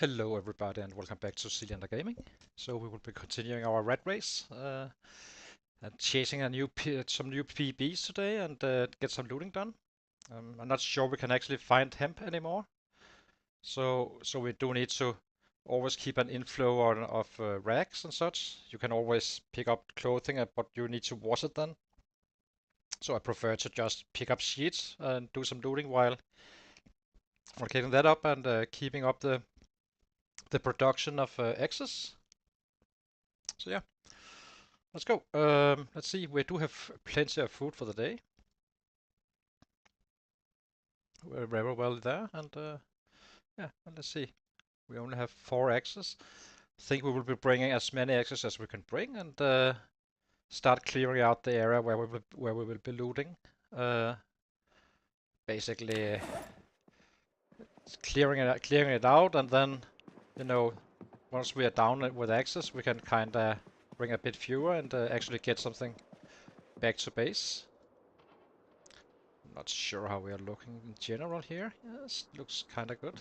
Hello everybody and welcome back to Seelander Gaming. So we will be continuing our rat race and chasing some new PBs today and get some looting done. I'm not sure we can actually find hemp anymore, so we do need to always keep an inflow of rags and such. You can always pick up clothing, but you need to wash it then. So I prefer to just pick up sheets and do some looting while getting that up and keeping up the production of X's. So yeah. Let's go. Let's see. We do have plenty of food for the day. We're very well there, and yeah. And let's see. We only have 4 axes. I think we will be bringing as many axes as we can bring, and start clearing out the area where we will be looting. Uh, Basically, clearing it out, and then you know, once we are down with axes, we can kind of bring a bit fewer and actually get something back to base. Not sure how we are looking in general here. Yes, looks kind of good.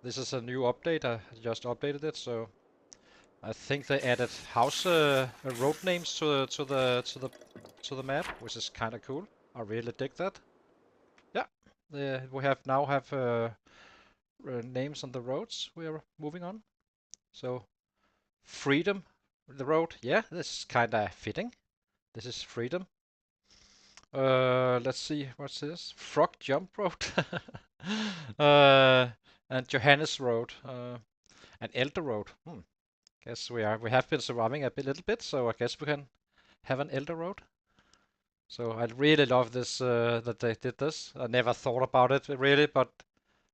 This is a new update. I just updated it, so I think they added house road names to the map, which is kind of cool. I really dig that. Yeah, we now have names on the roads we are moving on. So freedom, the road. Yeah, this is kind of fitting. This is freedom. Let's see, what's this? Frog Jump Road. uh, and Johannes Road. And Elder Road. Guess we have been surviving a little bit, so I guess we can have an Elder Road. So I really love this that they did this. I never thought about it really, but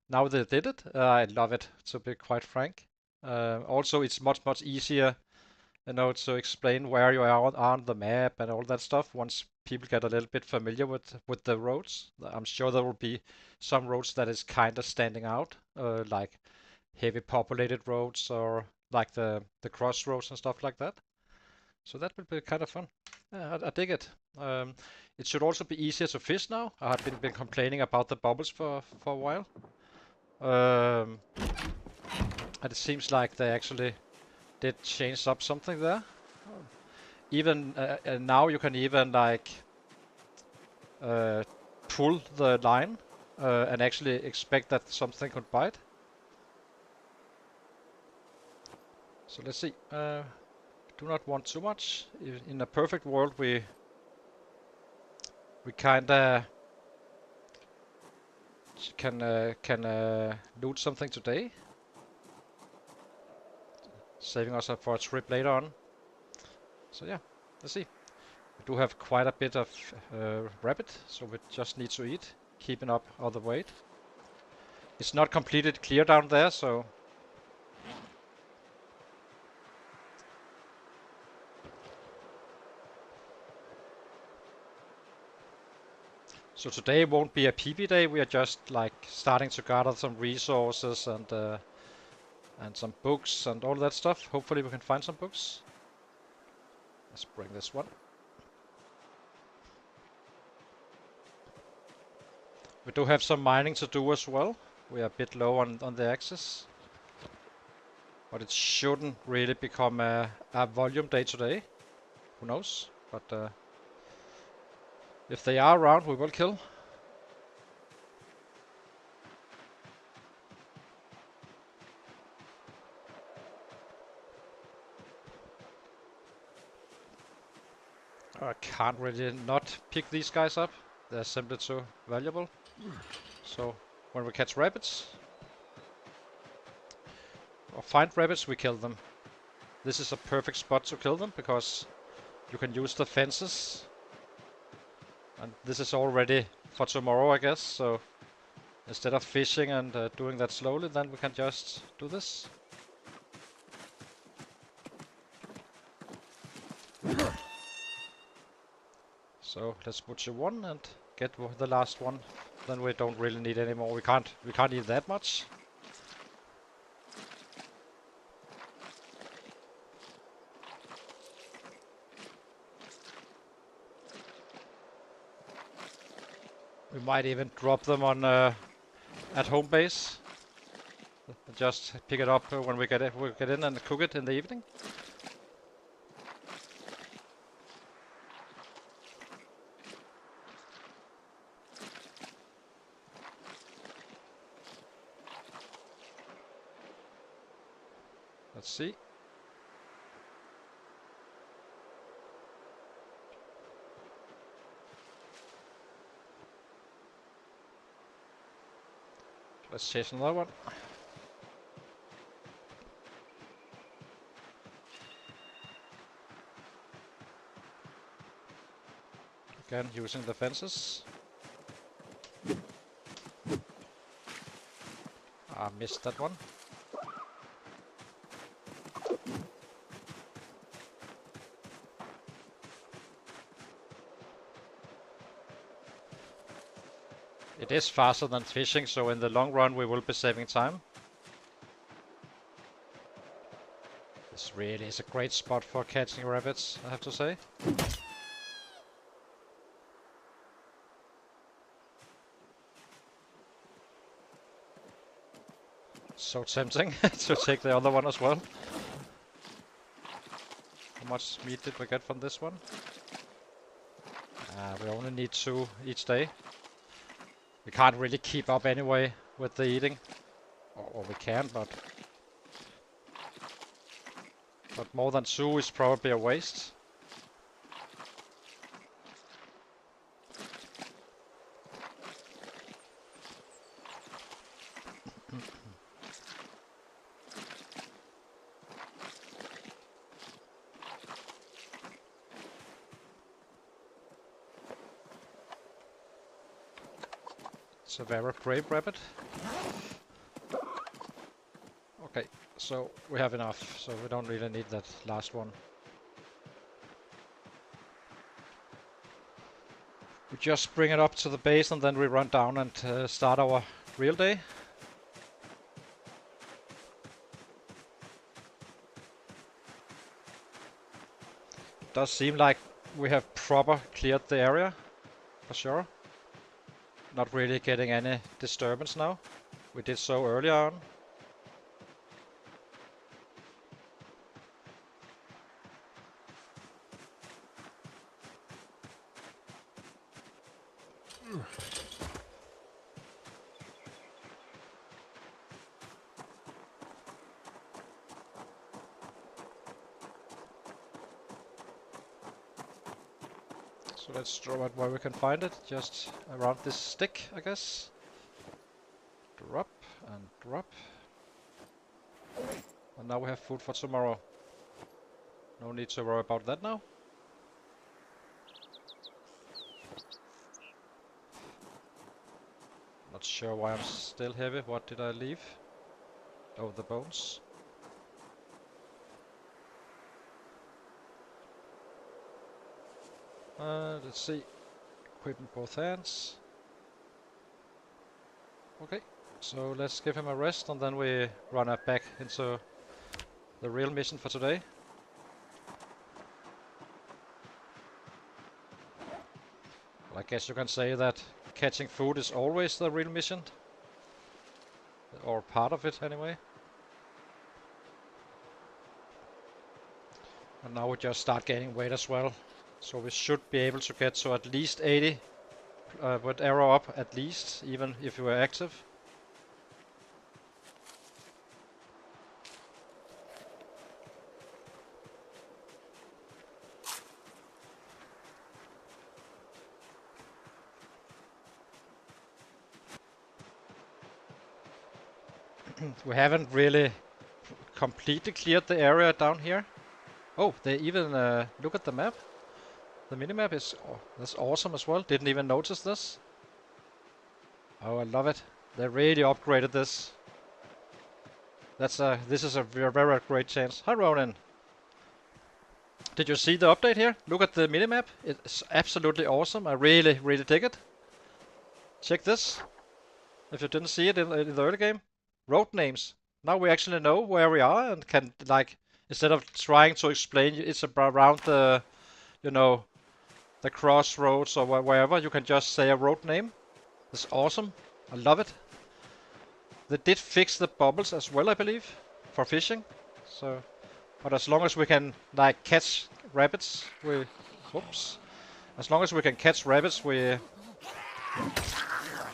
now they did it. I love it, to be quite frank. Also, it's much easier, to explain where you are on the map and all that stuff once people get a little bit familiar with the roads. I'm sure there will be some roads that is kind of standing out, like heavy populated roads or like the crossroads and stuff like that. So that will be kind of fun. I dig it. It should also be easier to fish now. I have been complaining about the bubbles for a while. Um, and it seems like they actually did change up something there. Even now you can even like pull the line and actually expect that something could bite. So let's see. Do not want too much. In a perfect world, we kinda can loot something today, saving us up for a trip later on. So yeah, let's see. We do have quite a bit of rabbit, so we just need to eat, keeping up all the weight. It's not completely clear down there, so today won't be a PB day. We are just like starting to gather some resources and some books and all that stuff. Hopefully we can find some books. Let's bring this one. We do have some mining to do as well. We are a bit low on the axes. But it shouldn't really become a volume day today. Who knows? But if they are around, we will kill. I can't really not pick these guys up. They're simply too valuable. So when we catch rabbits or find rabbits, we kill them. This is a perfect spot to kill them because you can use the fences. And this is all ready for tomorrow, I guess. So instead of fishing and doing that slowly, then we can just do this. So let's butcher one and get the last one. Then we don't really need any more. We can't eat that much. We might even drop them on at home base. Just pick it up when we get in and cook it in the evening. Let's see. Let's chase another one. Again, using the fences. I missed that one. It is faster than fishing, so in the long run we will be saving time. This really is a great spot for catching rabbits, I have to say. So tempting to take the other one as well. How much meat did we get from this one? We only need 2 each day. We can't really keep up anyway with the eating. Or we can, but more than 2 is probably a waste. It's a very brave rabbit. Okay, so we have enough, so we don't really need that last one. We just bring it up to the base and then we run down and start our real day. It does seem like we have proper cleared the area, for sure. Not really getting any disturbance now. We did so earlier on. So let's draw it where we can find it, just around this stick, I guess. Drop and drop. And now we have food for tomorrow. No need to worry about that now. Not sure why I'm still heavy. What did I leave? Oh, the bones. Let's see. Equipment both hands. Okay, so let's give him a rest and then we run up back into the real mission for today. Well, I guess you can say that catching food is always the real mission. Or part of it anyway. And now we just start gaining weight as well. So we should be able to get to at least 80 with arrow up, at least, even if you are active. We haven't really completely cleared the area down here. Oh, they even look at the map. The minimap is that's awesome as well. Didn't even notice this. Oh, I love it. They really upgraded this. This is a very, very great chance. Hi, Ronan. Did you see the update here? Look at the minimap. It's absolutely awesome. I really, really dig it. Check this. If you didn't see it in the early game, road names. Now we actually know where we are and can, like, instead of trying to explain, it's around the, you know, the crossroads or wherever, you can just say a road name This is awesome. I love it. They did fix the bubbles as well, I believe, for fishing. So, but as long as we can like catch rabbits, whoops. As long as we can catch rabbits, we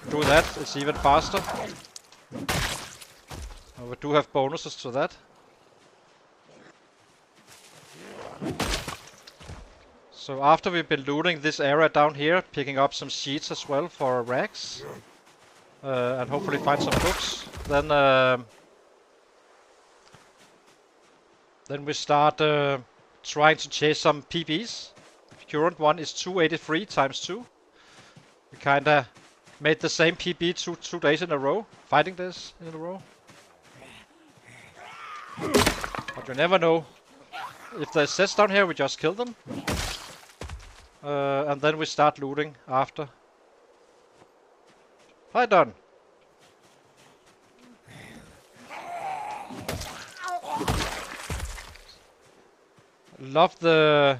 do that. It's even faster. And we do have bonuses to that. So after we've been looting this area down here, picking up some sheets as well for rags, and hopefully find some books, then we start trying to chase some PBs. The current one is 283 times 2. We kinda made the same PB two days in a row, fighting this in a row. But you never know. If there's sets down here, we just kill them. And then we start looting after. Hi, Don. Love the...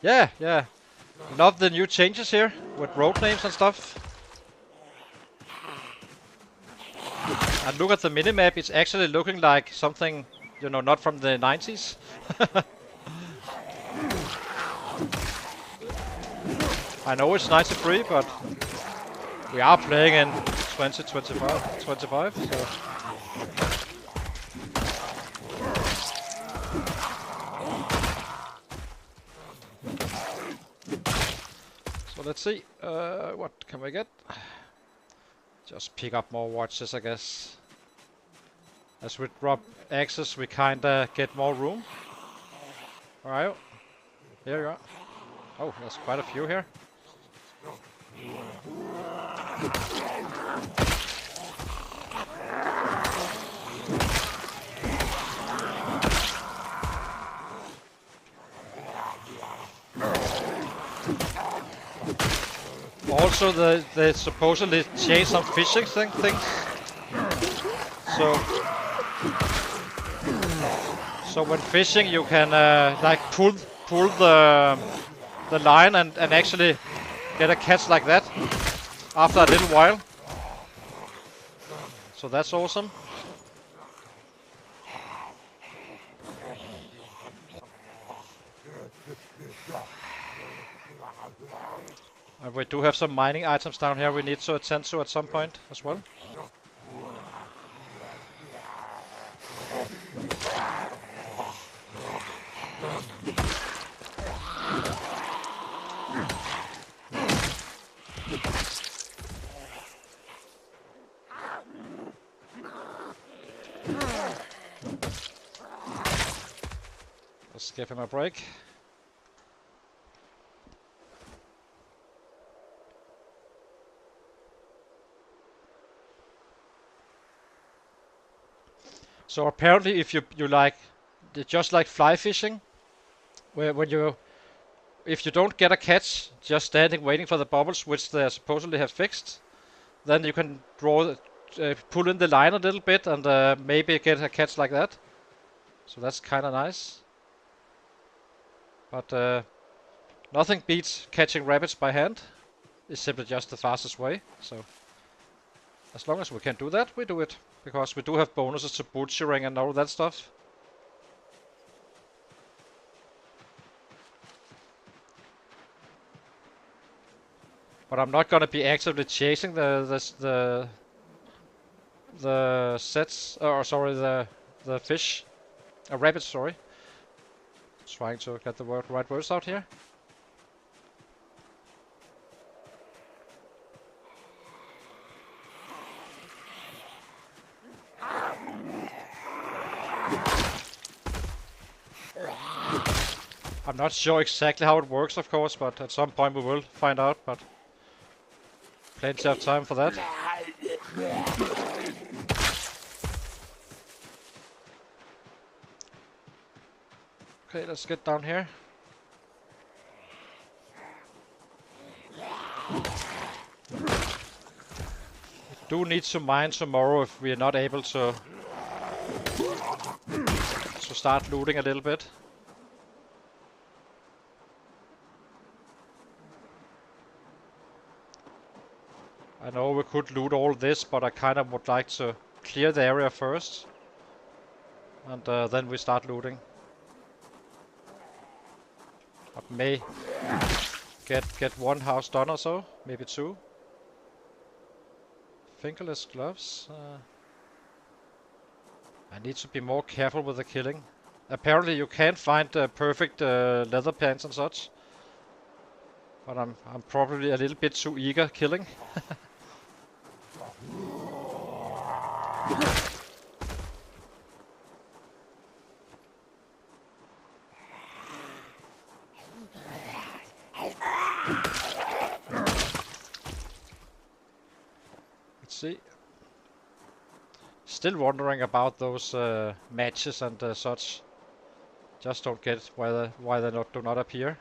Yeah. Love the new changes here with road names and stuff. And look at the minimap, it's actually looking like something, you know, not from the 90s. I know it's 93, but we are playing in 2025, so... So let's see, what can we get? Just pick up more watches, I guess. As we drop axes, we kinda get more room. Alright, here you are. Oh, there's quite a few here. Also, they supposedly changed some fishing things. So when fishing, you can like pull the line and actually get a catch like that after a little while. So that's awesome. And we do have some mining items down here we need to attend to at some point as well. Let's give him a break. So apparently, if you like, just like fly fishing, where if you don't get a catch, just standing waiting for the bubbles, which they supposedly have fixed, then you can pull in the line a little bit and maybe get a catch like that. So that's kind of nice. But nothing beats catching rabbits by hand. It's simply just the fastest way. So as long as we can do that, we do it. Because we do have bonuses to butchering and all that stuff. But I'm not gonna be actively chasing the sets, or sorry, the fish, rabbits, sorry. Trying to get the right words out here. I'm not sure exactly how it works, of course, but at some point we will find out, but plenty of time for that. Okay, let's get down here. We do need to mine tomorrow if we are not able to start looting a little bit. I know we could loot all this, but I kind of would like to clear the area first. And then we start looting. But may get one house done or so, maybe two. Fingerless gloves. I need to be more careful with the killing. Apparently you can't find perfect leather pants and such. But I'm probably a little bit too eager killing. Let's see. Still wondering about those matches and such. Just don't get why they do not appear.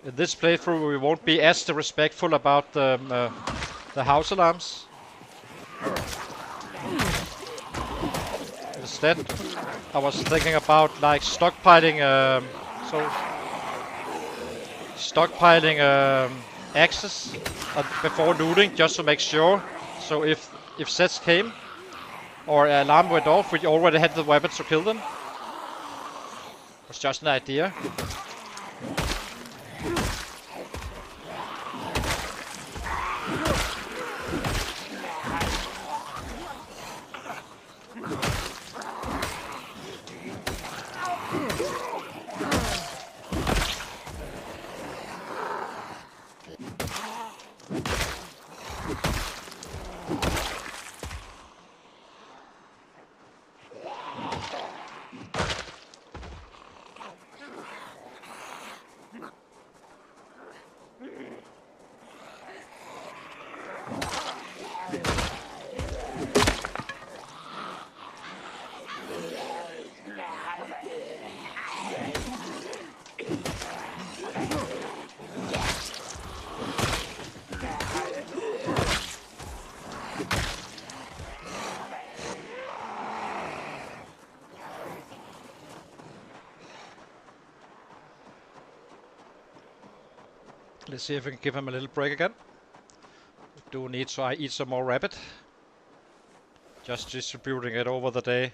In this playthrough, we won't be as respectful about the house alarms. Instead, I was thinking about like stockpiling, axes before looting, just to make sure. So if sets came or an alarm went off, we already had the weapons to kill them. It's just an idea. Let's see if we can give him a little break again. We do need to eat some more rabbit. Just distributing it over the day.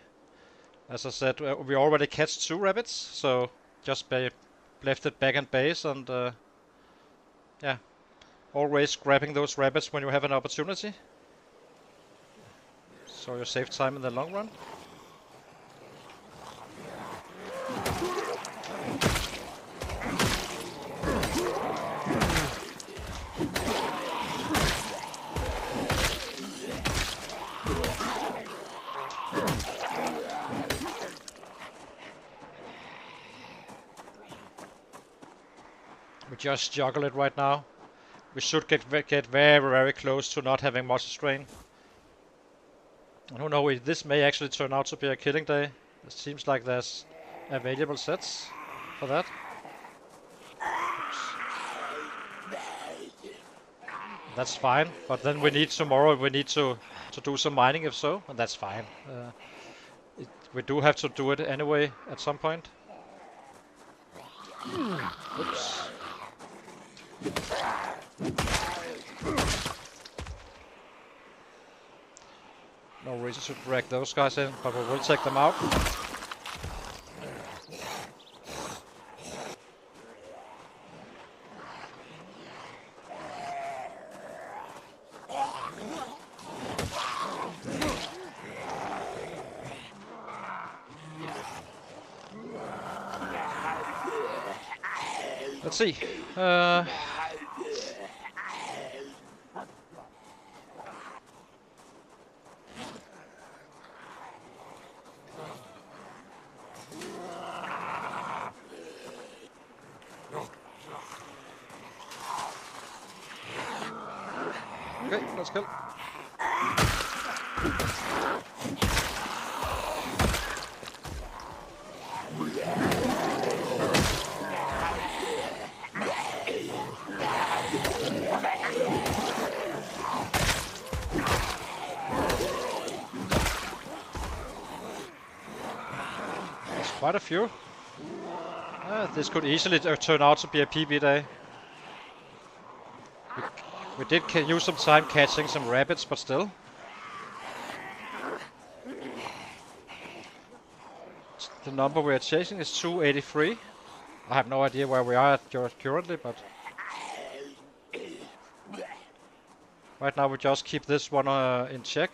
As I said, we already catch 2 rabbits, so just left it back in base and yeah, always grabbing those rabbits when you have an opportunity. So you save time in the long run. We just juggle it right now. We should get very close to not having much strain. I don't know, this may actually turn out to be a killing day. It seems like there's available sets for that. That's fine, but then we need tomorrow, we need to do some mining if so, and that's fine. We do have to do it anyway at some point. Oops. No reason to drag those guys in, but we will take them out. Let's see. Okay, let's go. There's quite a few. This could easily turn out to be a PB day. We did use some time catching some rabbits, but still. The number we are chasing is 283. I have no idea where we are at currently, but right now we just keep this one in check.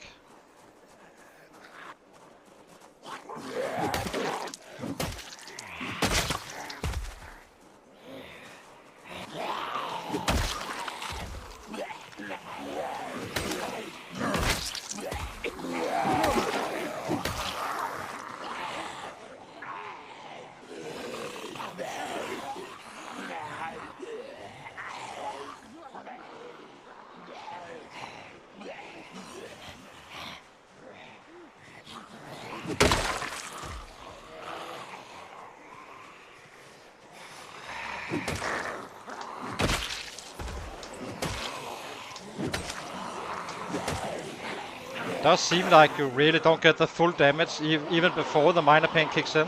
It does seem like you really don't get the full damage even before the minor pain kicks in.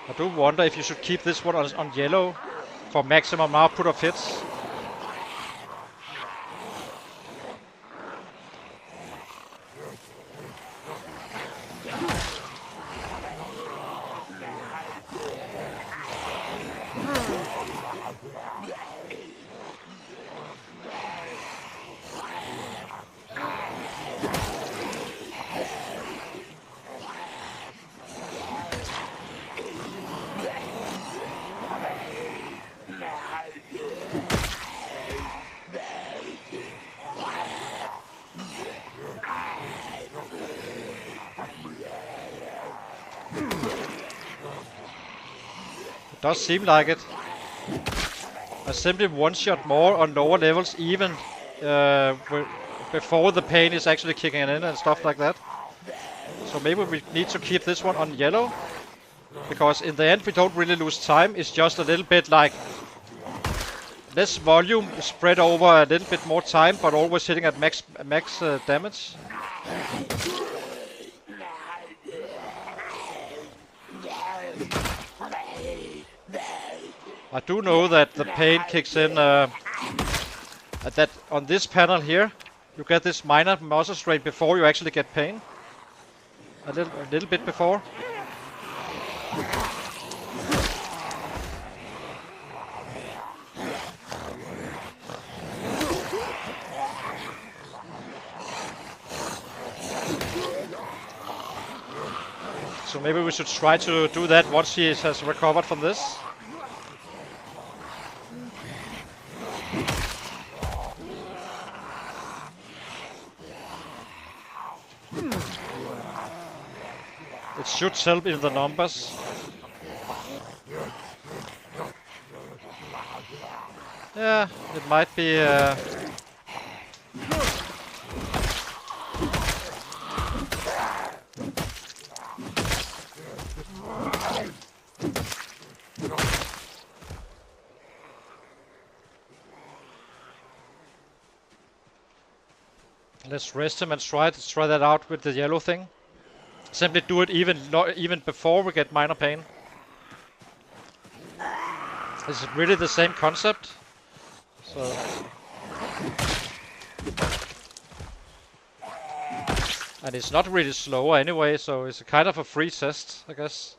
I do wonder if you should keep this one on yellow for maximum output of hits. Does seem like it. I simply one-shot more on lower levels even before the pain is actually kicking in and stuff like that. So maybe we need to keep this one on yellow, because in the end we don't really lose time. It's just a little bit like less volume spread over a little bit more time, but always hitting at max damage. I do know that the pain kicks in that on this panel here. You get this minor muscle strain before you actually get pain. A little bit before. So maybe we should try to do that once he has recovered from this. It should help in the numbers. Yeah, it might be. Let's rest him and try that out with the yellow thing. Simply do it even before we get minor pain. This is really the same concept. So and it's not really slower anyway, so it's a kind of a free test, I guess.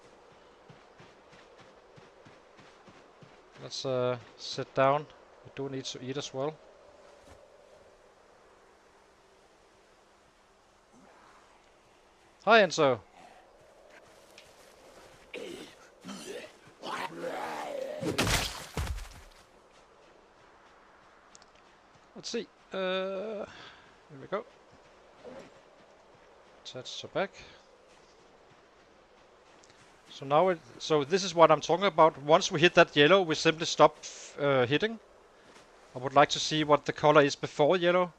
Let's sit down. We do need to eat as well. Hi, Enzo. Let's see. Here we go. Attach her back. So now, so this is what I'm talking about. Once we hit that yellow, we simply stop hitting. I would like to see what the color is before yellow.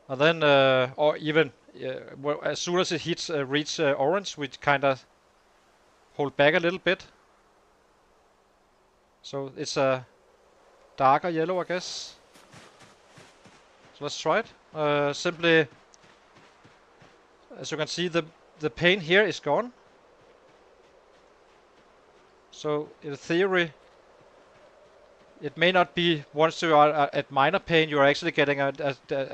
And then, or even, well, as soon as it hits reach orange, we kind of hold back a little bit. So it's a darker yellow, I guess. So let's try it. Simply, as you can see, the pain here is gone. So in theory, it may not be once you are at minor pain, you are actually getting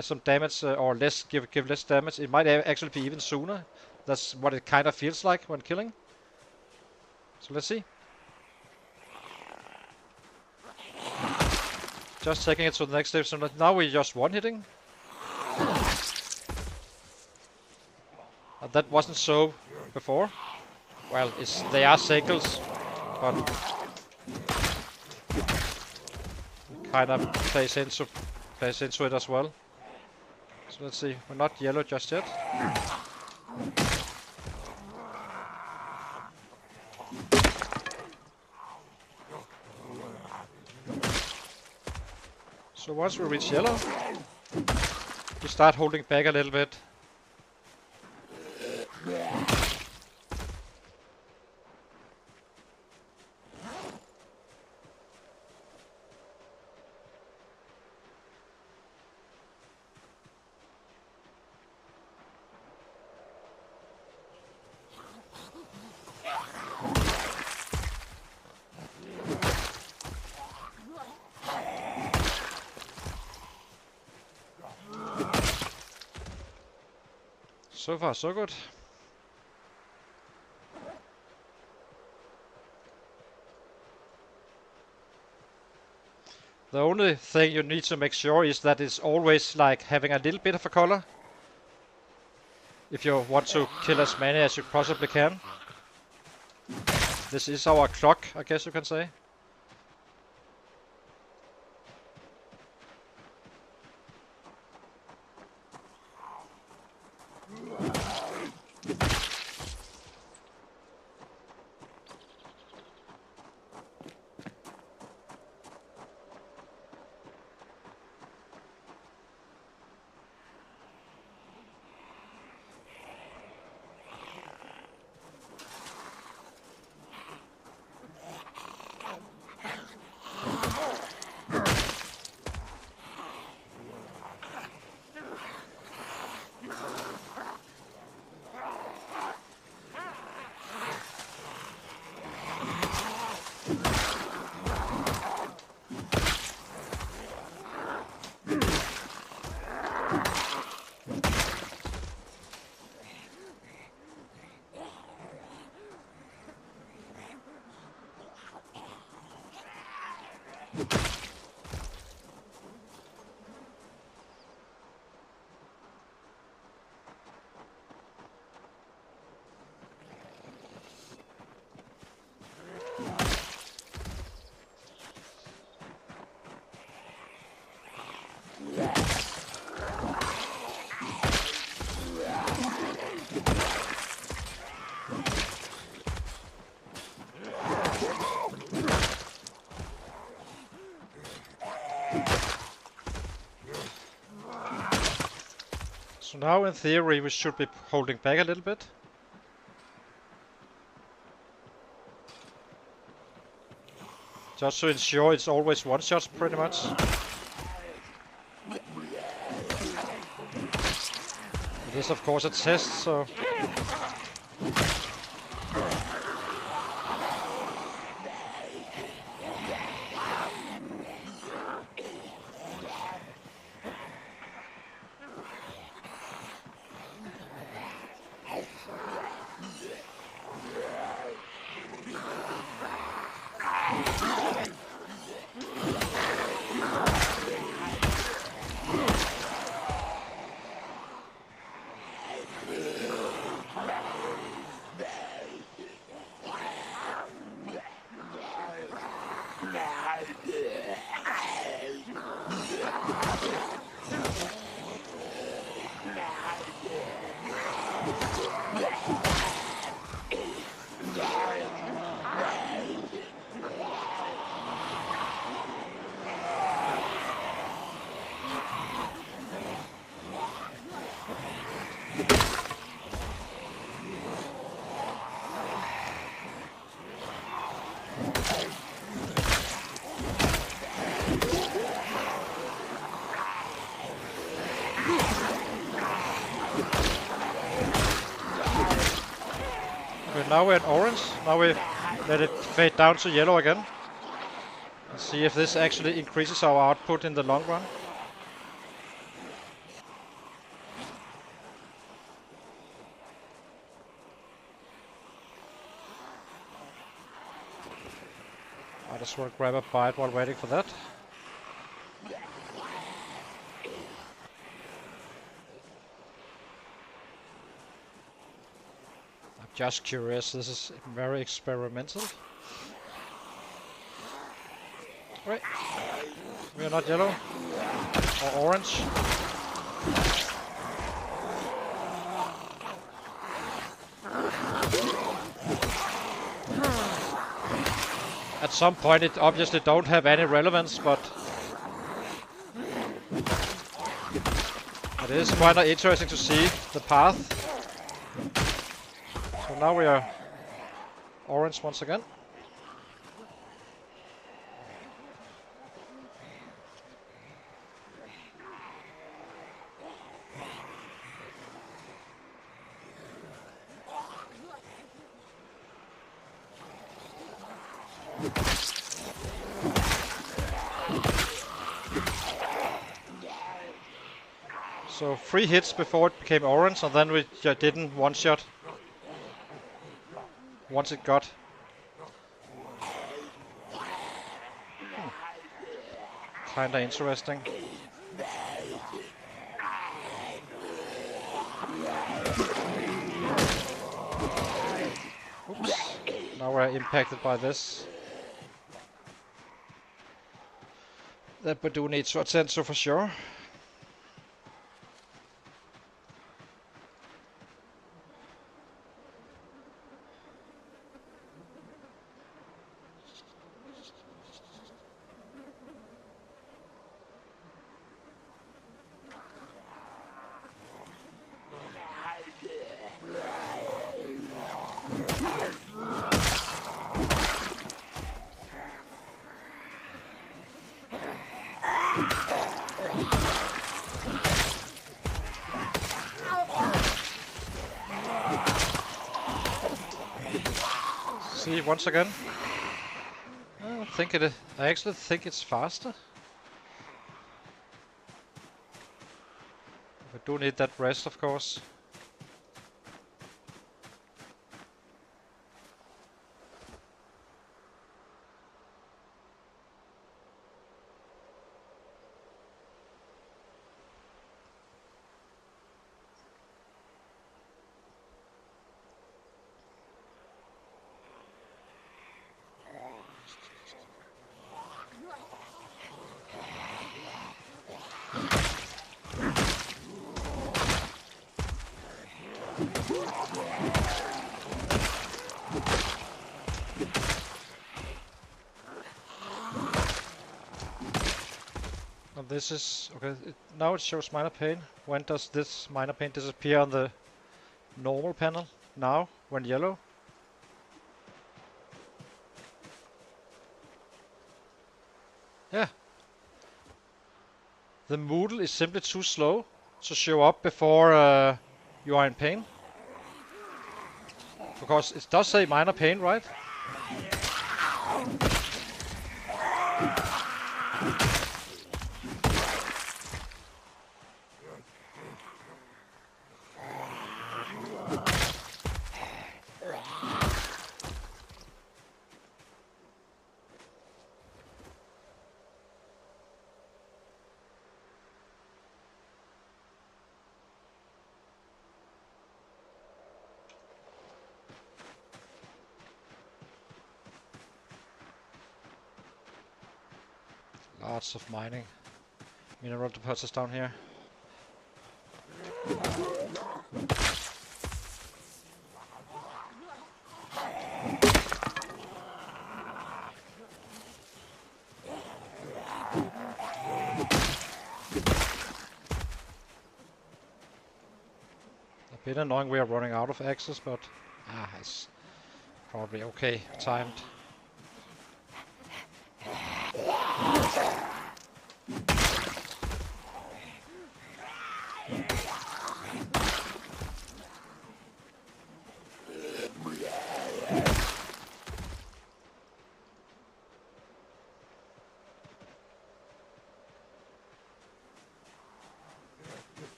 some damage or less, give less damage. It might actually be even sooner. That's what it kind of feels like when killing. So let's see. Just taking it to the next step. So now we're just one hitting. That wasn't so before. Well, they are cycles, but kind of plays into it as well. So let's see. We're not yellow just yet. So once we reach yellow, we start holding back a little bit. So far, so good. The only thing you need to make sure is that it's always like having a little bit of a color. If you want to kill as many as you possibly can. This is our clock, I guess you can say. So now in theory we should be holding back a little bit. Just to ensure it's always one shot pretty much. It is of course a test, so... Now we're in orange. Now we let it fade down to yellow again. And see if this actually increases our output in the long run. Might as well grab a bite while waiting for that. I'm just curious, this is very experimental. Wait, we are not yellow or orange. At some point it obviously don't have any relevance, but it is quite interesting to see the path. So now we are orange once again. So 3 hits before it became orange, and then we didn't one-shot once it got. Kinda interesting. Oops. Now we're impacted by this. That we do need to attend to for sure. See, once again, I actually think it's faster. We do need that rest, of course. This is okay. Now it shows minor pain. When does this minor pain disappear on the normal panel? Now, when yellow? Yeah. The Moodle is simply too slow to show up before you are in pain. Because it does say minor pain, right? Lots of mining. Mineral deposits down here. A bit annoying we are running out of access, but it's probably okay timed.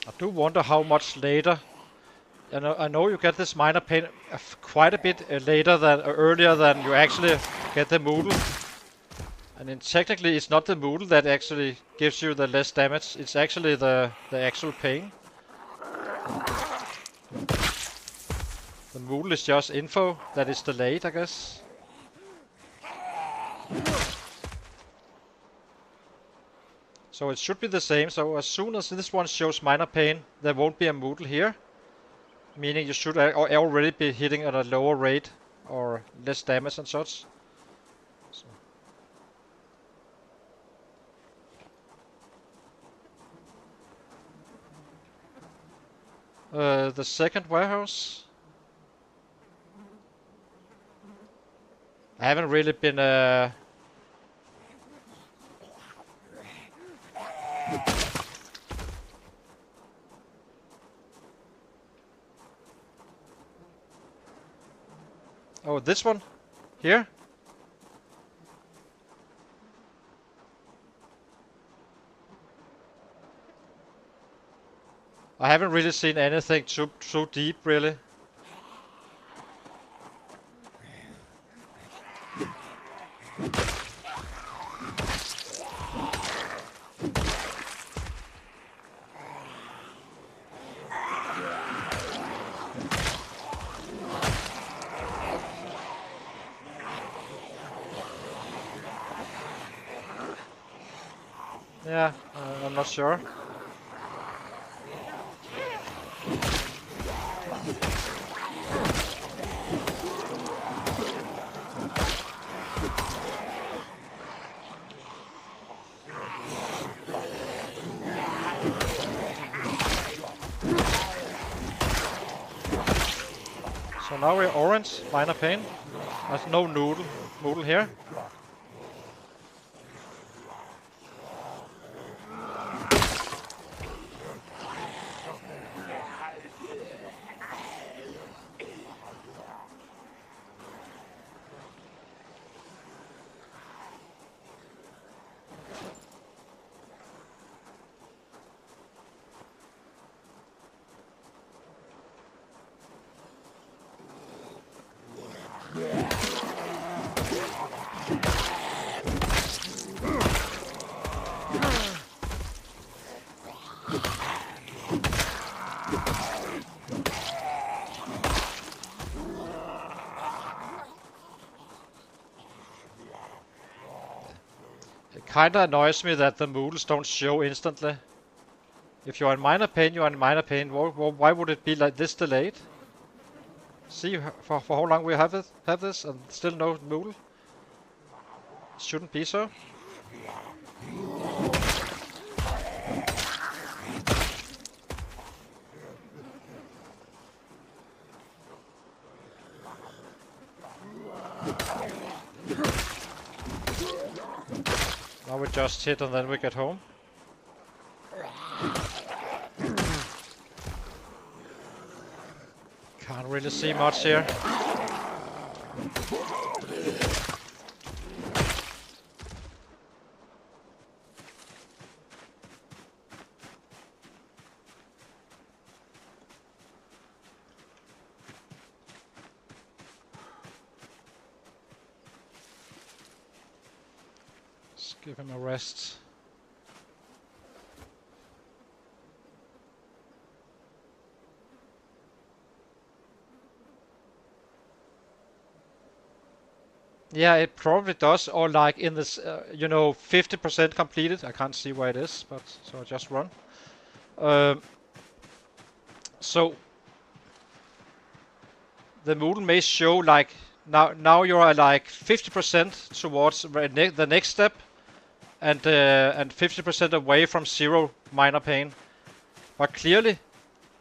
I do wonder how much later. I know you get this minor pain quite a bit later than earlier than you actually get the Moodle. And then technically, it's not the Moodle that actually gives you the less damage. It's actually the actual pain. The Moodle is just info that is delayed, I guess. So it should be the same. So as soon as this one shows minor pain, there won't be a Moodle here. Meaning you should already be hitting at a lower rate or less damage and such. The second warehouse. I haven't really been Oh, this one? Here? I haven't really seen anything too deep, really. Yeah, I'm not sure. So now we're orange, minor pain. There's no noodle here. Kinda annoys me that the moodles don't show instantly. If you're in minor pain, you're in minor pain. Why would it be like this delayed? See for how long we have this and still no moodle? Shouldn't be so. Now we just hit and then we get home. Can't really see much here. Let's give him a rest. Yeah, it probably does, or like in this, 50% completed. I can't see where it is, but so I just run. So the Moodle may show like now you are like 50% towards the next step, and 50% away from 0 minor pain. But clearly,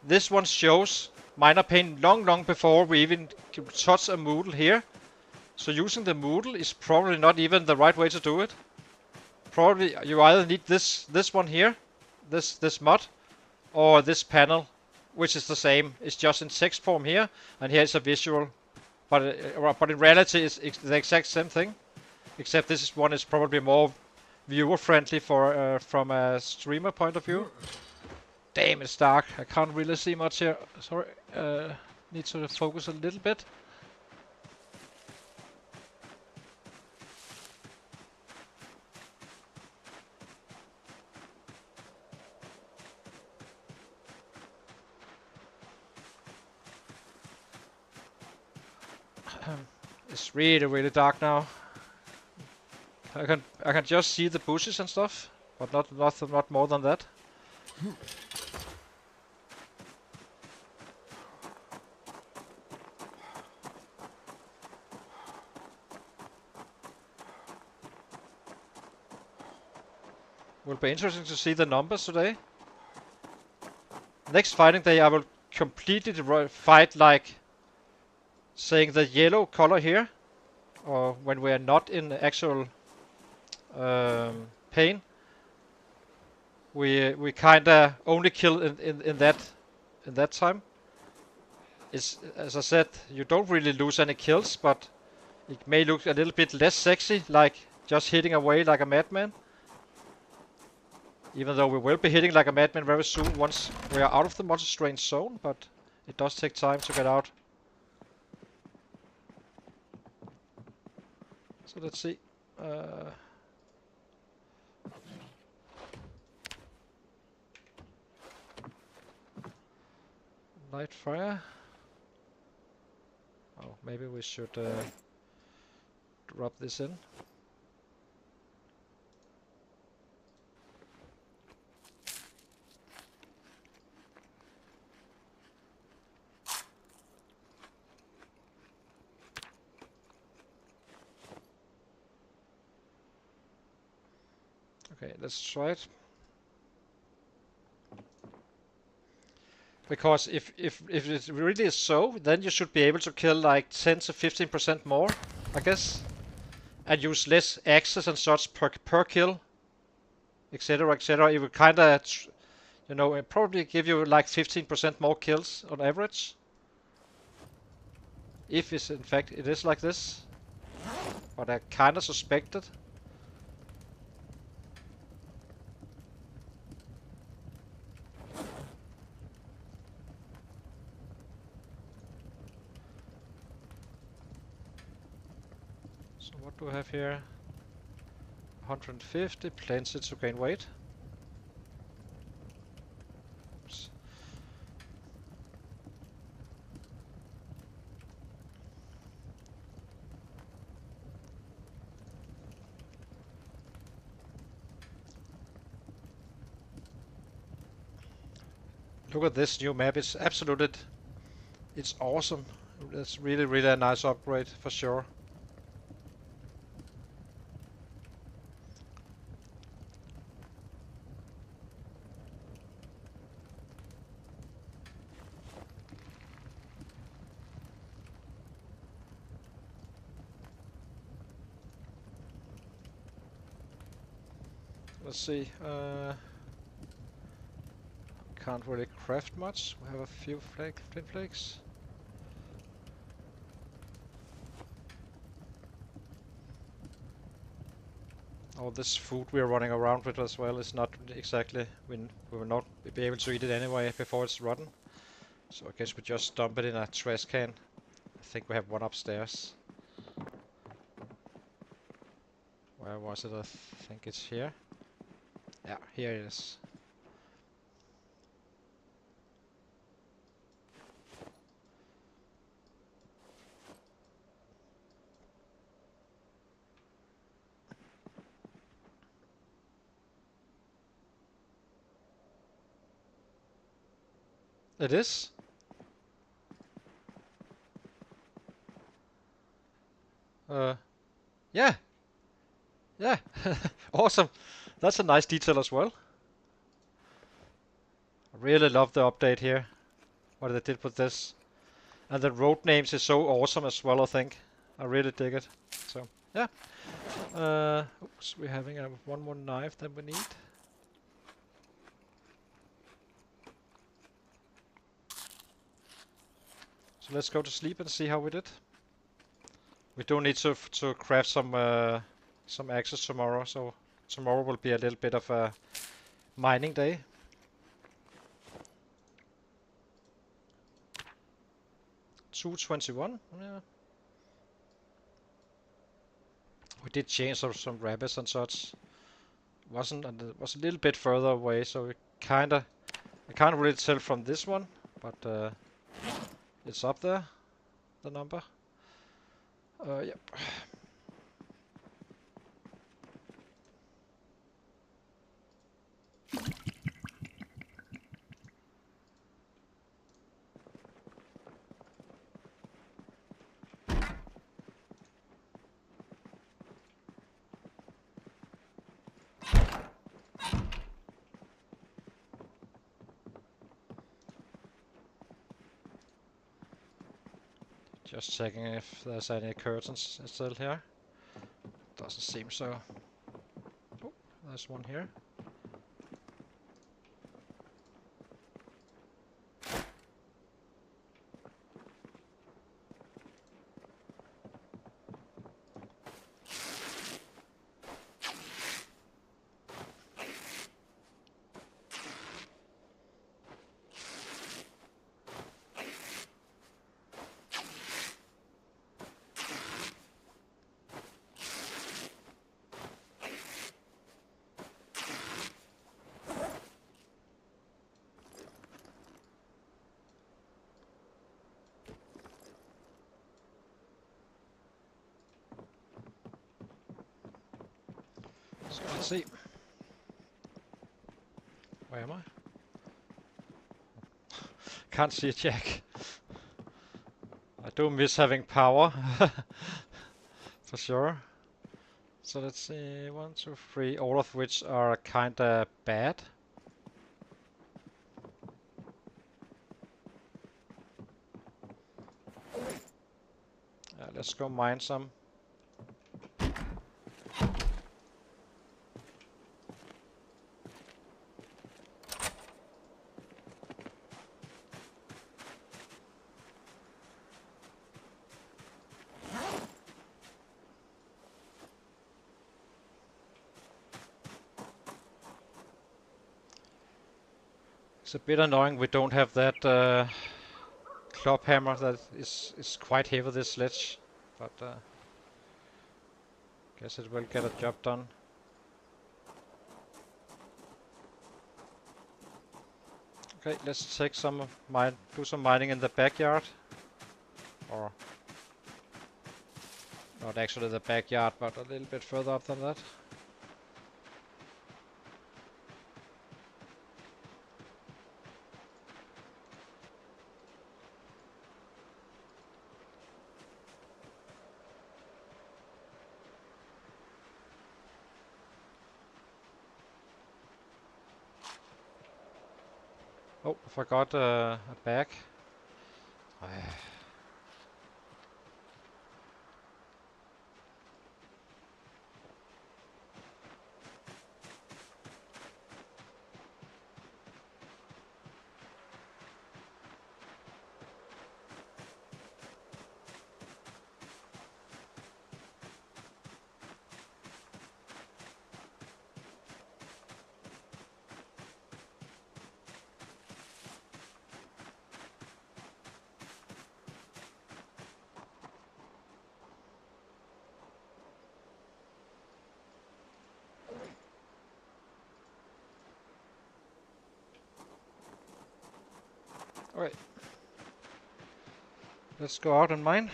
this one shows minor pain long before we even touch a Moodle here. So using the Moodle is probably not even the right way to do it. Probably you either need this one here, this mod, or this panel, which is the same. It's just in text form here, and here it's a visual. But in reality, it's the exact same thing, except this one is probably more viewer friendly for from a streamer point of view. Damn, it's dark. I can't really see much here. Sorry. Need to focus a little bit. It's really dark now. I can just see the bushes and stuff, but not more than that. Will be interesting to see the numbers today. Next fighting day, I will completely fight like saying the yellow color here, or when we are not in actual pain. We kinda only kill in that time. It's, as I said, you don't really lose any kills, but it may look a little bit less sexy, like just hitting away like a madman. Even though we will be hitting like a madman very soon once we are out of the monster strain zone, but it does take time to get out. So let's see. Light fire. Oh, maybe we should drop this in. Okay, let's try it. Because if it really is so, then you should be able to kill like 10 to 15% more, I guess, and use less axes and such per kill, etc. etc. It will kinda, you know, it probably give you like 15% more kills on average. If it's in fact it is like this, but I kinda suspect it. So what do I have here? 150, plenty to gain weight. Oops. Look at this new map, it's absolutely, it's awesome. It's really a nice upgrade for sure. Let's see. Can't really craft much. We have a few flint flakes. All this food we're running around with as well is not exactly. We will not be able to eat it anyway before it's rotten. So I guess we just dump it in a trash can. I think we have one upstairs. Where was it? I think it's here. Yeah, here it is. It is? Yeah. Yeah, awesome. That's a nice detail as well. I really love the update here. What they did with this. And the road names is so awesome as well, I think. I really dig it. So, yeah. Oops, we're having one more knife than we need. So let's go to sleep and see how we did. We do need to craft some axes tomorrow, so tomorrow will be a little bit of a mining day. $2.21. Yeah. We did change some rabbits and such. Wasn't and it was a little bit further away, so we kinda I can't really tell from this one, but it's up there, the number. Yep. Just checking if there's any curtains still here. Doesn't seem so. Oh, there's one here. So let's see. Where am I? Can't see a jack. I do miss having power. For sure. So let's see, 1, 2, 3, all of which are kinda bad. Let's go mine some. It's a bit annoying we don't have that club hammer that is quite heavy, this sledge, but guess it will get a job done. Okay, let's take some do some mining in the backyard, or not actually the backyard, but a little bit further up than that. Oh, I forgot a bag. Alright. Let's go out and mine.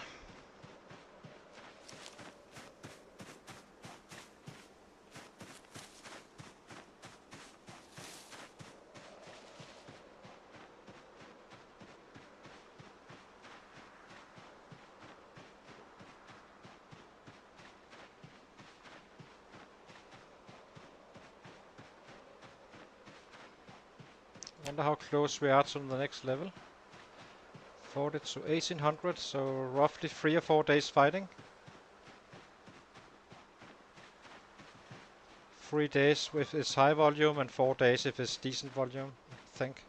Wonder how close we are to the next level. 40 to 1800, so roughly 3 or 4 days fighting. 3 days if it's high volume and 4 days if it's decent volume, I think.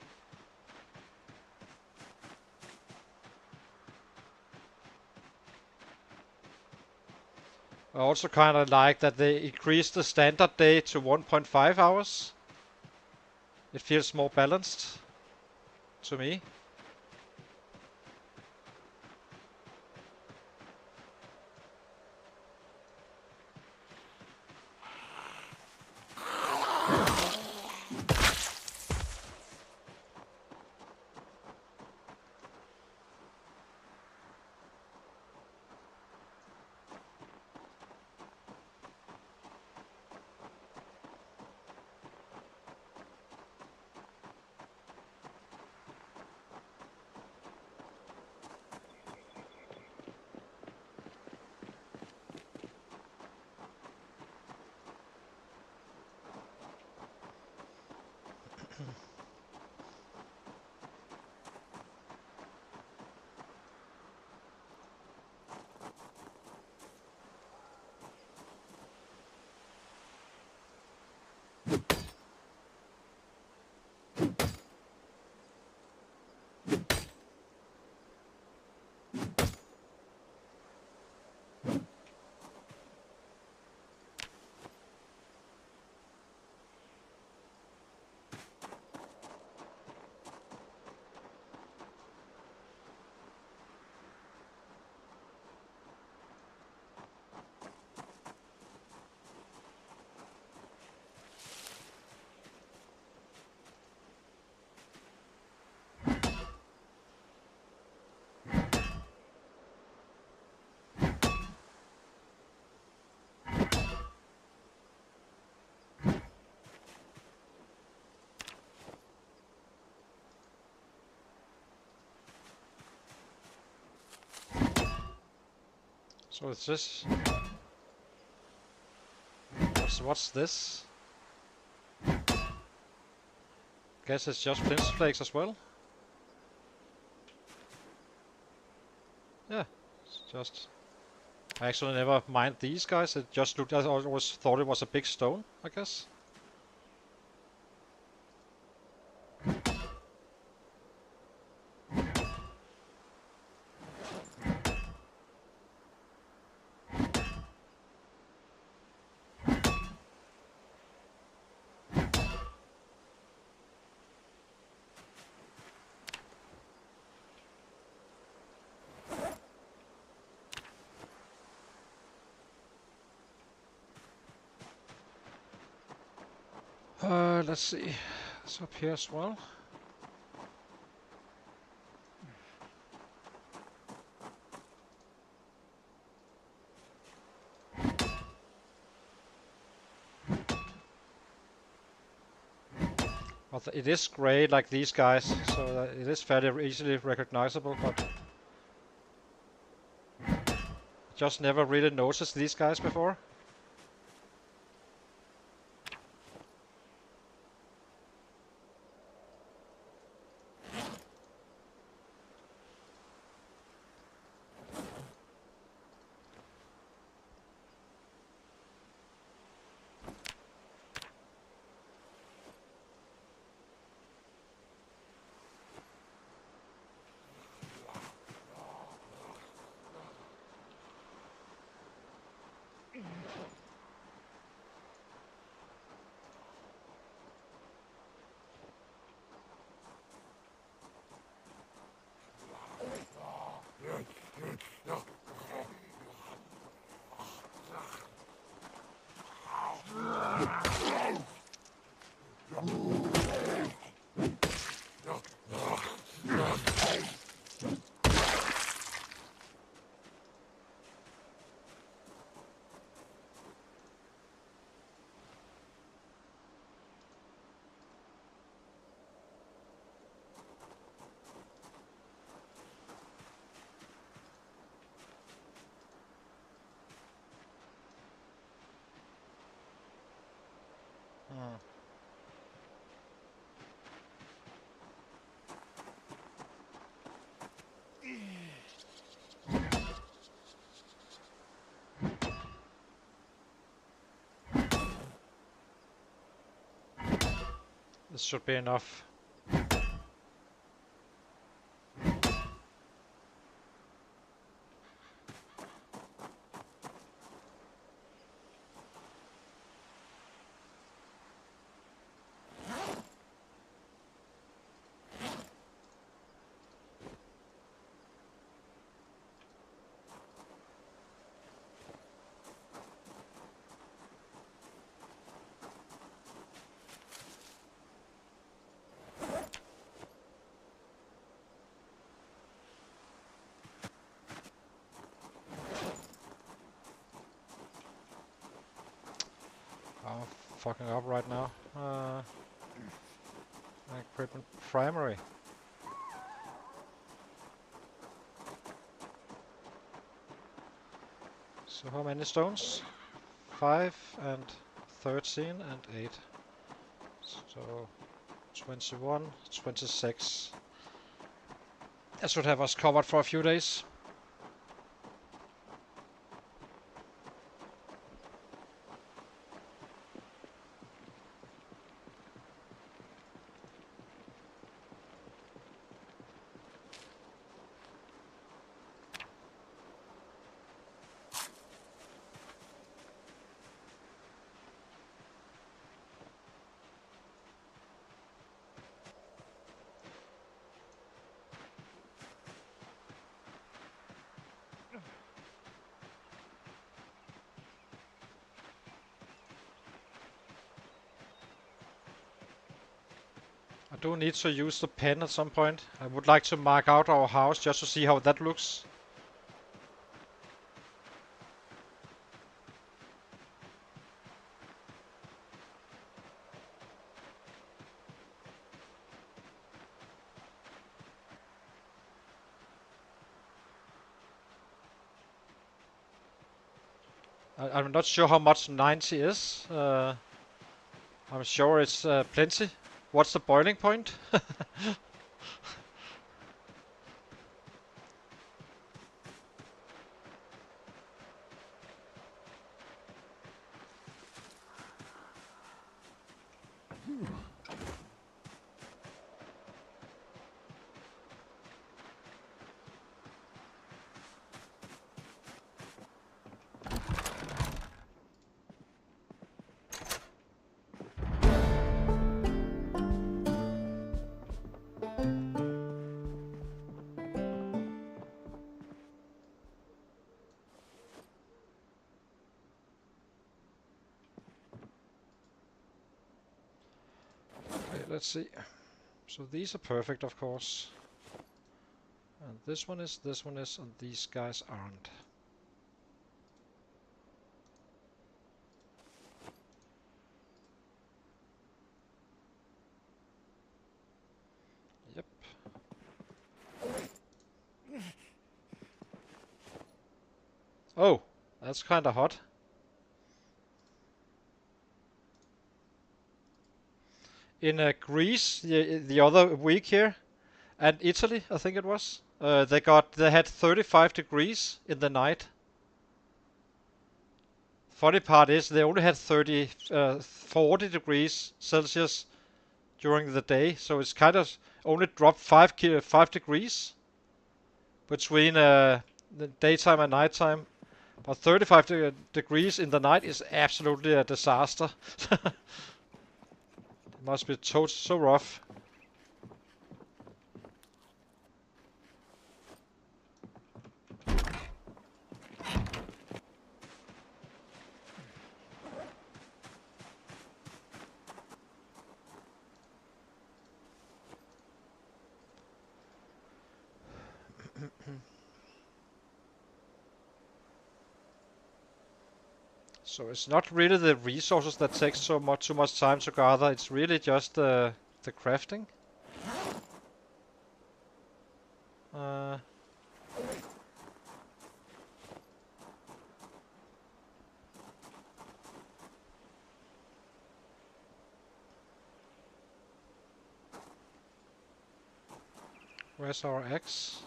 I also kind of like that they increased the standard day to 1.5 hours. It feels more balanced to me. So it's this. What's this? Guess it's just flint flakes as well. Yeah, it's just. I actually never mind these guys. It just looked. I always thought it was a big stone, I guess. Let's see. It's up here as well. But it is grey like these guys, so that it is fairly easily recognizable, but just never really noticed these guys before. This should be enough. I'm fucking up right now. Equipment primary. So how many stones? 5 and 13 and 8. So 21, 26. That should have us covered for a few days. I do need to use the pen at some point. I would like to mark out our house just to see how that looks. I'm not sure how much 90 is. I'm sure it's plenty. What's the boiling point? Okay, let's see. So these are perfect, of course. And this one is, and these guys aren't. Yep. Oh, that's kinda hot. In Greece, the other week here, and Italy, I think it was, they had 35 degrees in the night. Funny part is they only had 40 degrees Celsius during the day, so it's kind of only dropped 5 degrees between the daytime and nighttime. But 35 degrees in the night is absolutely a disaster. It must be so rough. So it's not really the resources that takes too much time to gather. It's really just the crafting. Uh, where's our axe?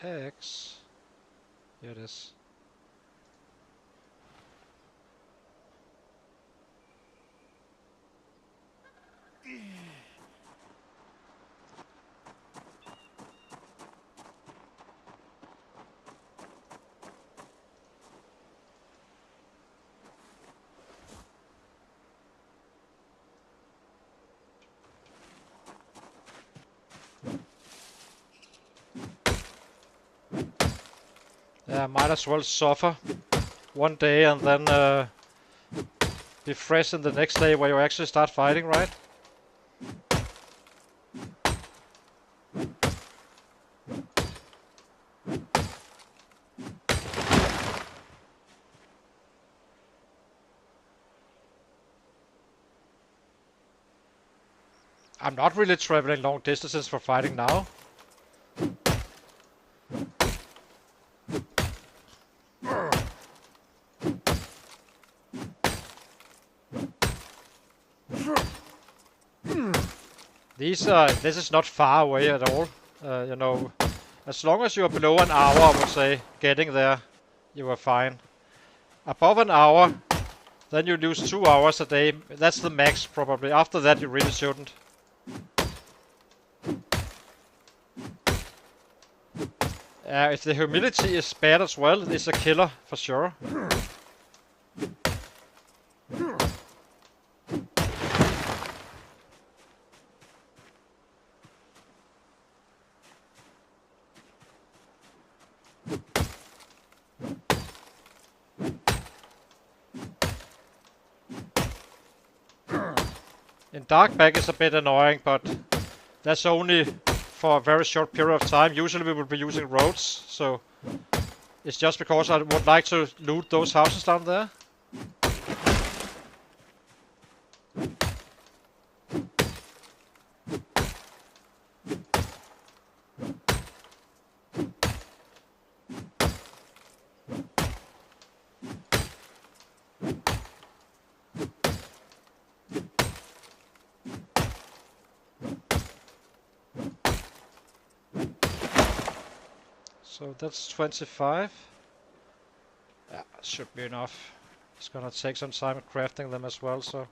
Axe. Here it is. Yeah, might as well suffer one day and then be fresh in the next day where you actually start fighting, right? I'm not really traveling long distances for fighting now. This is not far away at all. You know, as long as you are below an hour, I would say, getting there, you are fine. Above an hour, then you lose 2 hours a day. That's the max, probably. After that, you really shouldn't. If the humidity is bad as well, it's a killer for sure. In dark back is a bit annoying, but that's only for a very short period of time. Usually we will be using roads, so it's just because I would like to loot those houses down there. So that's 25. Yeah, should be enough. It's gonna take some time crafting them as well, so.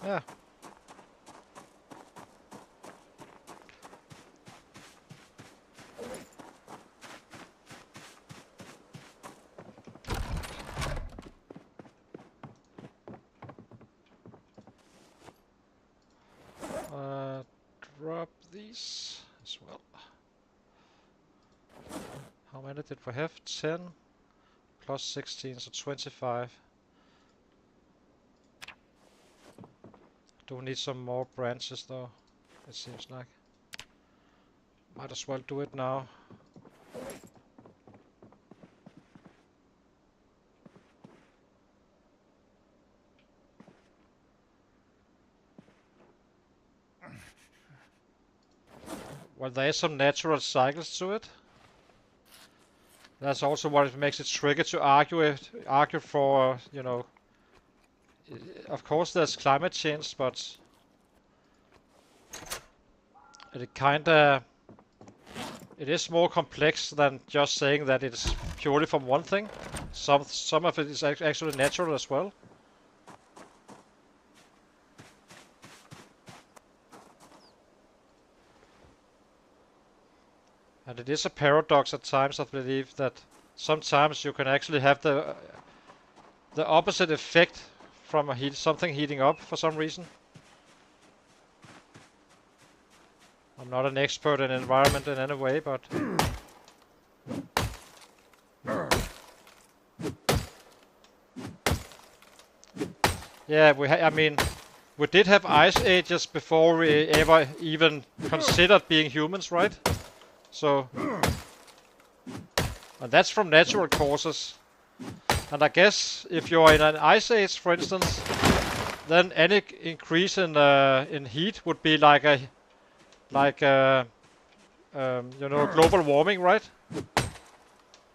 Yeah. Drop these as well. How many did we have? 10 plus 16, so 25. Do we need some more branches though? It seems like. Might as well do it now. Well, there is some natural cycles to it. That's also what makes it tricky to argue for, you know. Of course there's climate change, but it is more complex than just saying that it's purely from one thing. Some of it is actually natural as well. And it is a paradox at times, I believe, that sometimes you can actually have the opposite effect from something heating up for some reason. I'm not an expert in environment in any way, but Yeah, I mean, we did have ice ages before we ever even considered being humans, right? So, and that's from natural causes. And I guess if you're in an ice age, for instance, then any increase in heat would be like you know, global warming, right?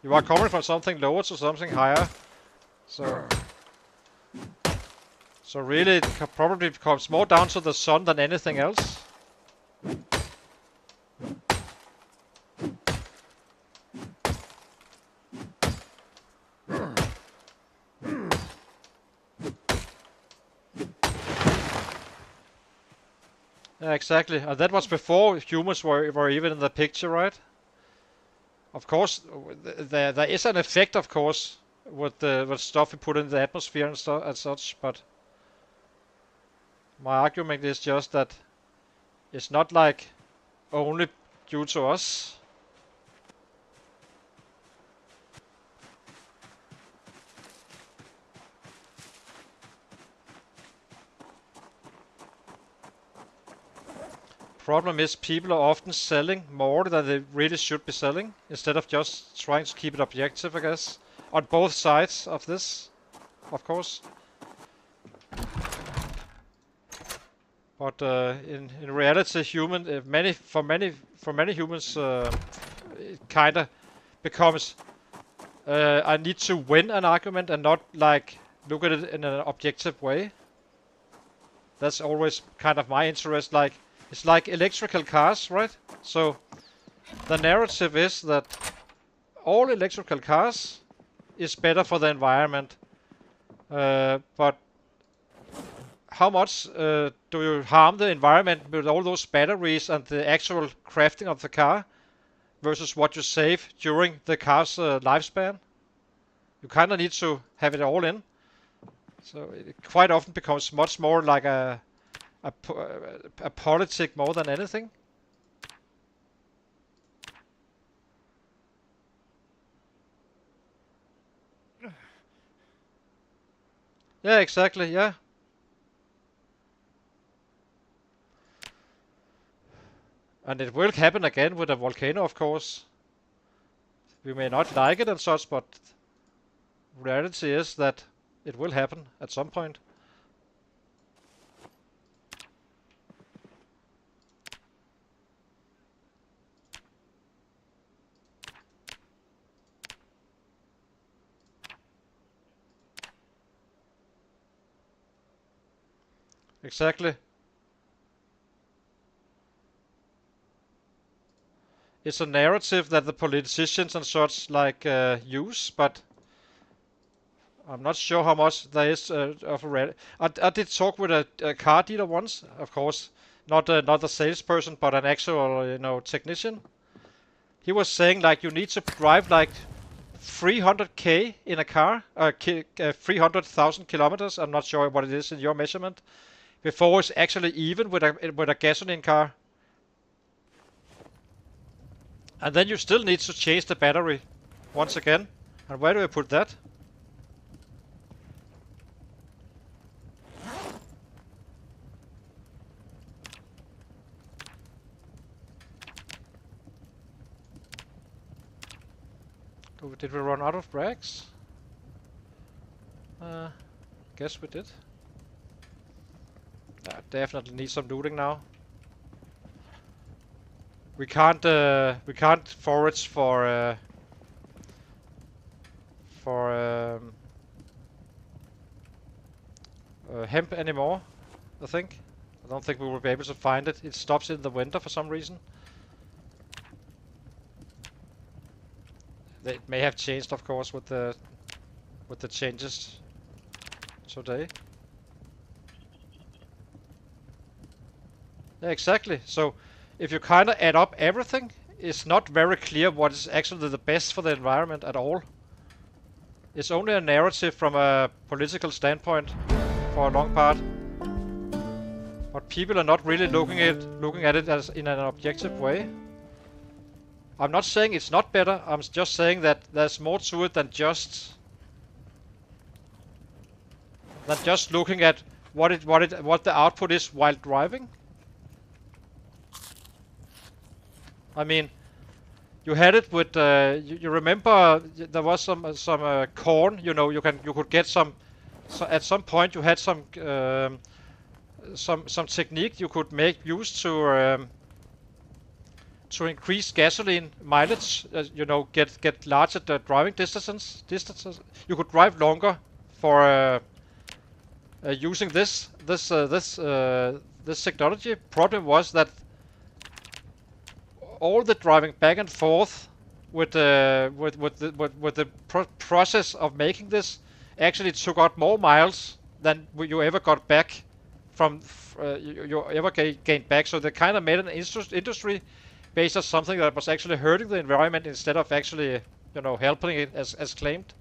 You are coming from something lower to something higher, so really it probably comes more down to the sun than anything else. Yeah, exactly. And that was before humans were even in the picture, right? Of course, there is an effect, of course, with stuff we put in the atmosphere and such. But my argument is just that it's not like only due to us. Problem is people are often selling more than they really should be selling instead of just trying to keep it objective, I guess, on both sides of this, of course. But in reality, for many humans, it kind of becomes I need to win an argument and not like look at it in an objective way. That's always kind of my interest. Like it's like electrical cars, right? So the narrative is that all electrical cars is better for the environment, but how much do you harm the environment with all those batteries and the actual crafting of the car versus what you save during the car's lifespan? You kind of need to have it all in. So it quite often becomes much more like a politic more than anything. Yeah, exactly, yeah. And it will happen again with a volcano, of course. We may not like it and such, but reality is that it will happen at some point. Exactly. It's a narrative that the politicians and such like use, but I'm not sure how much there is of a reality. I did talk with a car dealer once, of course, not a salesperson, but an actual technician. He was saying like you need to drive like 300k in a car, 300,000 kilometers. I'm not sure what it is in your measurement, before it's actually even with a gasoline car. And then you still need to change the battery once again. And where do I put that? Did we run out of brags? Guess we did. Definitely need some looting now. We can't forage for hemp anymore. I think. I don't think we will be able to find it. It stops in the winter for some reason. It may have changed, of course, with the changes today. Yeah, exactly. So if you kind of add up everything, it's not very clear what is actually the best for the environment at all. It's only a narrative from a political standpoint for a long part. But people are not really looking at it as in an objective way. I'm not saying it's not better, I'm just saying that there's more to it than just than just looking at what the output is while driving. I mean, you had it with you remember there was some corn. You could get some. So at some point you had some technique you could make use to increase gasoline mileage. Get larger driving distances. You could drive longer for using this technology. Problem was that all the driving back and forth with the process of making this actually took out more miles than you ever got back from you ever gained back. So they kind of made an industry based on something that was actually hurting the environment instead of actually helping it as claimed.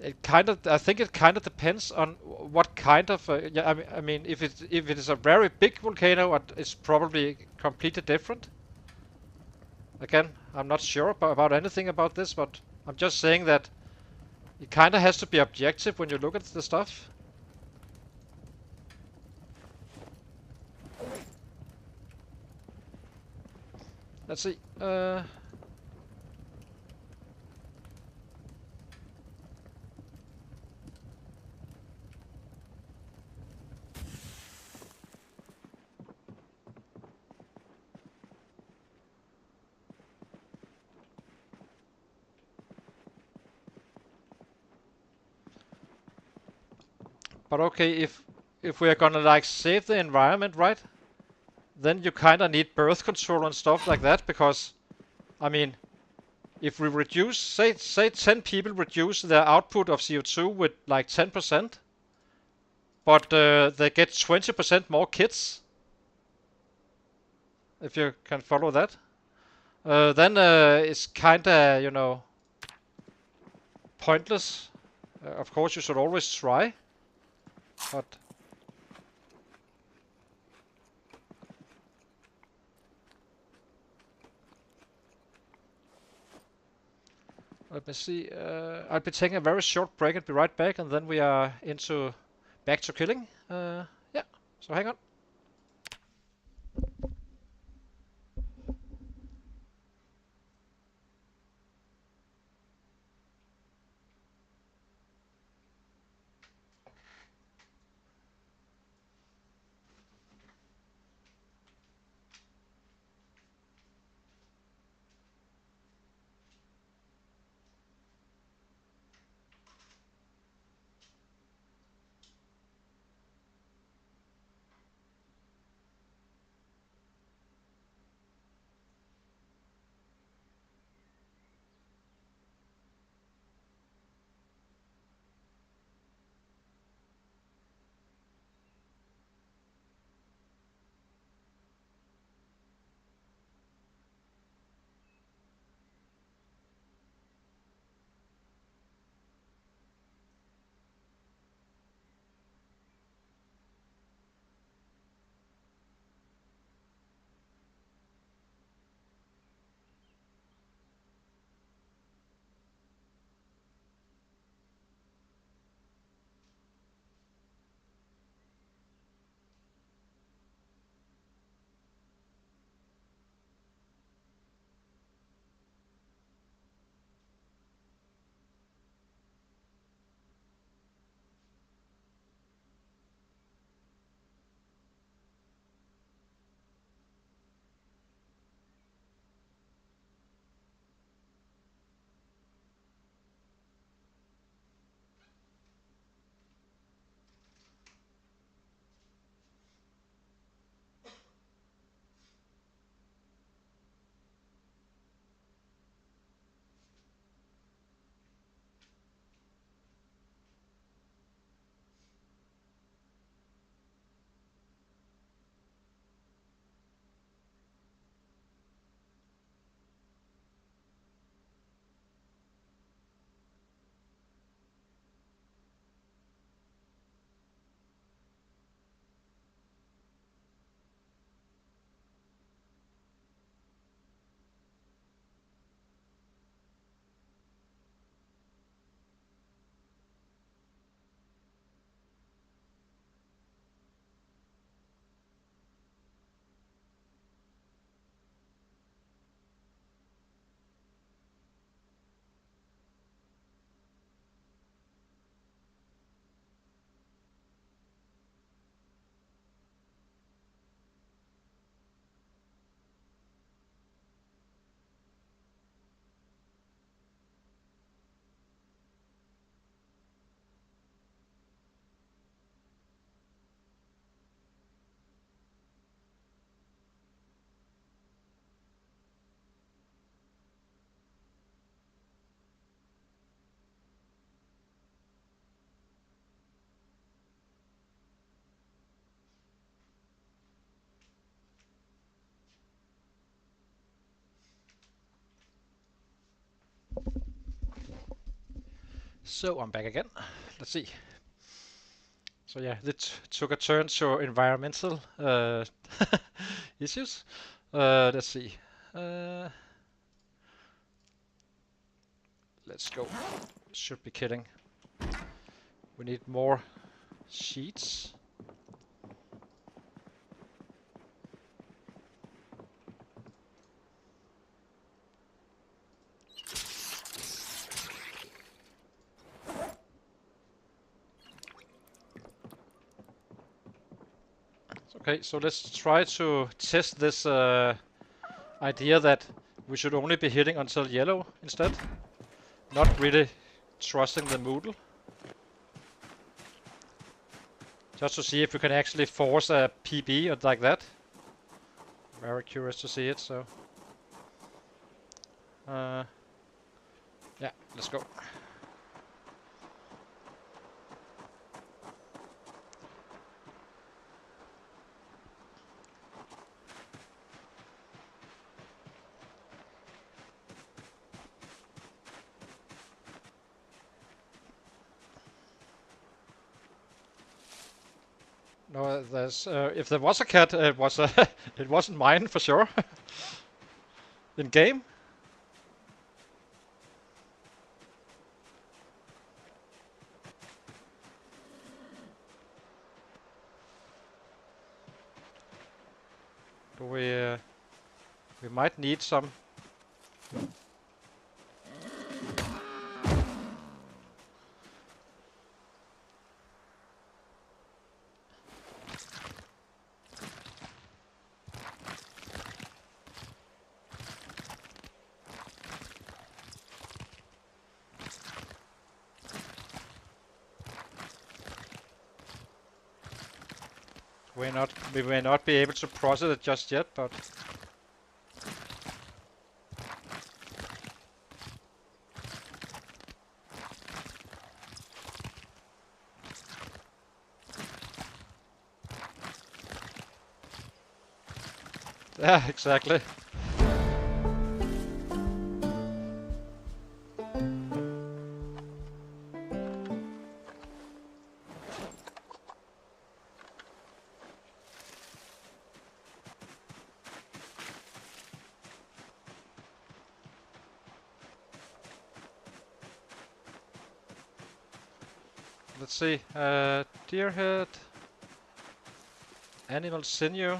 I think it kind of depends on what kind of. Yeah, I mean, if it is a very big volcano, it's probably completely different. Again, I'm not sure about anything about this, but I'm just saying that it kind of has to be objective when you look at the stuff. Let's see. But okay, if we are gonna like save the environment, right? Then you kind of need birth control and stuff like that because, I mean, if we reduce, say 10 people reduce their output of CO2 with like 10%, but they get 20% more kids, if you can follow that, then it's kind of, pointless. Of course, you should always try, but let me see. I'll be taking a very short break and be right back, and then we are back to killing. Yeah, so hang on. So I'm back again. Let's see. So yeah, it took a turn to environmental issues. Let's see. Uh, let's go. Should be kidding. We need more sheets. Okay, so let's try to test this idea that we should only be hitting until yellow instead. Not really trusting the Moodle. Just to see if we can actually force a PB or like that. Very curious to see it, so... yeah, let's go. No, there's if there was a cat, it was it wasn't mine for sure. In game. Do we might need some. We may not be able to process it just yet, but yeah, exactly. Let's see. Deer head, animal sinew,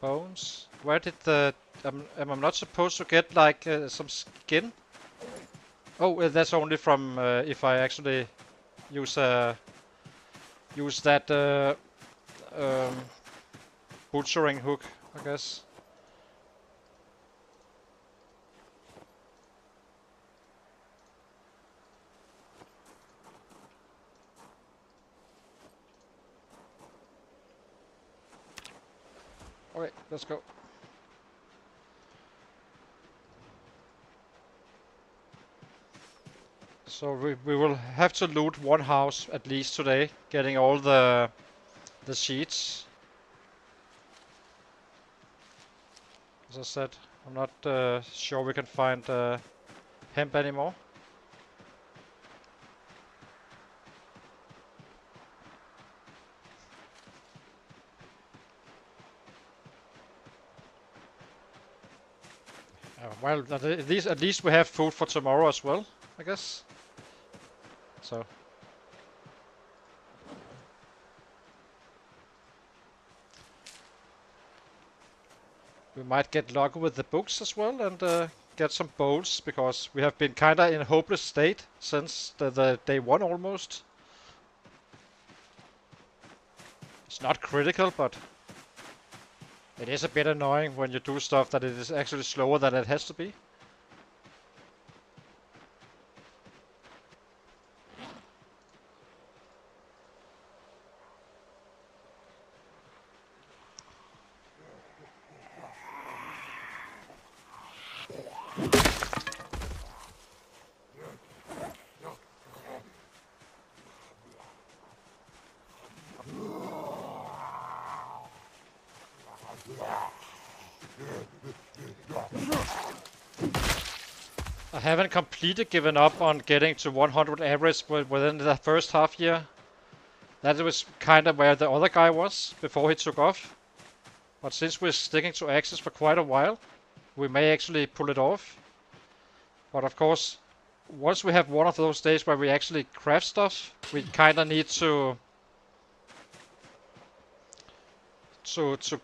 bones. Where did the am I not supposed to get like some skin? Oh, that's only from if I actually use use that um, butchering hook, I guess. Okay, let's go. So we will have to loot one house at least today, getting all the sheets. As I said, I'm not sure we can find hemp anymore. Well, at least we have food for tomorrow as well, I guess. So. We might get lucky with the books as well and get some bowls, because we have been kinda in a hopeless state since the day one almost. It's not critical, but it is a bit annoying when you do stuff that it is actually slower than it has to be. haven't completely given up on getting to 100 average within the first half year. That was kind of where the other guy was before he took off. But since we're sticking to Axis for quite a while, we may actually pull it off. But of course, once we have one of those days where we actually craft stuff, we kind of need to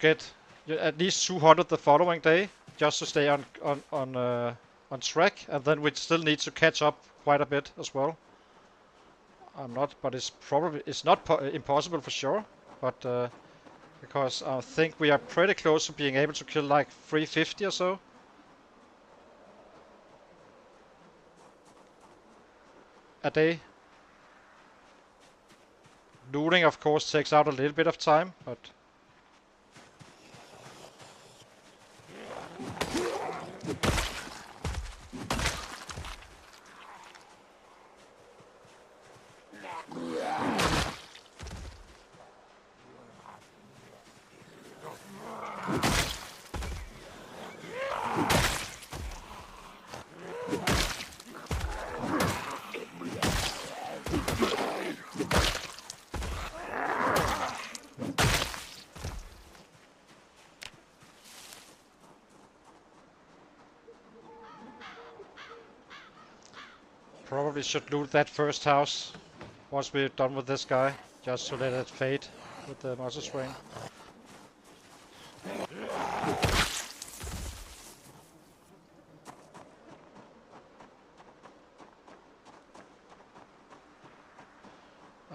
get at least 200 the following day, just to stay on track, and then we still need to catch up quite a bit as well. But it's not impossible for sure, but because I think we are pretty close to being able to kill like 350 or so. A day. Looting of course takes out a little bit of time, but probably should loot that first house once we're done with this guy, just to let it fade with the muscle strain.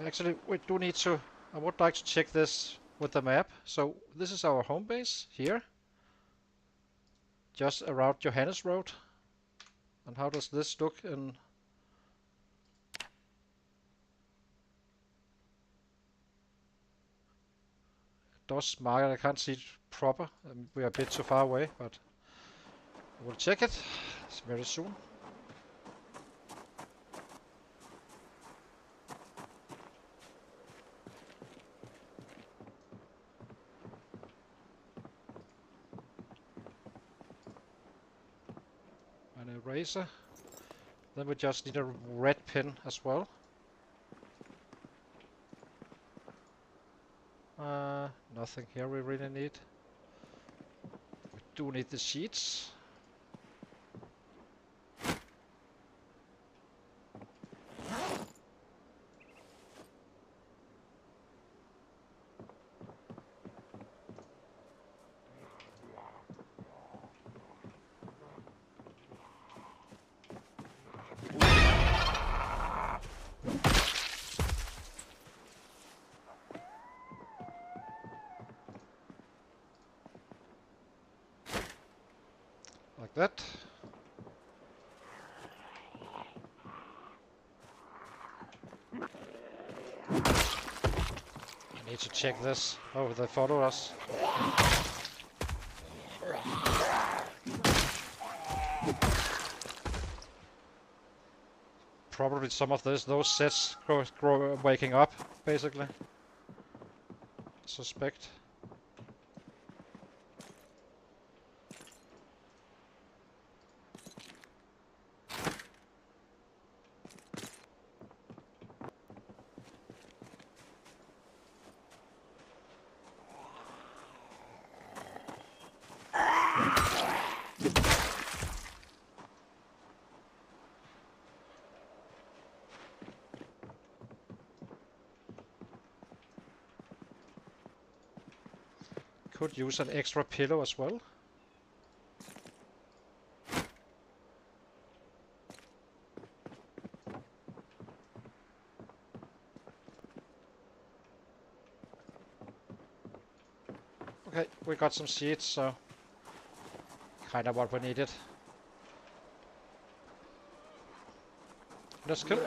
Actually, we do need to. I would like to check this with the map. So this is our home base here, just around Johannes Road. And how does this look in? DOS market, I can't see it proper. We are a bit too far away, but we'll check it very soon. An eraser. Then we just need a red pin as well. Nothing here we really need. We do need the sheets. Like that. I need to check this. Oh, they follow us. Probably some of those sets waking up, basically. Suspect. Could use an extra pillow as well. Okay, we got some sheets, so kind of what we needed. Let's kill.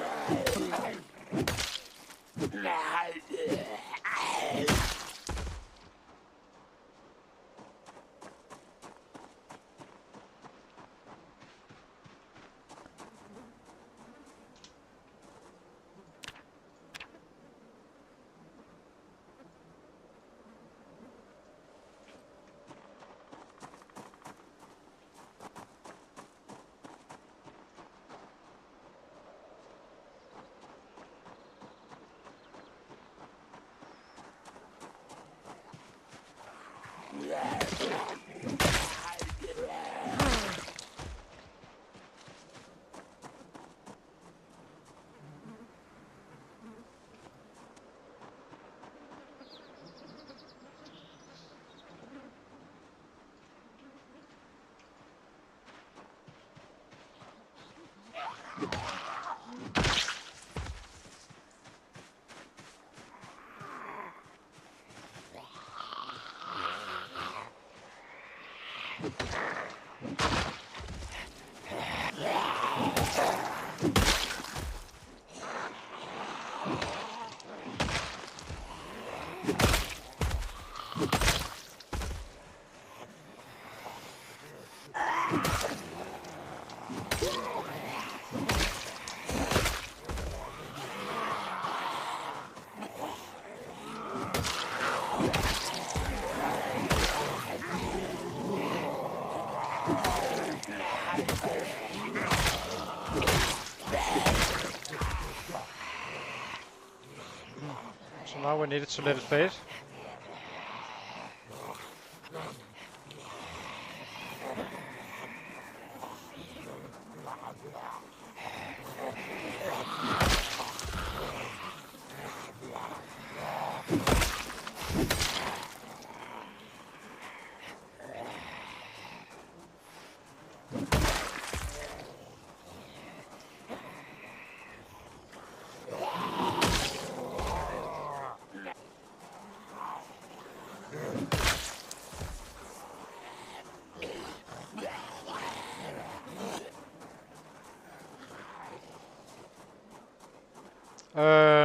So now we needed to let it fade.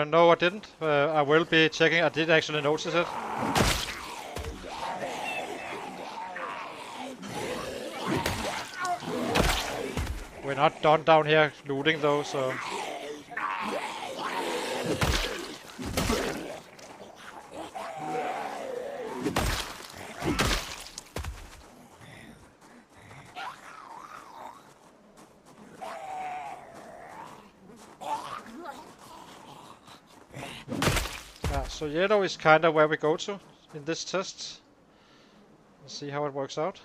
No, I didn't. I will be checking. I did actually notice it. We're not done down here looting though, so... Yeah, so yellow is kind of where we go to in this test. Let's see how it works out.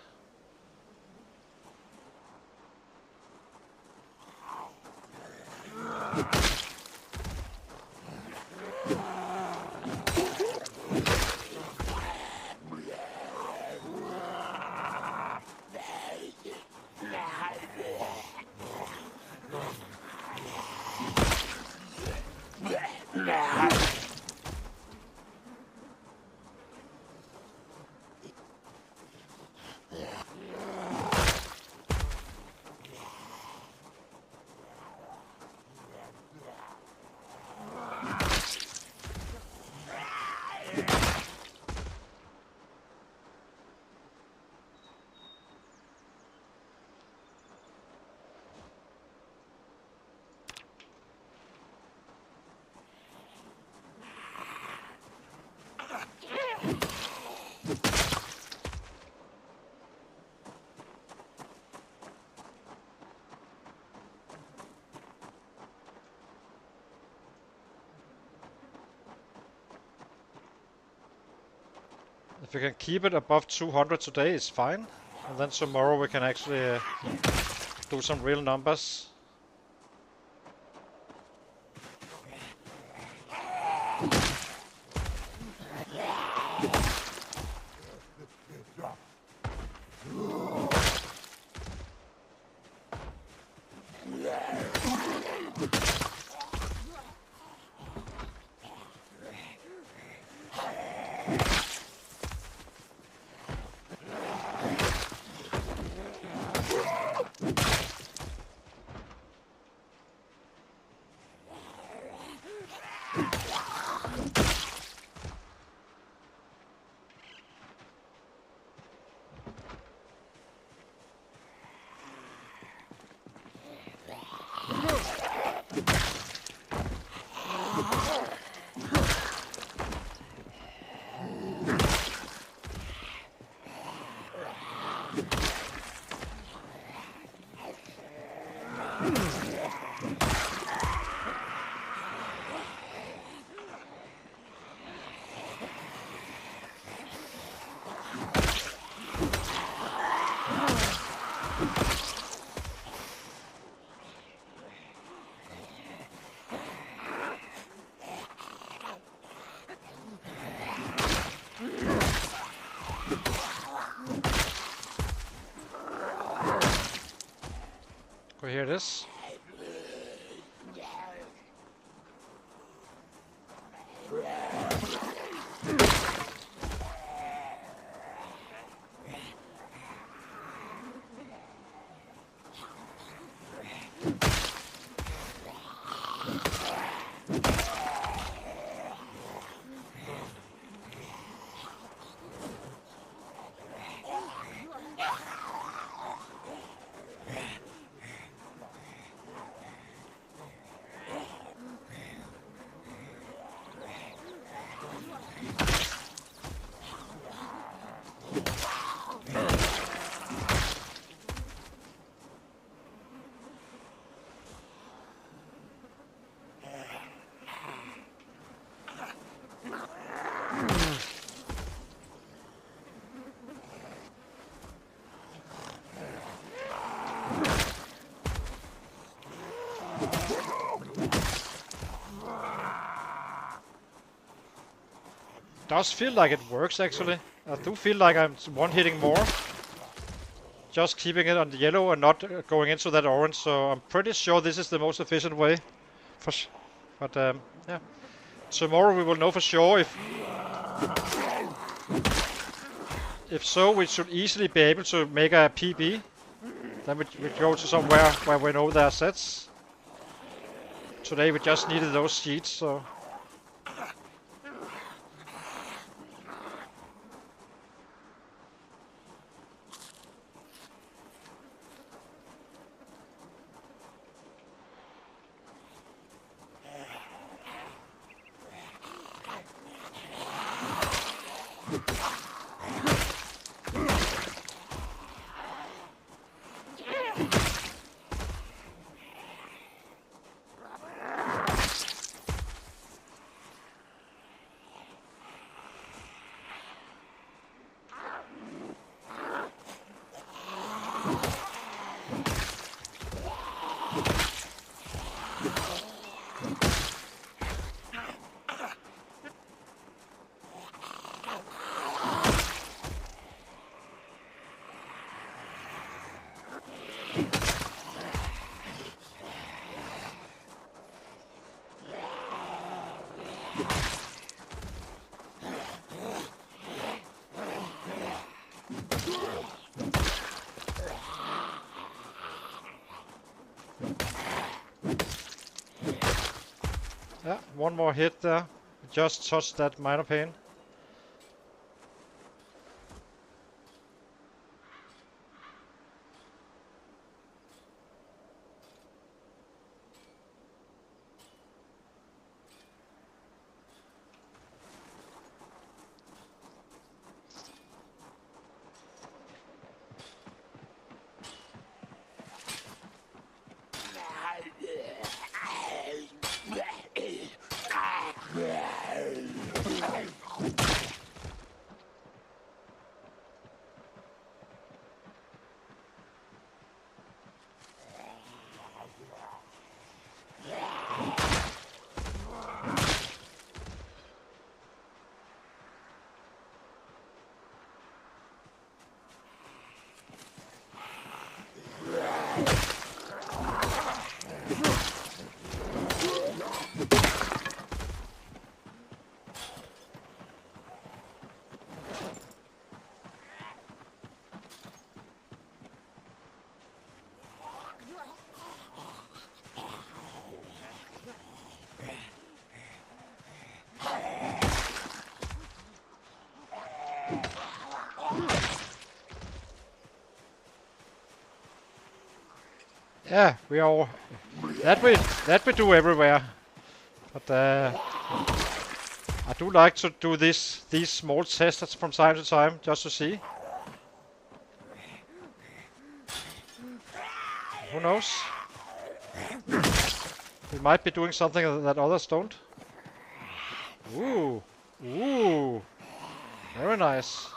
If we can keep it above 200 today, it's fine. And then tomorrow we can actually do some real numbers. it is. Does feel like it works actually. I do feel like I'm one-hitting more. Just keeping it on the yellow and not going into that orange, so I'm pretty sure this is the most efficient way. But yeah. Tomorrow we will know for sure. If so, we should easily be able to make a PB. Then we go to somewhere where we know there are sets. Today we just needed those sheets, so... Yeah, one more hit there. Just touched that minor pain. Yeah, we all that we do everywhere. But I do like to do these small tests from time to time just to see. Who knows? We might be doing something that others don't. Ooh, ooh, very nice.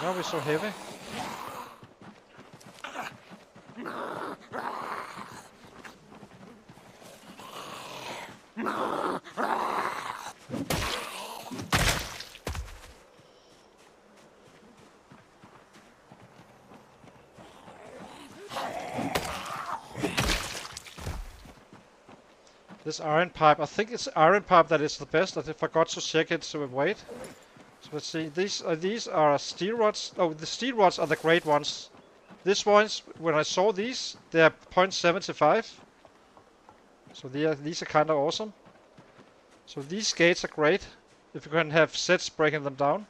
Why are we so heavy? This iron pipe, I think it's iron pipe that is the best. I forgot to check its weight. So let's see, these are steel rods. Oh, the steel rods are the great ones. These ones, when I saw these, they are 0.75. So these are kind of awesome. So these gates are great if you can have sets breaking them down.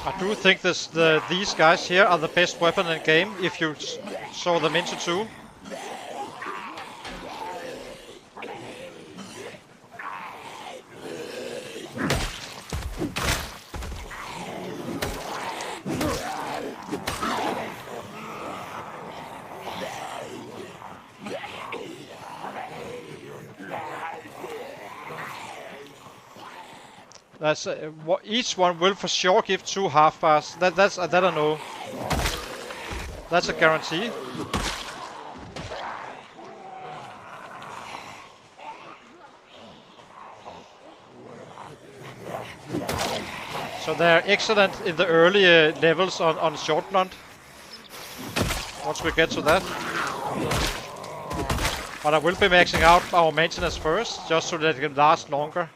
I do think these guys here are the best weapon in the game if you saw them into two. That's each one will for sure give 2 half bars. That I know. That's a guarantee. So they're excellent in the early levels on short blunt. Once we get to that. But I will be maxing out our maintenance first, just so that it can last longer.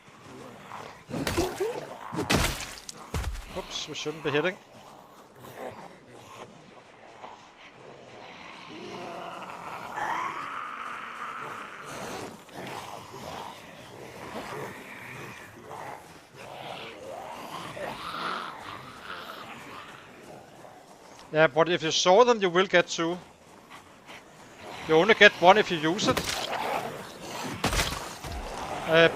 Oops, we shouldn't be hitting. Yeah, but if you saw them, you will get 2. You only get 1 if you use it.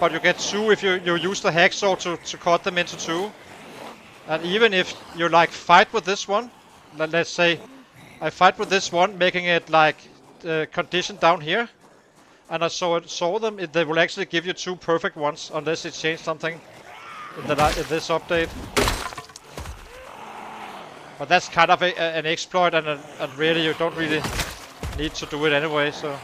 But you get 2 if you use the hacksaw to cut them into 2. And even if you like fight with this one, let's say I fight with this one, making it like condition down here, and I saw them, they will actually give you 2 perfect ones unless it changed something in this update. But that's kind of an exploit, and really you don't really need to do it anyway. So.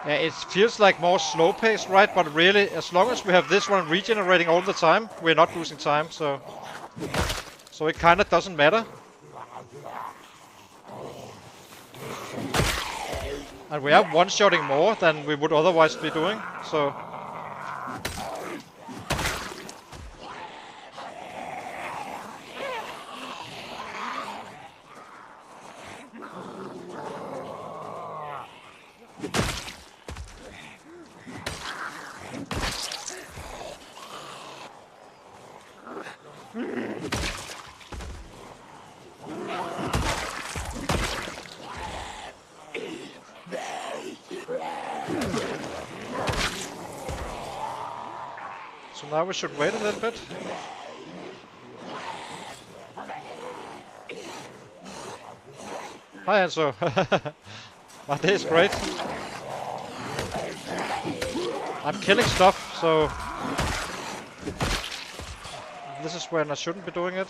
Yeah, it feels like more slow paced, right? But really, as long as we have this one regenerating all the time, we're not losing time, so it kind of doesn't matter. And we are one-shotting more than we would otherwise be doing, so. So now we should wait a little bit. Hi Enzo. My day is great. I'm killing stuff So this is when I shouldn't be doing it.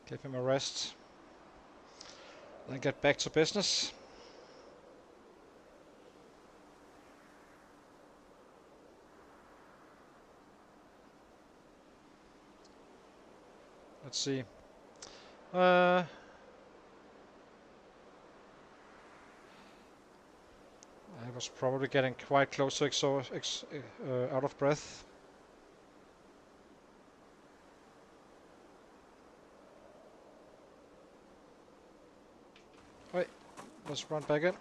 Give him a rest. Then get back to business. Let's see. I was probably getting quite close to out of breath. Wait, let's run back in.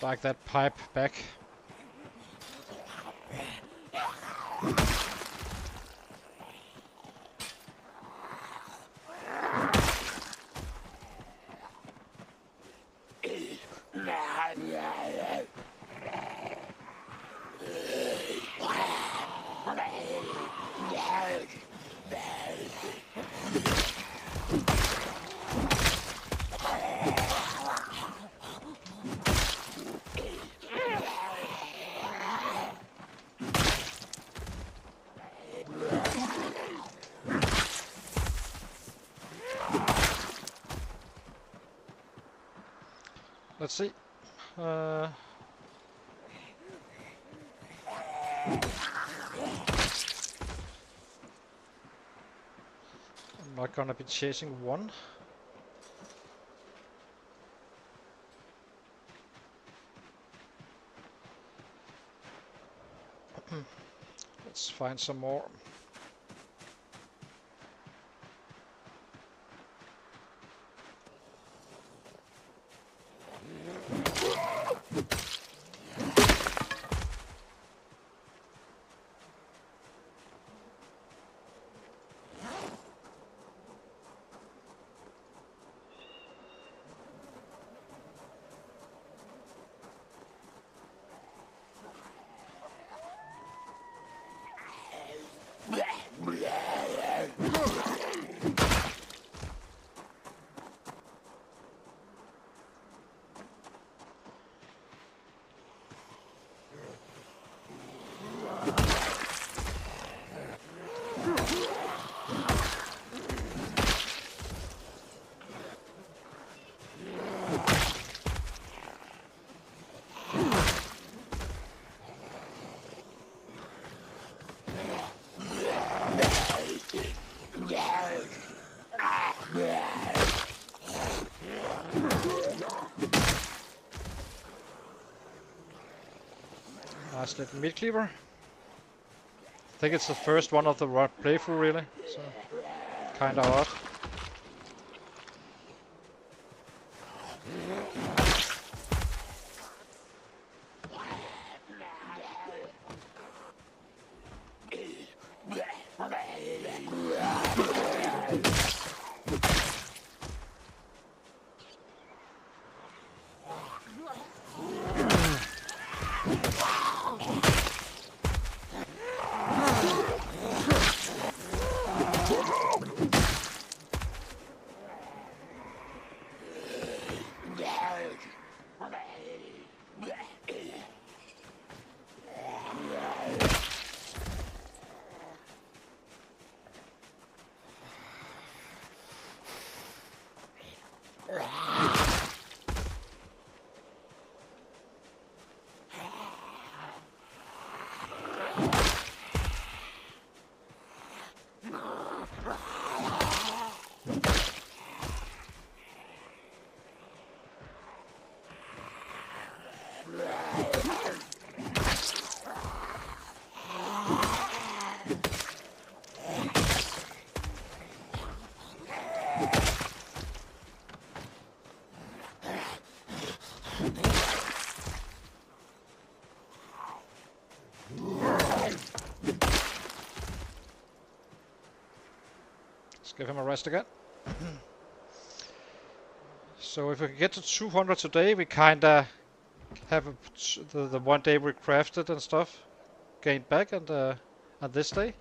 Like that pipe back. Let's see. I'm not gonna be chasing one. Let's find some more. Nice little meat cleaver. I think it's the first one of the playthrough, really, so kinda odd. Let's give him a rest again. So if we can get to 200 today, we kinda have the one day we crafted and stuff gained back, and this day.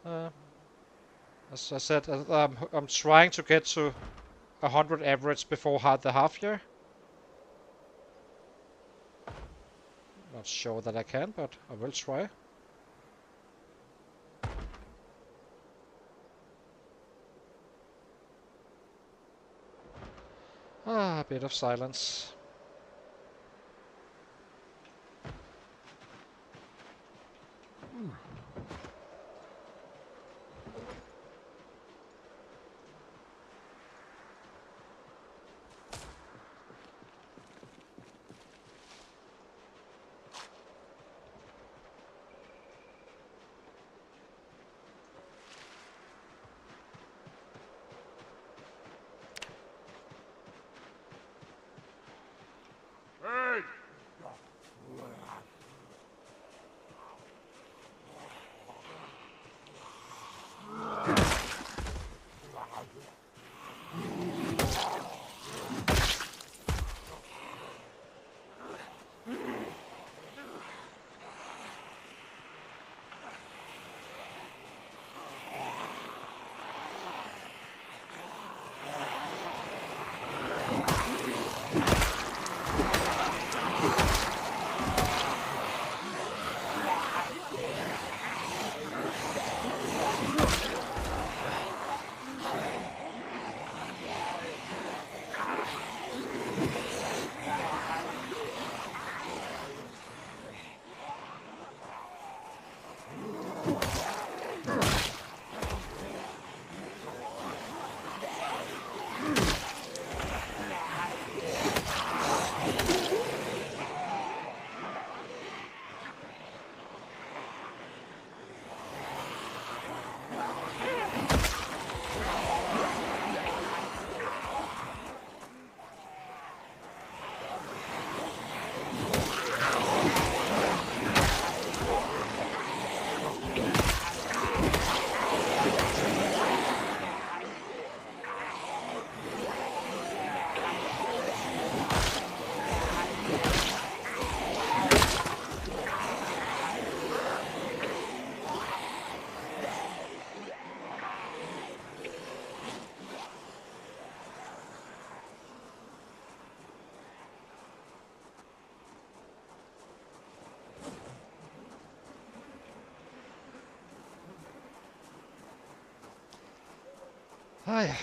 As I said, I'm trying to get to 100 average before the half year. Not sure that I can, but I will try. A bit of silence. Hi.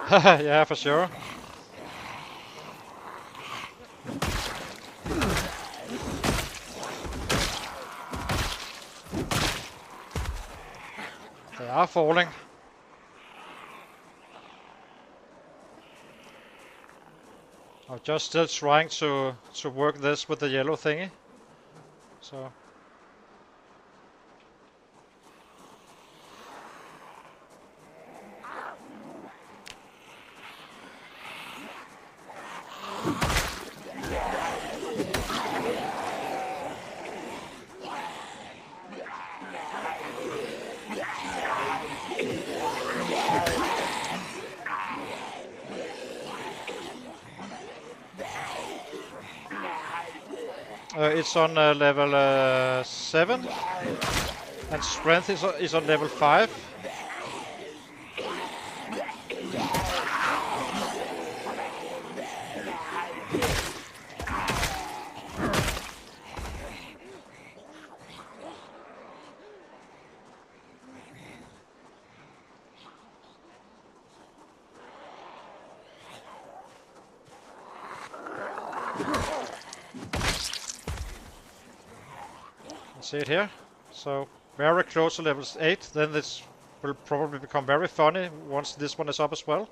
Yeah, for sure. They are falling. I'm just still trying to work this with the yellow thingy. So it's on level 7, and strength is on level 5. See it here? So very close to level 8. Then this will probably become very funny once this one is up as well.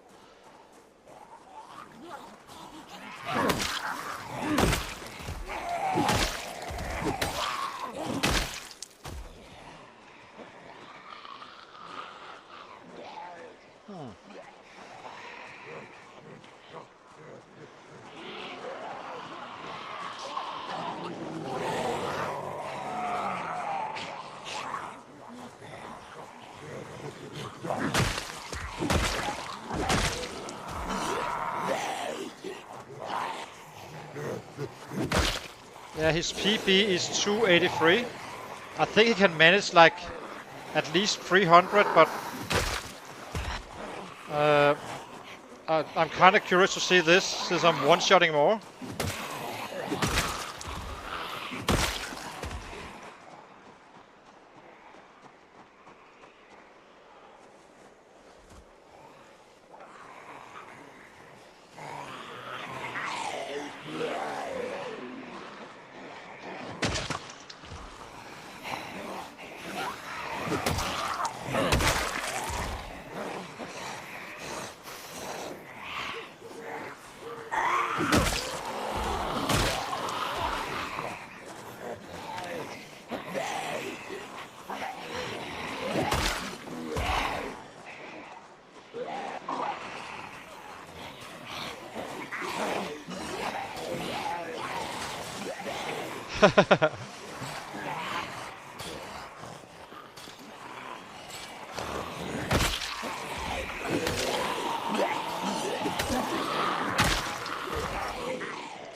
Yeah, his PB is 283. I think he can manage like at least 300, but I'm kind of curious to see this since I'm one-shotting more.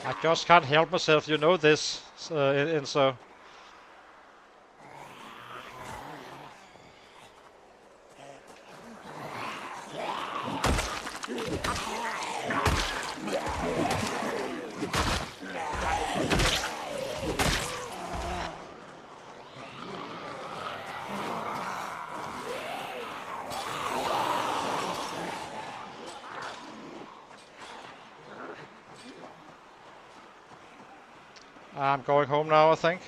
I just can't help myself, you know this, and so... I'm going home now, I think.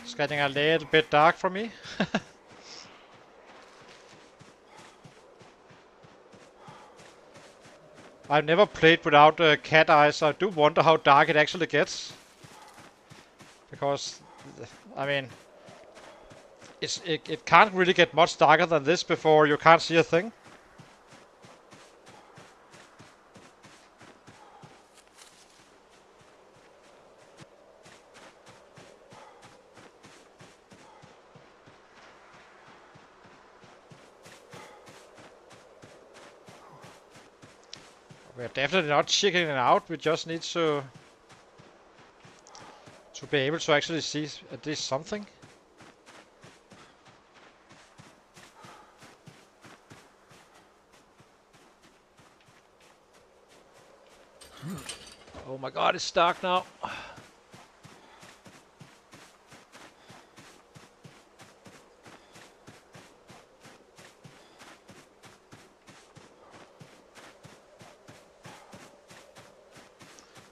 It's getting a little bit dark for me. I've never played without cat eyes. I do wonder how dark it actually gets. Because, I mean, it can't really get much darker than this before you can't see a thing. We're definitely not checking it out. We just need to be able to actually see at least something. Oh my god, it's dark now.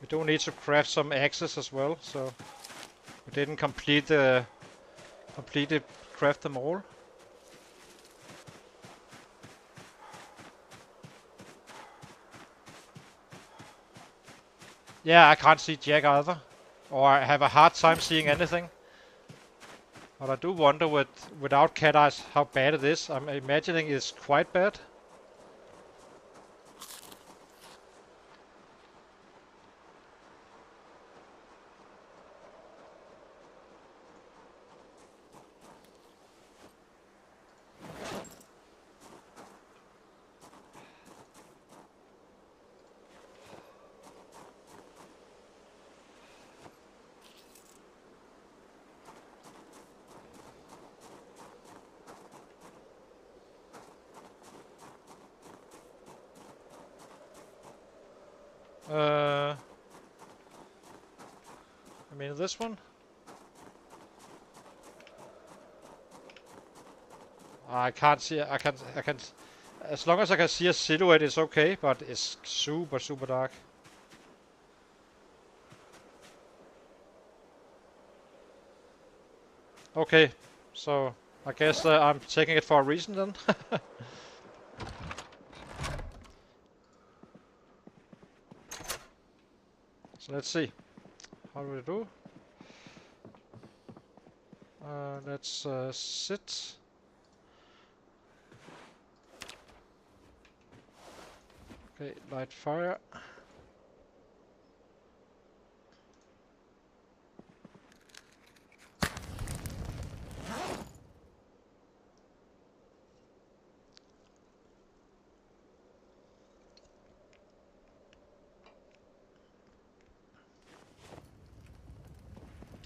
We do need to craft some axes as well, so we didn't completely craft them all. Yeah, I can't see Jack either. Or I have a hard time seeing anything. But I do wonder without cat eyes how bad it is. I'm imagining it's quite bad. I mean this one. I can't see. I can. I can. As long as I can see a silhouette, it's okay. But it's super, super dark. Okay, so I guess I'm taking it for a reason then. So let's see. How do we do? Let's sit. Okay, light fire.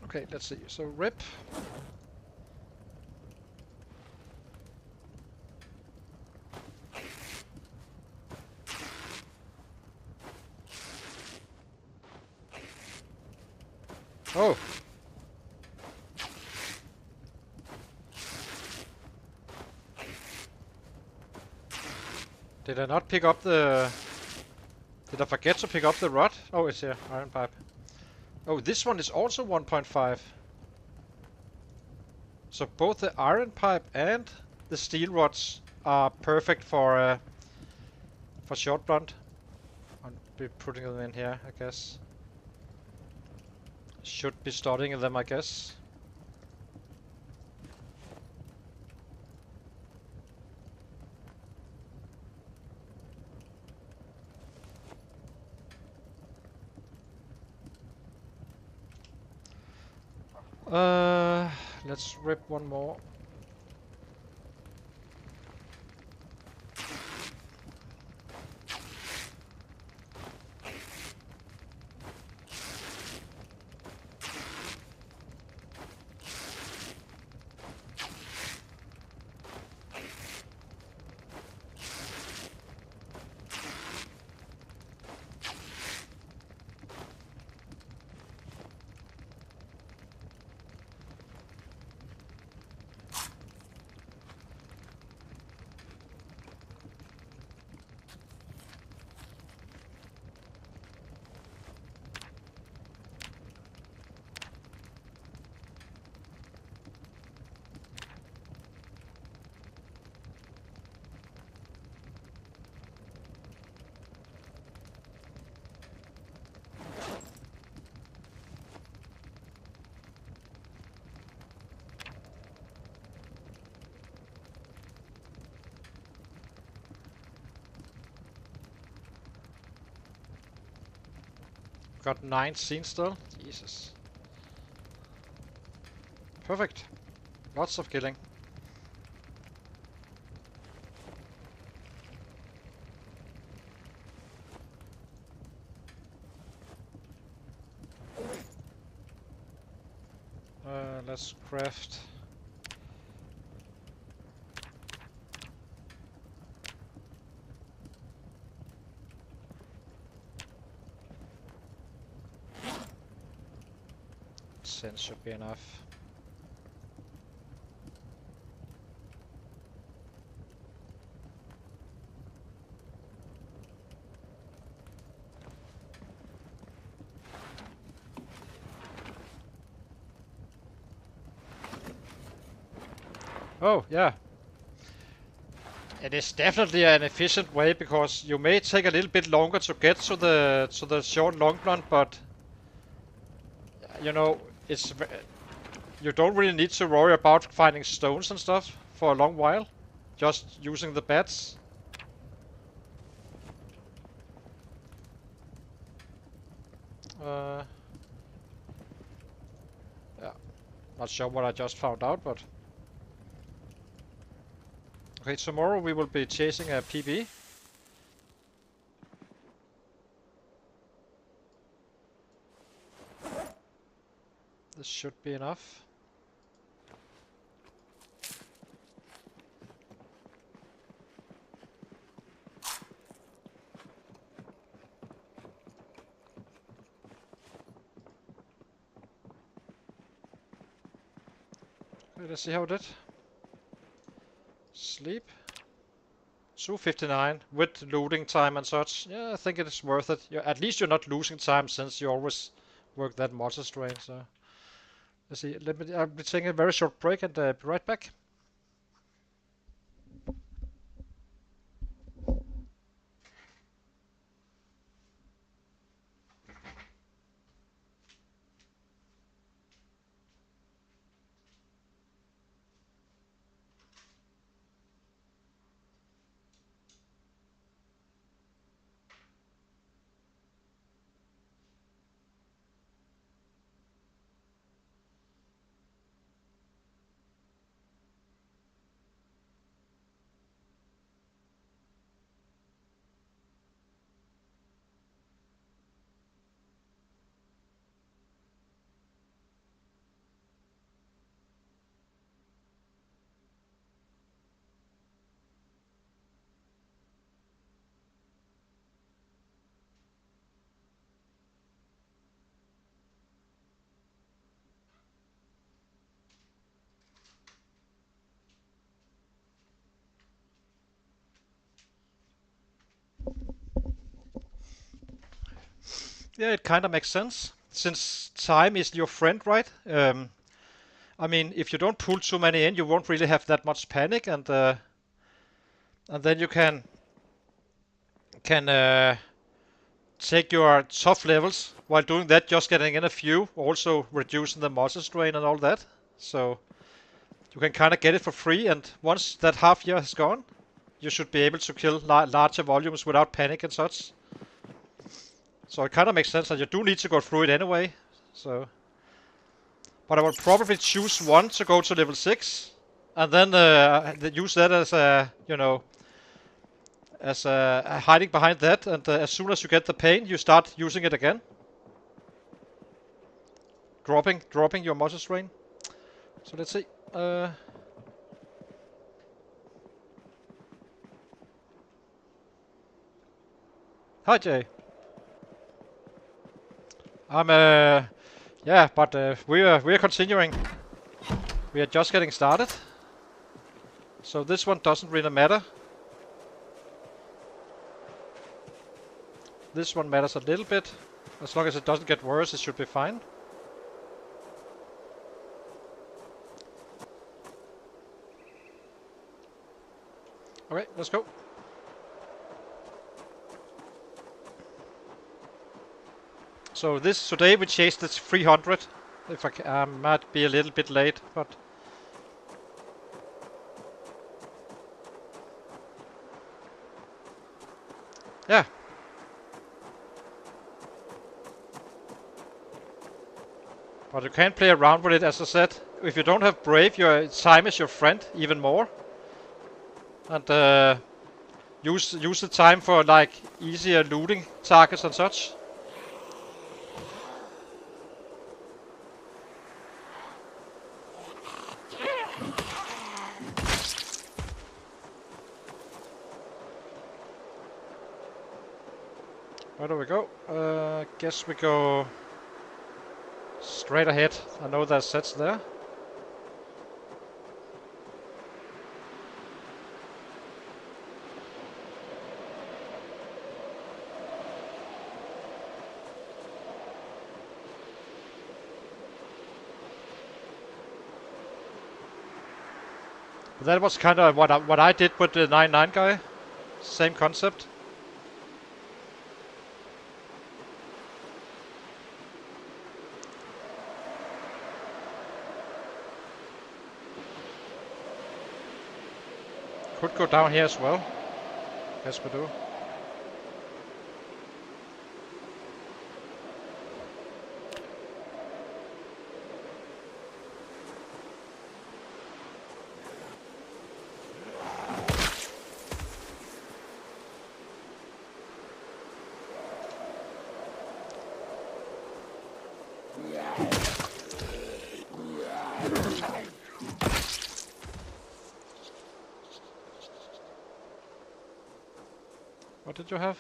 Okay, let's see. So rip. Oh. Did I not pick up the... Did I forget to pick up the rod? Oh, it's here. Iron pipe. Oh, this one is also 1.5. So both the iron pipe and the steel rods are perfect for short blunt. I'll be putting them in here, I guess. Should be studying them, I guess. Let's rip one more. Got 9 scenes still. Jesus. Perfect. Lots of killing. Let's craft. Sense should be enough. Oh, yeah. It is definitely an efficient way because you may take a little bit longer to get to the short long blunt, but you know it's you don't really need to worry about finding stones and stuff for a long while, just using the bats. Uh, yeah, not sure what I just found out, but okay. Tomorrow we will be chasing a PB. This should be enough. Okay, let's see how it did. Sleep. 2:59 with looting time and such. Yeah, I think it is worth it. At least you're not losing time since you always work that muscle strain. So let's see. I'll be taking a very short break and be right back. Yeah, it kind of makes sense since time is your friend, right? I mean, if you don't pull too many in, you won't really have that much panic, and then you can take your tough levels while doing that, just getting in a few, also reducing the muscle strain and all that. So you can kind of get it for free, and once that half year has gone, you should be able to kill larger volumes without panic and such. So it kind of makes sense that you do need to go through it anyway. So, but I would probably choose one to go to level 6, and then use that as a, as a hiding behind that, and as soon as you get the pain, you start using it again. Dropping your muscle strain. So let's see. Hi Jay. I'm yeah, but we're continuing. We are just getting started. So this one doesn't really matter. This one matters a little bit. As long as it doesn't get worse, it should be fine. Okay, let's go. So today we chased this 300. If I might be a little bit late, but yeah. But you can play around with it, as I said. If you don't have Brave, your time is your friend even more. And use the time for like easier looting targets and such. Where do we go? Guess we go straight ahead. I know there's sets there. That was kind of what I did with the 9-9 guy. Same concept. Could go down here as well. Guess we do. What did you have?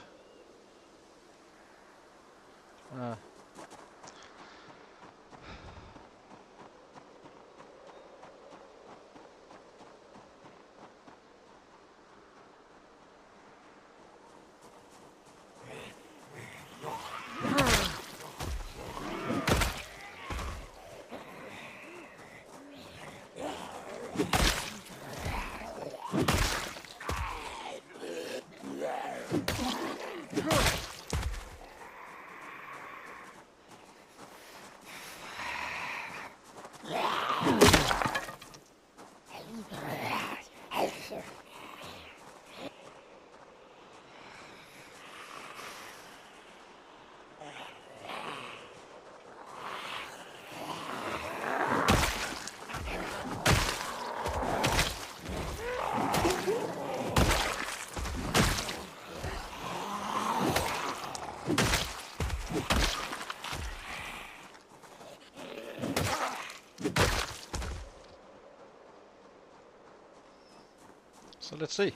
So let's see.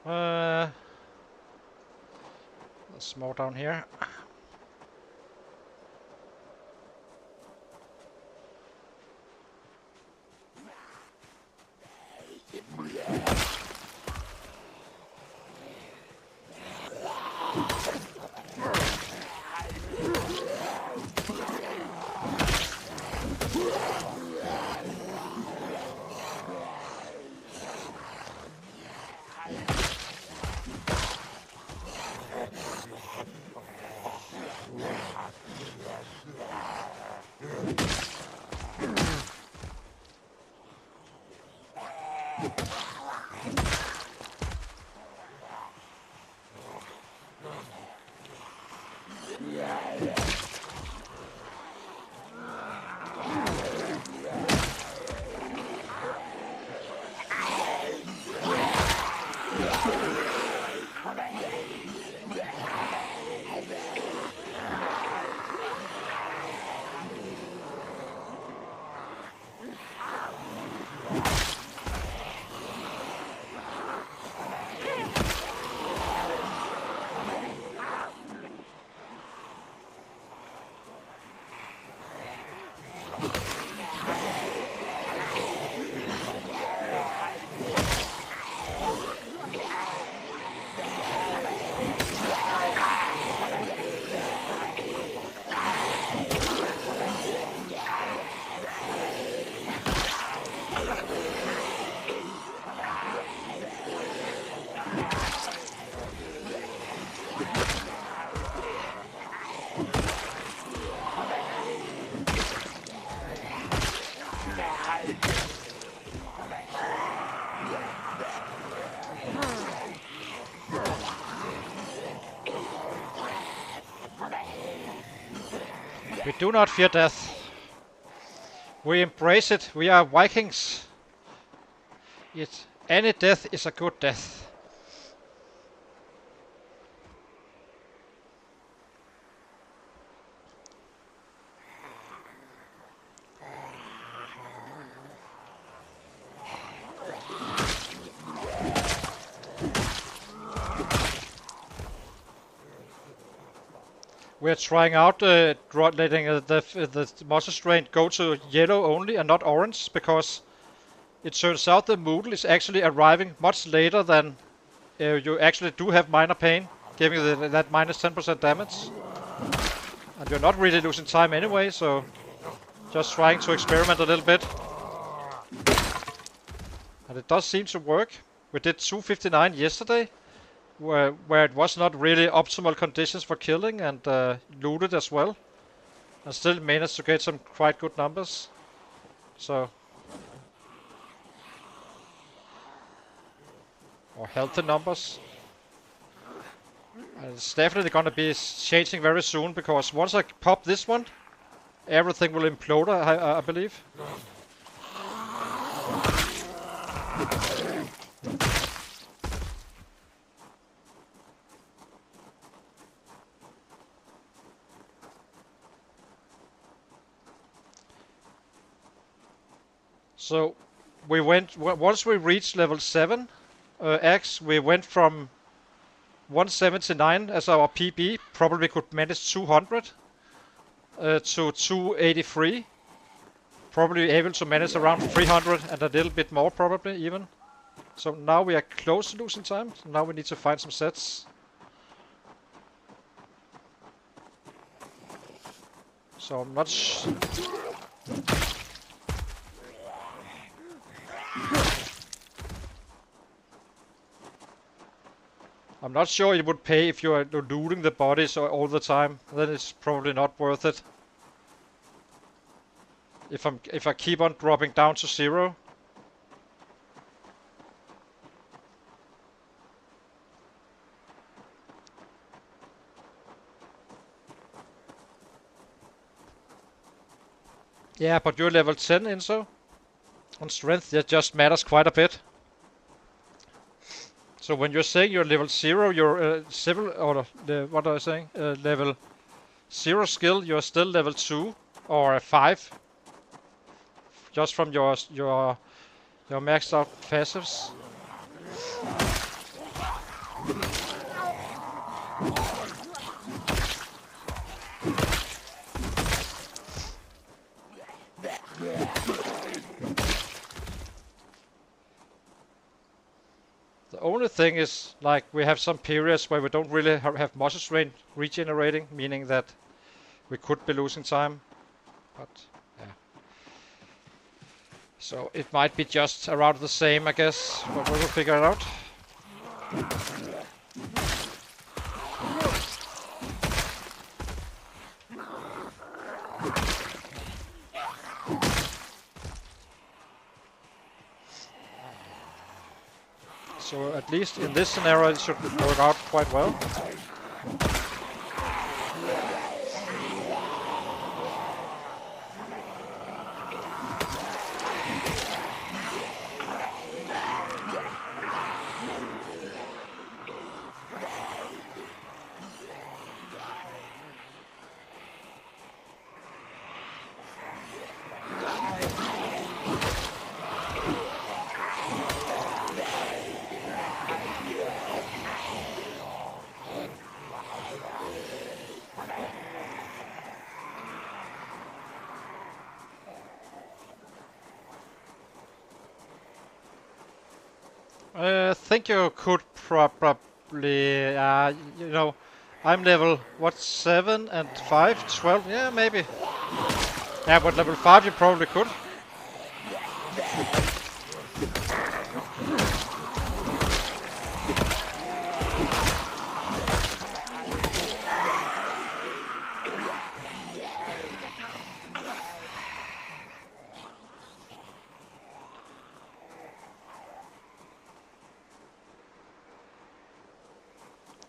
There's more down here. We do not fear death. We embrace it. We are Vikings. Any death is a good death. We're trying out letting the monster strain go to yellow only and not orange, because it turns out the Moodle is actually arriving much later than you actually do have minor pain, giving that minus 10% damage. And you're not really losing time anyway, so just trying to experiment a little bit. And it does seem to work. We did 259 yesterday, where it was not really optimal conditions for killing, and looted as well. And still managed to get some quite good numbers. So, or healthy numbers. And it's definitely gonna be changing very soon, because once I pop this one, everything will implode, I believe. So we went, once we reached level 7 X, we went from 179 as our PB, probably could manage 200 to 283. Probably able to manage around 300 and a little bit more probably even. So now we are close to losing time. So now we need to find some sets. So I'm not I'm not sure it would pay if you are looting the bodies all the time. Then it's probably not worth it. If I keep on dropping down to 0. Yeah, but you're level 10, Enzo. On strength, that just matters quite a bit. So when you're saying you're level 0, you're what are I saying? Level 0 skill, you're still level 2 or 5. Just from your maxed out passives. The only thing is, like, we have some periods where we don't really have muscle strain regenerating, meaning that we could be losing time. But yeah. So it might be just around the same, I guess, but we will figure it out. So at least in this scenario it should work out quite well. I think you could probably, you know, I'm level, what, 7 and 5, 12, yeah, maybe. Yeah, but level 5 you probably could.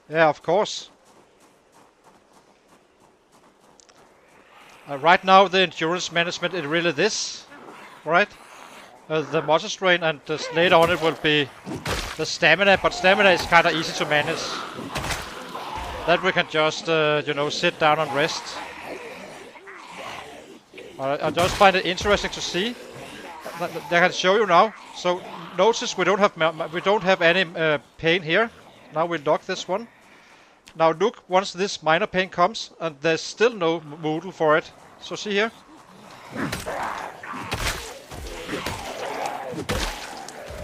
Yeah, of course. Right now the endurance management is really this, right? The muscle strain, and later on it will be the stamina, but stamina is kind of easy to manage. That we can just, you know, sit down and rest. I just find it interesting to see. I can show you now. So notice we don't have any pain here. Now we lock this one. Now look, once this minor pain comes, and there's still no moodle for it. So see here.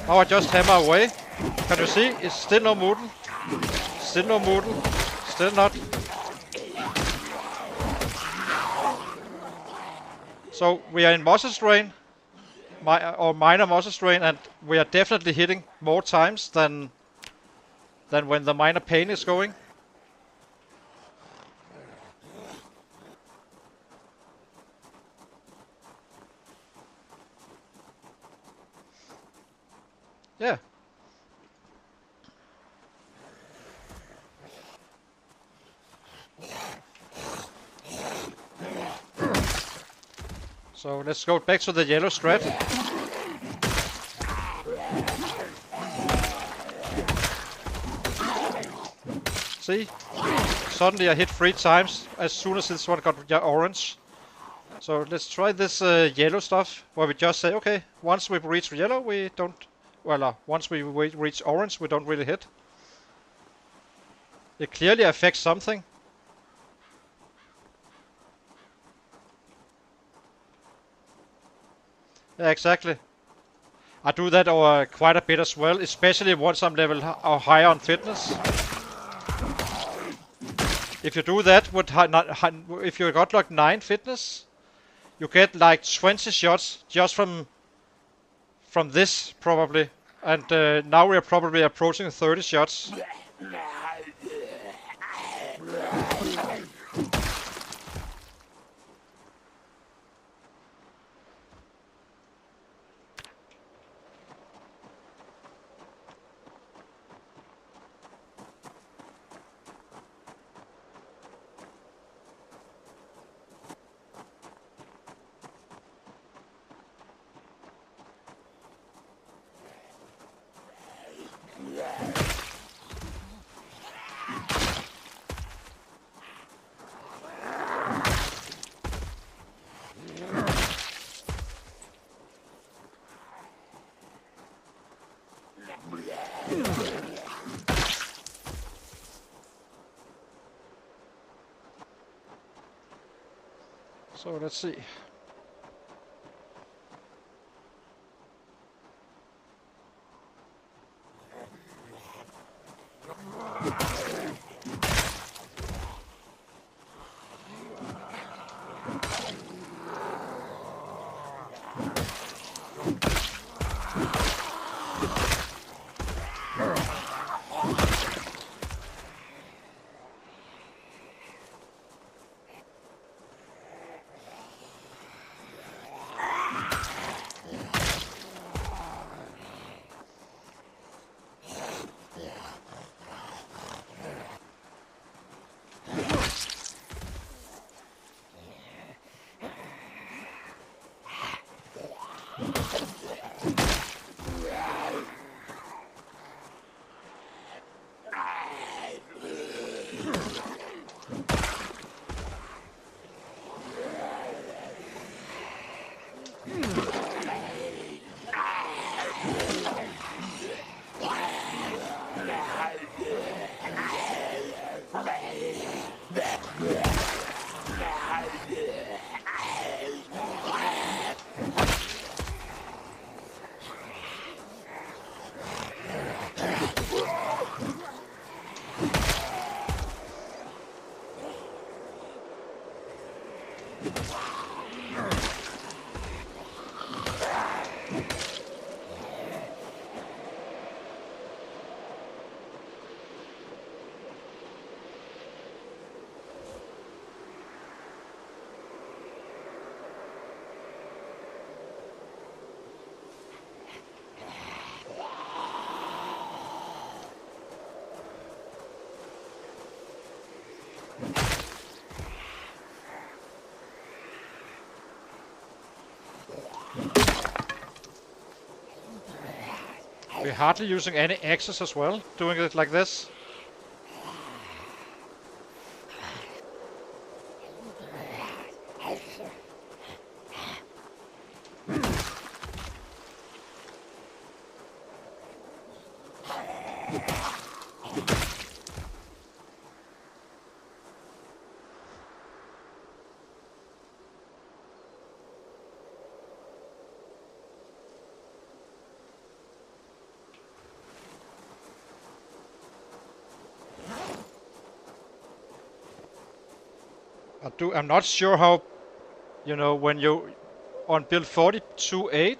Now I just hammer away. Can you see? It's still no moodle. Still no moodle. Still not. So we are in muscle strain. or minor muscle strain, and we are definitely hitting more times than when the minor pain is going. Yeah. So let's go back to the yellow strat. See? Suddenly I hit 3 times as soon as this one got orange. So let's try this yellow stuff, where we just say, okay, once we reach yellow, we don't... Well, once we reach orange, we don't really hit. It clearly affects something. Yeah, exactly. I do that over quite a bit as well, especially once I'm level or higher on fitness. If you do that with if you got like 9 fitness, you get like 20 shots just from this probably, and now we are probably approaching 30 shots. So let's see. We're hardly using any axes as well, doing it like this. I'm not sure how, when you on build 42.8,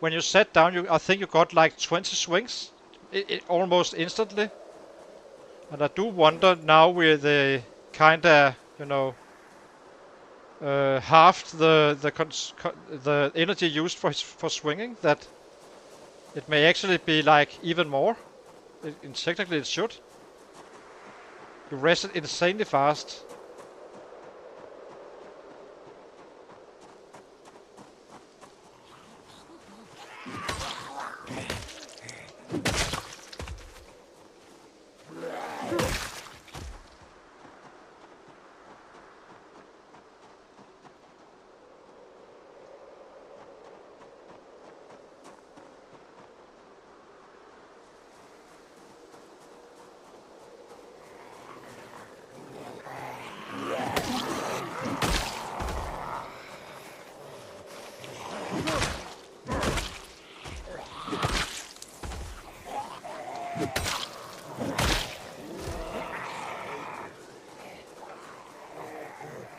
when you sat down, I think you got like 20 swings, almost instantly. And I do wonder now with the kinda, halved the energy used for swinging, that it may actually be like even more. Technically, it should. You rested insanely fast.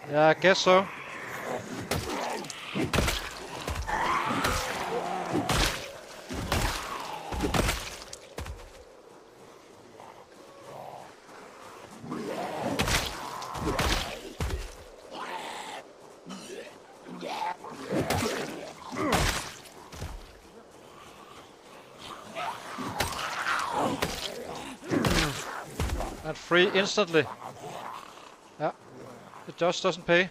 Yeah, I guess so. And free instantly. Yeah, it just doesn't pay.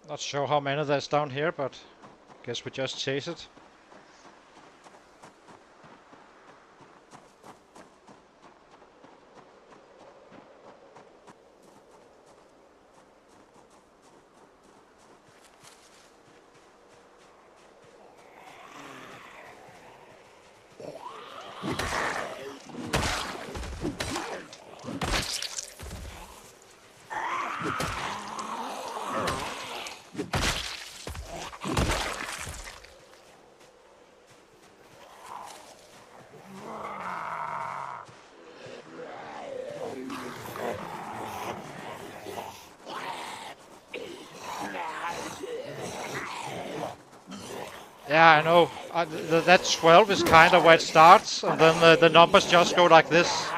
Not sure how many there's down here, but guess we just chase it. Yeah, I know. That 12 is kind of where it starts, and then the numbers just go like this.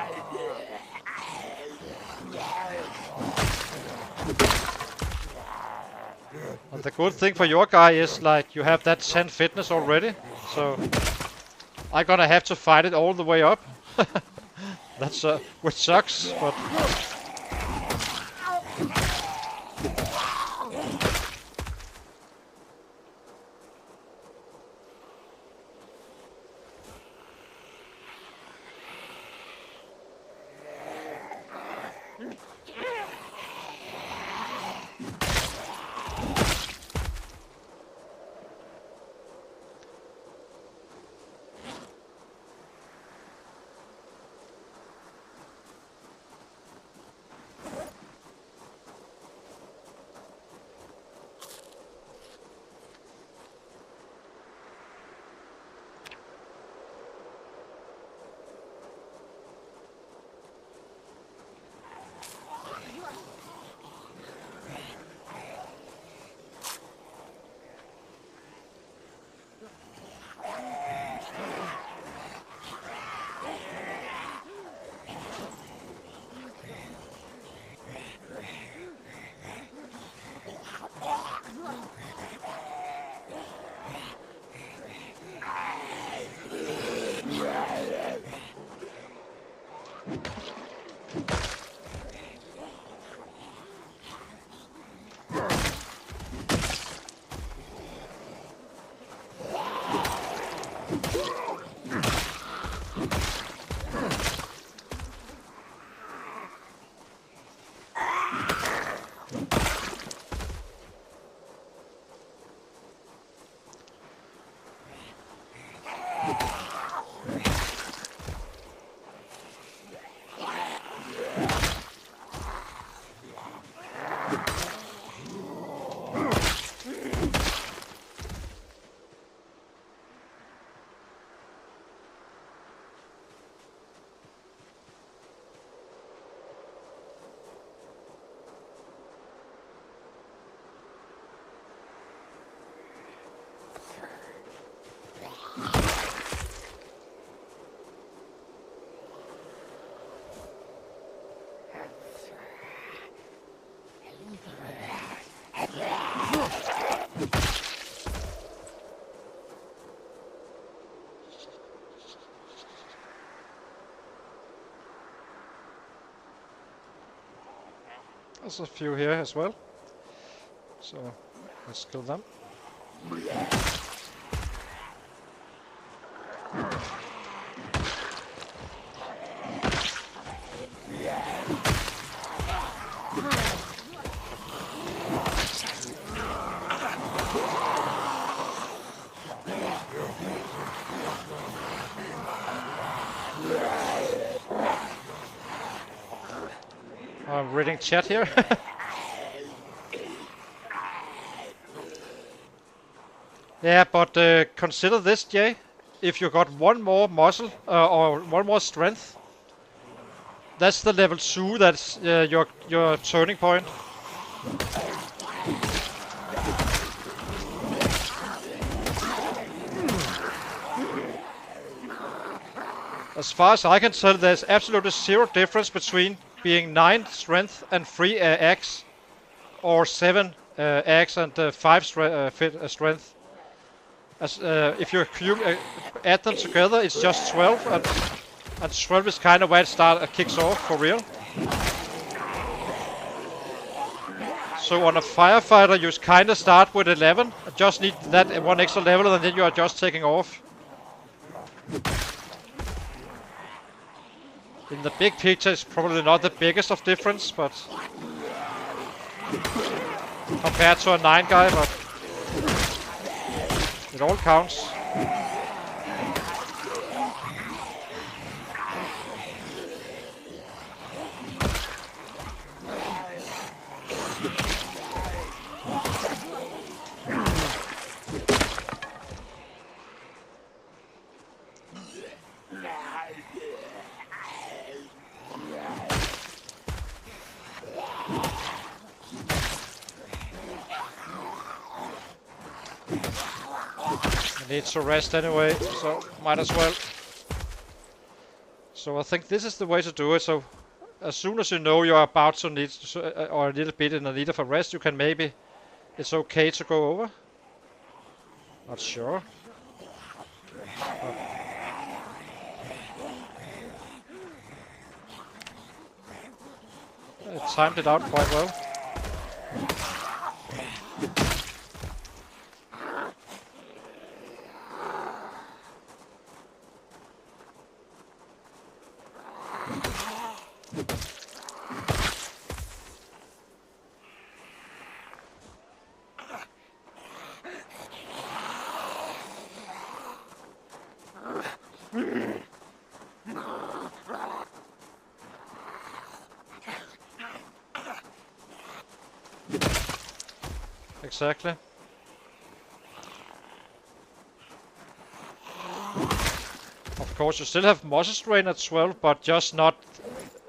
And the good thing for your guy is like you have that 10 fitness already, so I'm gonna have to fight it all the way up. That's which sucks, but There's a few here as well. So let's kill them. I'm reading chat here. Yeah, but consider this, Jay. If you got one more muscle or one more strength, that's the level 2. That's your turning point. As far as I can tell, there's absolutely zero difference between being 9 strength and 3 axe, or 7 axe and 5 strength. As if you add them together, it's just 12, and 12 is kind of where it kicks off for real. So on a firefighter, you kind of start with 11, just need that one extra level, and then you are just taking off. In the big picture, it's probably not the biggest of difference, but compared to a 9 guy, but it all counts. Need to rest anyway, so might as well. So I think this is the way to do it. So as soon as you know you're about to need or a little bit in the need of a rest, you can maybe, it's okay to go over. Not sure. It timed it out quite well. Exactly. Of course, you still have muscle strain at 12, but just not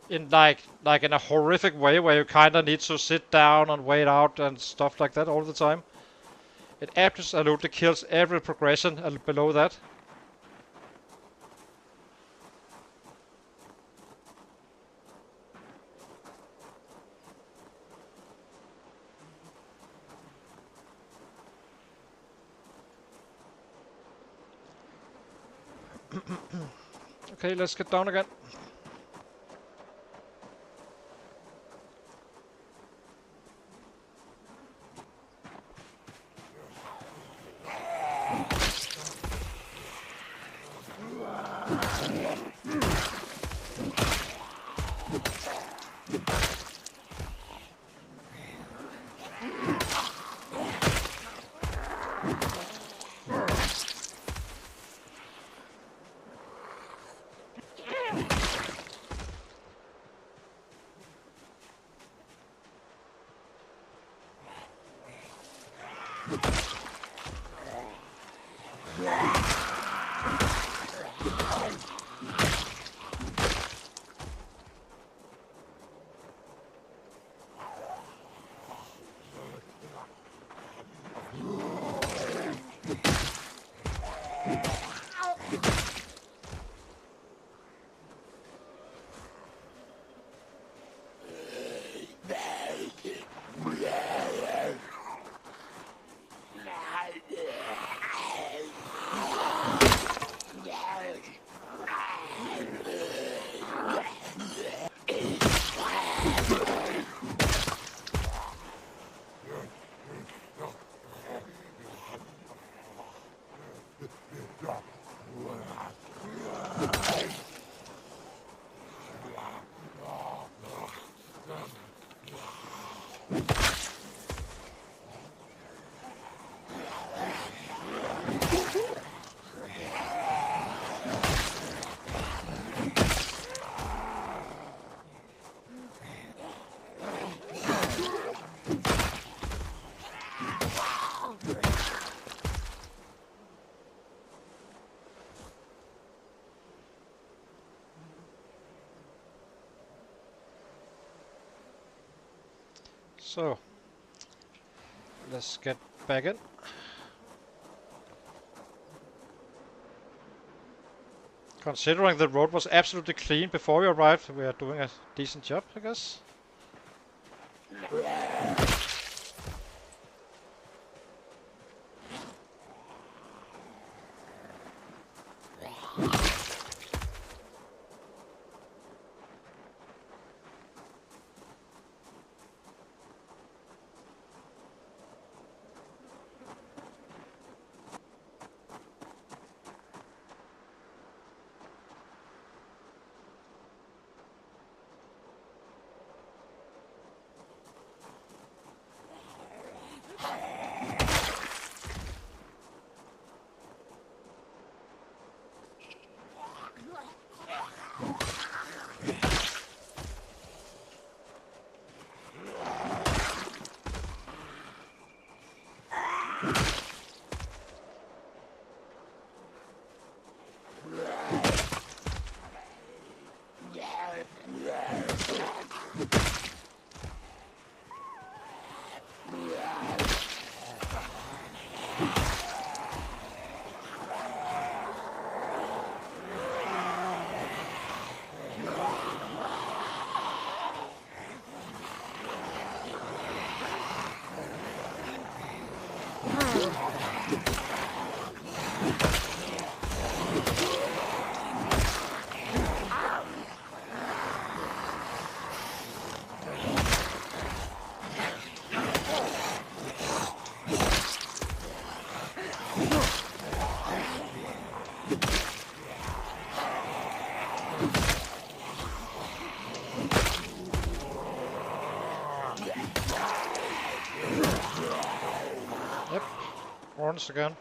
in like in a horrific way where you kind of need to sit down and wait out and stuff like that all the time. It absolutely kills every progression below that. Okay, let's get down again. So, let's get back in. Considering the road was absolutely clean before we arrived, we are doing a decent job, I guess. Once again.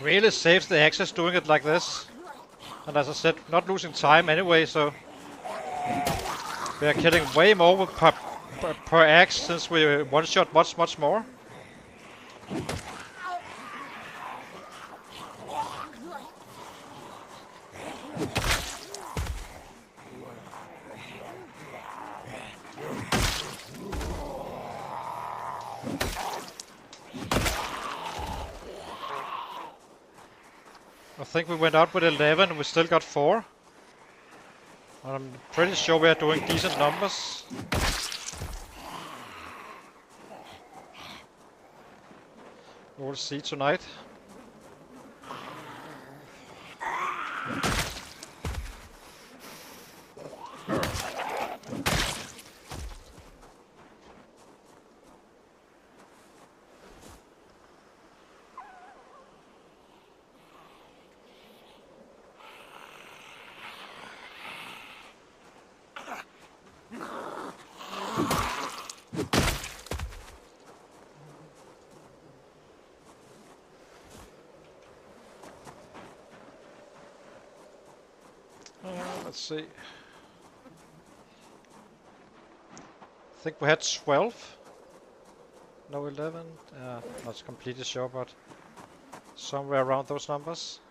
Really saves the axes doing it like this. And as I said, not losing time anyway, so we are killing way more with per axe since we one-shot much more. I think we went out with 11 and we still got 4. I'm pretty sure we are doing decent numbers. We'll see tonight. Let's see. I think we had 12. No, 11. Not completely sure, but somewhere around those numbers.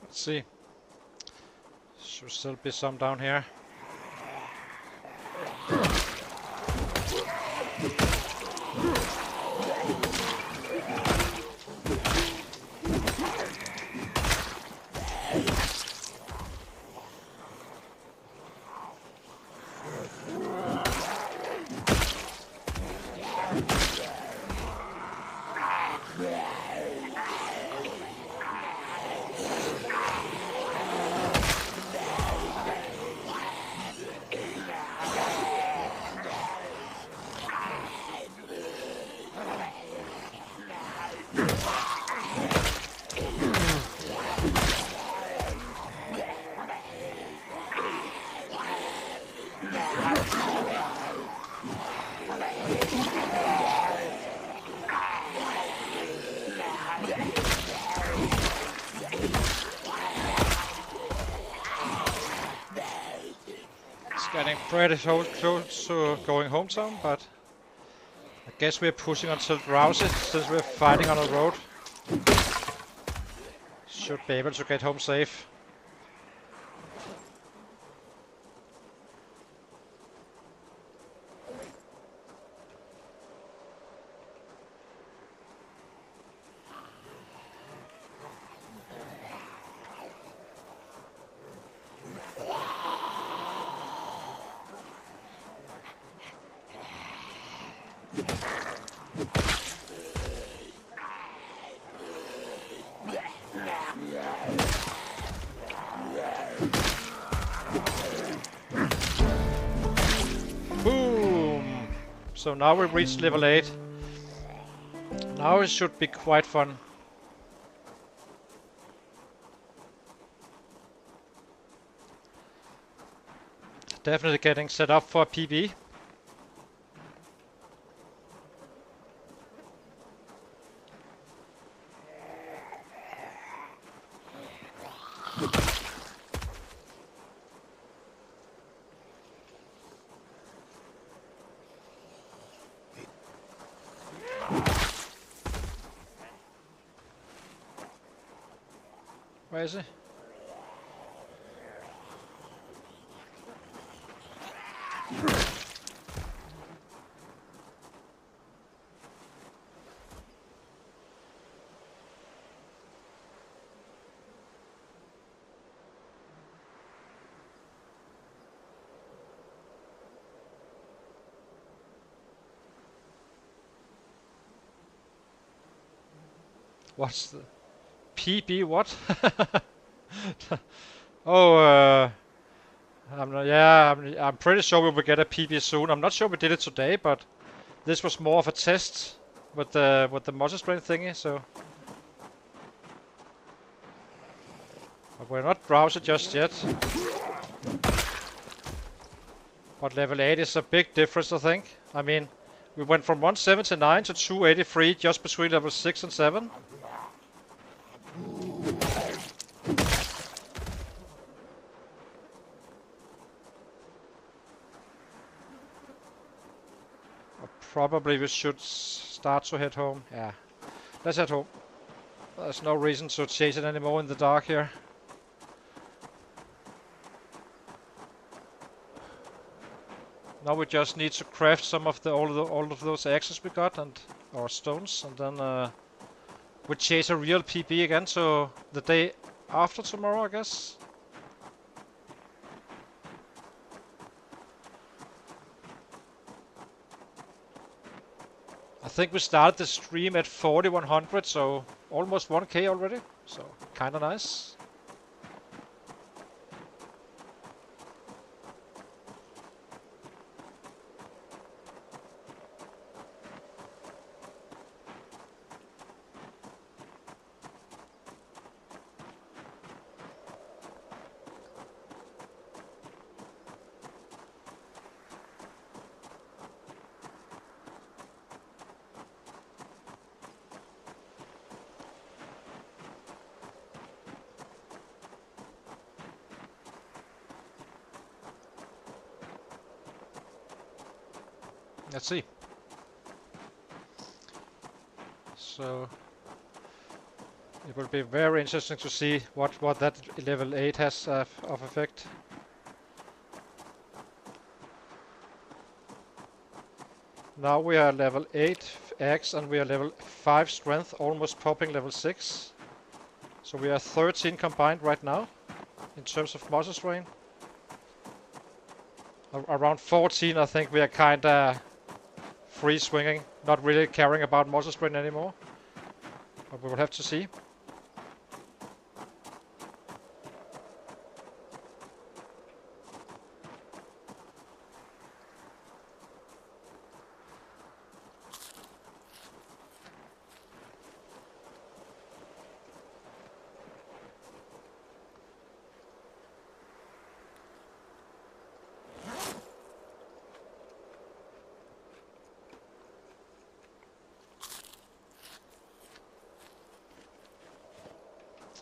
Let's see. Should still be some down here. pretty close to going hometown, but I guess we're pushing until drowsy since we're fighting on a road. Should be able to get home safe. Boom! So now we've reached level 8. Now it should be quite fun. Definitely getting set up for PB. Where is he? What's the PB? What? Oh, I'm not, yeah, I'm pretty sure we will get a PB soon. I'm not sure we did it today, but this was more of a test with the muscle strength thingy. So, but we're not drowsy just yet. But level 8 is a big difference, I think. I mean, we went from 179 to 283 just between level 6 and 7. Probably we should start to head home. Yeah, let's head home. There's no reason to chase it anymore in the dark here. Now we just need to craft some of all of those axes we got and or stones, and then we chase a real PB again. So the day after tomorrow, I guess. I think we started the stream at 4100, so almost 1k already. So kinda nice. Let's see. So it will be very interesting to see what that level 8 has of effect. Now we are level 8 Axe and we are level 5 Strength, almost popping level 6. So we are 13 combined right now in terms of muscle strain. Around 14, I think we are kinda free swinging, not really caring about muscle strain anymore. But we will have to see.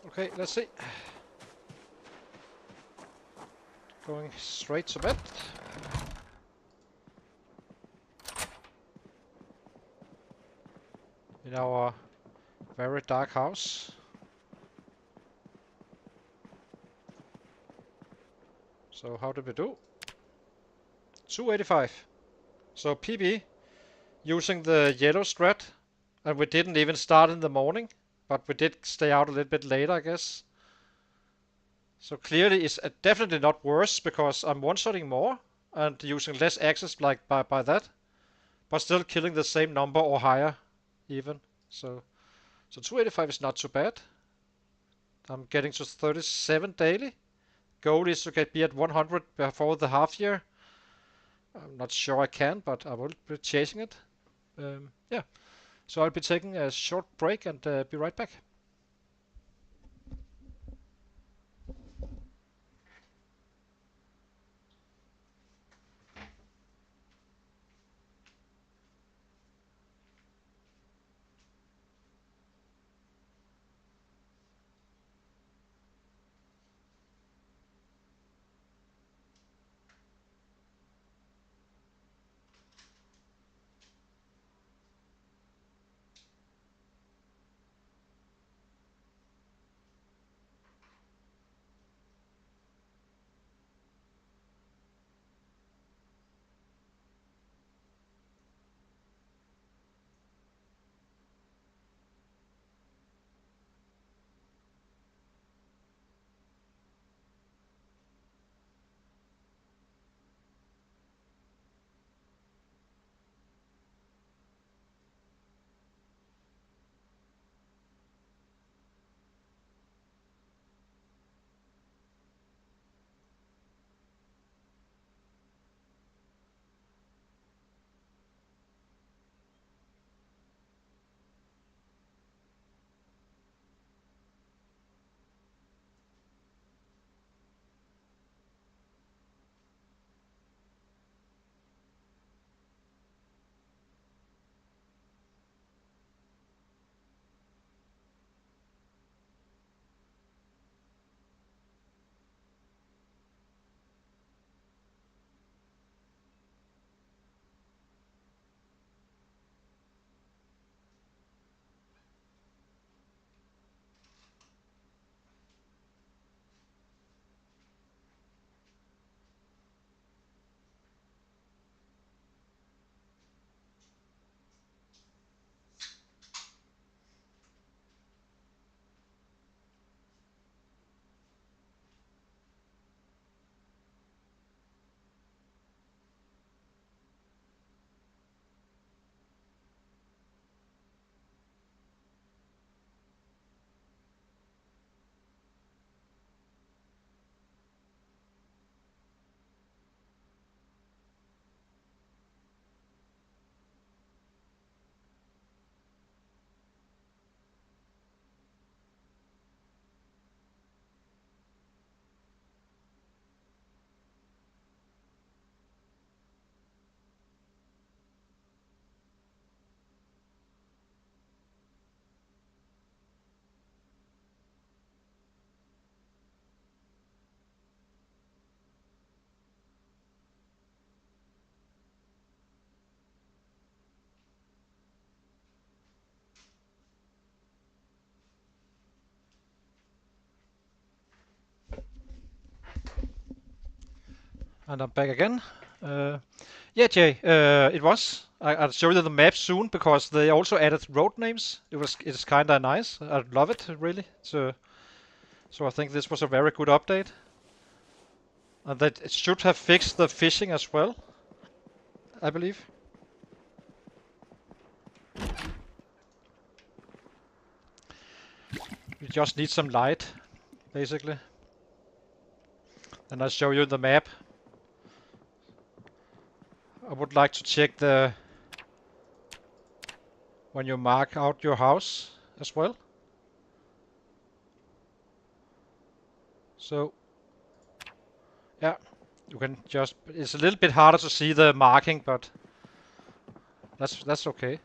Okay, let's see. Going straight to bed. in our very dark house. So how did we do? 285. So PB using the yellow strat, and we didn't even start in the morning, but we did stay out a little bit later, I guess. So clearly it's definitely not worse because I'm one-shotting more and using less access like by that, but still killing the same number or higher even. So 285 is not too bad. I'm getting to 37 daily. Goal is to be at 100 before the half year. I'm not sure I can, but I will be chasing it. Yeah, so I'll be taking a short break and be right back. And I'm back again. Yeah, Jay, it was. I'll show you the map soon because they also added road names. It's kind of nice. I love it really. So I think this was a very good update, and that it should have fixed the fishing as well, I believe. We just need some light, basically. And I'll show you the map. I would like to check when you mark out your house as well. So yeah, you can just. It's a little bit harder to see the marking, but that's okay.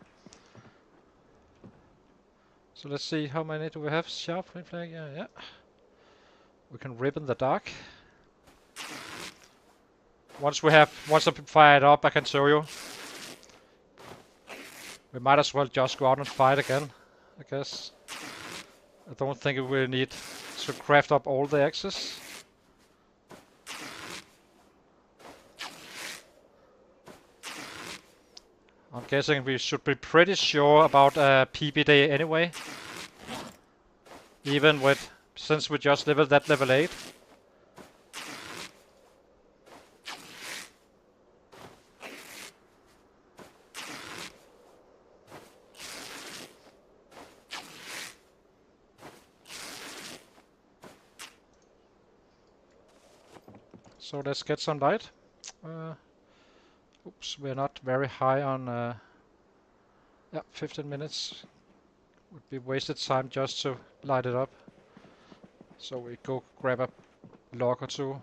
So let's see how many do we have. Sharp flag. Yeah. We can rip in the dark. Once I fire it up, I can show you. We might as well just go out and fight again, I guess. I don't think we will need to craft up all the axes. I'm guessing we should be pretty sure about PB day anyway. Even with, since we just leveled that level 8. So let's get some light. Oops, we're not very high on... yeah, 15 minutes. Would be wasted time just to light it up. So we go grab a log or two.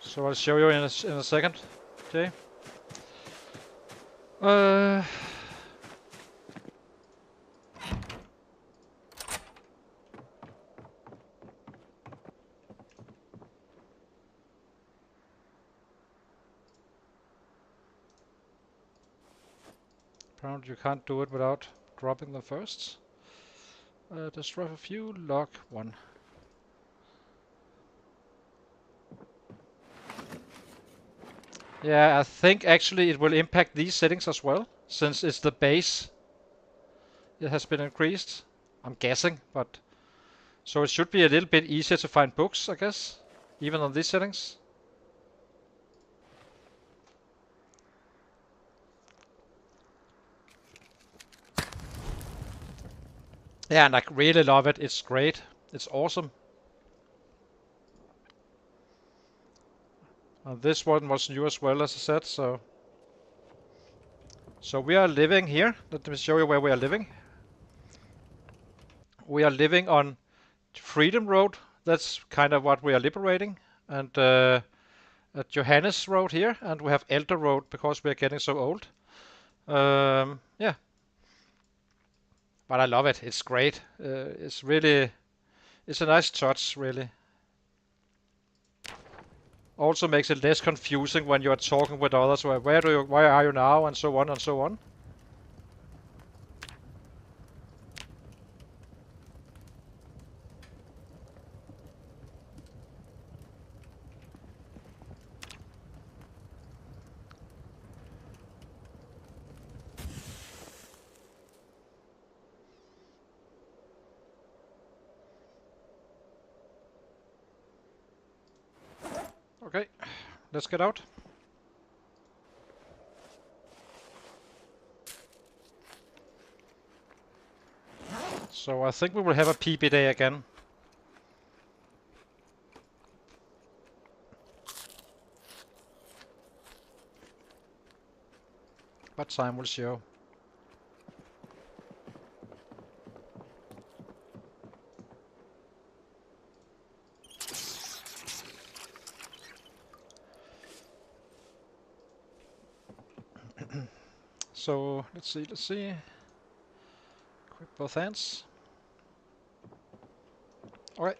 So I'll show you in a second, Jay. Apparently you can't do it without dropping them first. Destroy a few, log 1. Yeah, I think actually it will impact these settings as well, since it's the base. It has been increased, I'm guessing, but... So it should be a little bit easier to find books, I guess, even on these settings. Yeah, and I really love it. It's great. It's awesome. And this one was new as well, as I said, so... So we are living here. Let me show you where we are living. We are living on Freedom Road. That's kind of what we are liberating. And at Johannes Road here. And we have Elder Road because we are getting so old. Yeah. But I love it. It's great. It's really... It's a nice touch, really. Also makes it less confusing when you are talking with others. Where are you now? And so on and so on. Okay, let's get out. So I think we will have a PB day again. But time will show. So let's see. Equip both hands. Alright.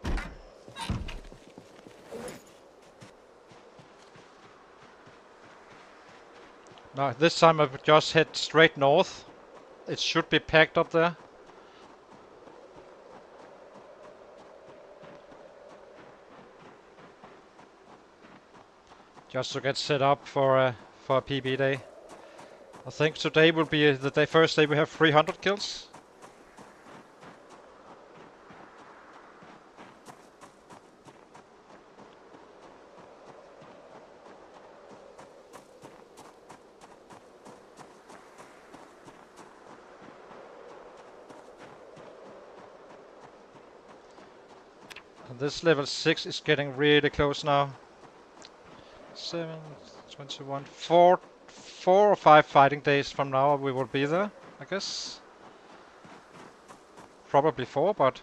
Now this time I've just head straight north. It should be packed up there. Just to get set up for a PB day. I think today will be the first day we have 300 kills. And this level 6 is getting really close now. 27, 21, 4 or 5 fighting days from now we will be there, I guess. Probably 4, but...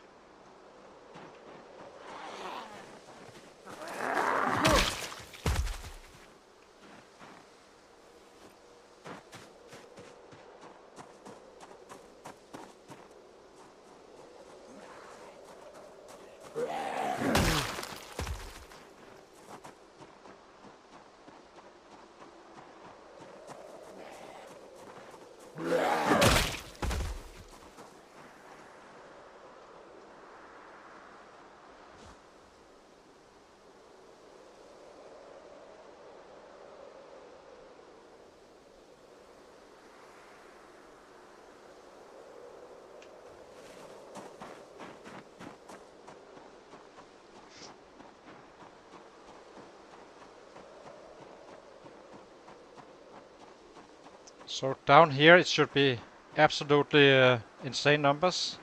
So down here it should be absolutely insane numbers.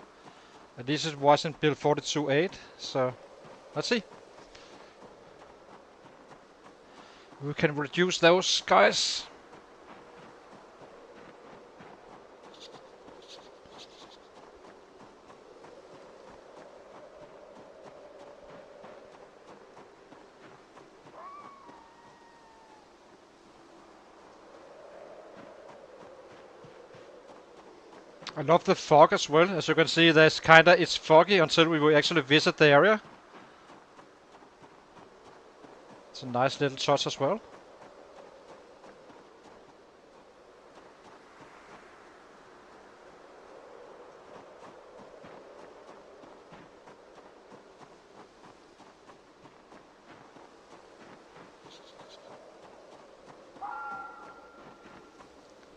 At least it wasn't build 42.8, so let's see. We can reduce those guys. I love the fog as well. As you can see, it's foggy until we will actually visit the area. It's a nice little touch as well.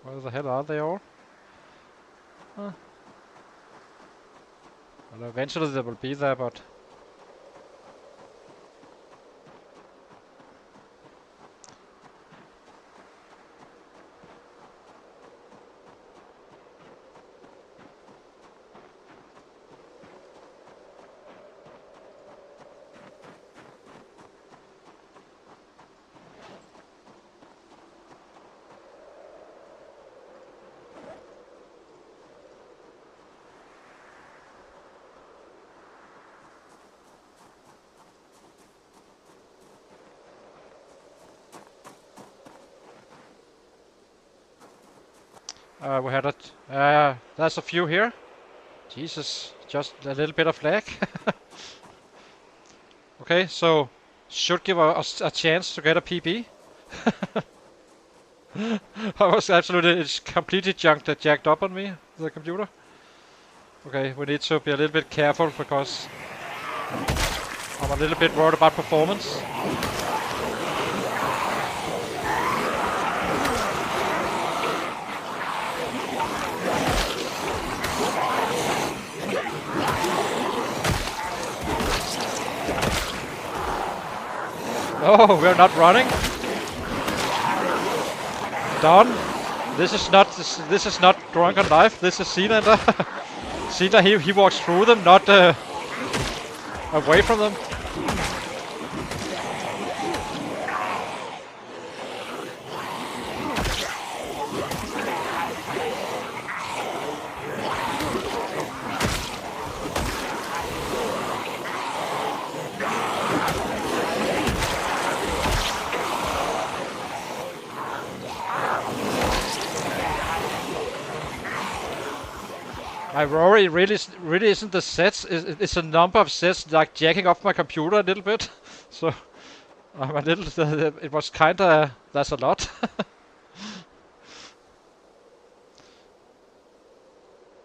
Where the hell are they all? Huh. Well, eventually they will be there, but... we had there's a few here. Jesus, just a little bit of lag. Okay, so should give us a chance to get a PB. I was it's completely jacked up on me, the computer. Okay, we need to be a little bit careful because I'm a little bit worried about performance. Oh, we're not running. Done. This is not drunken life. This is Seelander. Seelander, he walks through them, not away from them. My worry really isn't the sets. It's a number of sets like jacking off my computer a little bit. So I'm a little. It was kinda. That's a lot.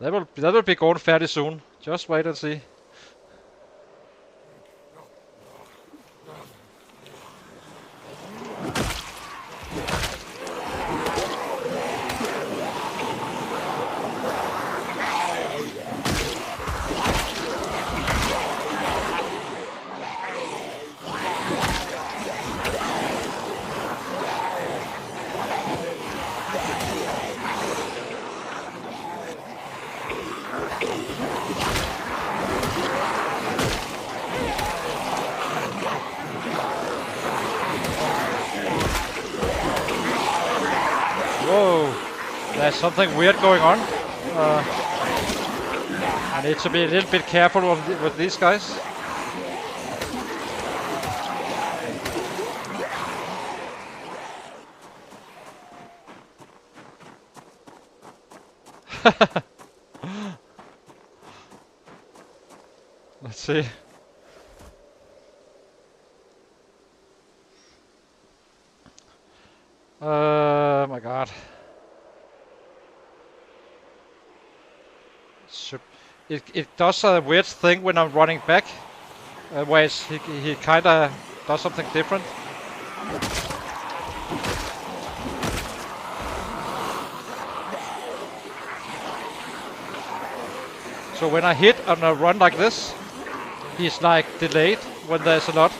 That will be going fairly soon. Just wait and see. There's something weird going on. I need to be a little bit careful with these guys. Let's see. My god. It does a weird thing when I'm running back. Where he kinda does something different. So when I hit on a run like this, he's like delayed when there's a lot.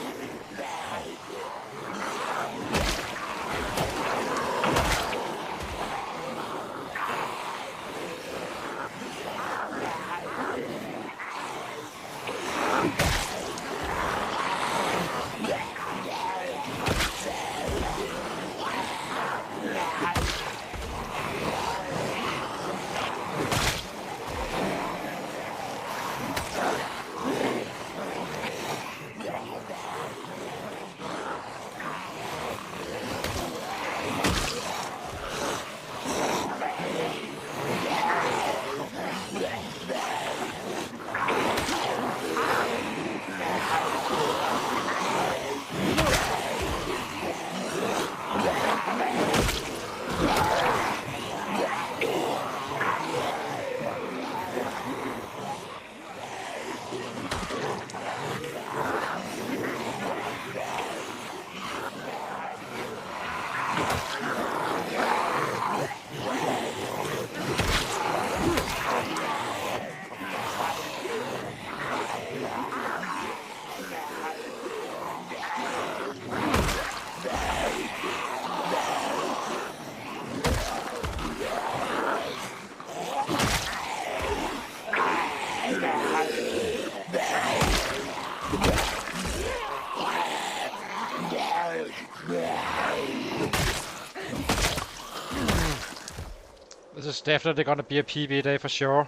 This is definitely gonna be a PB day for sure.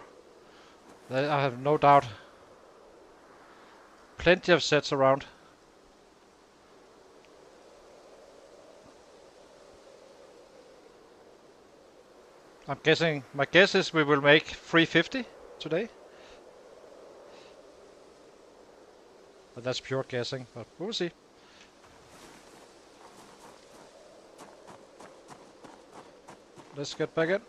I have no doubt. Plenty of sets around. I'm guessing, my guess is we will make 350 today. But that's pure guessing, but we'll see. Let's get back in.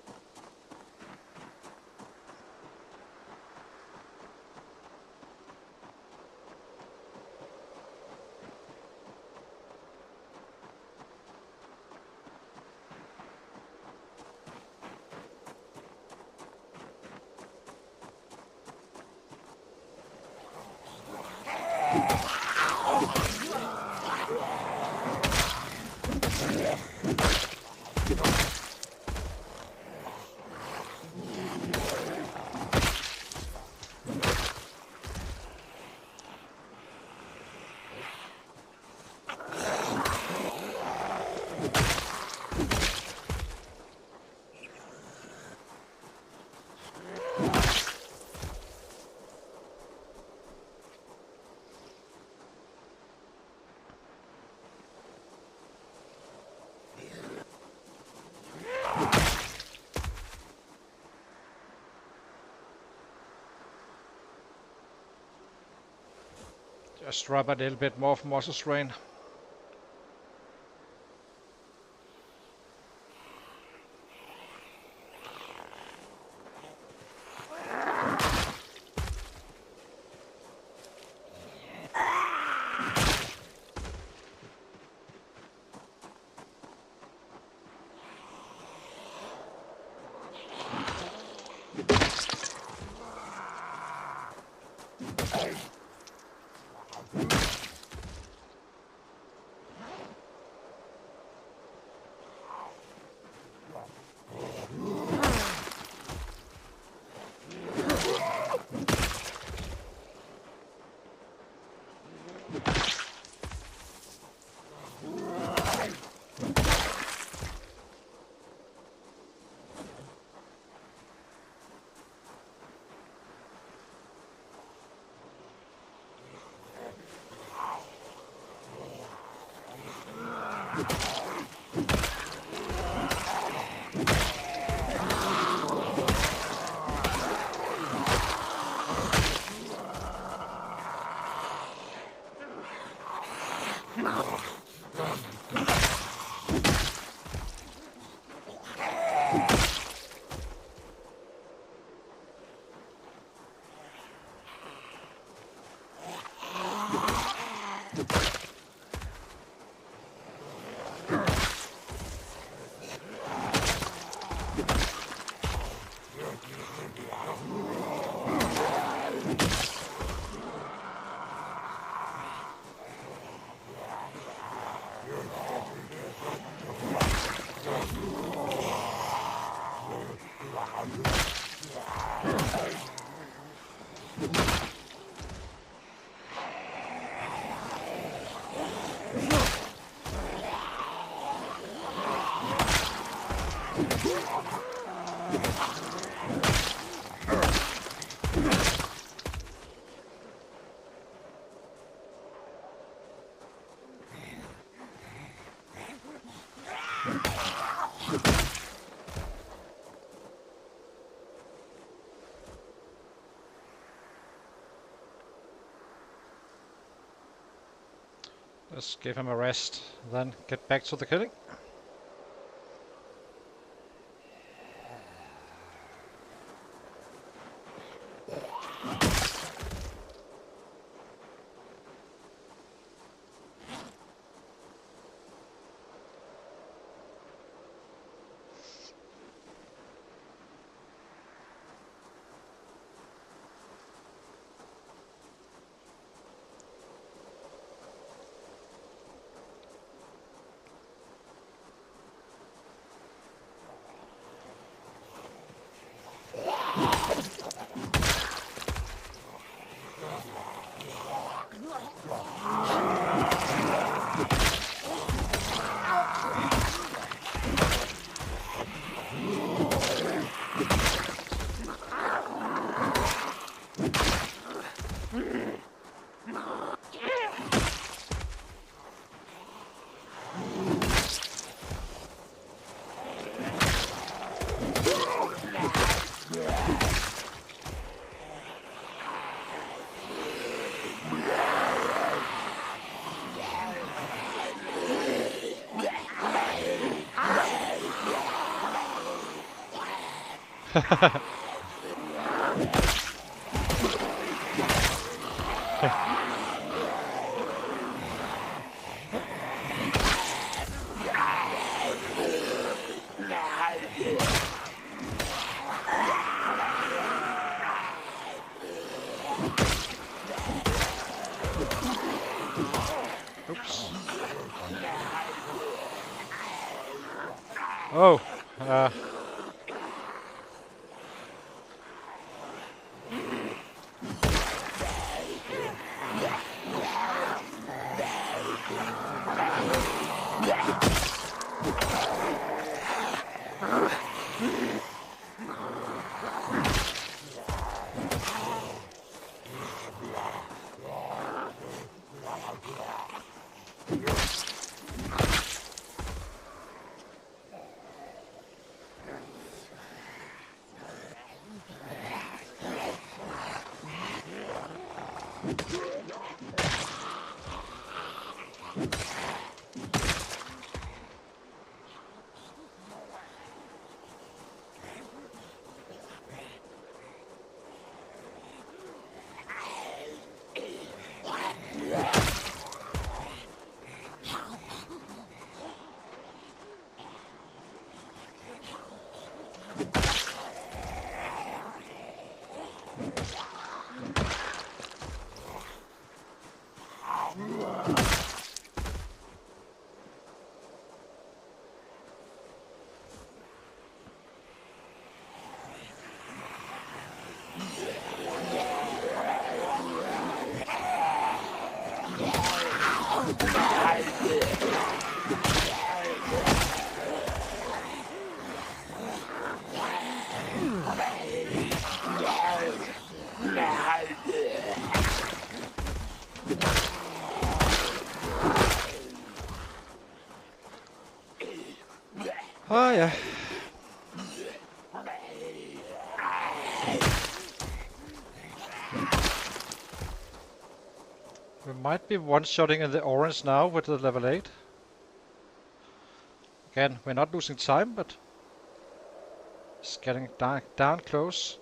Just drop a little bit more of muscle strain. Let's give him a rest, then get back to the killing. Oops. Oh, We might be one-shotting in the orange now with the level 8. Again, we're not losing time, but it's getting down close.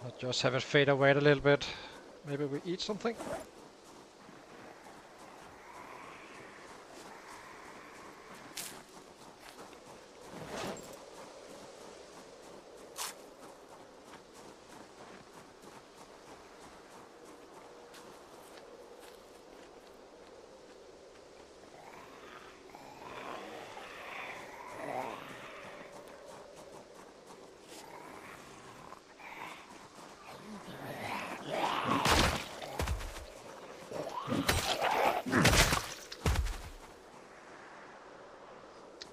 I'll just have it fade away a little bit. Maybe we eat something.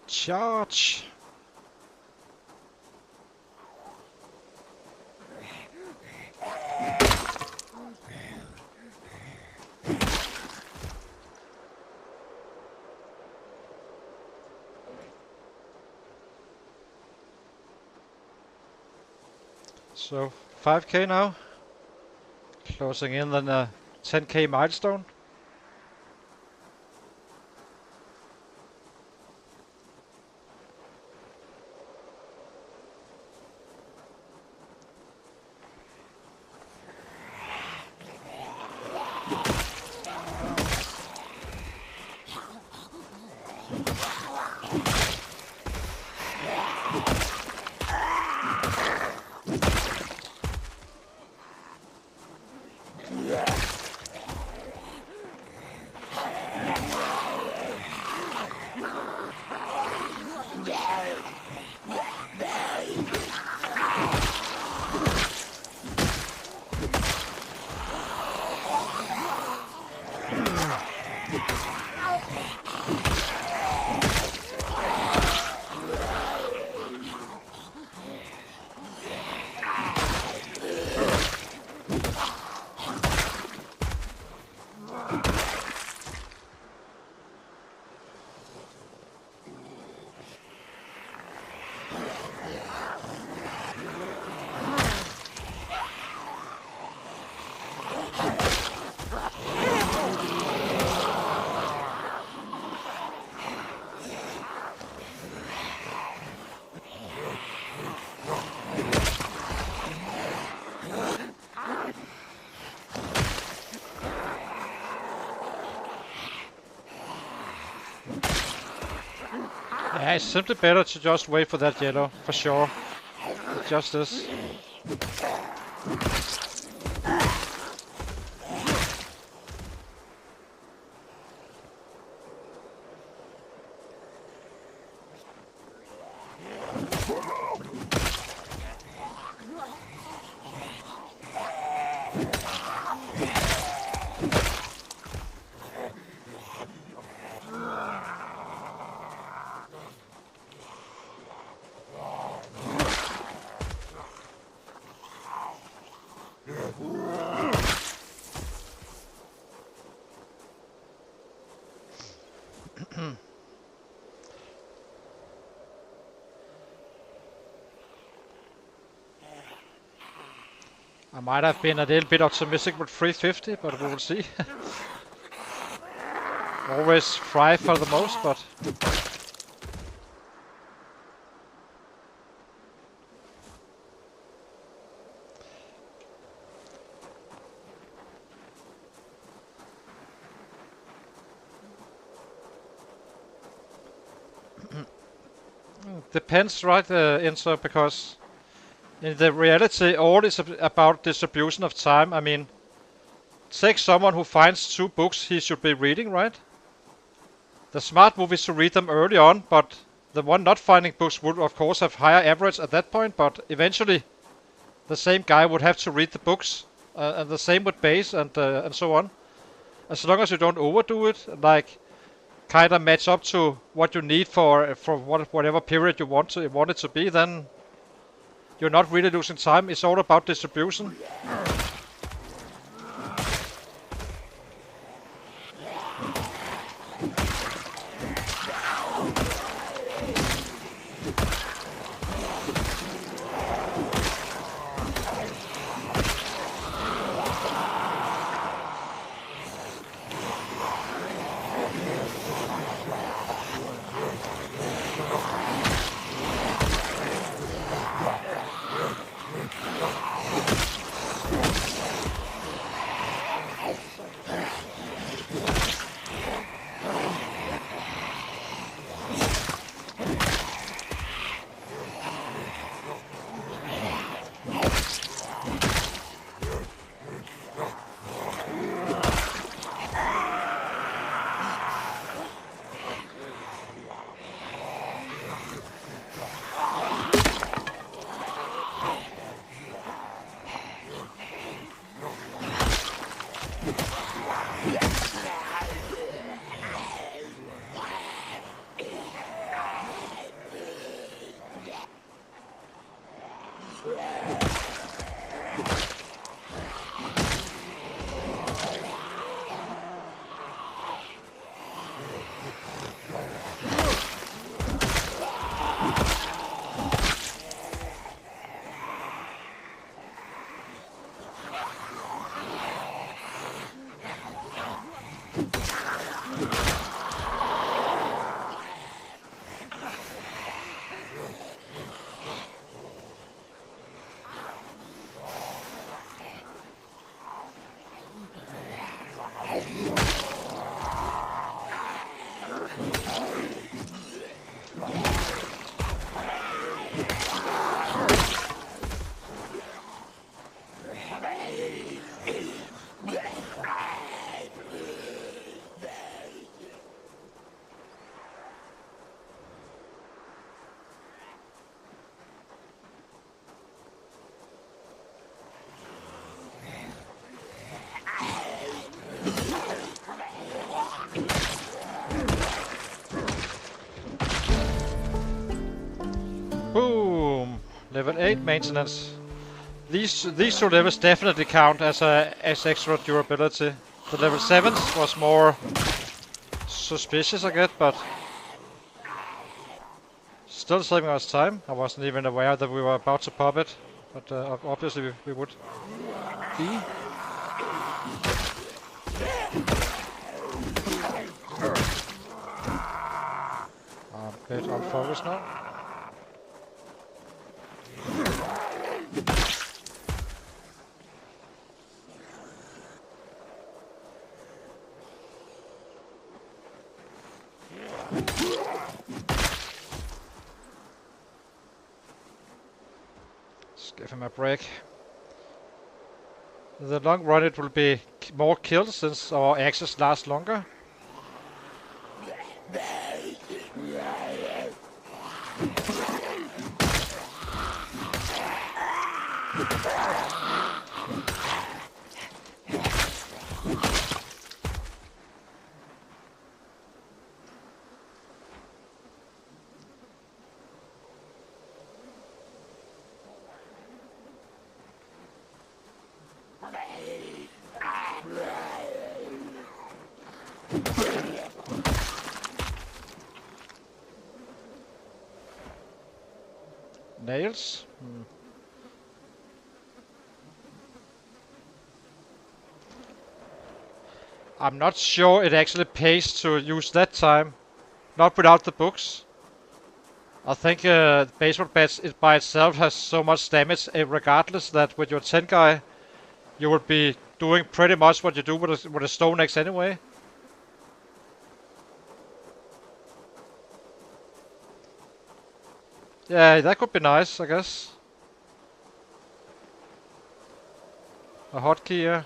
Charge! So 5k now, closing in on a 10k milestone. Yeah, it's simply better to just wait for that yellow, for sure. It just is. I might have been a little bit optimistic with 350, but we will see. Always try for the most, but depends, right, Inso, because in the reality, all is about distribution of time. I mean, take someone who finds 2 books he should be reading, right? The smart move is to read them early on, but the one not finding books would, of course, have higher average at that point, but eventually the same guy would have to read the books, and the same with base and so on. as long as you don't overdo it, like kind of match up to what you need for whatever period you want it to be, then you're not really losing time. It's all about distribution. Boom! Level 8 maintenance. These two levels definitely count as extra durability. The level 7s was more suspicious, I guess, but still saving us time. I wasn't even aware that we were about to pop it, but obviously we would be. I'm a bit unfocused now. Let's give him a break. In the long run it will be more kills since our axes last longer. Nails? I'm not sure it actually pays to use that time. Not without the books. I think baseball bats it by itself has so much damage regardless that with your 10 guy you will be doing pretty much what you do with a stone axe anyway. Yeah, that could be nice, I guess. A hotkey, yeah.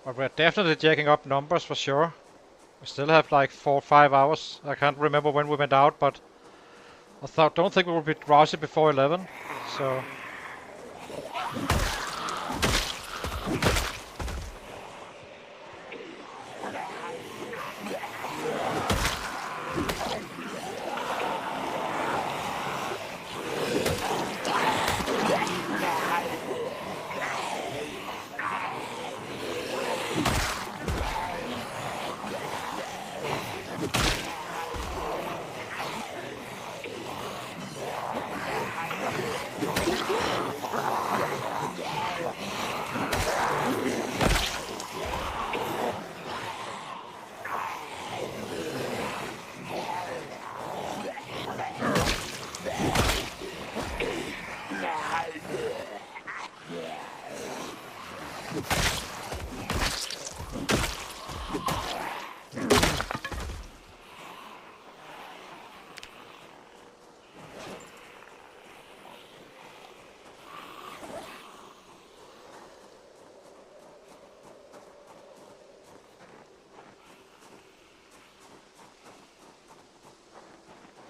But we're definitely jacking up numbers for sure. We still have like 4 or 5 hours. I can't remember when we went out, but don't think we will be drowsy before 11. So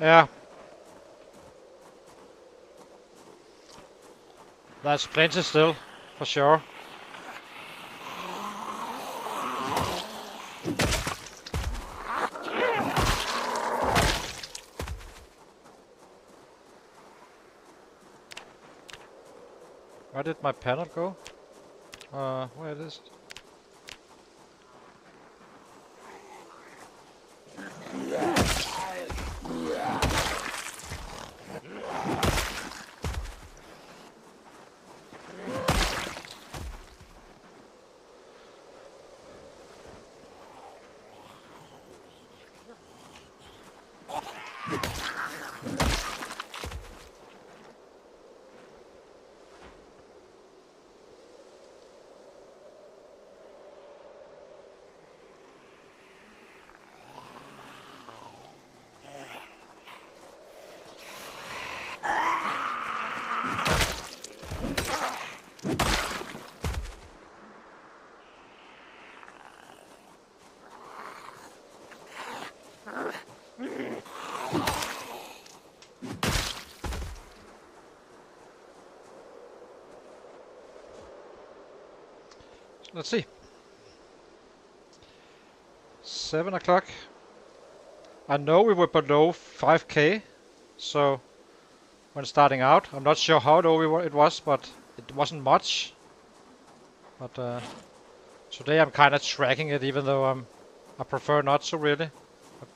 yeah, that's plenty still, for sure. Where did my panel go? Where it is? Let's see. 7 o'clock. I know we were below 5k, so when starting out, I'm not sure how low it was, but it wasn't much. But today I'm kind of tracking it, even though I prefer not to really. But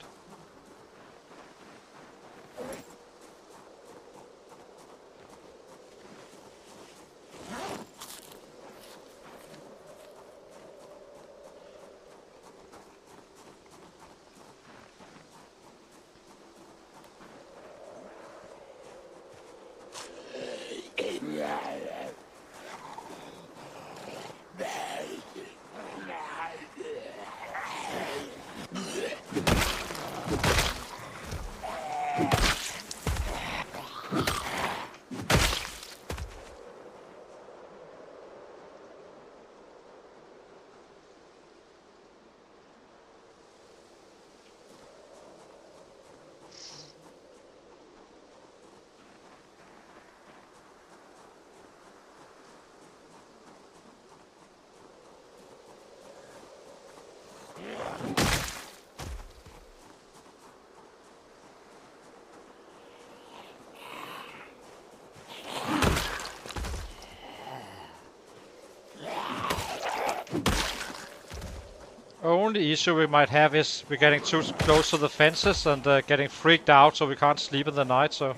Only issue we might have is we're getting too close to the fences and getting freaked out, so we can't sleep in the night. So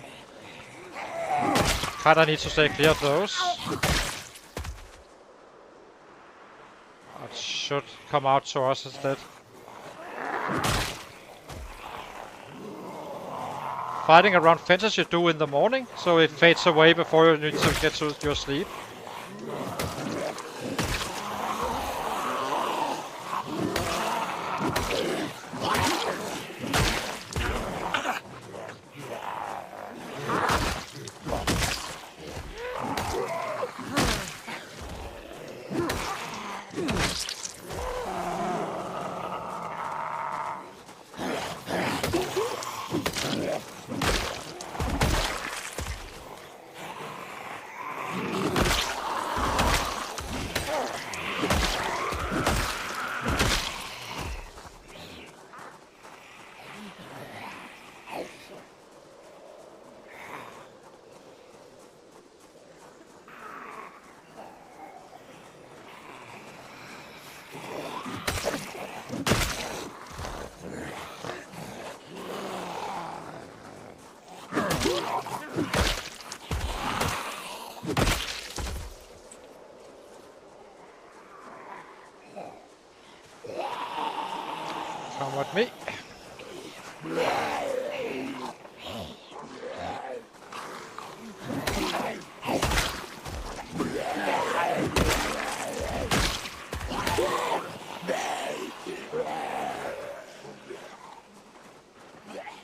kinda need to stay clear of those. That should come out to us instead. Fighting around fences you do in the morning, so it fades away before you need to get to your sleep. Come with me.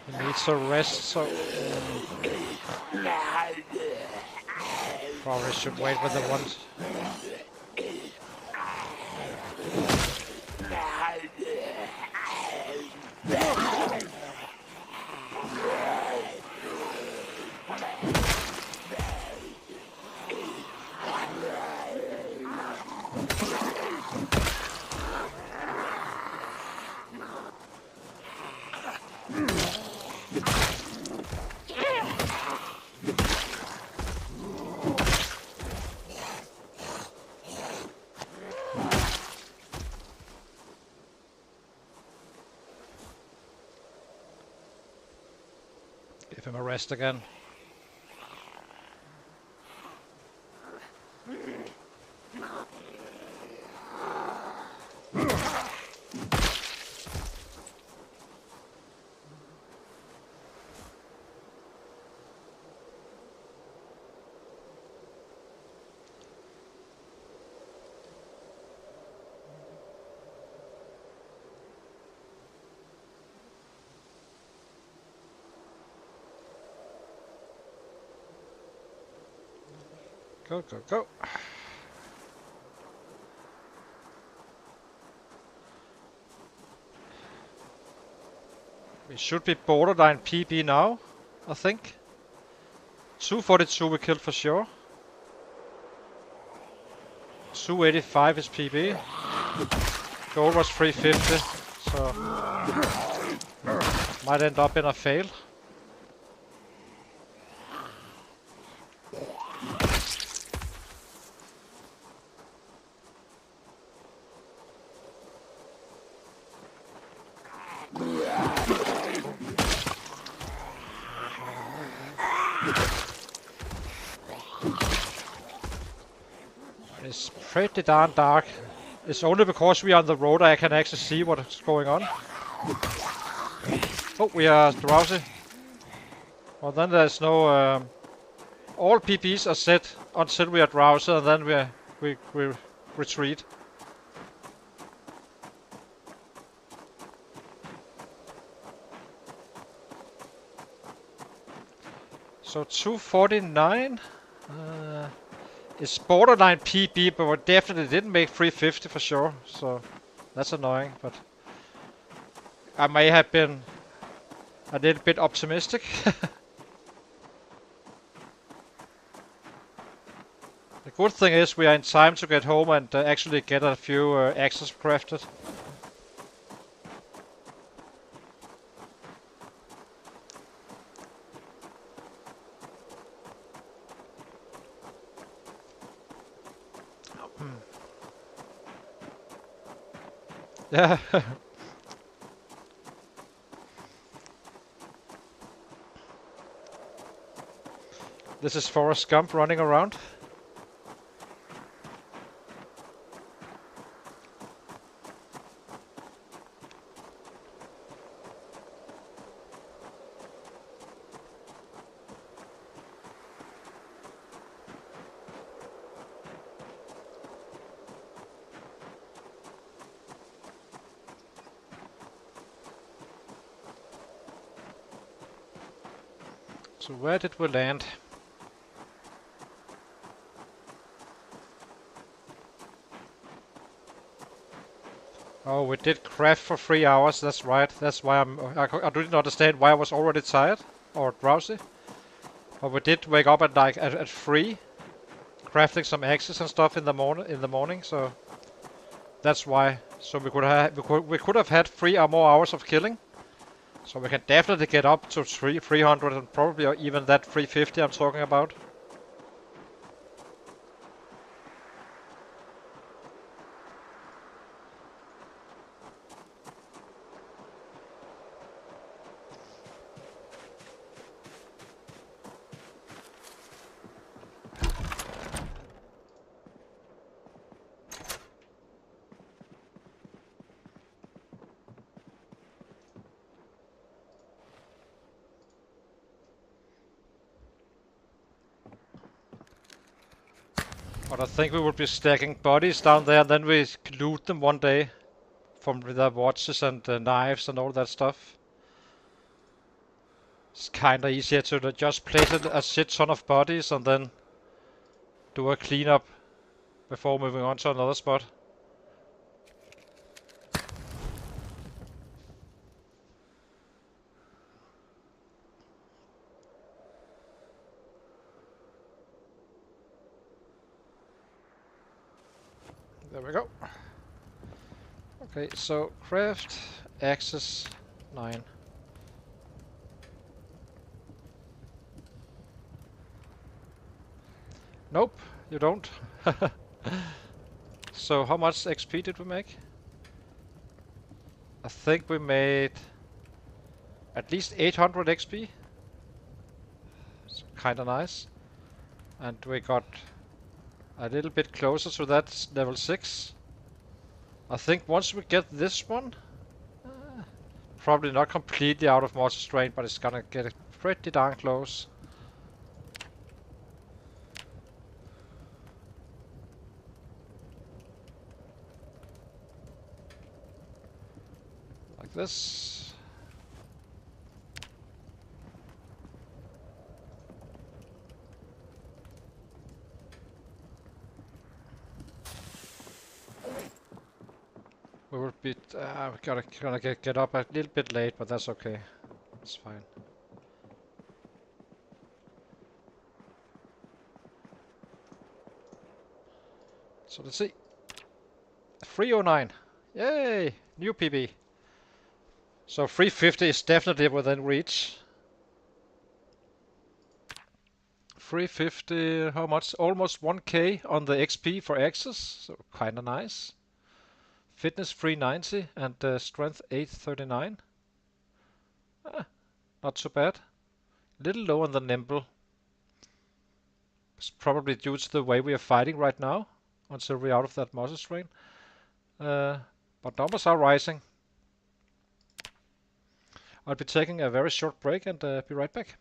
He needs a rest, so probably should wait with the ones. Give him a rest again. Go, go, go. We should be borderline PB now, I think. 242 we killed for sure. 285 is PB. Goal was 350, so might end up in a fail. It's pretty darn dark. It's only because we are on the road I can actually see what's going on. Oh, we are drowsy. Well, then there's no... all PBs are set until we are drowsy, and then we retreat. So 249 is borderline PB, but we definitely didn't make 350 for sure. So that's annoying, but I may have been a little bit optimistic. The good thing is we are in time to get home and actually get a few axes crafted. Yeah. This is Forrest Gump running around. So where did we land? Oh, we did craft for 3 hours, that's right. That's why I didn't understand why I was already tired or drowsy. But we did wake up at like at 3, crafting some axes and stuff in the morning, so that's why. So we could have had 3 or more hours of killing. So we can definitely get up to 300 and probably even that 350 I'm talking about. But I think we would be stacking bodies down there and then we loot them one day from their watches and knives and all that stuff. It's kinda easier to just place a shit ton of bodies and then do a cleanup before moving on to another spot. There we go. Okay, so craft axis 9. Nope, you don't. So how much XP did we make? I think we made at least 800 XP. It's kinda nice. And we got a little bit closer to that level 6. I think once we get this one, probably not completely out of mortal strain, but it's gonna get pretty darn close. Like this. We will be, we gonna get up a little bit late, but that's okay. It's fine. So let's see. 309. Yay! New PB. So 350 is definitely within reach. 350, how much? Almost 1k on the XP for axes, so kinda nice. Fitness 390 and strength 839. Not too bad. Little low on the nimble. It's probably due to the way we are fighting right now, until we're out of that muscle strain. But numbers are rising. I'll be taking a very short break and be right back.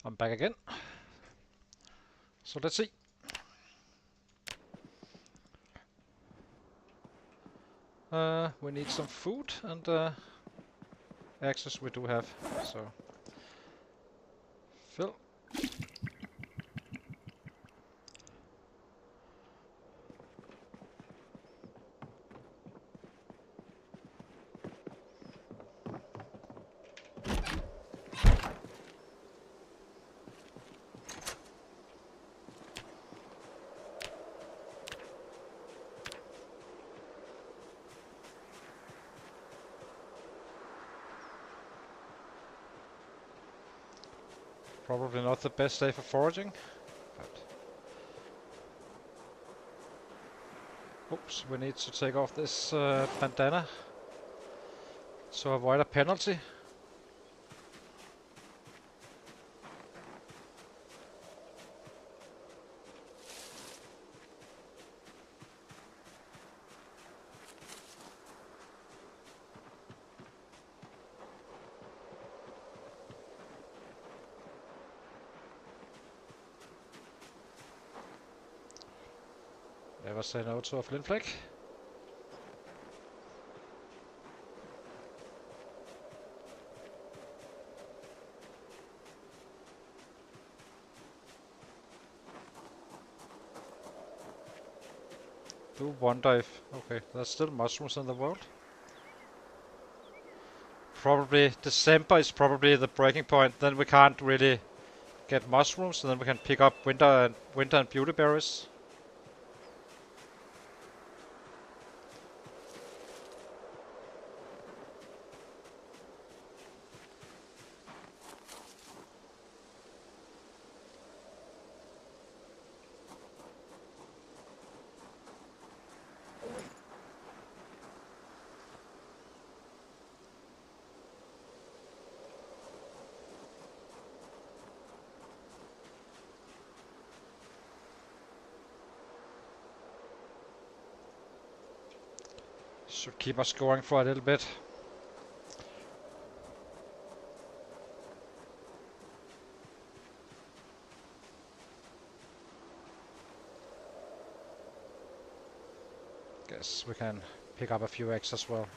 I'm back again. So let's see. We need some food and access we do have. So fill. Probably not the best day for foraging, but oops, we need to take off this bandana to avoid a penalty. Never say no to a flint flag. Do wonder if... Okay, there's still mushrooms in the world. Probably December is probably the breaking point. Then we can't really get mushrooms, and then we can pick up winter and beauty berries. Should keep us going for a little bit. Guess we can pick up a few eggs as well.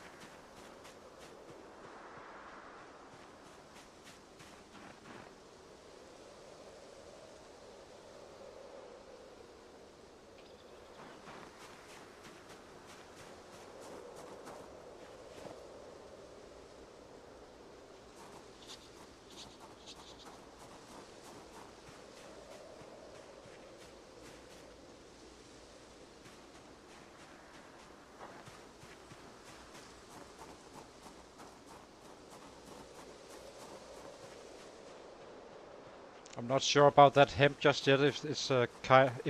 I'm not sure about that hemp just yet, if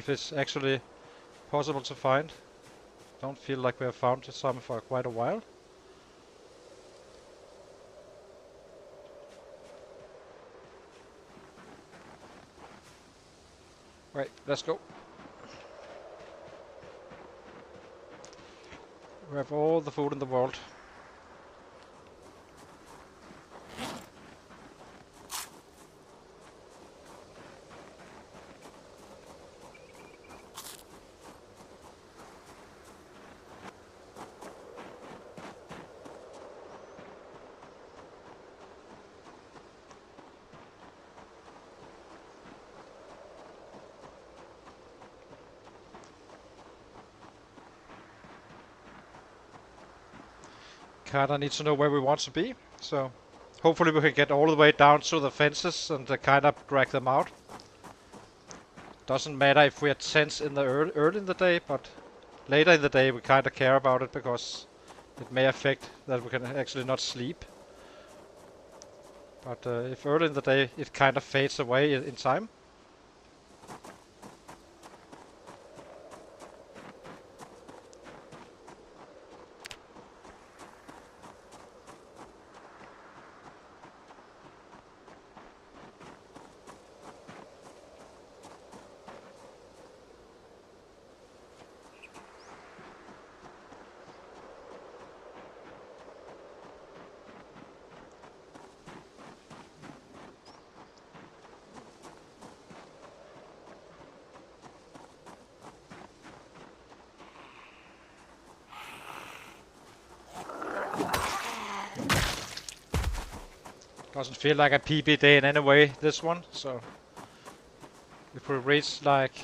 it's actually possible to find. Don't feel like we have found some for quite a while. Right, let's go. We have all the food in the world. Kinda need to know where we want to be, so hopefully we can get all the way down to the fences and kinda drag them out. Doesn't matter if we are tense in the early in the day, but later in the day we kinda care about it because it may affect that we can actually not sleep. But if early in the day it kind of fades away in time. Doesn't feel like a PB day in any way, this one, so if we reach like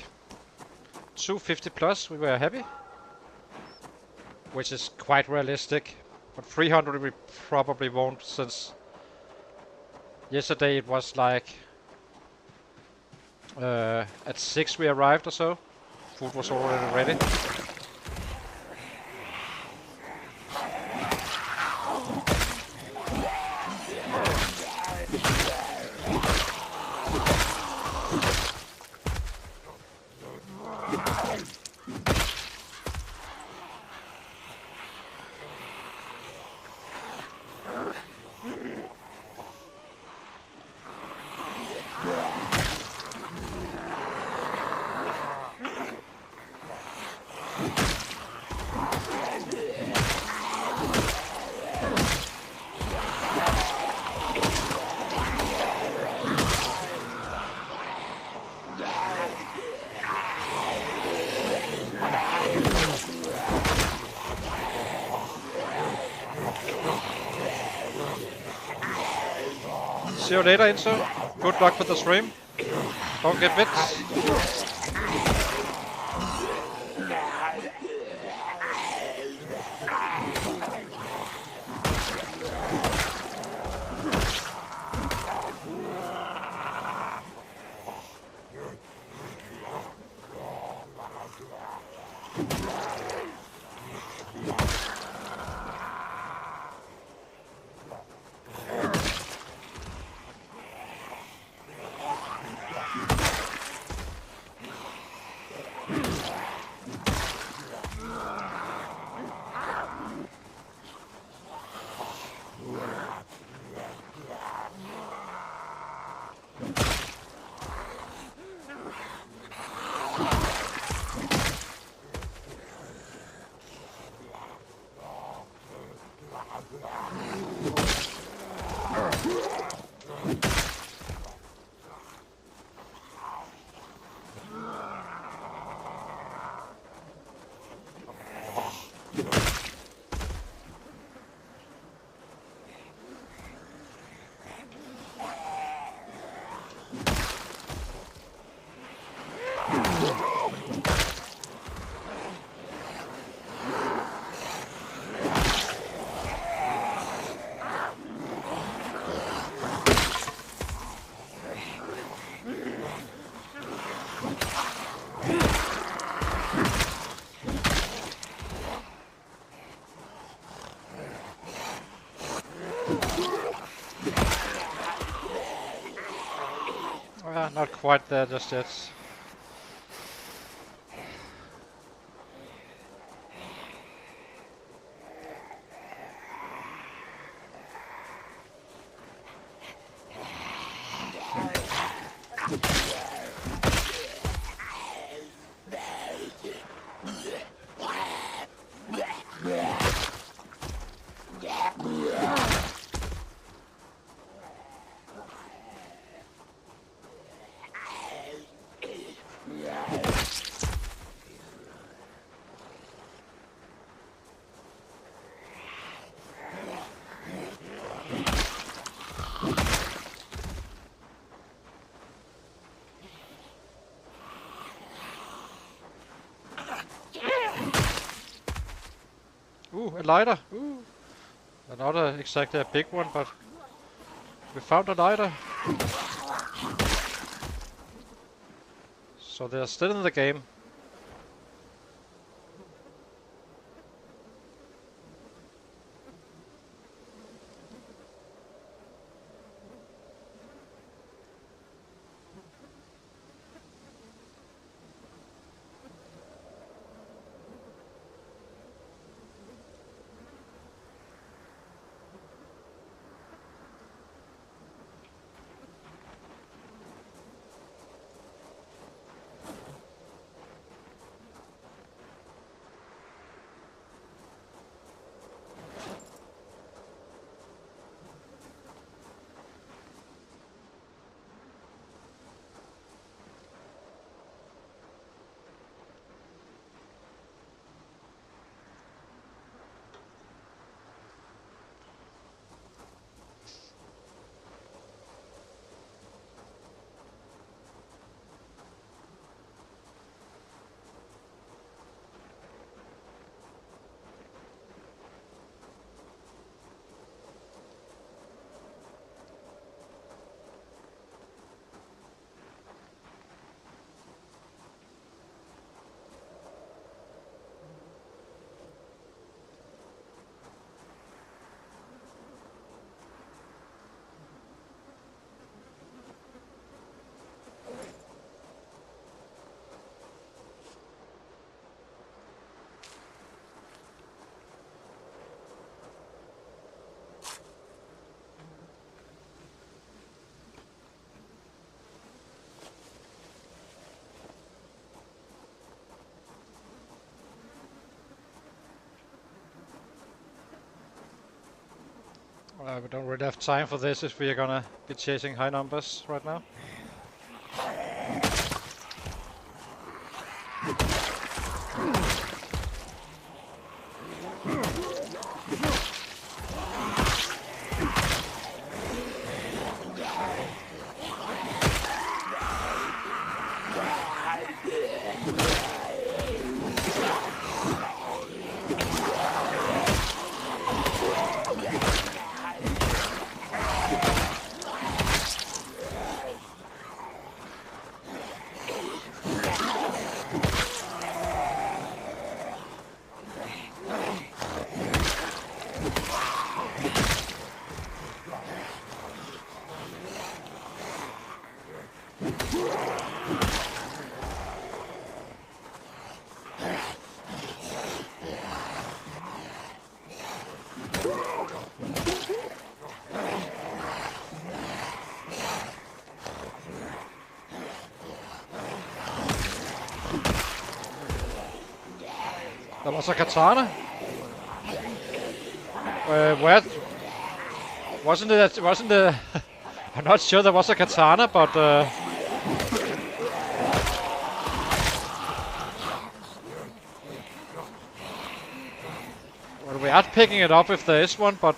250 plus, we were happy, which is quite realistic. But 300 we probably won't, since yesterday it was like at 6 we arrived or so. Food was already ready. See you later, Inso. Good luck with the stream. Don't get bits. Not quite there just yet. Ooh, a lighter. Ooh. Not exactly a big one, but we found a lighter. So they're still in the game. We don't really have time for this if we are gonna be chasing high numbers right now. There was a katana. Where? Wasn't it? Wasn't the? I'm not sure there was a katana, but. Well, we are picking it up if there is one, but.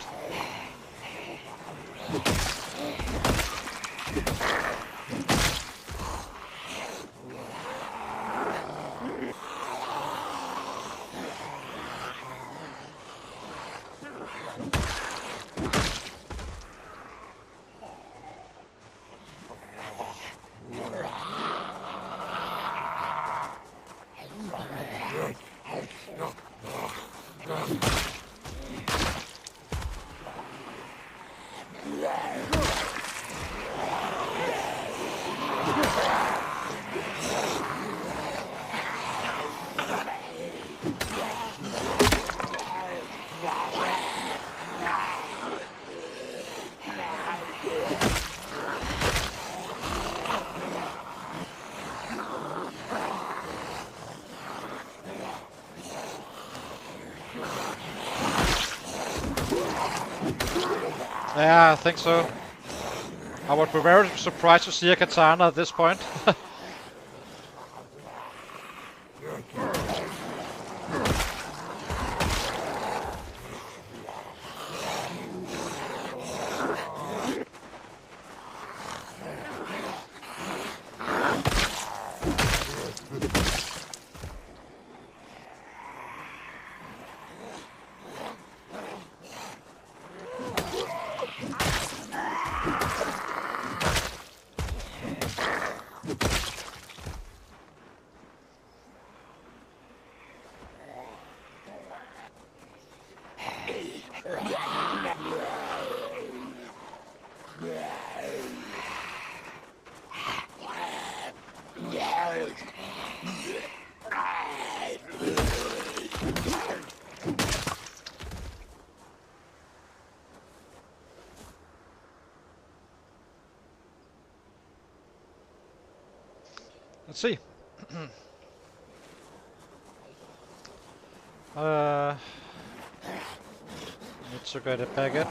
Yeah, I think so. I would be very surprised to see a katana at this point. Let's see. Need to get a packet.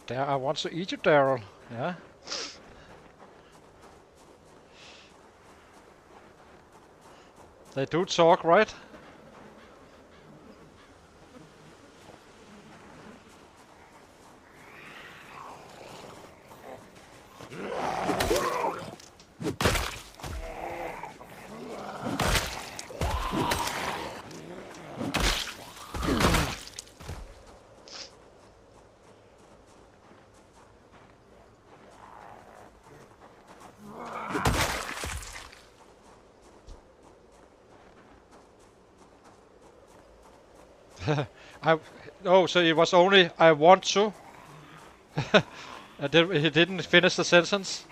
There, I want to eat you, Daryl. Yeah. They do talk, right? I oh, so it was only I want to. He didn't finish the sentence.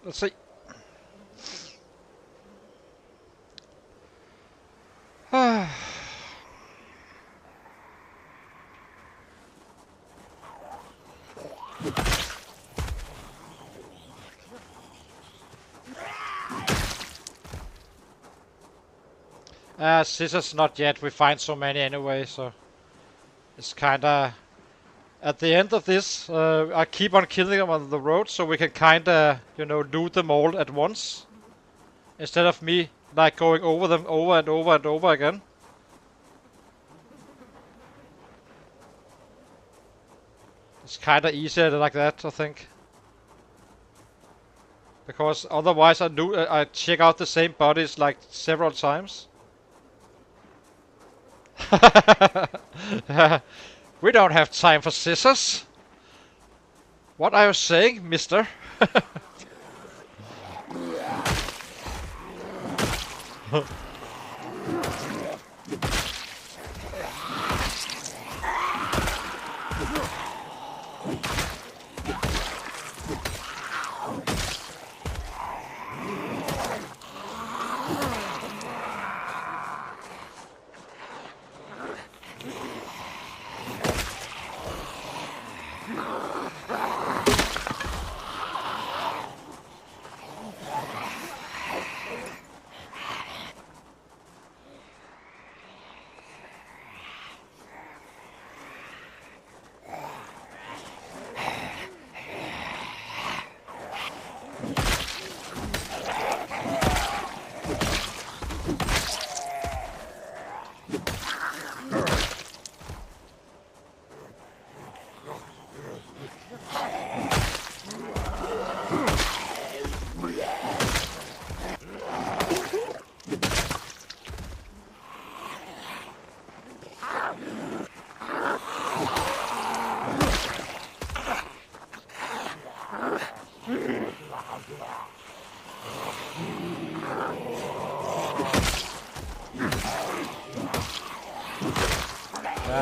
Let's see. Scissors not yet. We find so many anyway, so it's kinda. At the end of this, I keep on killing them on the road, so we can kinda, loot them all at once, instead of me like going over them over and over and over again. It's kinda easier like that, I think. Because otherwise I check out the same bodies like several times. We don't have time for scissors. What are you saying, mister?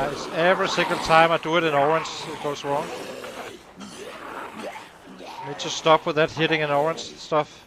It's every single time I do it in orange, it goes wrong. Need to stop with that hitting in orange stuff.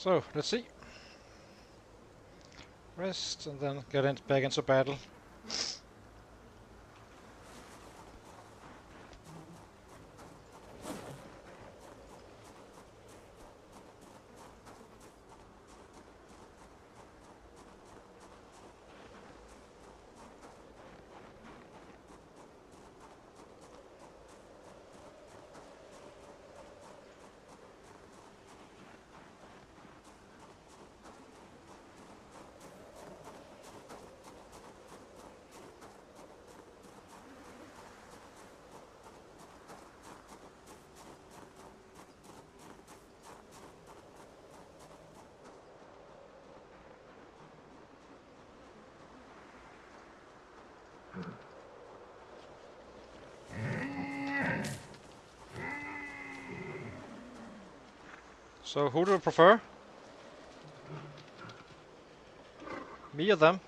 So, let's see. Rest, and then get back into battle. So, who do you prefer? Me or them?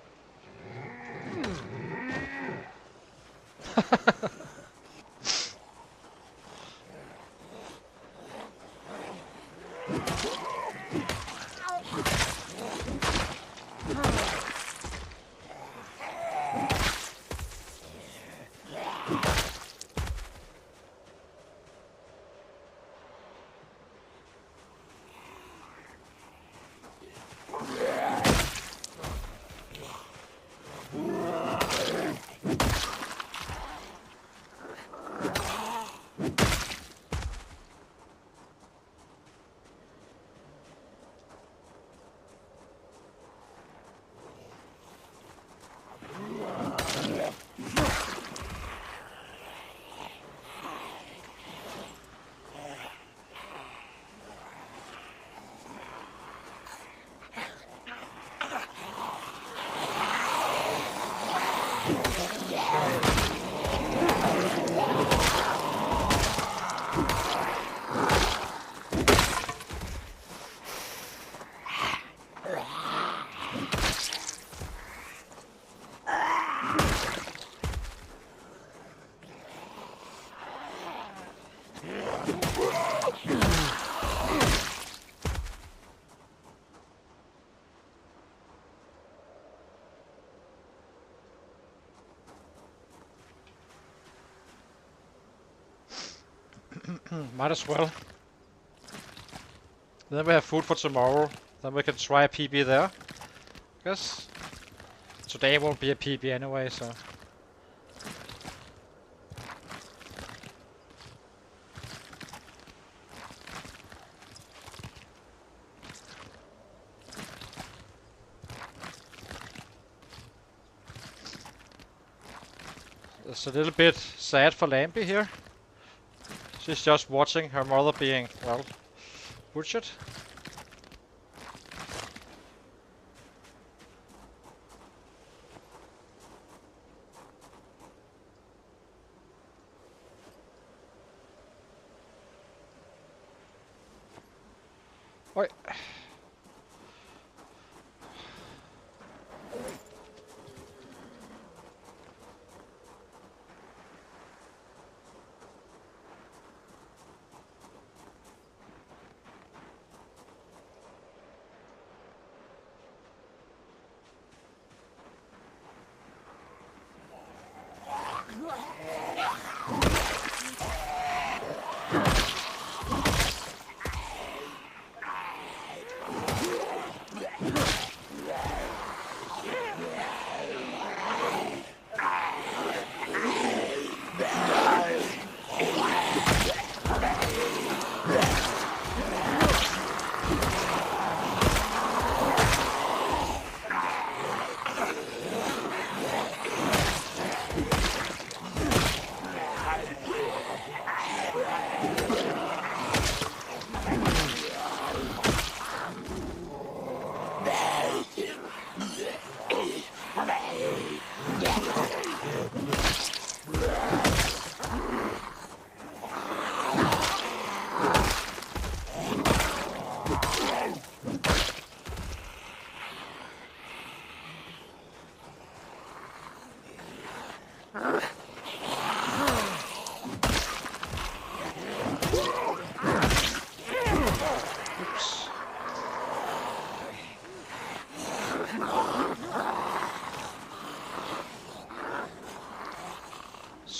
Might as well. Then we have food for tomorrow. Then we can try a PB there. Guess today won't be a PB anyway, so. It's a little bit sad for Lambie here. She's just watching her mother being, well, butchered. Oi.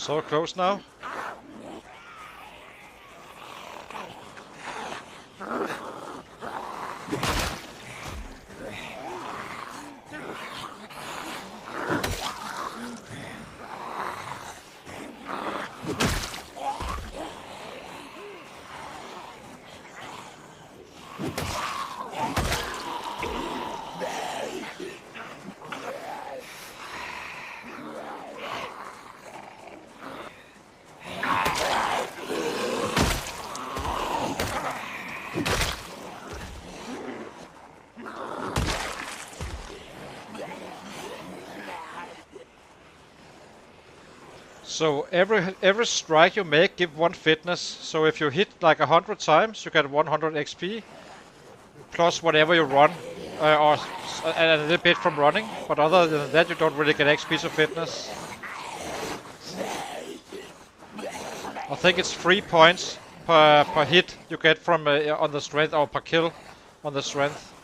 So close now. So every strike you make give 1 fitness. So if you hit like 100 times, you get 100 XP plus whatever you run, or a little bit from running. But other than that, you don't really get XP to fitness. I think it's 3 points per hit you get from on the strength, or per kill on the strength.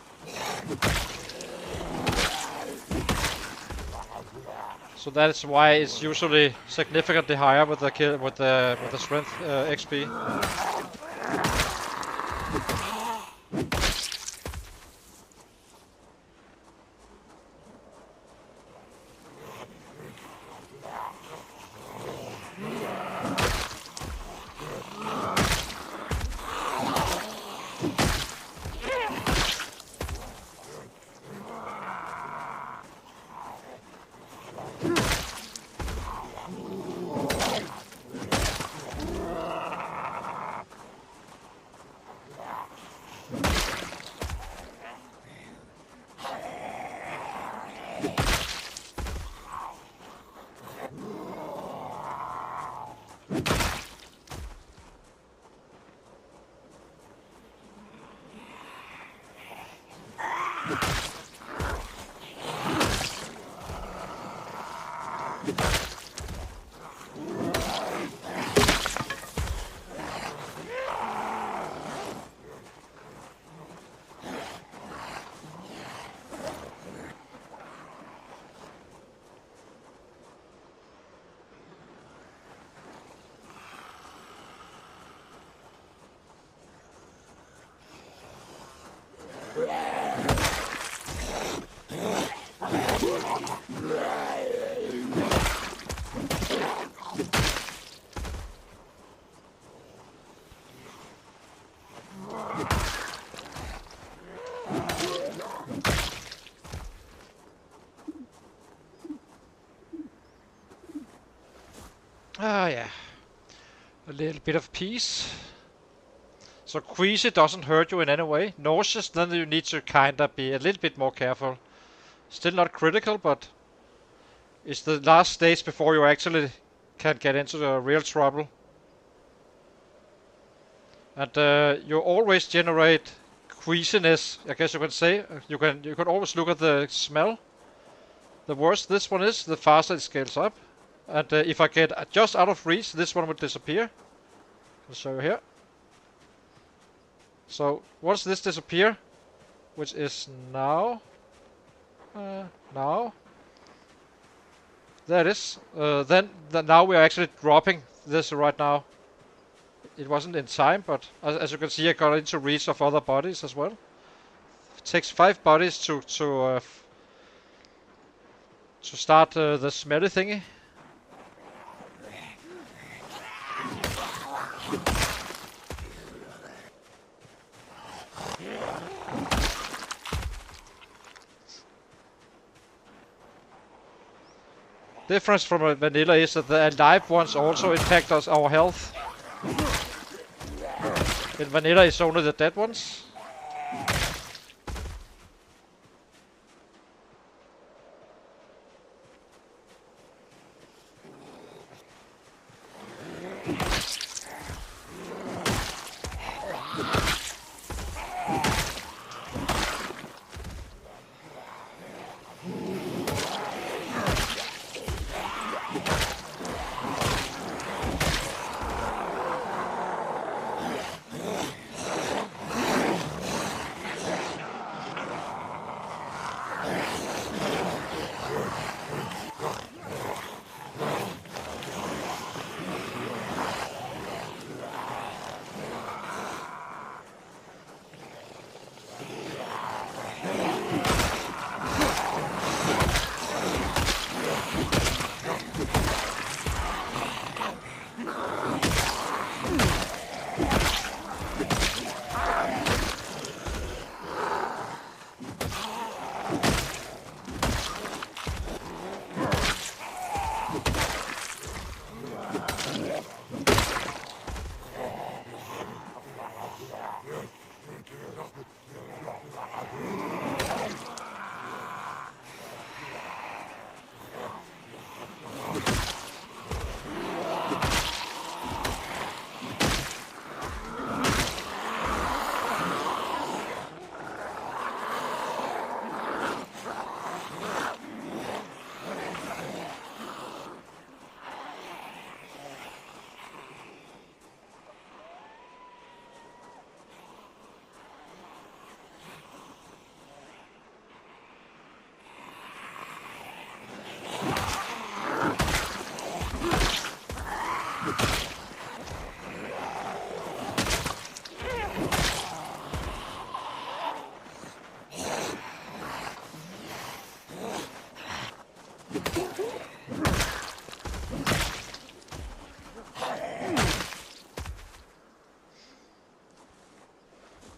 So that is why it's usually significantly higher with the kill, with the strength XP. Ah, yeah. A little bit of peace. So queasy doesn't hurt you in any way. Nauseous, then you need to kinda be a little bit more careful. Still not critical, but it's the last stage before you actually can get into the real trouble. And you always generate queasiness, I guess you can say. You could always look at the smell. The worse this one is, the faster it scales up. And if I get just out of reach, this one will disappear. I'll show you here. So once this disappear, which is now, now, there it is. Then now we are actually dropping this right now. It wasn't in time, but as you can see, I got into reach of other bodies as well. It takes 5 bodies to start the smelly thingy. Difference from a vanilla is that the alive ones also impact our health. In vanilla it's only the dead ones.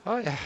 Oh yeah.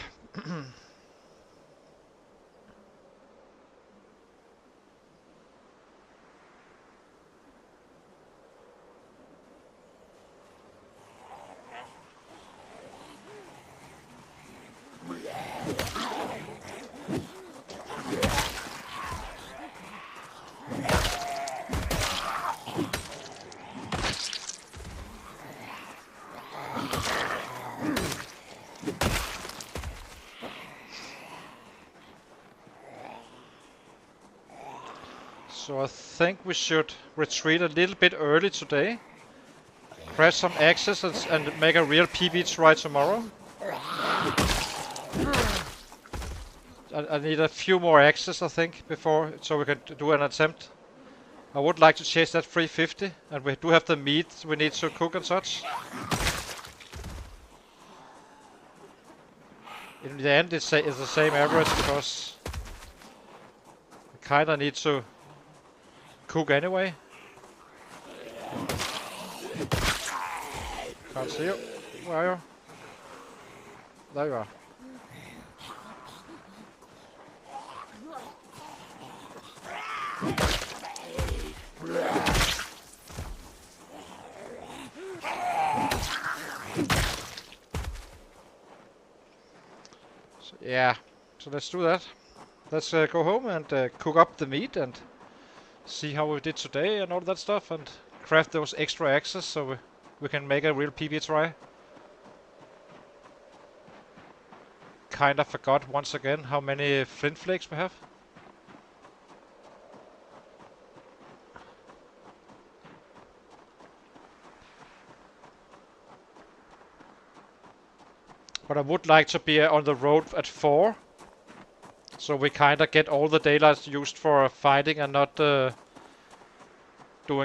So I think we should retreat a little bit early today. Crash some axes and make a real PB try tomorrow. I need a few more axes, I think, before so we can do an attempt. I would like to chase that 350, and we do have the meat we need to cook and such. In the end, it's the same average because we kinda need to cook anyway. Can't see you. Where are you? There you are. So, yeah, so let's do that. Let's go home and cook up the meat and see how we did today and all that stuff and craft those extra axes so we can make a real PB try. Kinda forgot once again how many flint flakes we have. But I would like to be on the road at 4. So we kinda get all the daylight used for fighting and not doing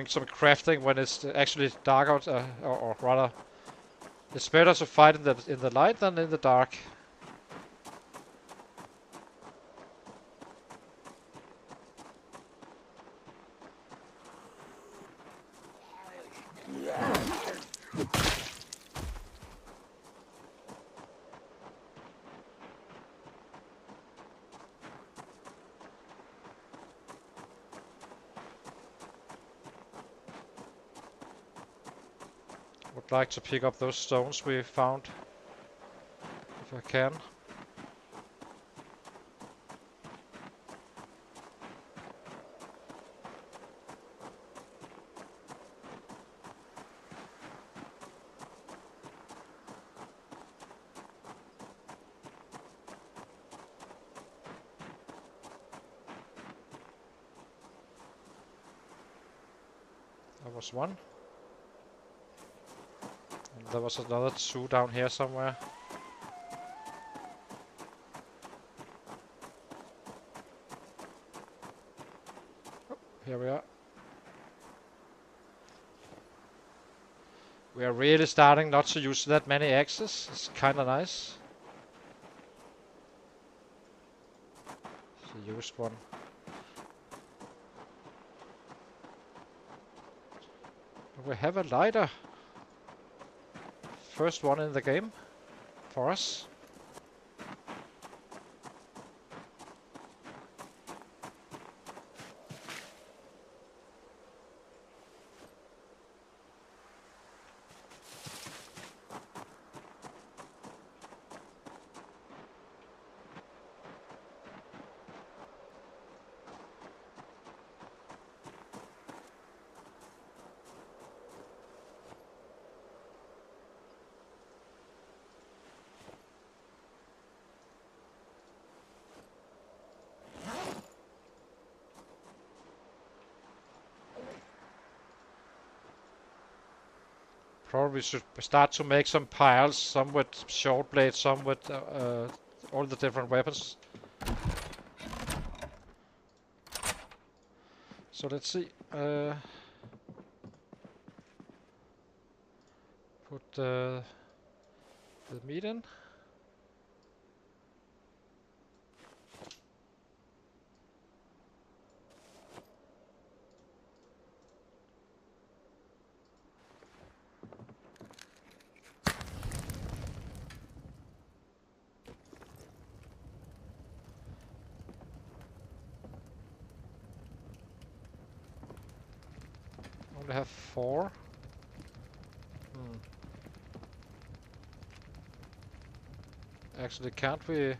some crafting when it's actually dark out, or rather, it's better to fight in the light than in the dark. Would like to pick up those stones we found, if I can. There was one. And there was another 2 down here somewhere. Oh, here we are. We are really starting not to use that many axes. It's kinda nice. She used one. We have a lighter. First one in the game for us. Probably should start to make some piles, some with short blades, some with all the different weapons. So let's see. Put the meat in. Only have 4. Hmm. Actually, can't we...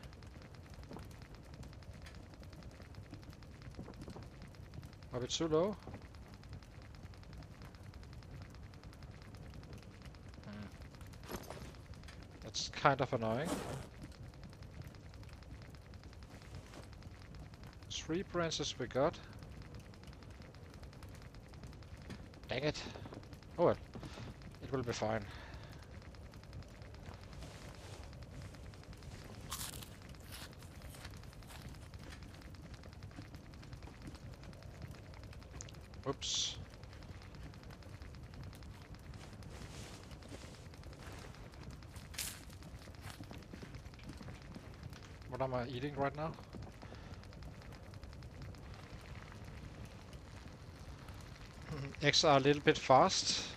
Are we too low? Hmm. That's kind of annoying. 3 branches we got. Dang it. Oh well, it will be fine. Oops. What am I eating right now? Eggs are a little bit fast.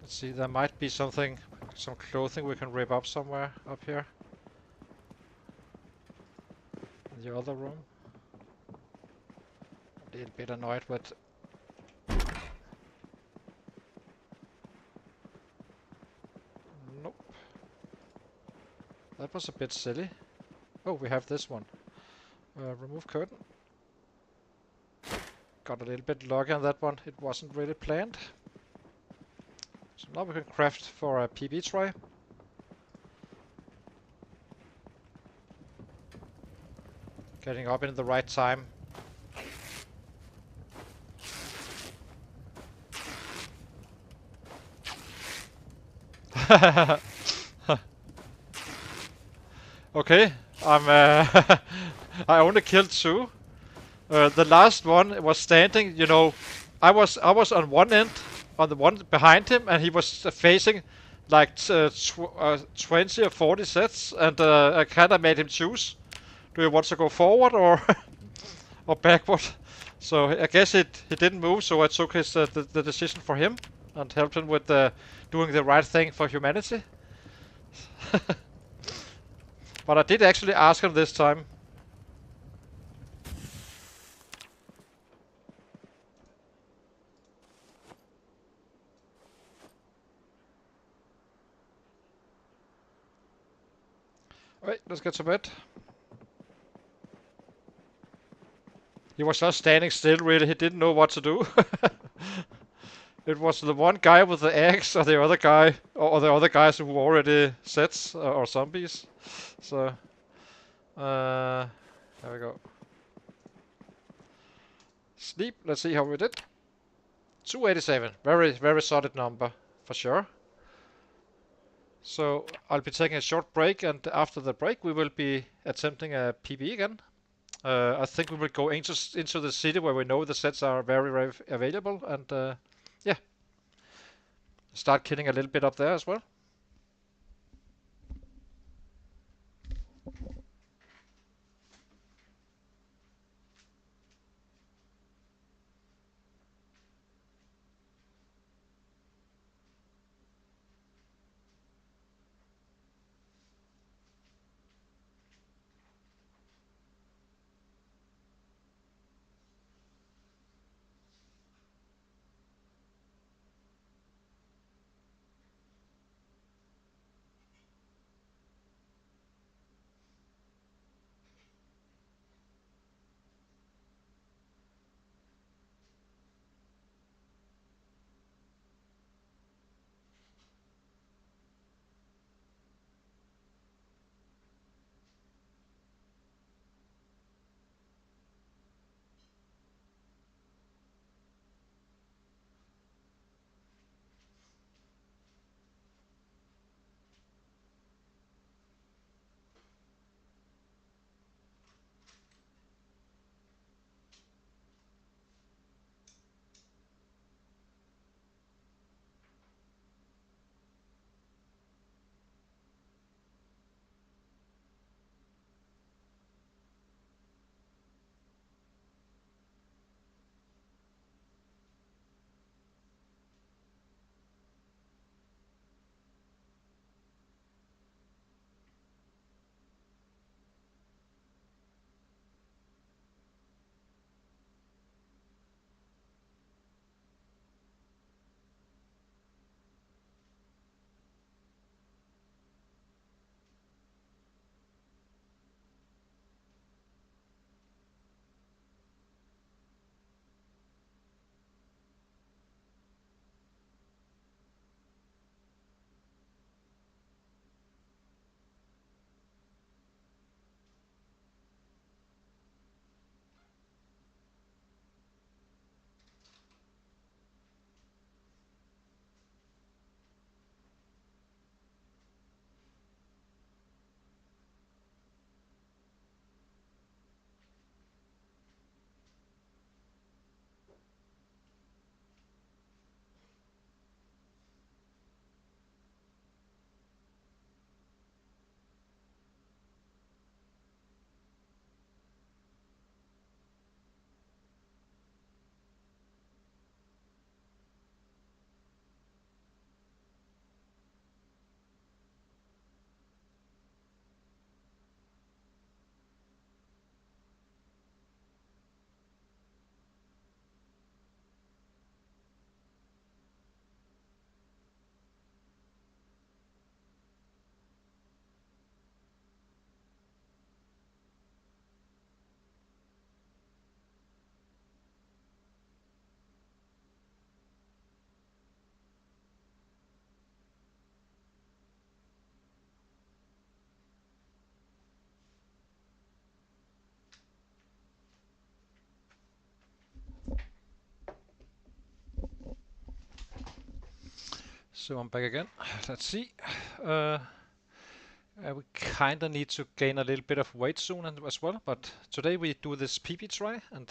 Let's see, there might be something, some clothing we can rip up somewhere up here. In the other room. A little bit annoyed with... Nope. That was a bit silly. Oh, we have this one. Remove curtain. Got a little bit lucky on that one. It wasn't really planned. So now we can craft for a PB tray. Getting up in the right time. Okay, I'm I only killed 2. The last one was standing, you know, I was on one end, on the one behind him, and he was facing like 20 or 40 sets, and I kind of made him choose. Do you want to go forward or or backward? So I guess he didn't move, so I took the decision for him and helped him with doing the right thing for humanity. But I did actually ask him this time. Alright, let's get to bed. He was just standing still, really. He didn't know what to do. It was the one guy with the axe, or the other guy, or the other guys who already sets or zombies. So, there we go. Sleep. Let's see how we did. 287. Very, very solid number for sure. So I'll be taking a short break, and after the break we will be attempting a PB again. I think we will go into the city where we know the sets are very, very available, and yeah, start killing a little bit up there as well. So I'm back again. Let's see. Uh, we kinda need to gain a little bit of weight soon as well, but today we do this PP try, and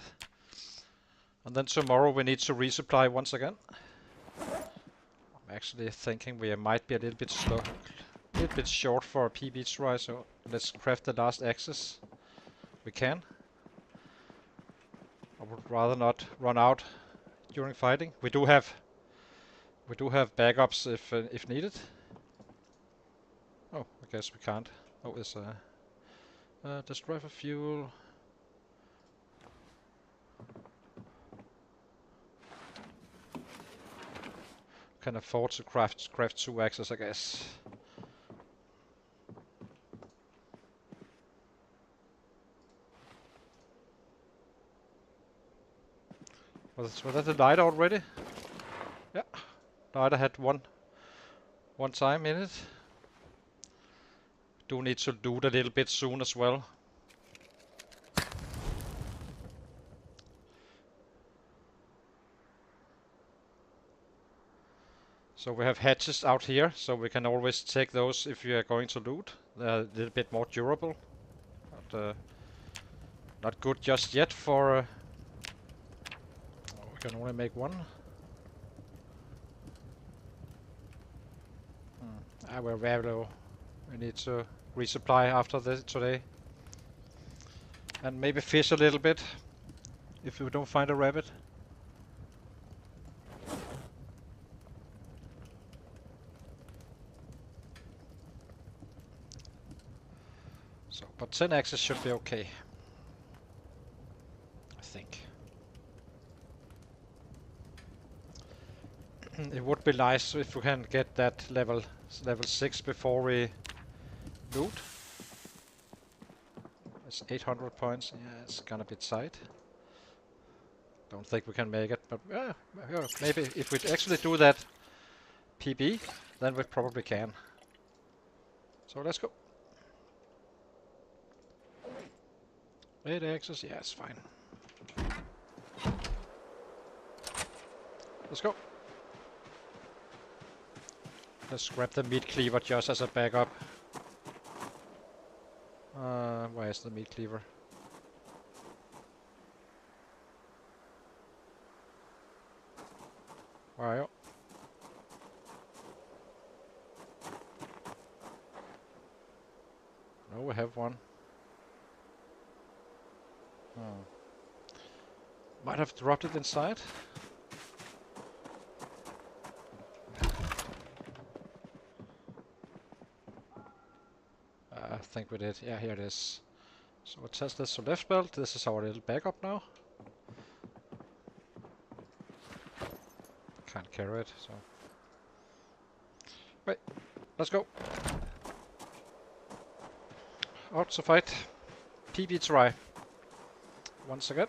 then tomorrow we need to resupply once again. I'm actually thinking we might be a little bit slow, a little bit short for a PP try, so let's craft the last axes we can. I would rather not run out during fighting. We do have backups if needed. Oh, I guess we can't. Oh, it's destroy for fuel. Can afford to craft 2 axes, I guess. Was that the lighter already? Yeah, lighter had one time in it. Do need to loot a little bit soon as well. So we have hatches out here, so we can always take those if you are going to loot. They're a little bit more durable, but not good just yet for... we can only make one. We're very low. We need to resupply after this today. And maybe fish a little bit, if we don't find a rabbit. So, but 10 axes should be okay, I think. It would be nice if we can get that level 6 before we loot. It's 800 points. Yeah, it's gonna be tight. Don't think we can make it, but maybe if we actually do that PB, then we probably can. So let's go. 8 axes, yeah, it's fine. Let's go. Let's grab the meat cleaver just as a backup. Where is the meat cleaver? Where are you? No, we have one. Might have dropped it inside. I think we did. Yeah, here it is. So we'll test this to left belt. This is our little backup now. Can't carry it, so... Wait, let's go. Out to fight. PB try. Once again.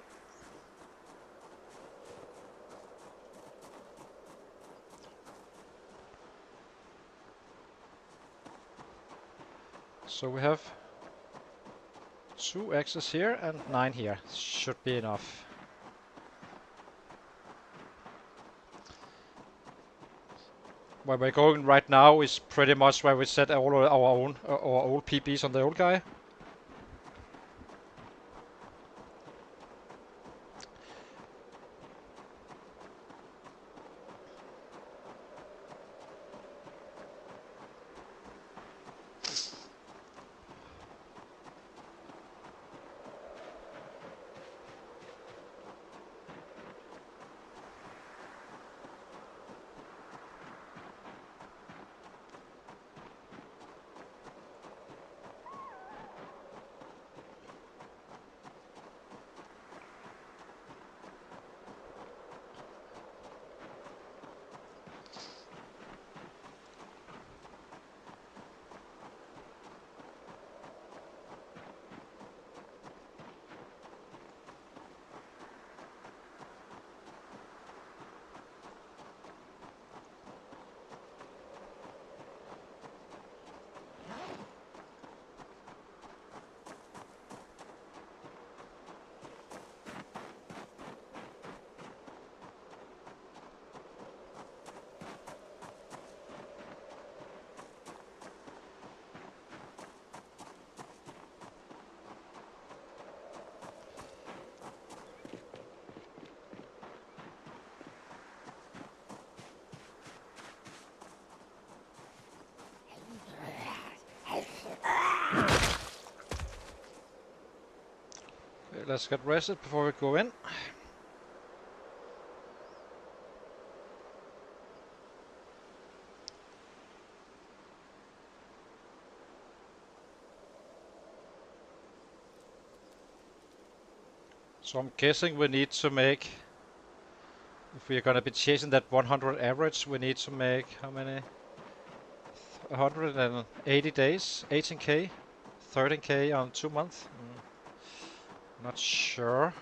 So we have 2 axes here and 9 here. Should be enough. Where we're going right now is pretty much where we set all our old PBs on the old guy. Let's get rested before we go in. So I'm guessing we need to make, if we're gonna be chasing that 100 average, we need to make how many? 180 days, 18k, 13k on 2 months. Not sure.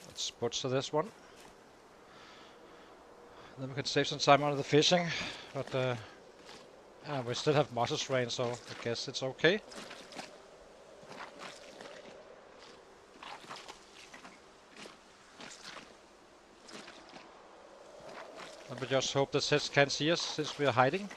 Let's butcher this one. Then we can save some time on the fishing, but we still have muscles rain, so I guess it's okay. And we just hope the sets can't see us since we are hiding.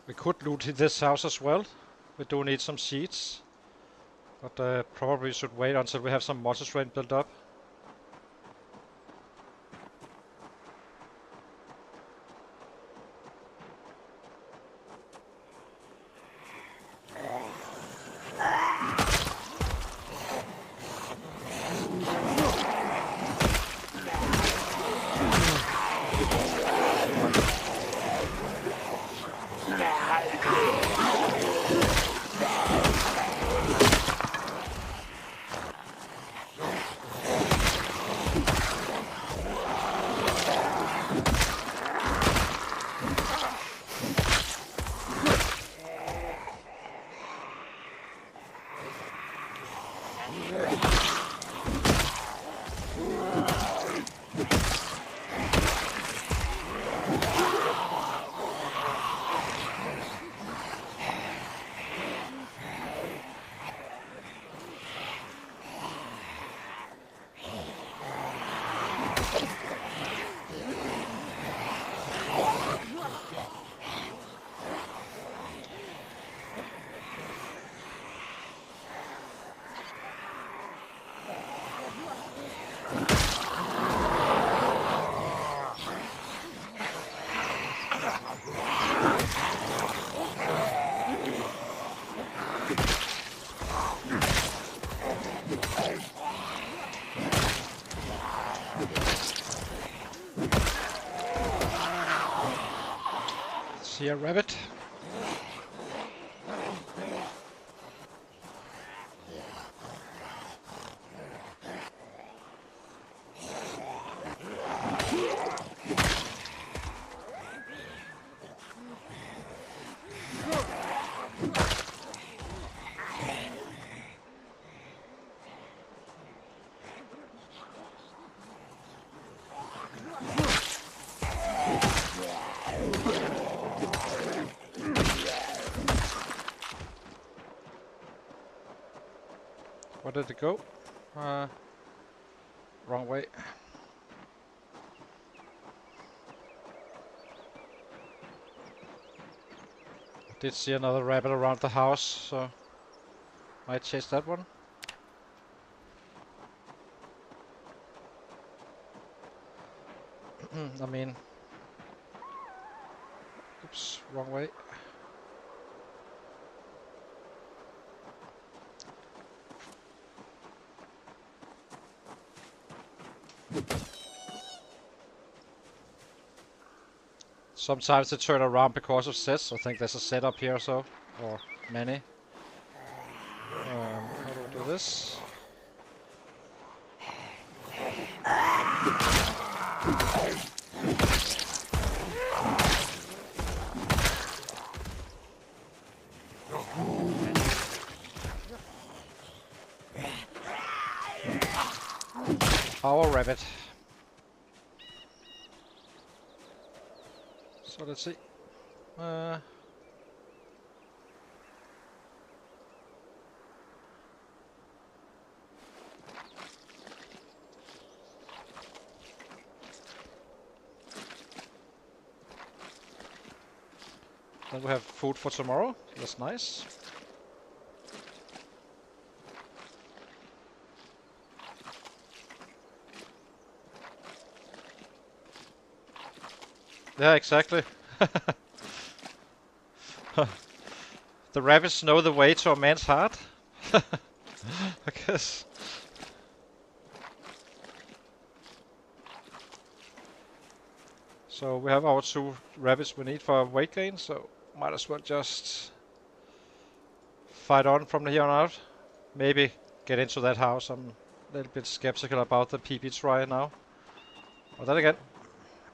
We could loot this house as well. We do need some seeds, but probably should wait until we have some muscles rain built up. See a rabbit. Where did it go? Wrong way. Did see another rabbit around the house, so might chase that one. I mean, Oops, wrong way. Sometimes they turn around because of sets. I think there's a set up here or so, or many. How do we do this? Our rabbit. So let's see. Then we have food for tomorrow. That's nice. Yeah, exactly. The rabbits know the way to a man's heart. I guess. So we have our 2 rabbits we need for weight gain, so might as well just fight on from here on out. Maybe get into that house. I'm a little bit skeptical about the PP try now. But then again,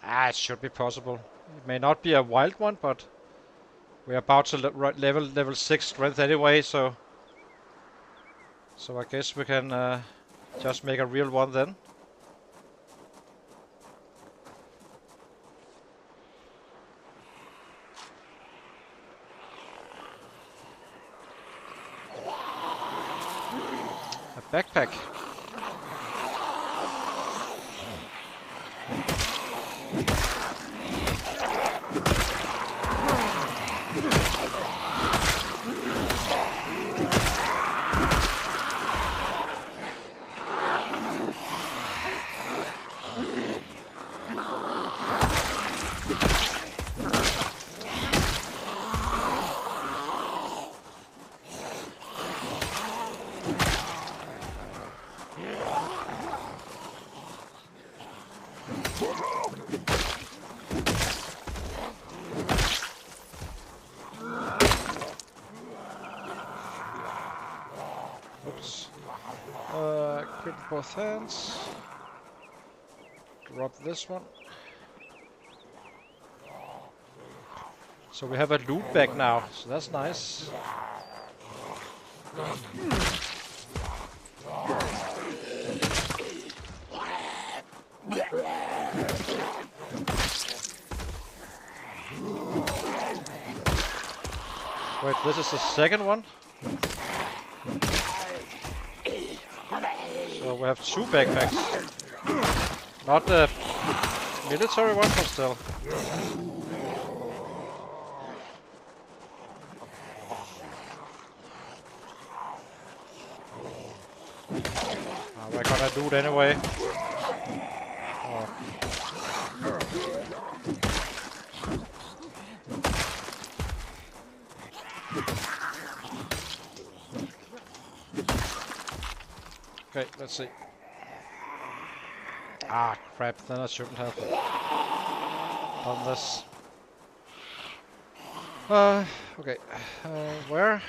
it should be possible. It may not be a wild one, but we're about to level 6 strength anyway, so I guess we can just make a real one then. A backpack. Oops. Grip both hands. Drop this one. So we have a loot bag now, so that's nice. Wait, this is the second one? So we have 2 backpacks. Not the military one, but still. We're gonna do it anyway. Oh. Okay, let's see. Ah, crap, then I shouldn't have done this. Okay, where?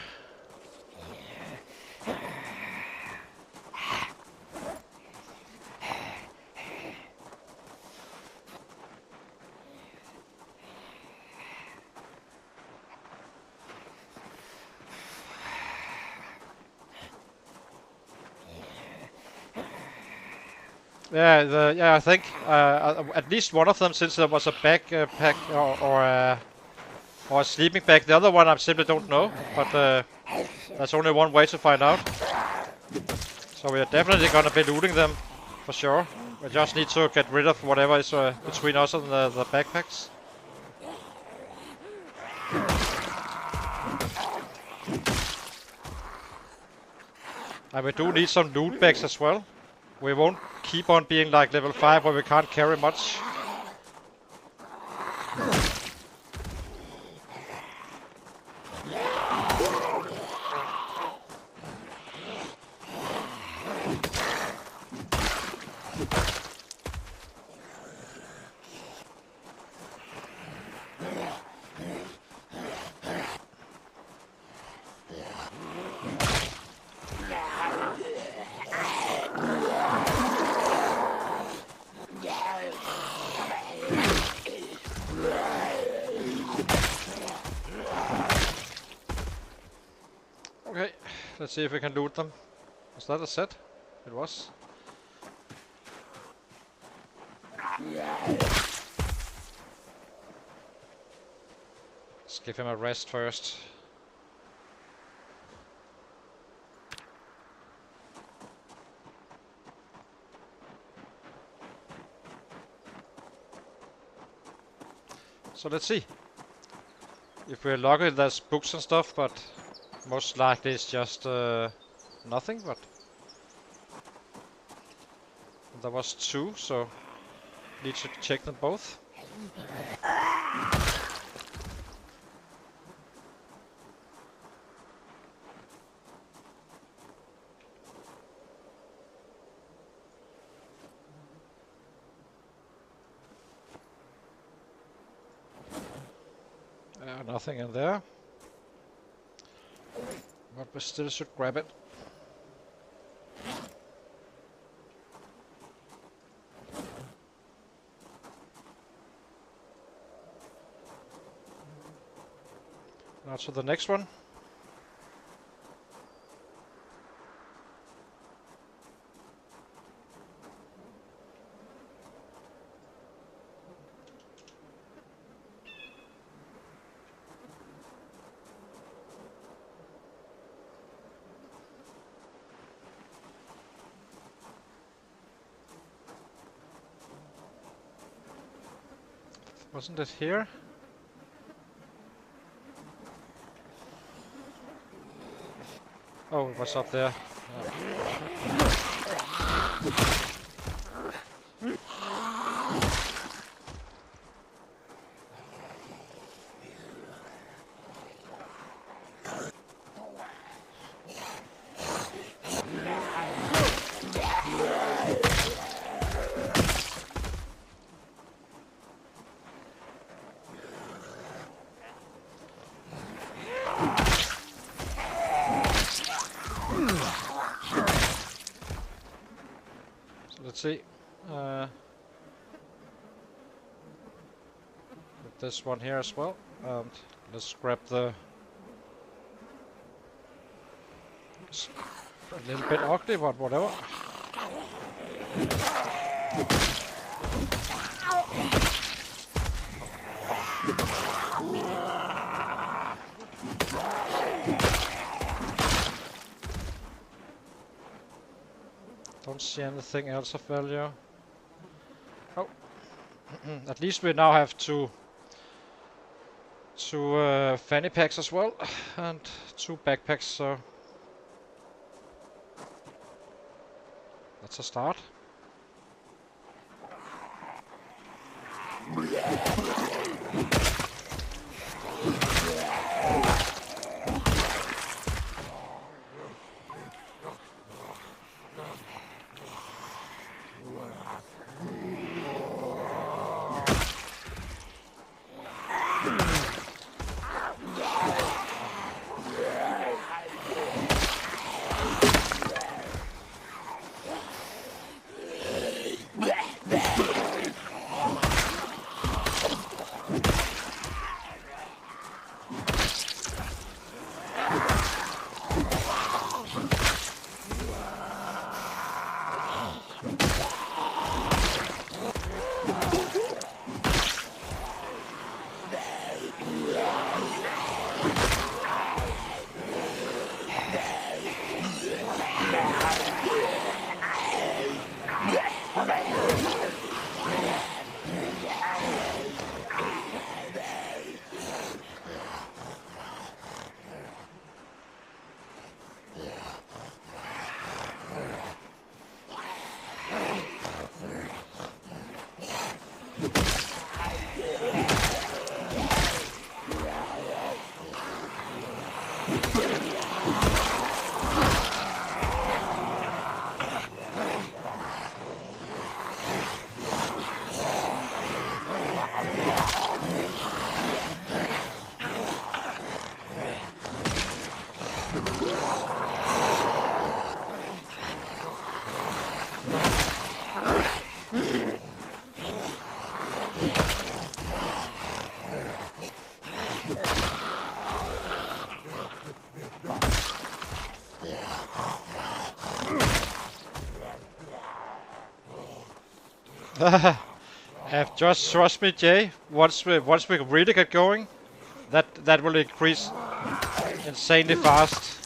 Yeah, I think at least one of them, since there was a backpack or a sleeping bag. The other one I simply don't know, but there's only one way to find out. So we are definitely gonna be looting them for sure. We just need to get rid of whatever is between us and the backpacks. And we do need some loot bags as well. We won't keep on being like level 5 where we can't carry much. Let's see if we can loot them. Was that a set? It was. Let's give him a rest first. So let's see. If we're lucky, there's books and stuff, but most likely it's just nothing. But there was 2, so need to check them both. Nothing in there. But we still should grab it. Now to the next one. Wasn't it here? Oh, it was up there. Let's see. With this one here as well, and let's grab the. It's a little bit ugly, but whatever. Don't see anything else of value. Oh, at least we now have two fanny packs as well, and 2 backpacks. So that's a start. Just trust me, Jay. Once we really get going, that will increase insanely fast.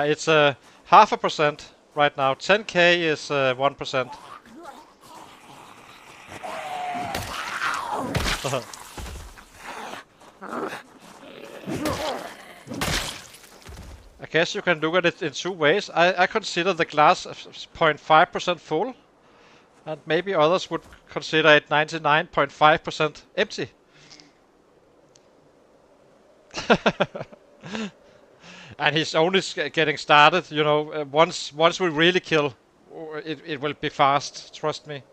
It's 0.5% right now. 10k is 1%. I guess you can look at it in two ways. I consider the glass 0.5% full, and maybe others would consider it 99.5% empty. And he's only getting started, you know. Once we really kill, it will be fast. Trust me.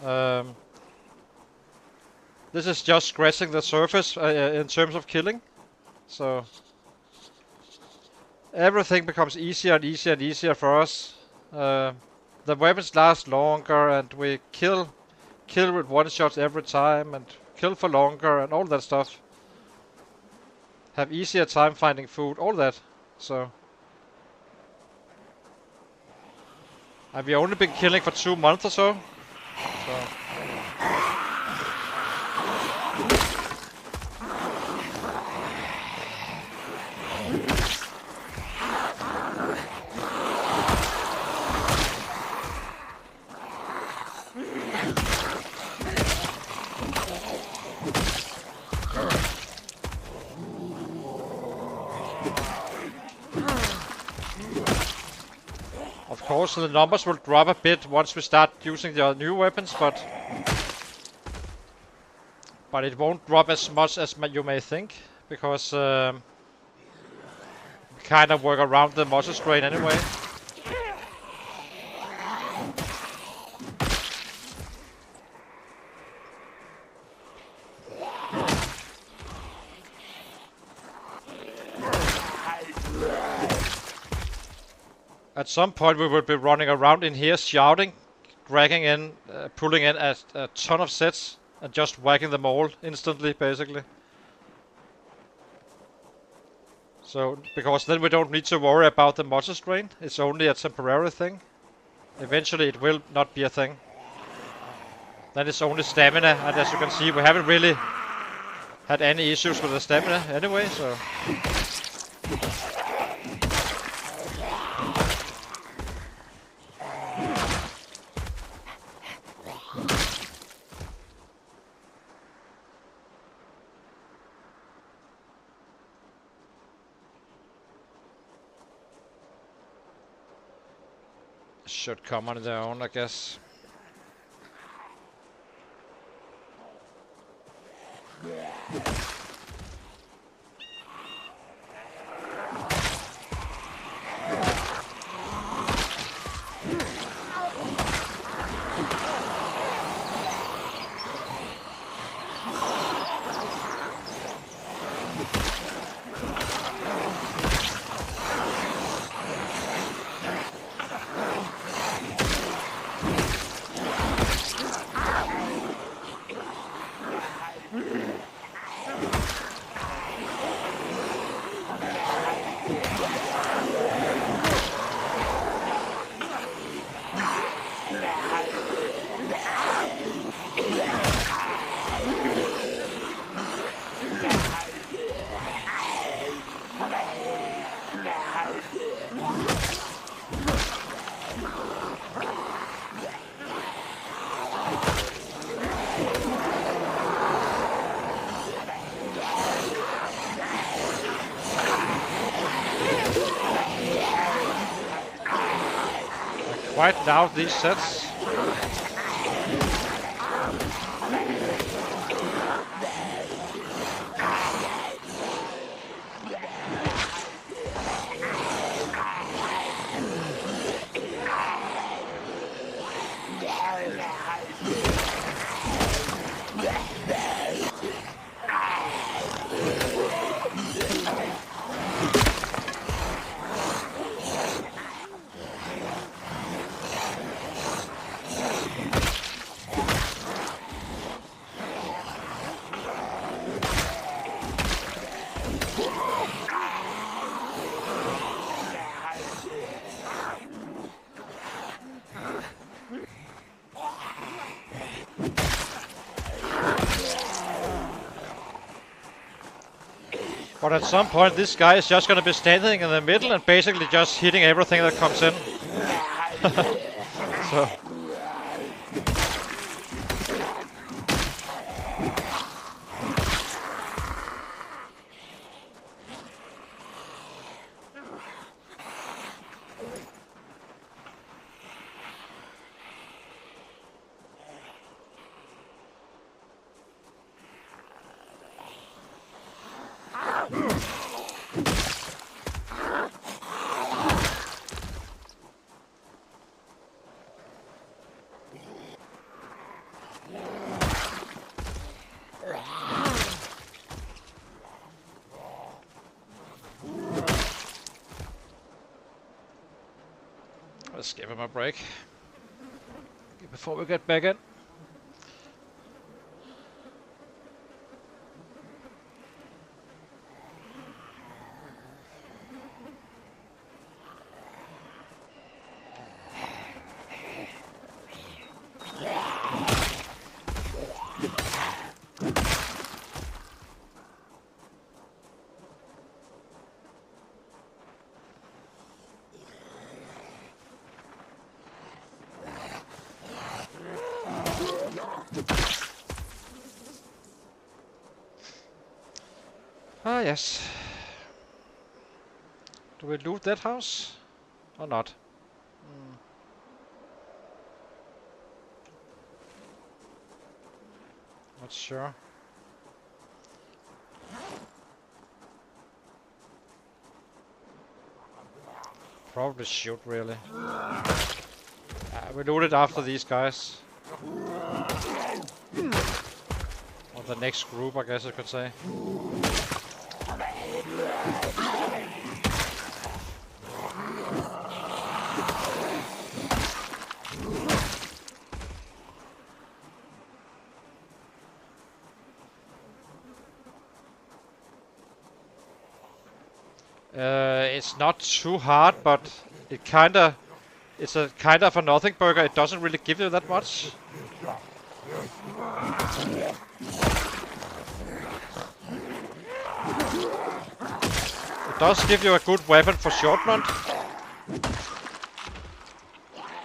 Um, this is just scratching the surface in terms of killing. So everything becomes easier and easier and easier for us. The weapons last longer, and we kill with one shots every time, and kill for longer, and all that stuff. Have easier time finding food, all that. So, and we only been killing for 2 months or so. So. Of course, the numbers will drop a bit once we start using the new weapons, but it won't drop as much as you may think, because we kind of work around the muscle strain anyway. At some point we will be running around in here shouting, dragging in, pulling in a ton of sets and just whacking them all instantly, basically. So, because then we don't need to worry about the muscle strain, it's only a temporary thing. Eventually it will not be a thing. Then it's only stamina, and as you can see we haven't really had any issues with the stamina anyway, so... Should come on their own, I guess. Quite out these sets. But at some point, this guy is just gonna be standing in the middle and basically just hitting everything that comes in. So. Let's give him a break before we get back in. Ah, yes. Do we loot that house? Or not? Not sure. Probably should, really. We looted after these guys. Or the next group, I guess I could say. It's not too hard, but it's a kind of a nothing burger. It doesn't really give you that much. It does give you a good weapon for short blunt.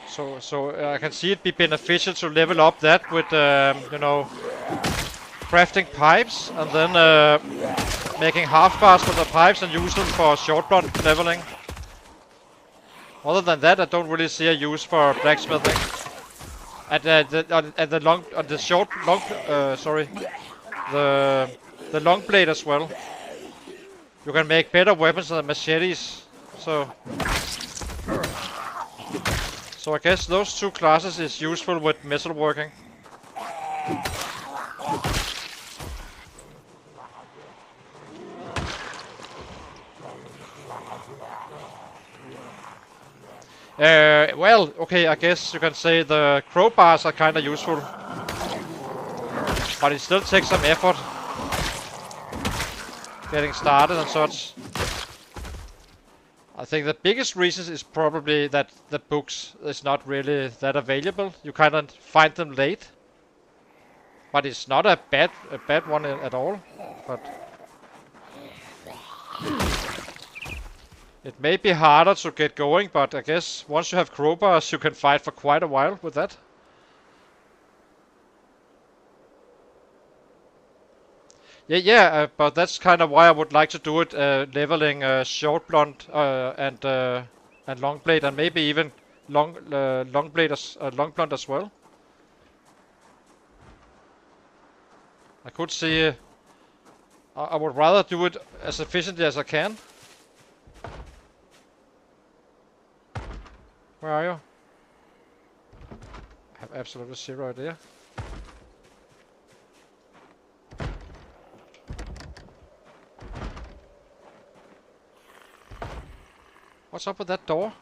So I can see it be beneficial to level up that with, you know, crafting pipes and then making half bars for the pipes and use them for short blunt leveling. Other than that, I don't really see a use for blacksmithing. The long blade as well. You can make better weapons than machetes. So I guess those two classes is useful with metalworking. Well, okay, I guess you can say the crowbars are kind of useful. But it still takes some effort getting started and such. I think the biggest reason is probably that the books is not really that available. You kind of find them late. But it's not a bad one at all. But it may be harder to get going, but I guess once you have crowbars, you can fight for quite a while with that. Yeah, but that's kind of why I would like to do it, leveling short blunt and long blade, and maybe even long blunt as well. I could see. I would rather do it as efficiently as I can. Where are you? I have absolutely zero idea. What's up with that door?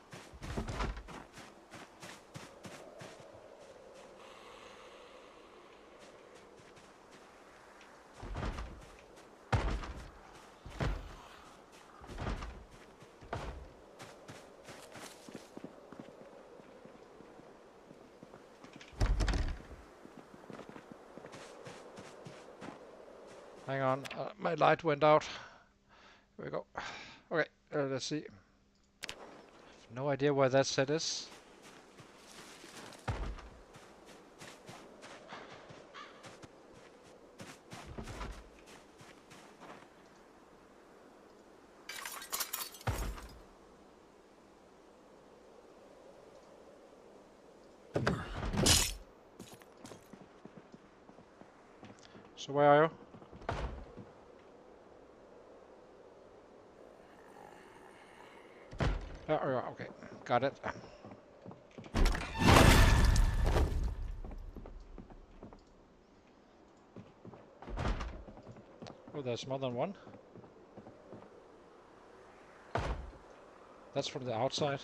Hang on, my light went out. Here we go. Okay, let's see. No idea where that set is. So where are you? Oh, yeah, okay, got it. Oh, there's more than one. That's from the outside.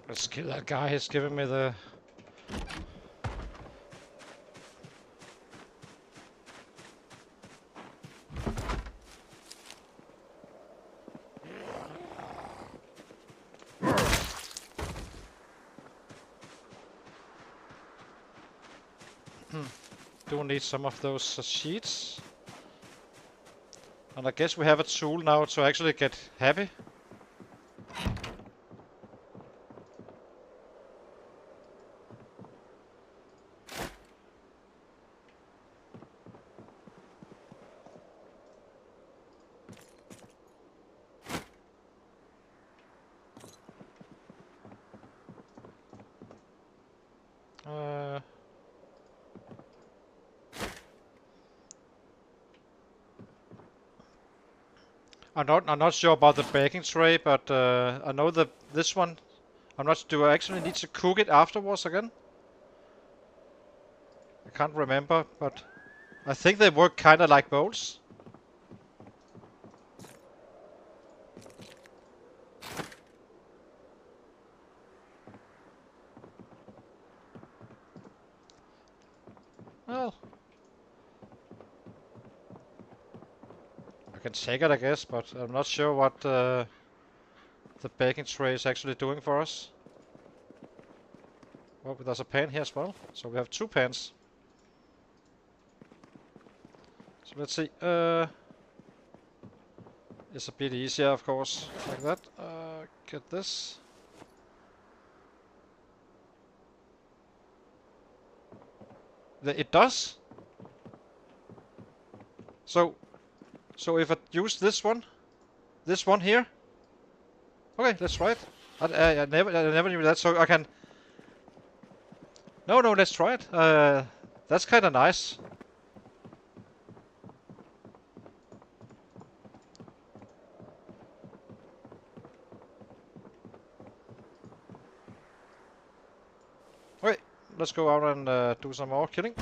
Let's kill that guy. He's giving me the... Do need some of those sheets. And I guess we have a tool now to actually get happy. I'm not sure about the baking tray, but I know that this one. I'm not. Do I actually need to cook it afterwards again? I can't remember, but I think they work kind of like bowls. Well, I can take it, I guess, but I'm not sure what the baking tray is actually doing for us. Oh, but there's a pan here as well, so we have 2 pans. So let's see. It's a bit easier, of course, like that. Get this. It does. So if I use this one here. Okay, let's try it. I never knew that, so I can. No, let's try it. That's kind of nice. Okay, let's go out and do some more killing.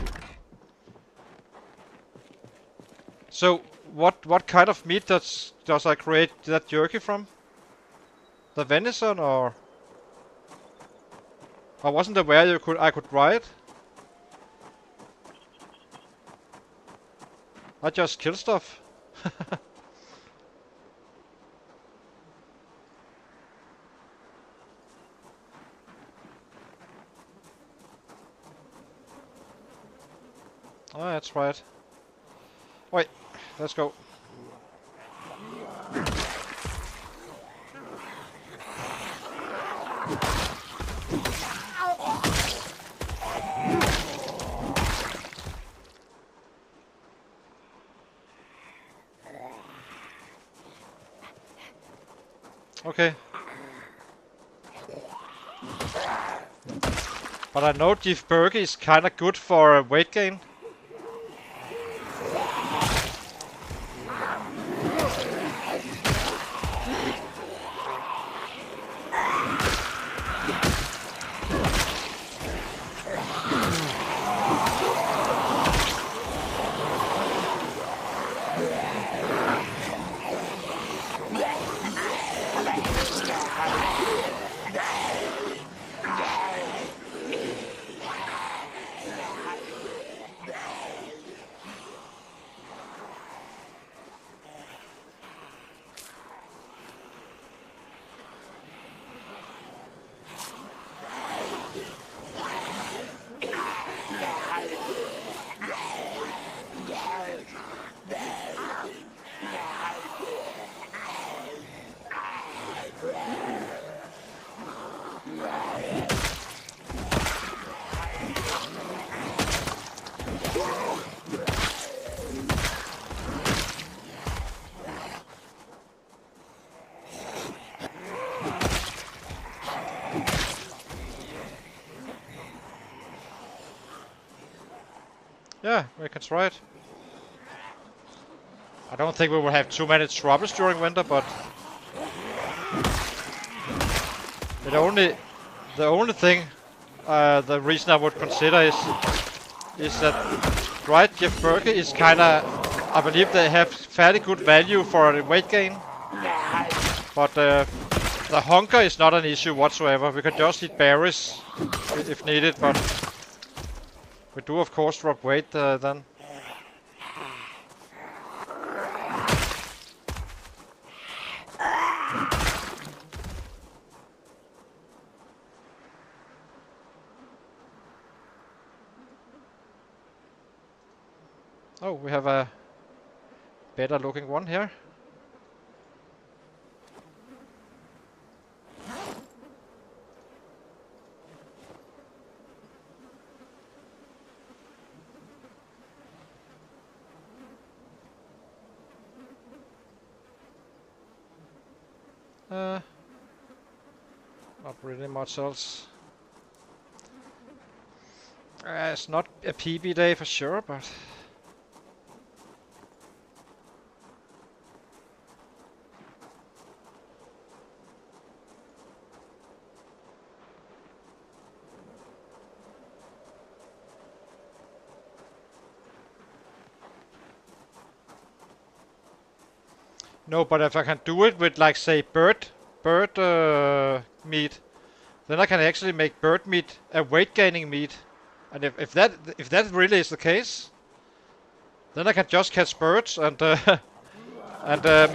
So, what kind of meat does I create that jerky from? The venison, or I wasn't aware I could dry it. I just kill stuff. Oh, that's right. Wait, let's go. Okay. But I know beef burger is kinda good for weight gain. Yeah, we can try it. I don't think we will have too many troubles during winter, but the only thing, the reason I would consider is that dried Jeff Burger is kinda, I believe they have fairly good value for a weight gain, but the hunger is not an issue whatsoever. We can just eat berries if needed, but we do of course drop weight then. Oh, we have a better looking one here. Not really much else. It's not a PB day for sure, but no. But if I can do it with, like, say, bird meat, then I can actually make bird meat a weight gaining meat. And if that really is the case, then I can just catch birds and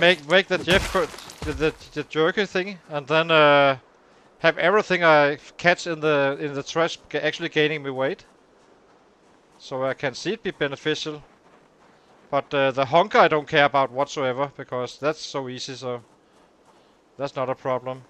make the the jerky thing, and then have everything I catch in the trash actually gaining me weight. So I can see it be beneficial. But the hunger I don't care about whatsoever, because that's so easy, so that's not a problem.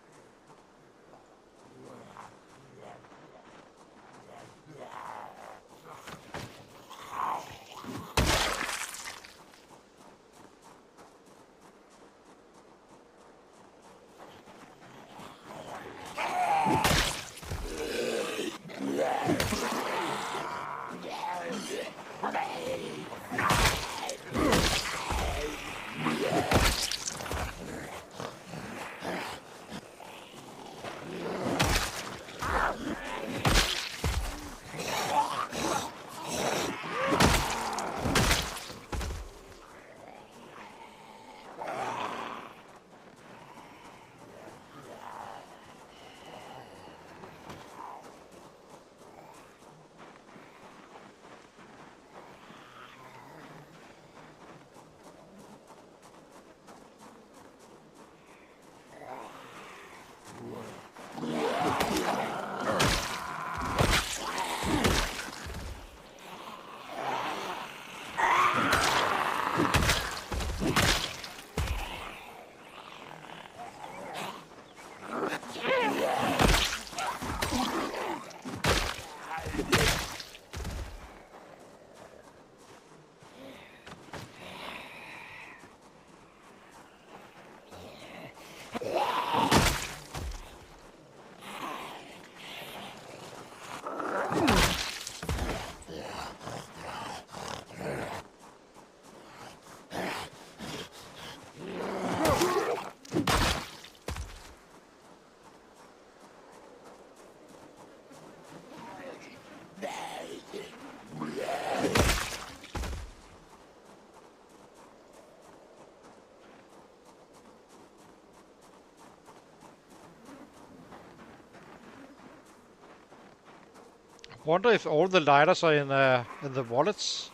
Wonder if all the lighters are in the wallets.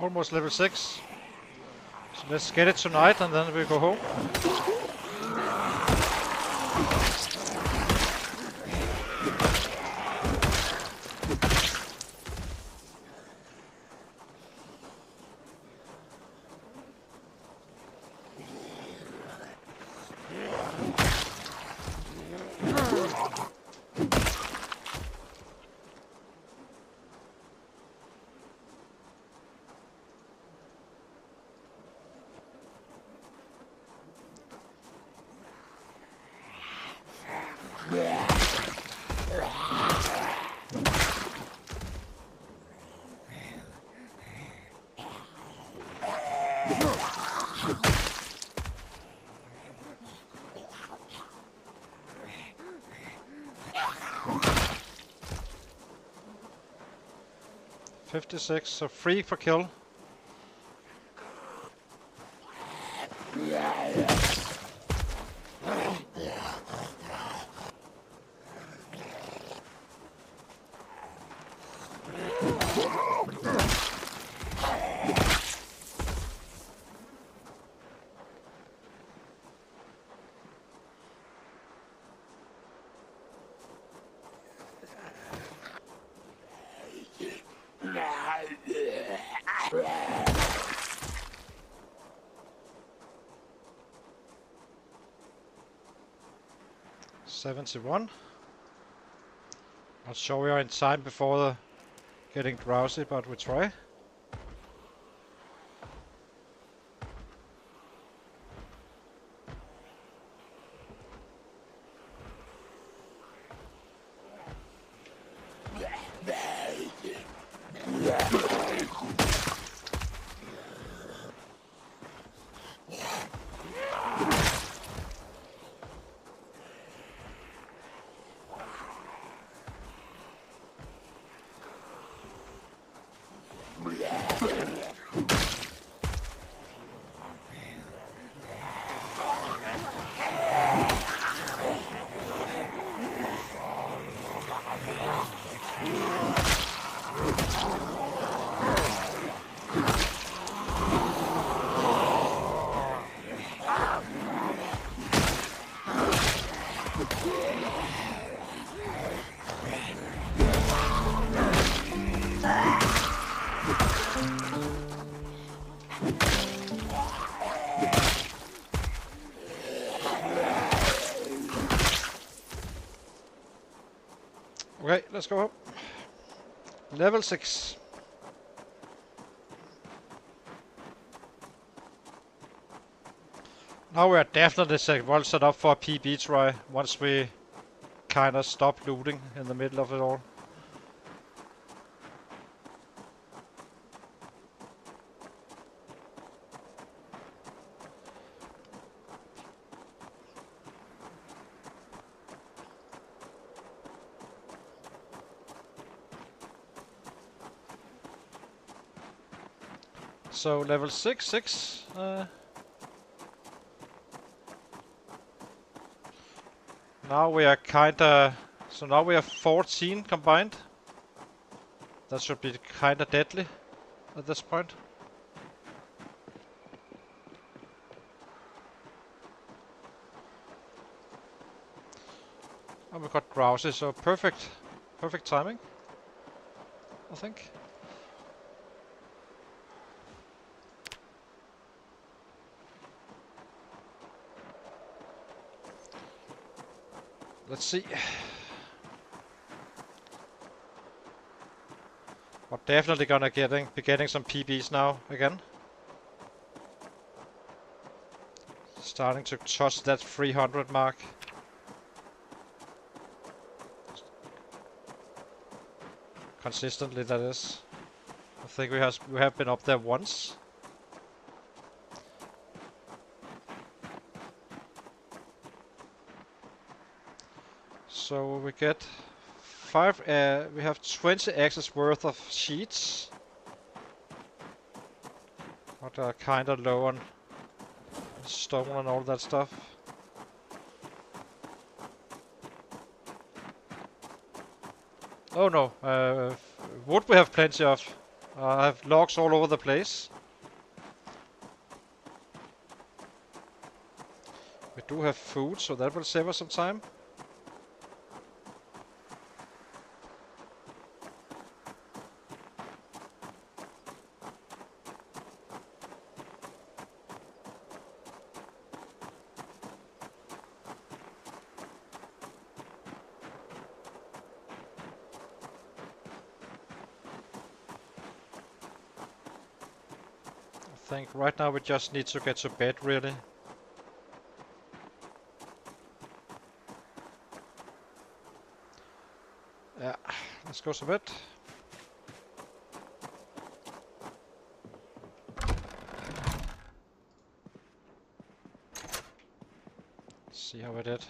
Almost level 6. So let's get it tonight and then we go home. .56, so 3 for kill. .71. Not sure we are in time before the getting drowsy, but we try. Okay, let's go up. Level 6. Now we are definitely well set up for a PB try once we kind of stop looting in the middle of it all. So level 6. Now we are kinda... So now we have 14 combined. That should be kinda deadly at this point. And we got drowsy, so perfect timing, I think. Let's see. We're definitely gonna be getting some PBs now again. Starting to touch that 300 mark. Consistently, that is. I think we have been up there once. So we get we have 20 axes worth of sheets. But are kinda low on stone and all that stuff. Oh no, wood we have plenty of. I have logs all over the place. We do have food, so that will save us some time. I think right now we just need to get to bed, really. Yeah, let's go to bed. See how we did.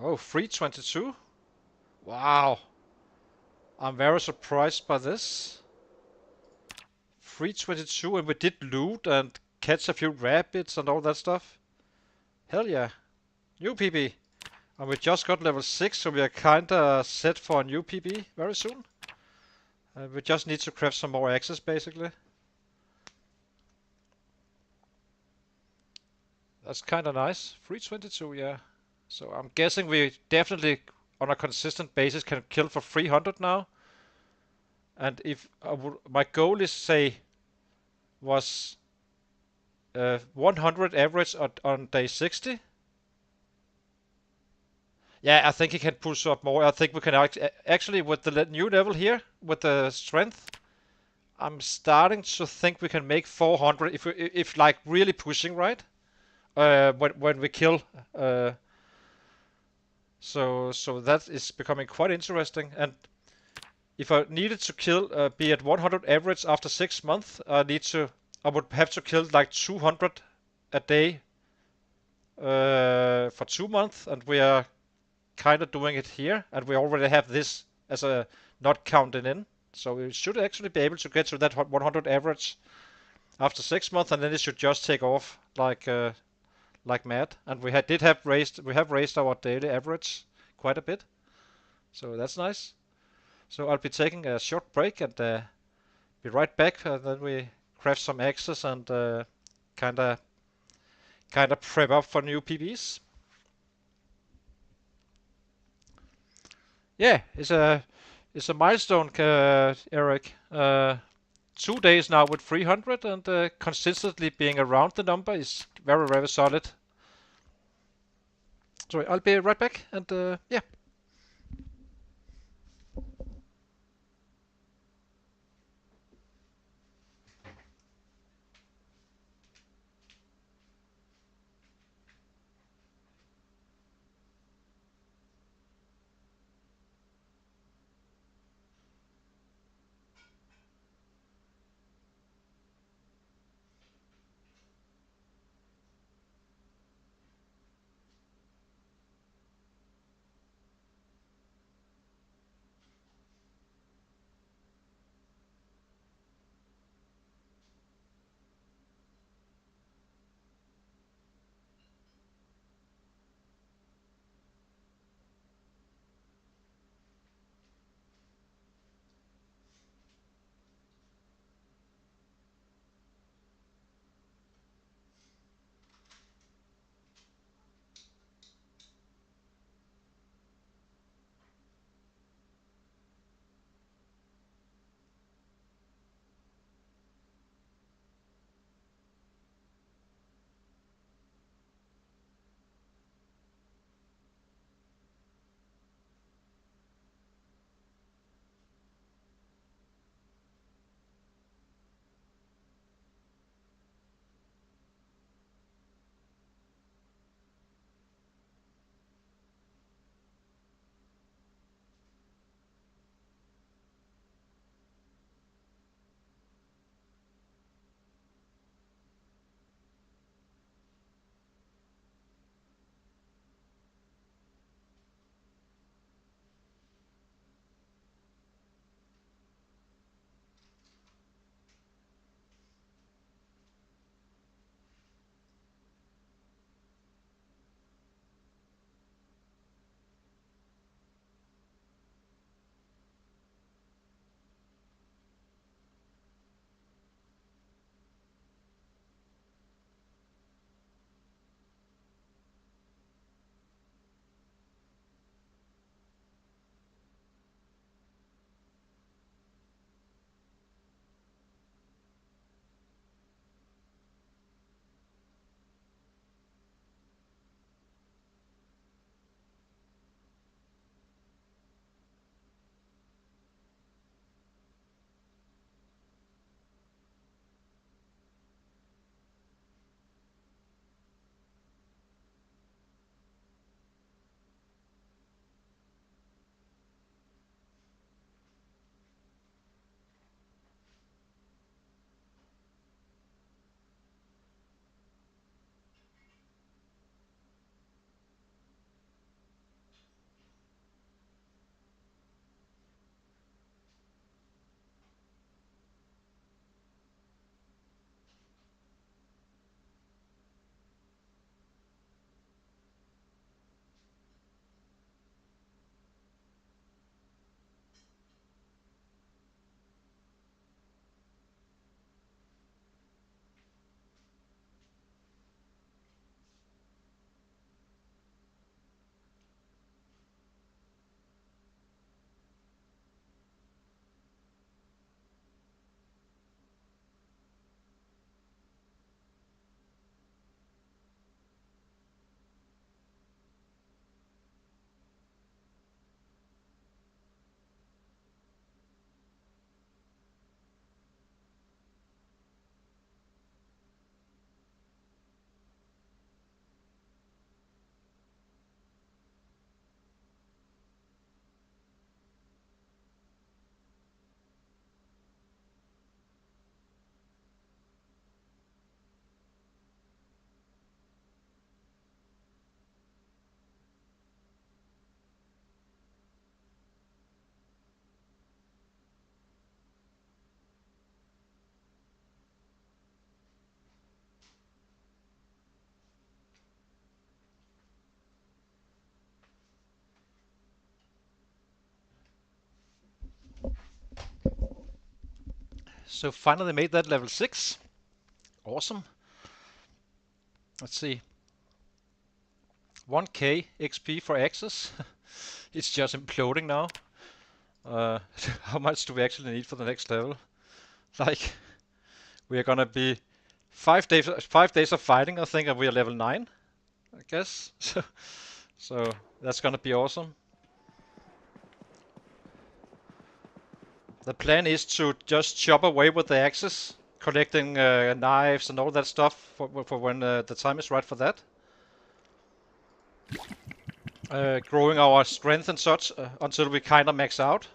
Oh, 322? Wow. I'm very surprised by this. 322 and we did loot and catch a few rabbits and all that stuff. Hell yeah. New PB. And we just got level 6, so we are kinda set for a new PB very soon. We just need to craft some more axes, basically. That's kinda nice. 322, yeah. So I'm guessing we definitely, on a consistent basis, can kill for 300 now. And if my goal is, say, was 100 average on day 60. Yeah, I think he can push up more. I think we can actually, with the new level here, with the strength, I'm starting to think we can make 400 if like really pushing, right? When we kill. So that is becoming quite interesting. And if I needed to kill, be at 100 average after 6 months, I would have to kill like 200 a day for 2 months, and we are kind of doing it here, and we already have this as a not counted in. So we should actually be able to get to that 100 average after 6 months, and then it should just take off like mad. And we have raised our daily average quite a bit, so that's nice. So I'll be taking a short break and be right back, and then we craft some axes and kinda kinda prep up for new PBs. Yeah, it's a milestone, Eric. 2 days now with 300, and consistently being around the number is very, very solid. Sorry, I'll be right back, and yeah. so finally made that level 6. Awesome. Let's see. 1k XP for access. It's just imploding now. How much do we actually need for the next level? Like, we are gonna be 5 days of fighting, I think, and we are level 9, I guess. So that's gonna be awesome. The plan is to just chop away with the axes, collecting knives and all that stuff for when the time is right for that. Growing our strength and such until we kind of max out.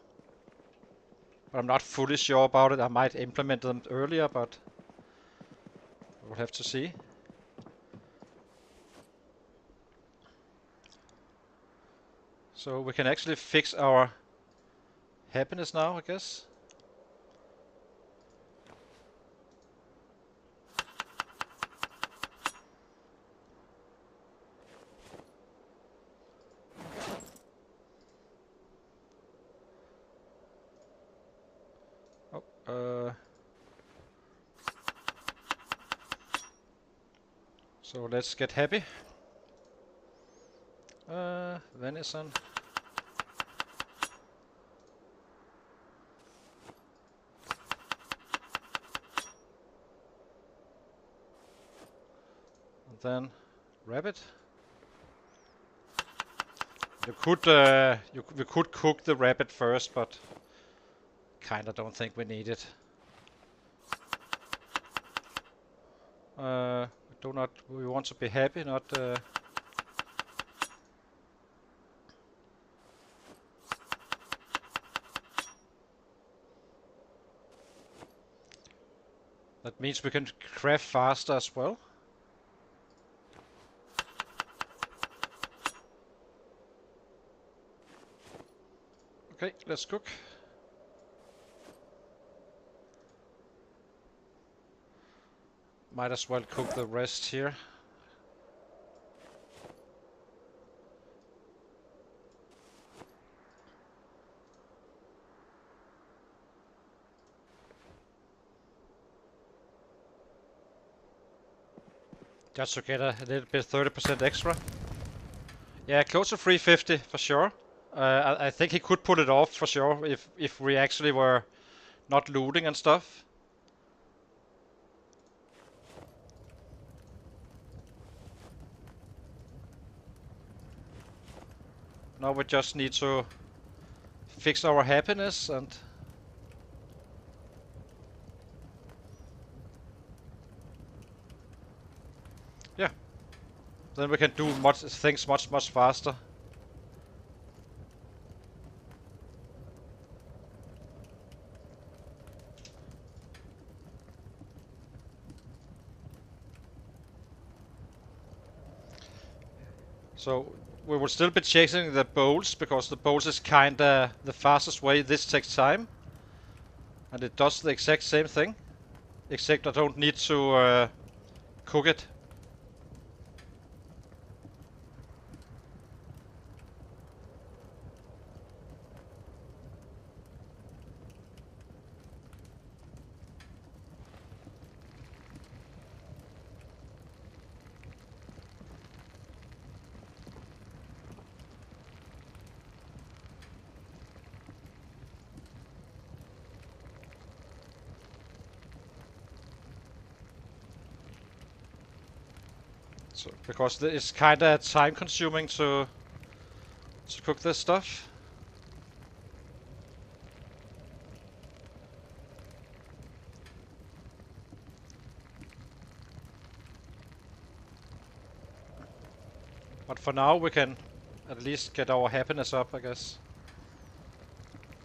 But I'm not fully sure about it. I might implement them earlier, but we'll have to see. So we can actually fix our happiness now, I guess. Oh, so let's get happy. Venison. And then rabbit. You could cook the rabbit first, but kinda don't think we need it. We want to be happy, not. That means we can craft faster as well. Okay, let's cook. Might as well cook the rest here. Just to get a little bit 30% extra. Yeah, close to 350 for sure. I think he could pull it off for sure if we actually were not looting and stuff. Now we just need to fix our happiness and yeah, then we can do things much faster. So we will still be chasing the bowls because the bowls is kinda the fastest way. This takes time, and it does the exact same thing, except I don't need to cook it. So, because it's kinda time consuming to cook this stuff. But for now we can at least get our happiness up, I guess.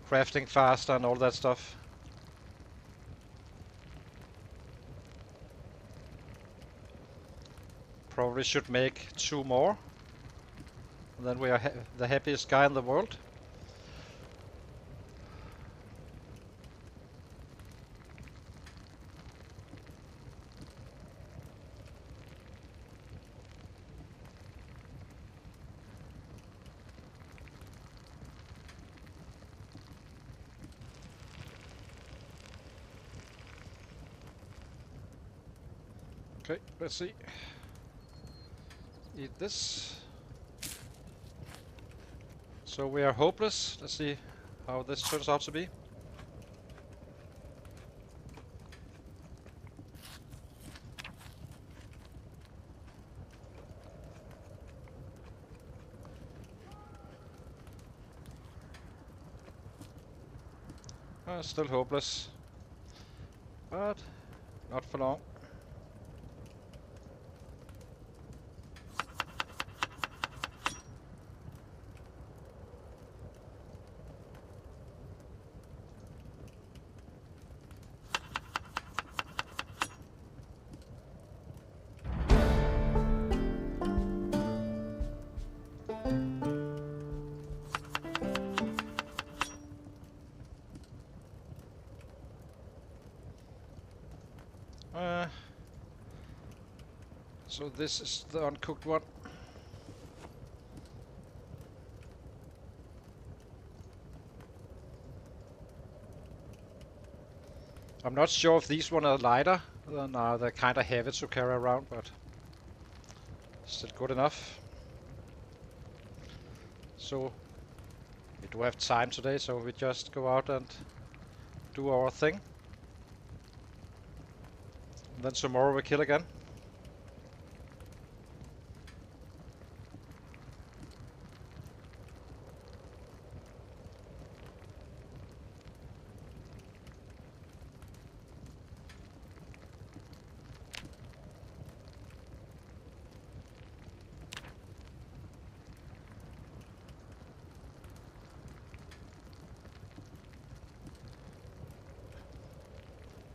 Crafting faster and all that stuff. Probably should make 2 more. And then we are the happiest guy in the world. Okay, let's see. Eat this. So we are hopeless. Let's see how this turns out to be. Still hopeless. But not for long. So this is the uncooked one. I'm not sure if these one are lighter. No, they're kind of heavy to carry around, but still good enough. So we do have time today, so we just go out and do our thing. And then tomorrow we kill again.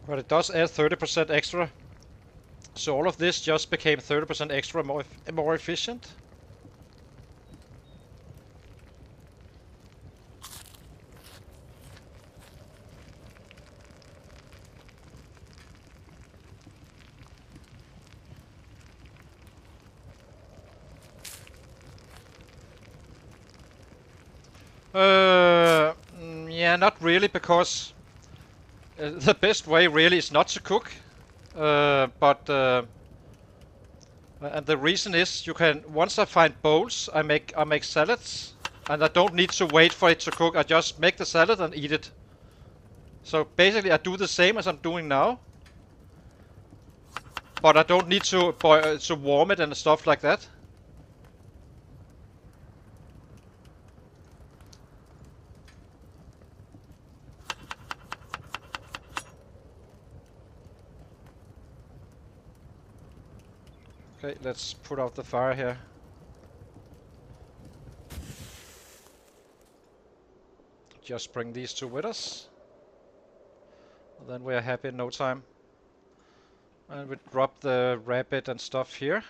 But it does add 30% extra. So all of this just became 30% extra more efficient. Yeah, not really, because the best way really is not to cook. And the reason is, you can, once I find bowls, I make salads, and I don't need to wait for it to cook. I just make the salad and eat it. So basically, I do the same as I'm doing now, but I don't need to warm it and stuff like that. Okay, let's put out the fire here. Just bring these two with us. Then we are happy in no time. And we drop the rabbit and stuff here.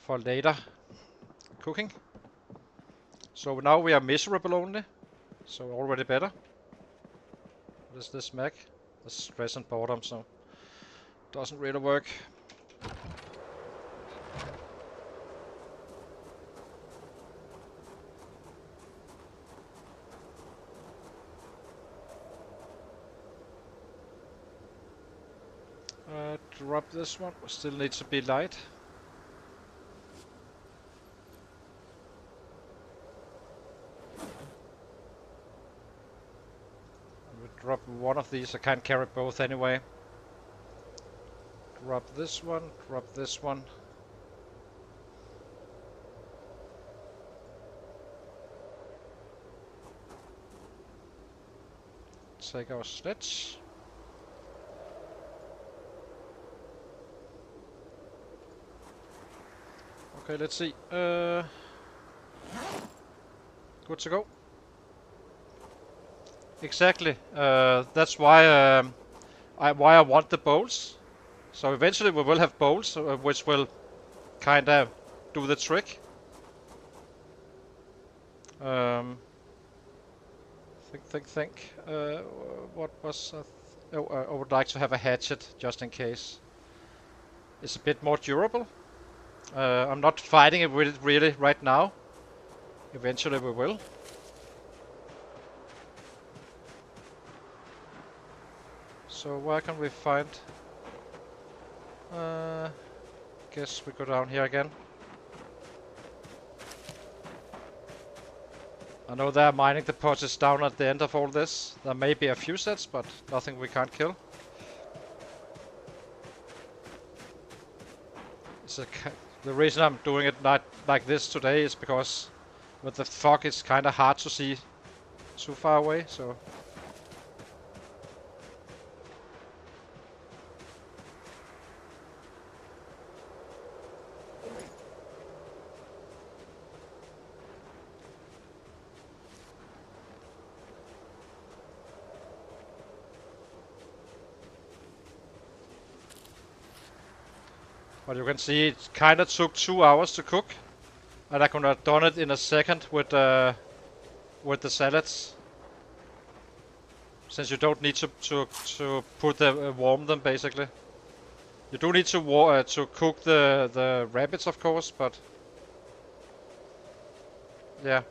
For later cooking. So now we are miserable only. So already better. What is this mech? The stress and boredom, so doesn't really work. Drop this one. Still needs to be light. We drop one of these. I can't carry both anyway. Drop this one. Drop this one. Take our sledge. Okay, let's see. Good to go. Exactly. That's why I want the bowls. So eventually we will have bowls, which will kind of do the trick. Think. What was? I would like to have a hatchet just in case. It's a bit more durable. I'm not fighting it with it really right now. Eventually we will. So where can we find... guess we go down here again. I know there are mining deposits down at the end of all this. There may be a few sets, but nothing we can't kill. The reason I'm doing it not like this today is because with the fog it's kind of hard to see too far away, so... But you can see it kind of took 2 hours to cook, and I could have done it in a second with the salads, since you don't need to put them warm them basically. You do need to cook the rabbits, of course, but yeah.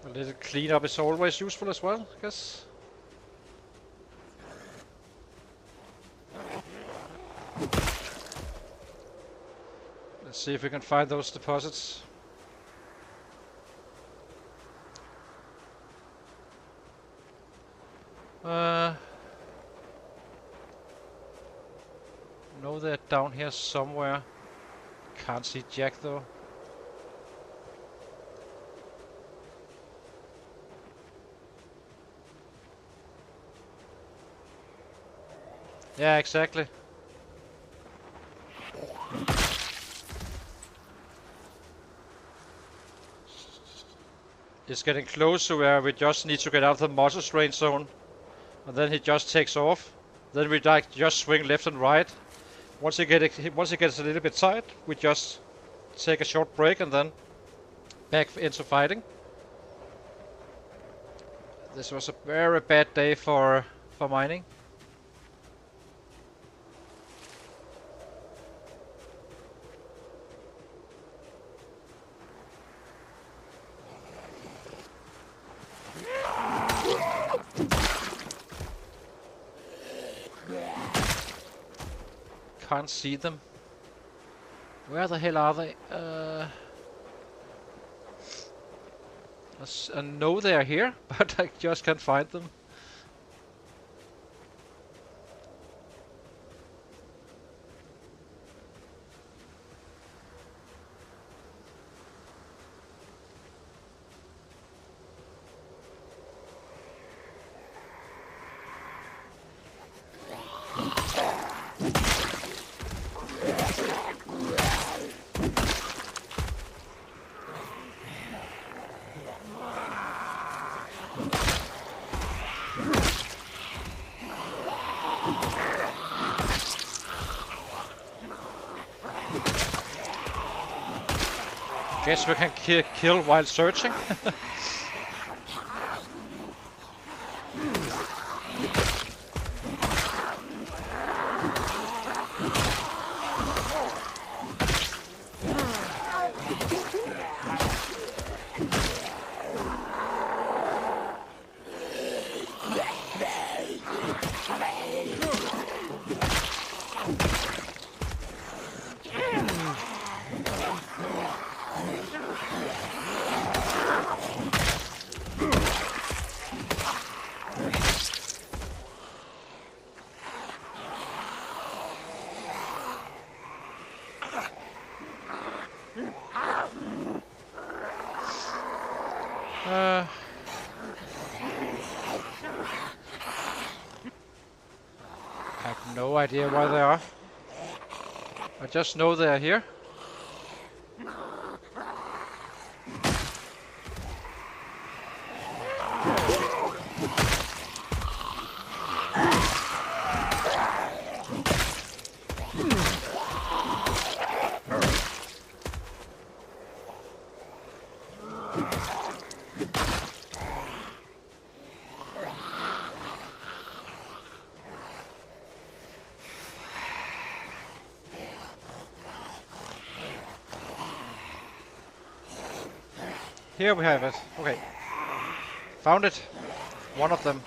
A little cleanup is always useful as well, I guess. Let's see if we can find those deposits. No, they're down here somewhere. Can't see Jack though. Yeah, exactly. It's getting close to where we just need to get out of the muscle range zone. And then he just takes off. Then we like just swing left and right. Once he gets a little bit tight, we just take a short break and then back into fighting. This was a very bad day for mining. Can't see them. Where the hell are they? I know they are here, but I just can't find them. Guess we can kill while searching. I have no idea why they are. I just know they are here. Here we have it. Okay. Found it. One of them.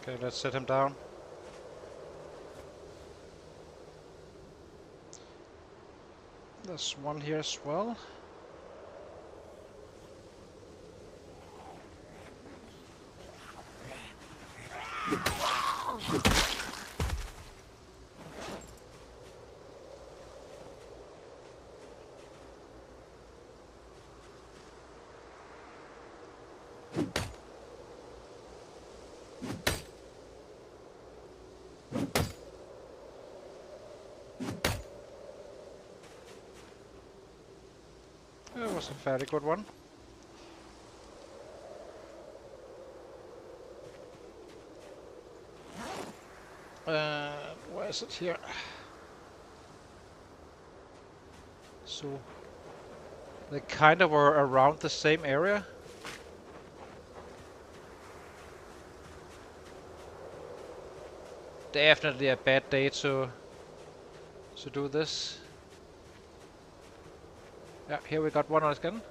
Okay, let's set him down. There's one here as well. That was a fairly good one. Where is it here? So they kind of were around the same area. Definitely a bad day to do this. Yeah, here we got one on again.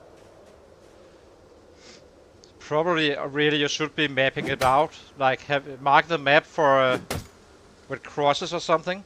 Probably, really, you should be mapping it out. Like, mark the map for with crosses or something.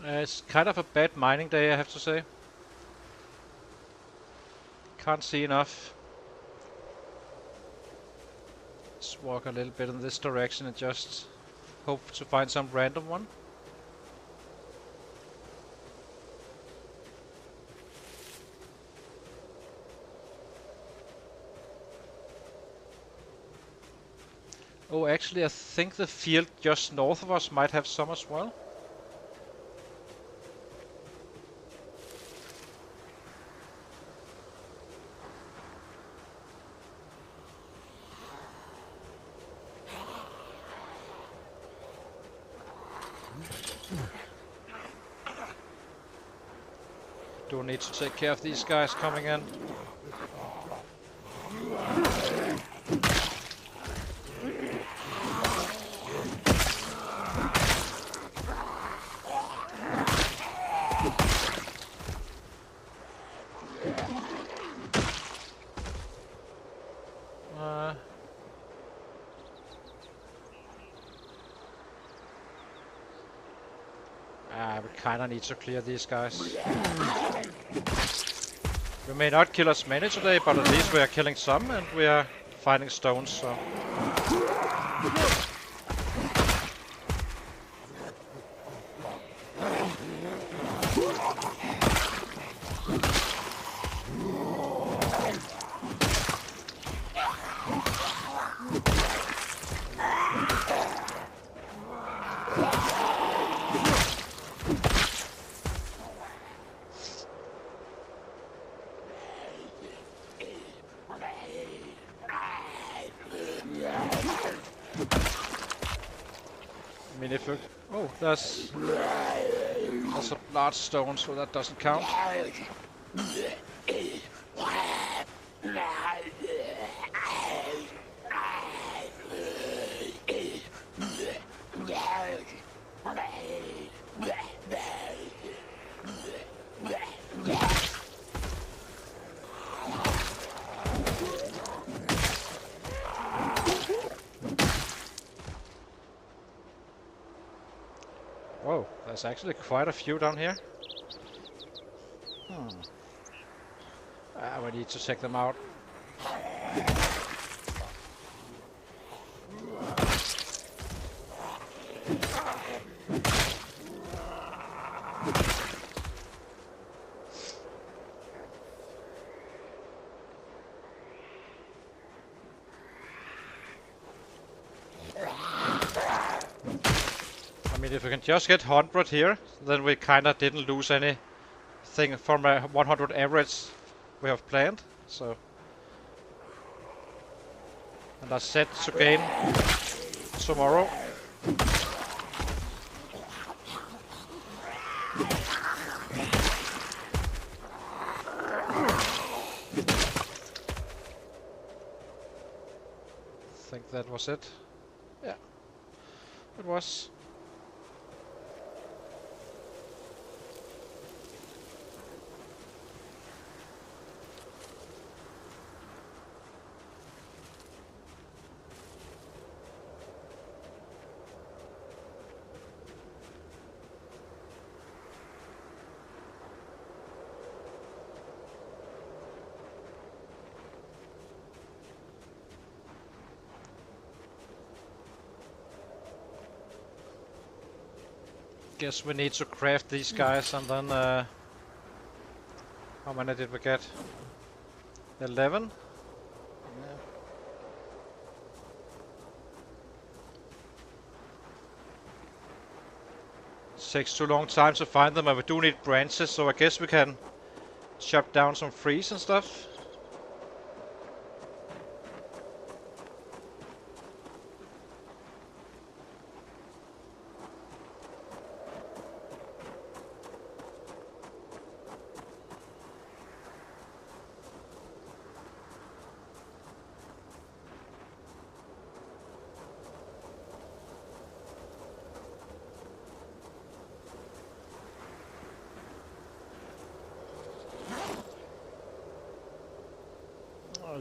It's kind of a bad mining day, I have to say. Can't see enough. Let's walk a little bit in this direction and just hope to find some random one. Oh, actually, I think the field just north of us might have some as well. Do need to take care of these guys coming in. We kinda need to clear these guys. We may not kill as many today, but at least we are killing some, and we are finding stones, so... I mean, if you... Oh, that's a large stone, so that doesn't count. Whoa, there's actually quite a few down here. We need to check them out. I mean, if we can just get 100 here, then we kinda didn't lose anything from a 100 average we have planned, so... And are set to gain tomorrow. I think that was it. Yeah, it was. Guess we need to craft these guys, and then how many did we get? 11? Yeah. It takes too long time to find them, and we do need branches, so I guess we can chop down some trees and stuff.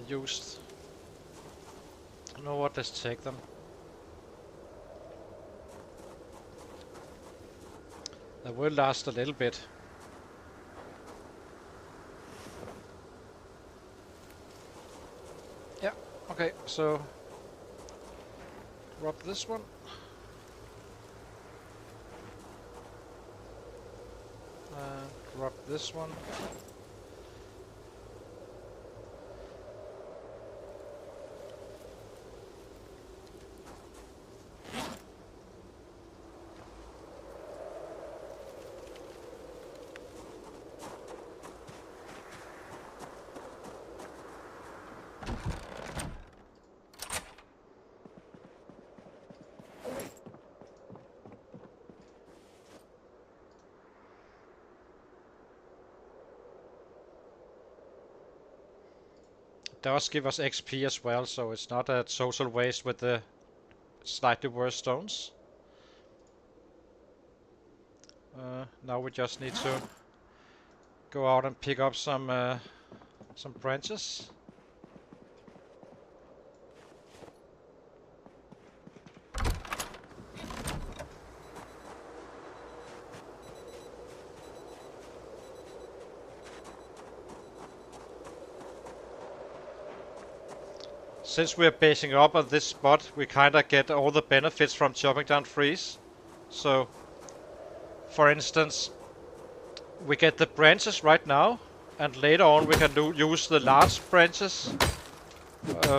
Used. You know what? Let's take them. They will last a little bit. Yeah. Okay. So drop this one. Drop this one. Does give us XP as well, so it's not a total waste with the slightly worse stones. Now we just need to go out and pick up some branches. since we're basing up on this spot, we kind of get all the benefits from chopping down trees. So, for instance, we get the branches right now, and later on we can use the large branches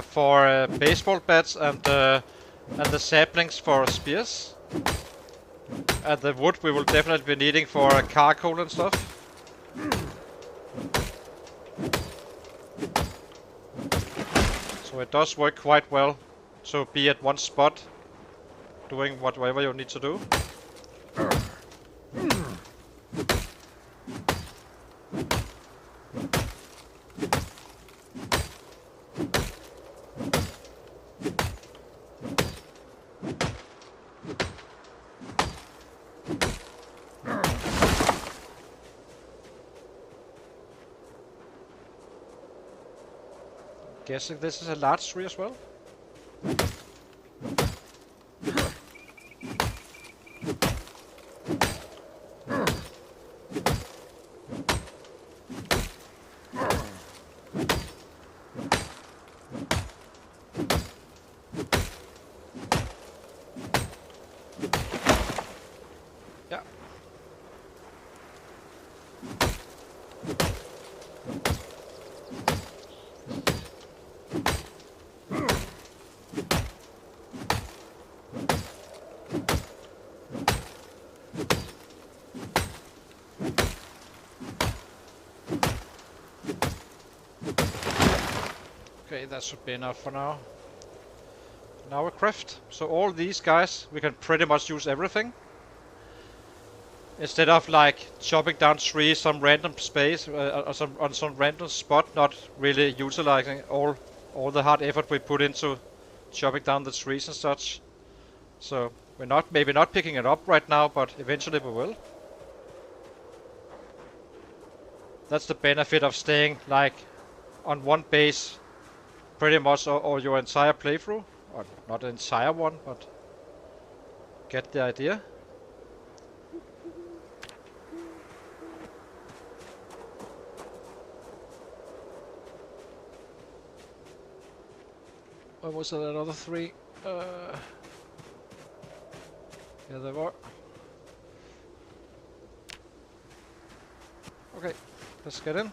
for baseball bats and the saplings for spears. And the wood we will definitely be needing for charcoal and stuff. So it does work quite well to be at one spot doing whatever you need to do. Guessing this is a large tree as well. Yeah. Okay, that should be enough for now. Now a craft. So all these guys, we can pretty much use everything. Instead of like chopping down trees some random space on some random spot, not really utilizing all the hard effort we put into chopping down the trees and such. So we're maybe not picking it up right now, but eventually we will. That's the benefit of staying like on one base pretty much or your entire playthrough. Or not the entire one, but get the idea. What was it, another 3? Yeah, there were. Okay, let's get in.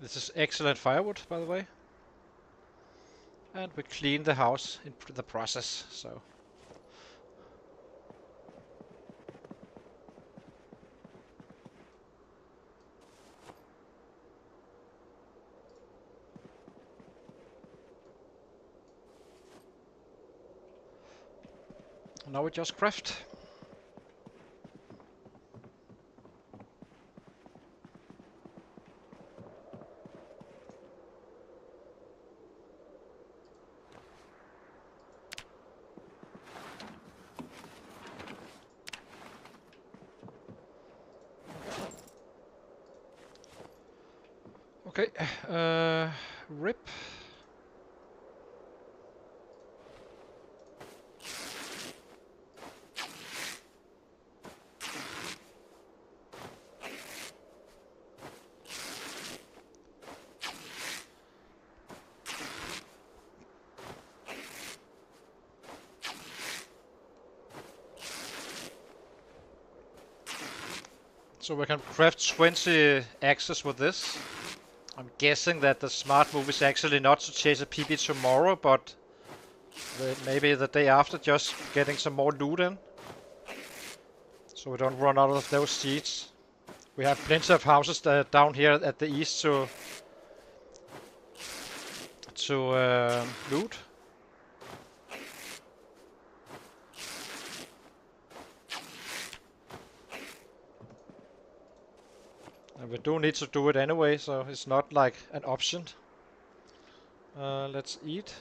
This is excellent firewood, by the way. And we clean the house in the process, so. Now we just craft. Okay, rip. So we can craft 20 axes with this. I'm guessing that the smart move is actually not to chase a PB tomorrow, but maybe the day after, just getting some more loot in. so we don't run out of those seeds. We have plenty of houses down here at the east to loot. And we do need to do it anyway, so it's not like an option. Let's eat.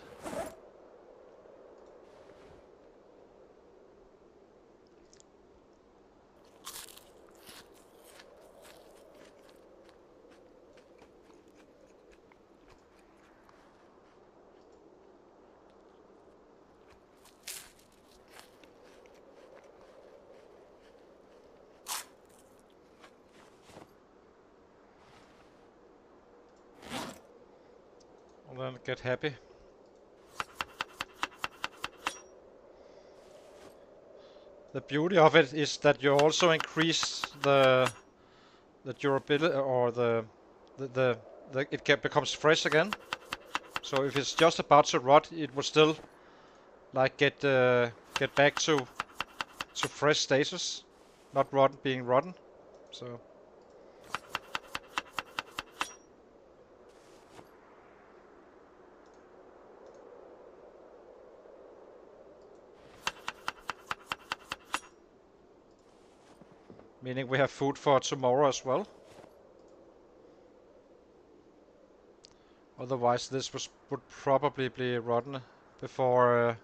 And then get happy. The beauty of it is that you also increase the durability, or it becomes fresh again. So if it's just about to rot, it will still like get back to fresh status, not being rotten. So meaning we have food for tomorrow as well. Otherwise this would probably be rotten before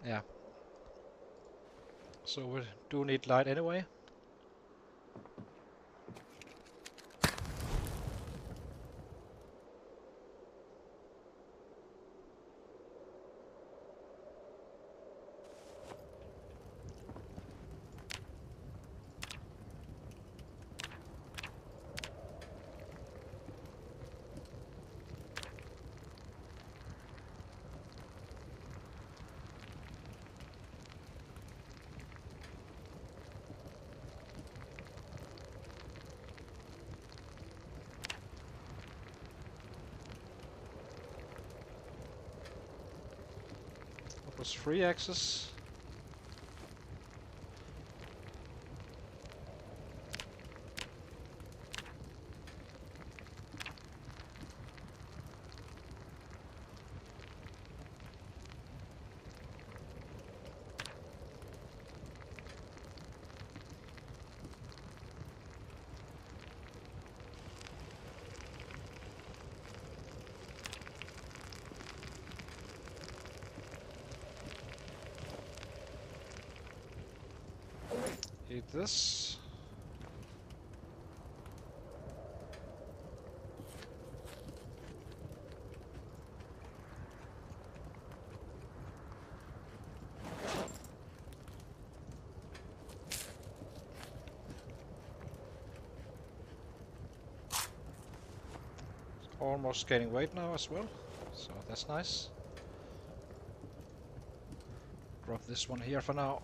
yeah. So we do need light anyway. That was 3 axes. Eat this. It's almost gaining weight now as well, so that's nice. Drop this one here for now.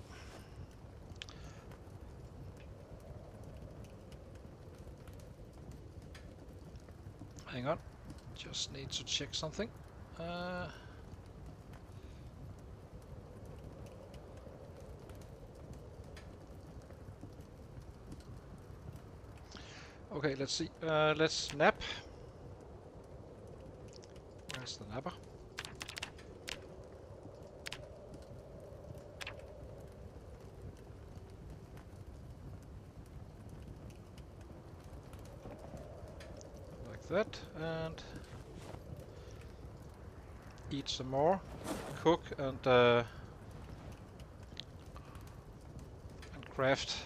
Hang on, just need to check something. Okay, let's see. Let's nap. Where's the napper? That, and eat some more, cook, and craft.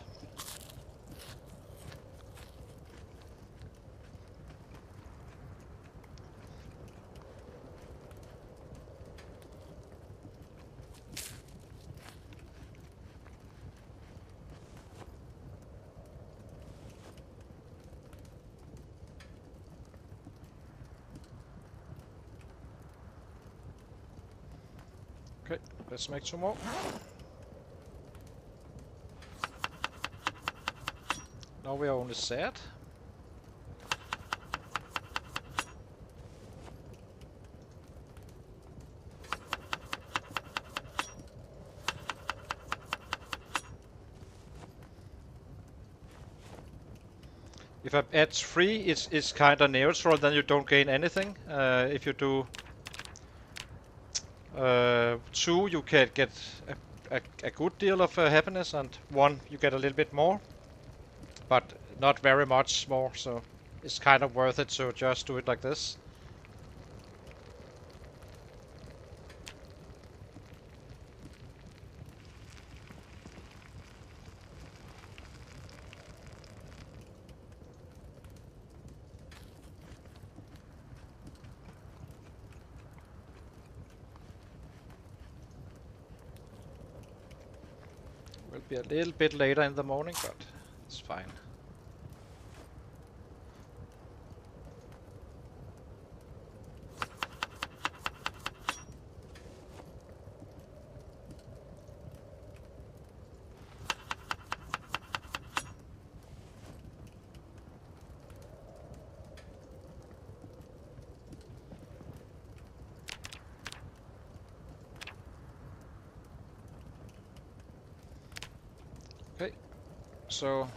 Okay, let's make some more. Now we are only sad. If I add 3, it's kind of neutral, then you don't gain anything. If you do 2, you can get a good deal of happiness, and 1, you get a little bit more, but not very much more, so it's kind of worth it to just do it like this. Will be a little bit later in the morning, but it's fine. Okay, so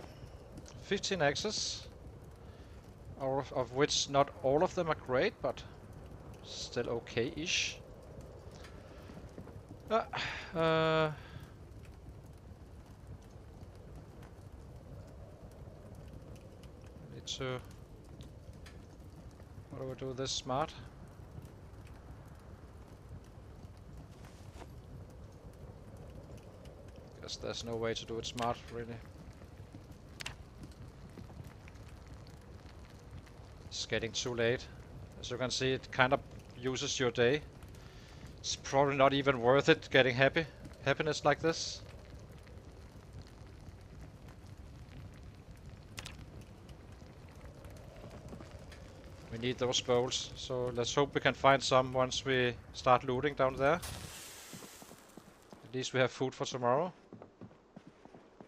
15 axes, of which not all of them are great, but still okay-ish. Need to... How do we do this smart? Guess there's no way to do it smart, really. It's getting too late. As you can see, it kind of uses your day. It's probably not even worth it getting happiness like this. We need those bowls, so let's hope we can find some once we start looting down there. At least we have food for tomorrow.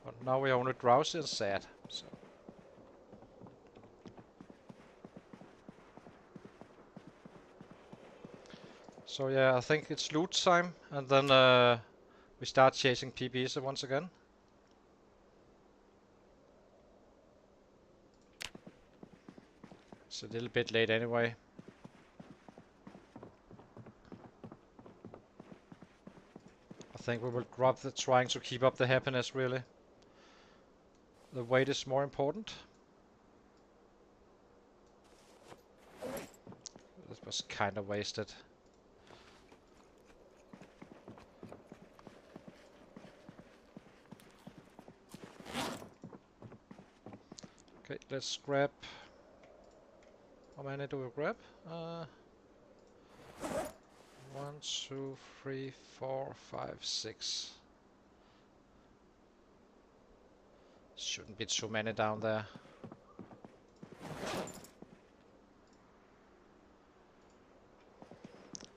But now we're only drowsy and sad. So yeah, I think it's loot time, and then we start chasing PBs once again. It's a little bit late anyway. I think we will drop the trying to keep up the happiness, really. The weight is more important. That was kind of wasted. Okay, let's grab... How many do we grab? 1, 2, 3, 4, 5, 6. Shouldn't be too many down there.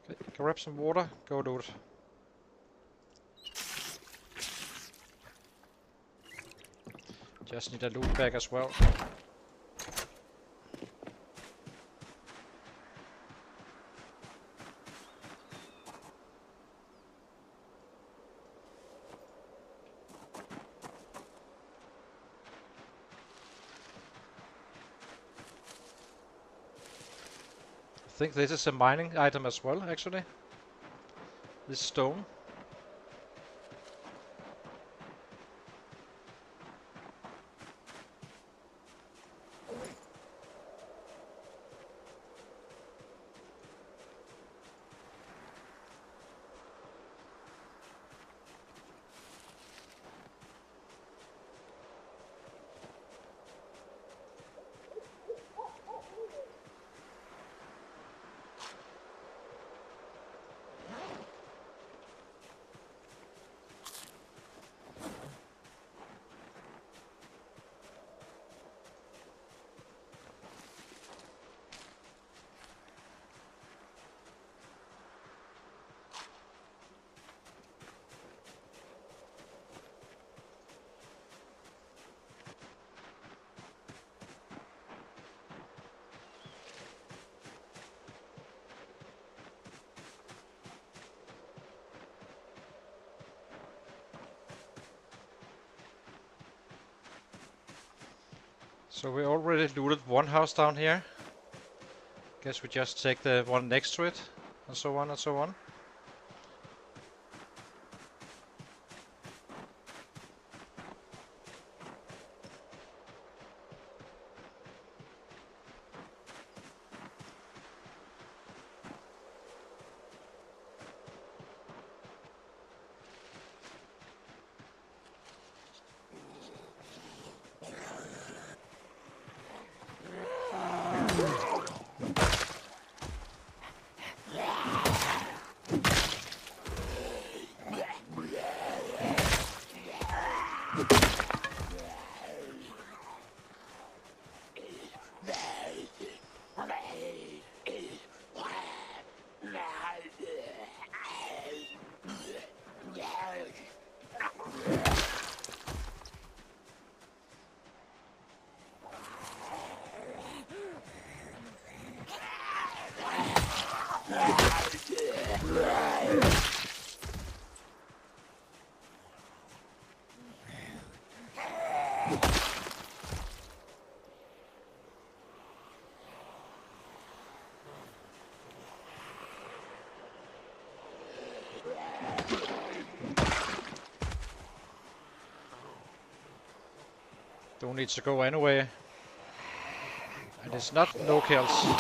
Okay, grab some water, go loot. Just need a loot bag as well. I think this is a mining item as well, actually. This stone. So we already looted one house down here. Guess we just take the one next to it, and so on and so on. Don't need to go anyway. And it's not no kills. So.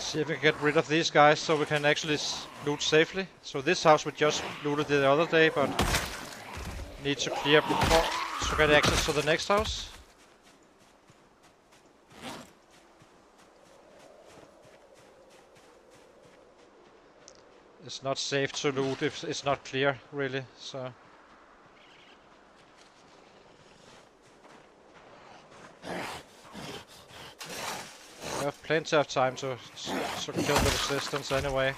See if we can get rid of these guys so we can actually loot safely. So this house we just looted the other day, but need to clear before to get access to the next house. It's not safe to loot if it's not clear, really, so... We have plenty of time to kill the resistance anyway.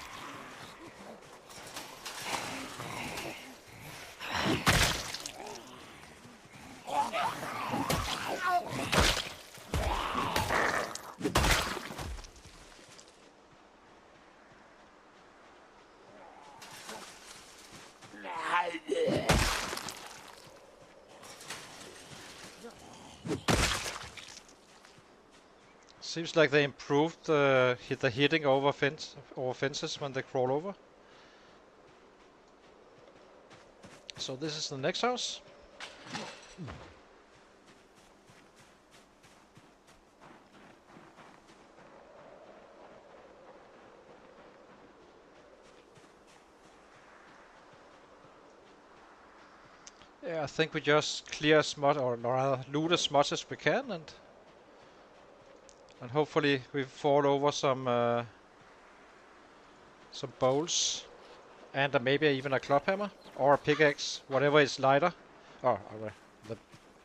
Seems like they improved the hitting over fences when they crawl over. So this is the next house. Yeah, I think we just clear as much, or rather loot as much as we can, and hopefully we fall over some bowls, and maybe even a club hammer or a pickaxe, whatever is lighter. Oh,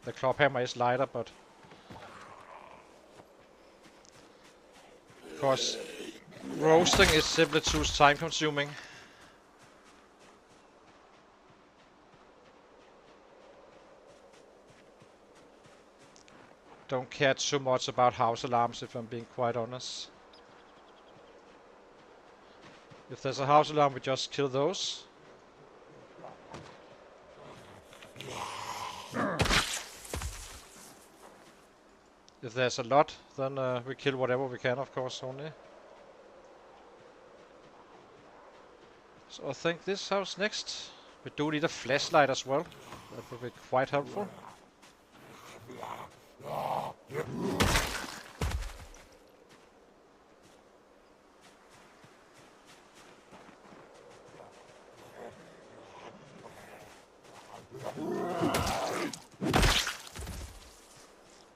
the club hammer is lighter, but of course roasting is simply too time consuming. Don't care too much about house alarms, if I'm being quite honest. If there's a house alarm, we just kill those. If there's a lot, then we kill whatever we can, of course, only. So I think this house next. We do need a flashlight as well. That would be quite helpful.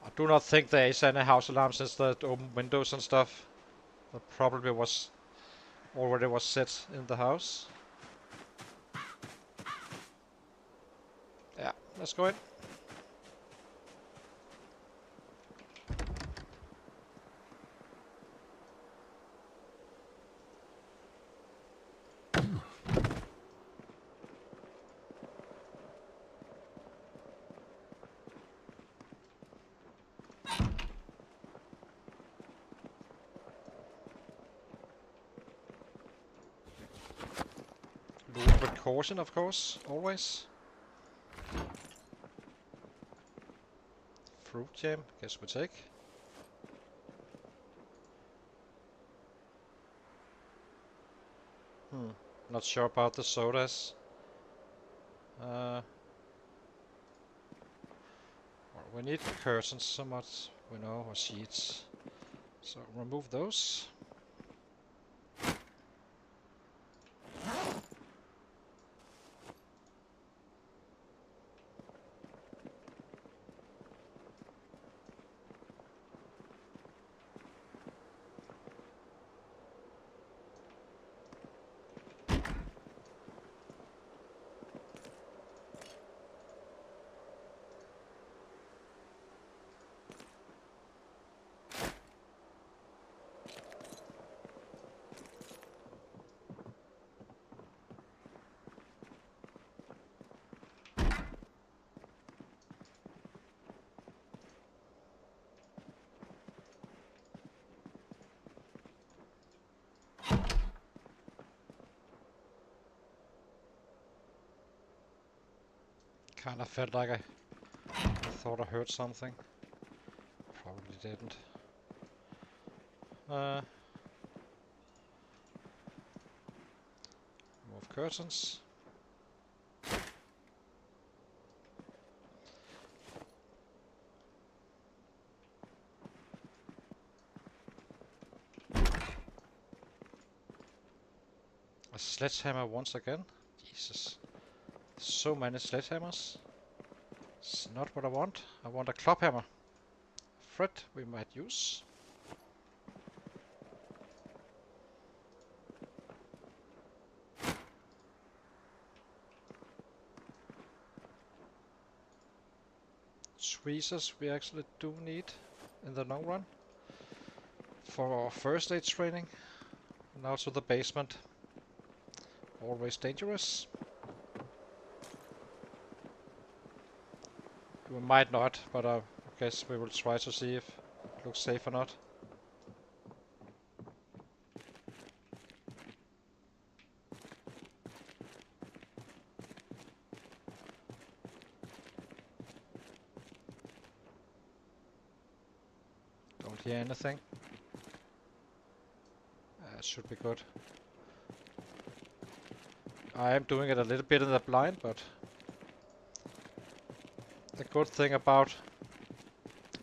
I do not think there is any house alarm since the open windows and stuff. That probably was already was set in the house. Yeah, let's go in. Move with caution, of course, always. Fruit jam, guess we take. Not sure about the sodas. Well, we need curtains so much, we know, or sheets. So remove those. Kinda felt like I thought I heard something. Probably didn't. Move curtains. A sledgehammer once again. Jesus. So many sledgehammers. It's not what I want. I want a club hammer. Thread we might use. Tweezers we actually do need in the long run. For our first aid training. And also the basement. Always dangerous. We might not, but I guess we will try to see if it looks safe or not. Don't hear anything. It should be good. I am doing it a little bit in the blind, but the good thing about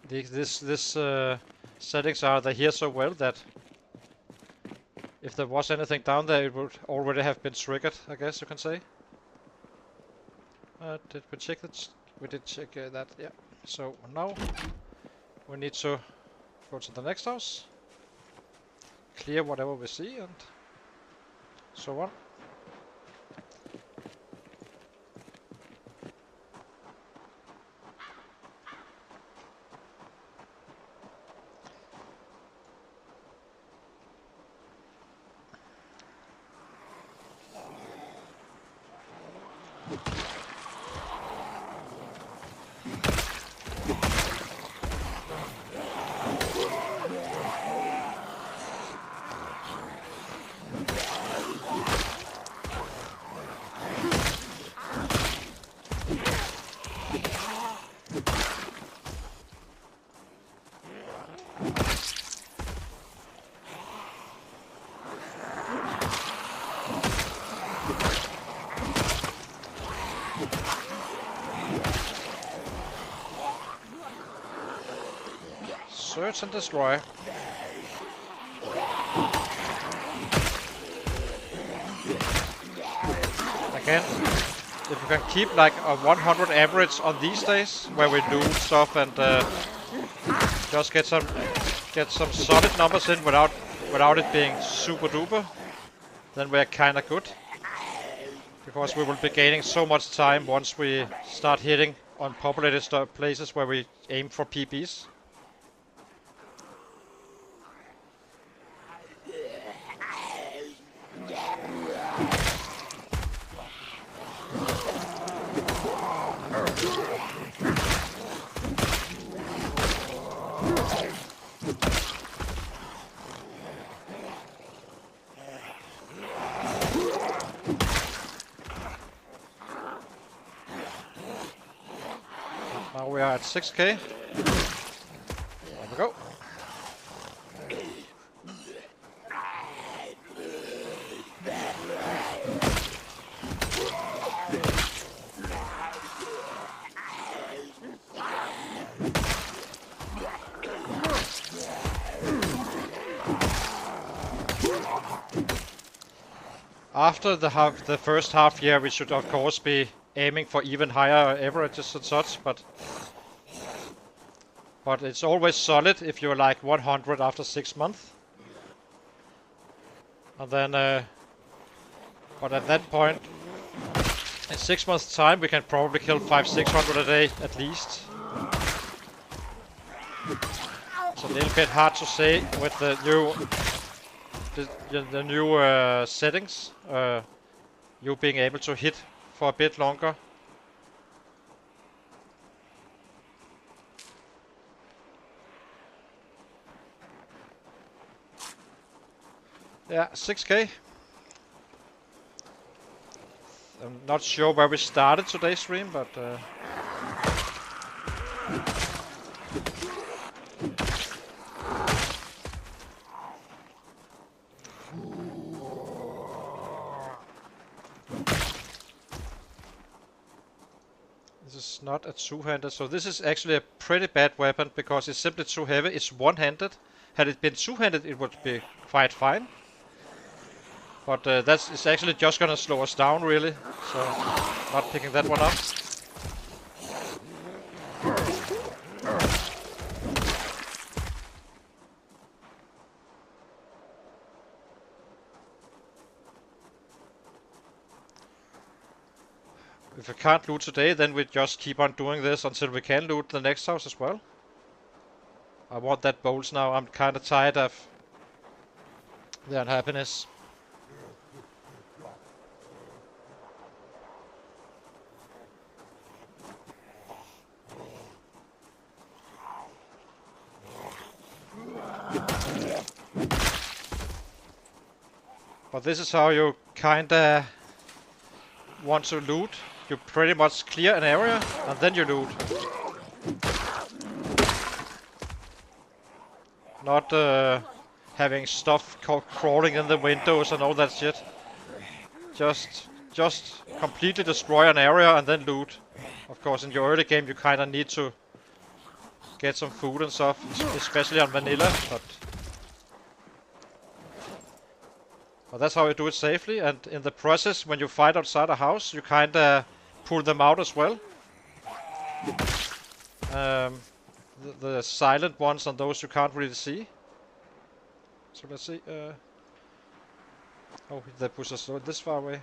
this settings are they hear so well that if there was anything down there, it would already have been triggered, I guess you can say. Did we check that? We did check that, yeah. So now we need to go to the next house, clear whatever we see, and so on. Search and destroy. Again, if we can keep like a 100 average on these days, where we do stuff and just get some solid numbers in without it being super duper, then we're kinda good. Because we will be gaining so much time once we start hitting on populated places where we aim for PBs. Now we are at 6k. There we go. After the first half year, we should of course be aiming for even higher averages and such, but it's always solid if you're like 100 after 6 months. And then, but at that point, in 6 months time, we can probably kill 500-600 a day at least. It's a little bit hard to say with the new settings. You being able to hit for a bit longer. Yeah, 6k. I'm not sure where we started today's stream, but this is not a two-handed, so this is actually a pretty bad weapon because it's simply too heavy. It's one-handed. Had it been two-handed, it would be quite fine. But it's actually just gonna slow us down, really. So, not picking that one up. If we can't loot today, then we just keep on doing this until we can loot the next house as well. I want that bolts now. I'm kinda tired of the unhappiness. But this is how you kinda want to loot. You pretty much clear an area and then you loot. Not having stuff crawling in the windows and all that shit. Just completely destroy an area and then loot. Of course, in your early game you kinda need to get some food and stuff, especially on vanilla, but that's how you do it safely, and in the process, when you fight outside a house, you kinda pull them out as well. The silent ones and those you can't really see. So let's see. Oh, they push us this far away.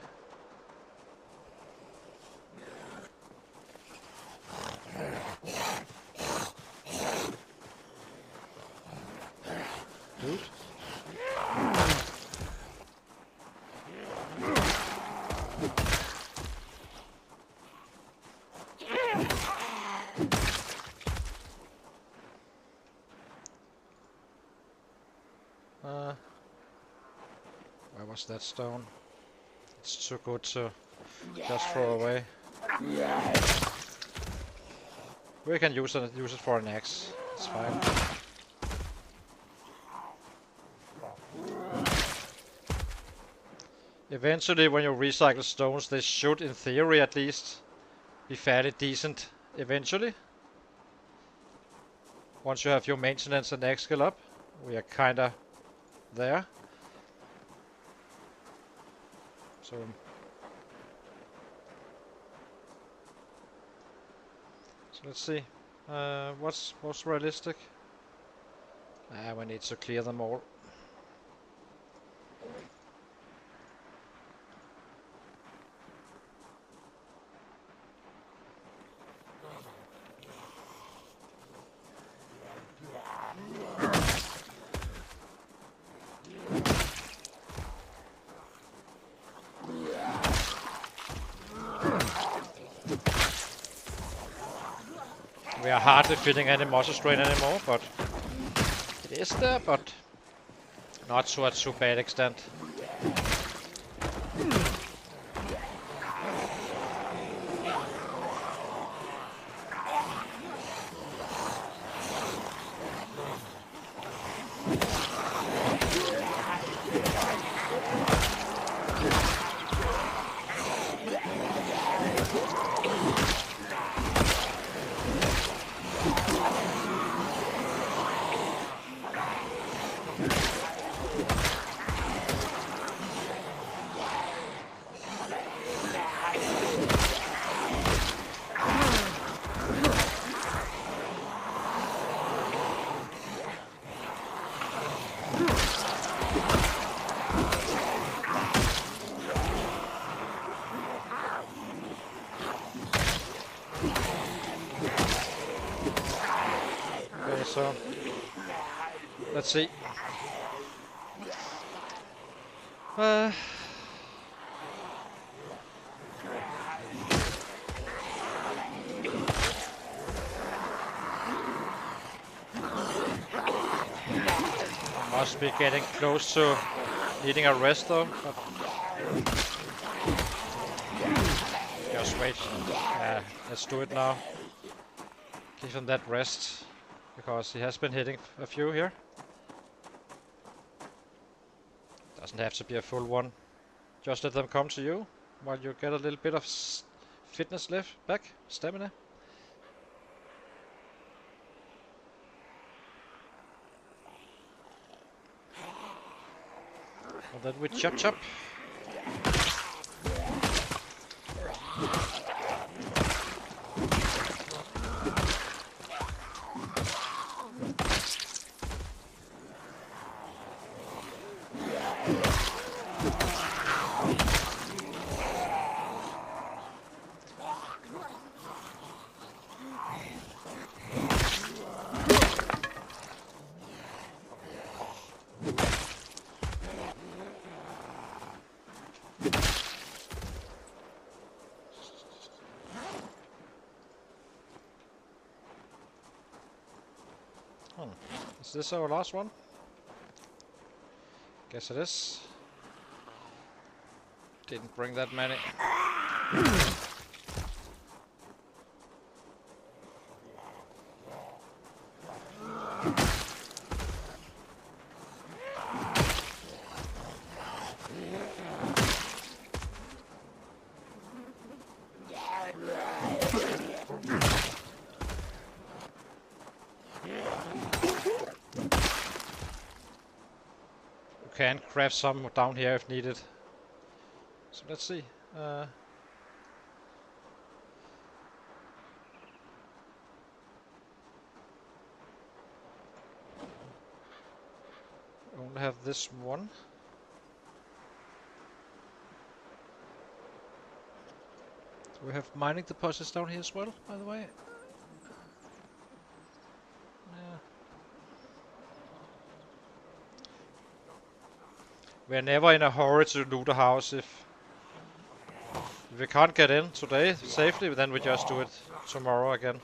Dude. Where was that stone? It's too good to just throw away. We can use it for an axe. It's fine. Eventually, when you recycle stones, they should, in theory at least, be fairly decent eventually. Once you have your maintenance and egg skill up, we are kinda there. So let's see. What's most realistic? We need to clear them all. We are hardly feeling any muscle strain anymore, but it is there, but not to a too bad extent. So let's see. Must be getting close to needing a rest though. But just wait. Let's do it now. Give him that rest, because he has been hitting a few here. Doesn't have to be a full one. Just let them come to you while you get a little bit of fitness left back, stamina. And then we chop chop. Is this our last one? Guess it is. Didn't bring that many. Can craft some down here if needed. So let's see. Only have this one. So we have mining deposits down here as well, by the way. Yeah. We're never in a hurry to loot a house. If we can't get in today safely, then we just do it tomorrow again.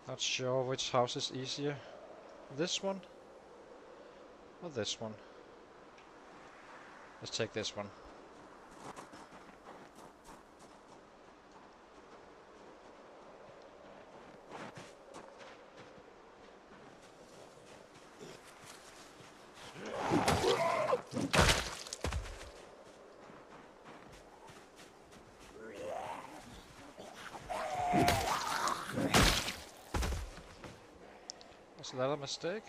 Not sure which house is easier. This one or this one? Let's take this one. Was that a mistake?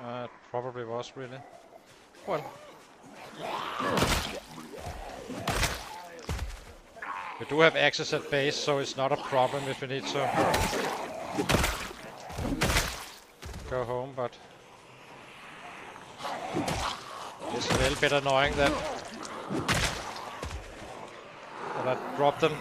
It probably was, really. Well. We do have access at base, so it's not a problem if we need to go home, but it's a little bit annoying that I dropped them.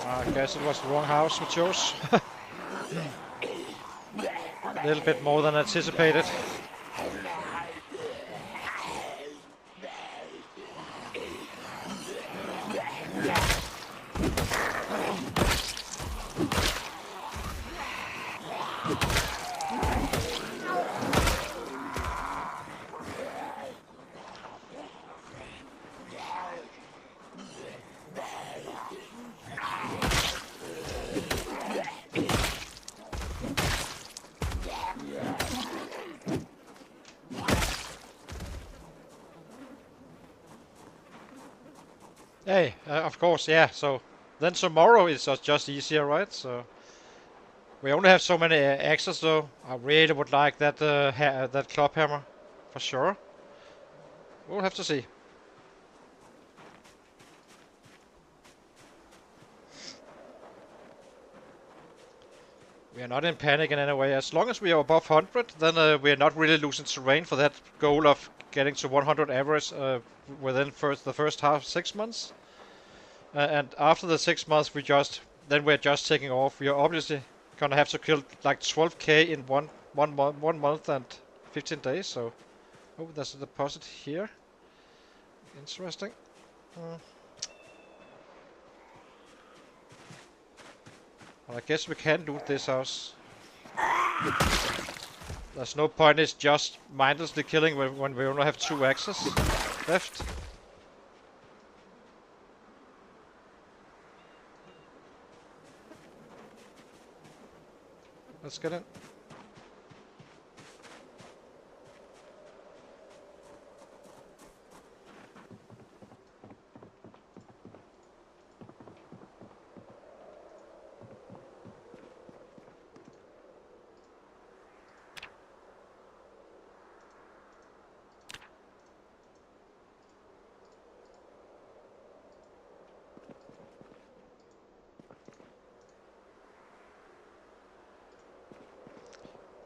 I guess it was the wrong house we chose. A little bit more than anticipated. Hey, of course, yeah. So then tomorrow is just easier, right? So we only have so many axes, though. I really would like that that club hammer, for sure. We'll have to see. We are not in panic in any way. As long as we are above 100, then we are not really losing terrain for that goal of getting to 100 average within the first half 6 months. And after the 6 months, we're just taking off. We are obviously gonna have to kill like 12k in one month and 15 days. So, oh, there's a deposit here. Interesting. Well, I guess we can loot this house. There's no point in just mindlessly killing when we only have 2 axes left. Let's get in.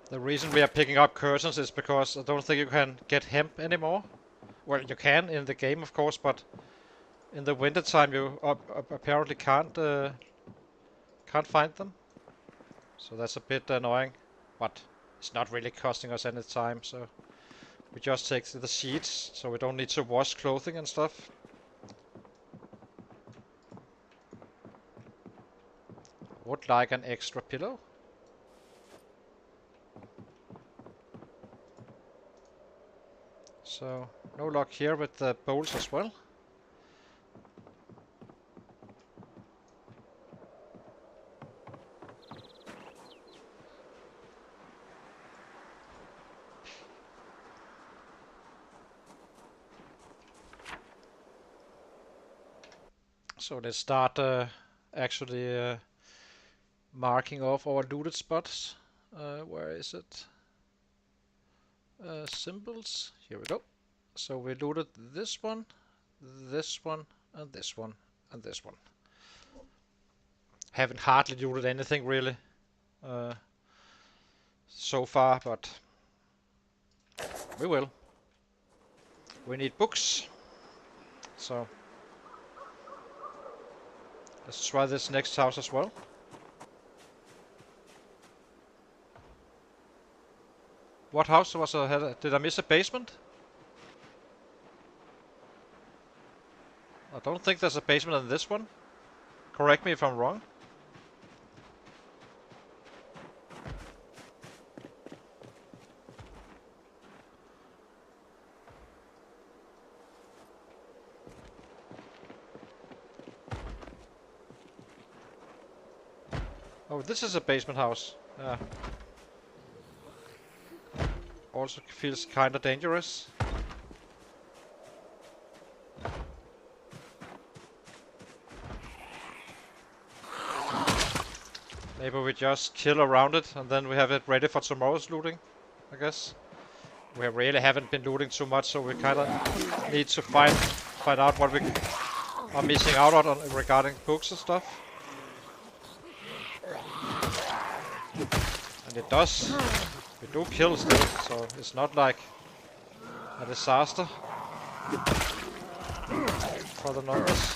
The reason we are picking up curtains is because I don't think you can get hemp anymore. Well, you can in the game, of course, but in the winter time you apparently can't find them. So that's a bit annoying, but it's not really costing us any time. So we just take the sheets, so we don't need to wash clothing and stuff. Would like an extra pillow. So no luck here with the bowls as well. So let's start actually marking off our looted spots. Where is it? Symbols. Here we go. So we looted this one, and this one, and this one. Haven't hardly looted anything really so far, but we will. We need books, so let's try this next house as well. What house was did I miss a basement? I don't think there's a basement in this one. Correct me if I'm wrong. Oh, this is a basement house. Yeah. Also feels kinda dangerous. Maybe we just kill around it and then we have it ready for tomorrow's looting, I guess. We really haven't been looting too much, so we kinda need to find out what we are missing out on regarding books and stuff. And it does. We do kill still, so it's not like a disaster for the numbers.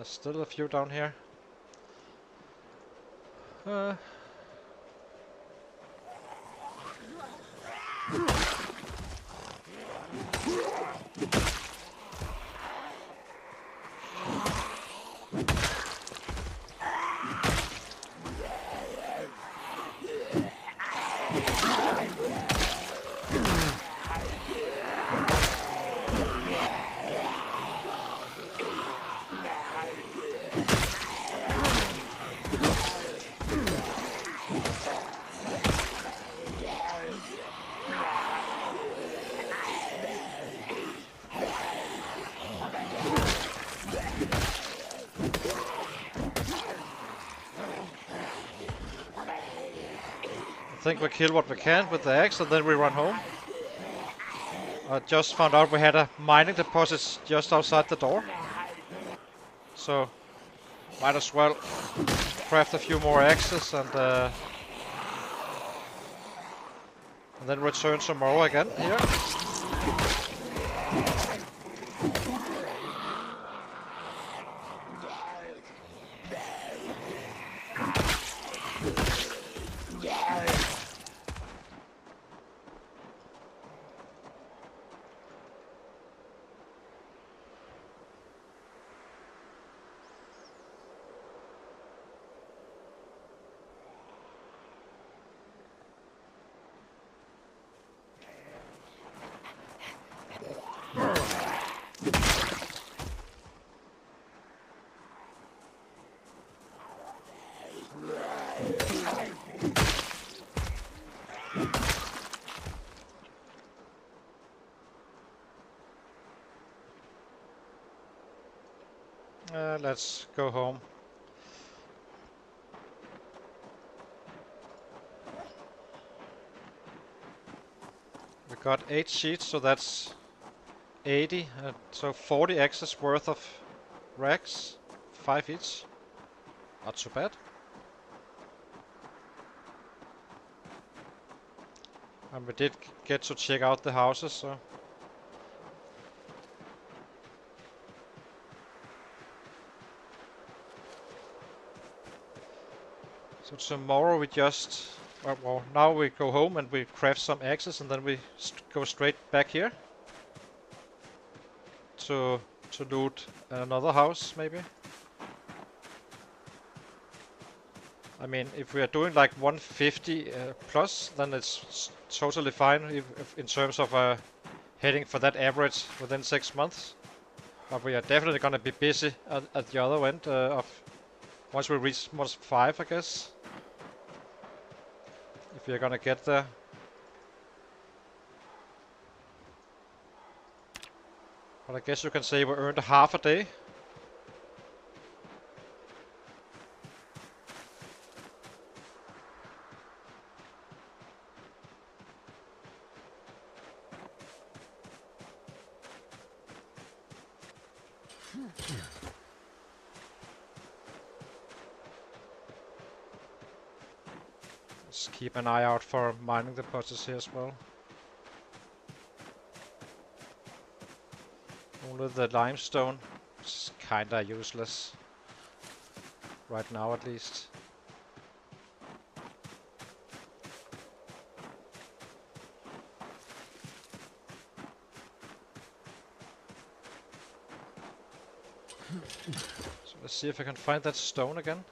Still a few down here. I think we kill what we can with the axe and then we run home. I just found out we had a mining deposit just outside the door. So might as well craft a few more axes and then return tomorrow again here. Let's go home. We got 8 sheets, so that's 80, so 40 axes worth of racks, 5 each. Not too bad. And we did get to check out the houses, so. So tomorrow we just, well, now we go home and we craft some axes and then we go straight back here to loot another house maybe. I mean, if we are doing like 150 plus, then it's totally fine if in terms of heading for that average within 6 months. But we are definitely gonna be busy at the other end of once we reach month 5, I guess. if you're gonna get there. But I guess you can say we earned half a day. Let's keep an eye out for mining deposits here as well. Only the limestone is kinda useless. Right now at least. So let's see if I can find that stone again.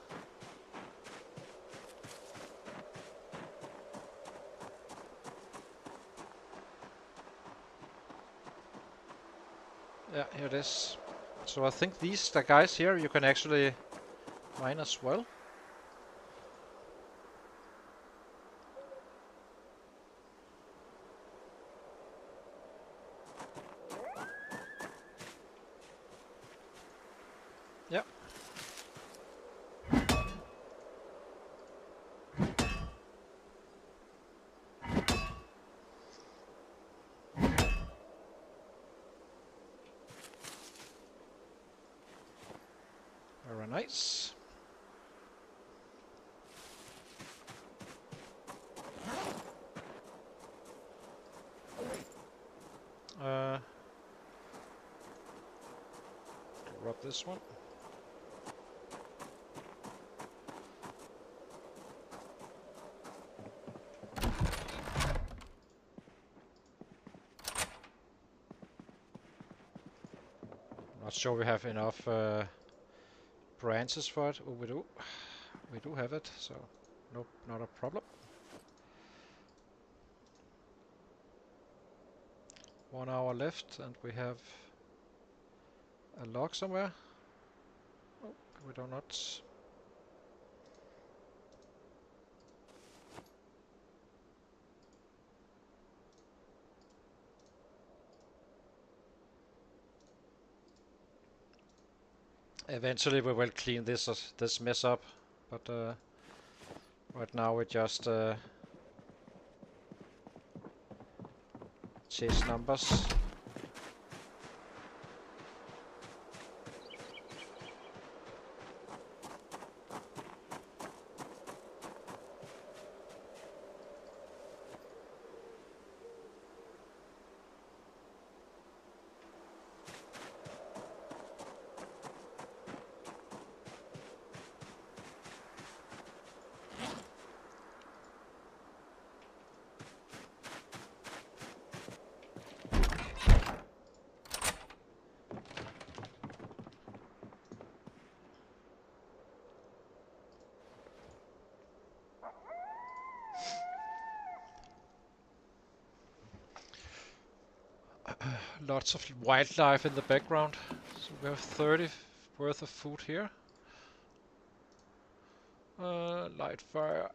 Yeah, here it is. So I think the guys here you can actually mine as well. Yeah. Very nice. Rub this one. Not sure we have enough branches for it. Oh, we do. We do have it, so nope, not a problem. 1 hour left, and we have a log somewhere. Oh, we do not. Eventually we will clean this mess up, but right now we just chase numbers. Lots of wildlife in the background. So we have 30 worth of food here. Light fire.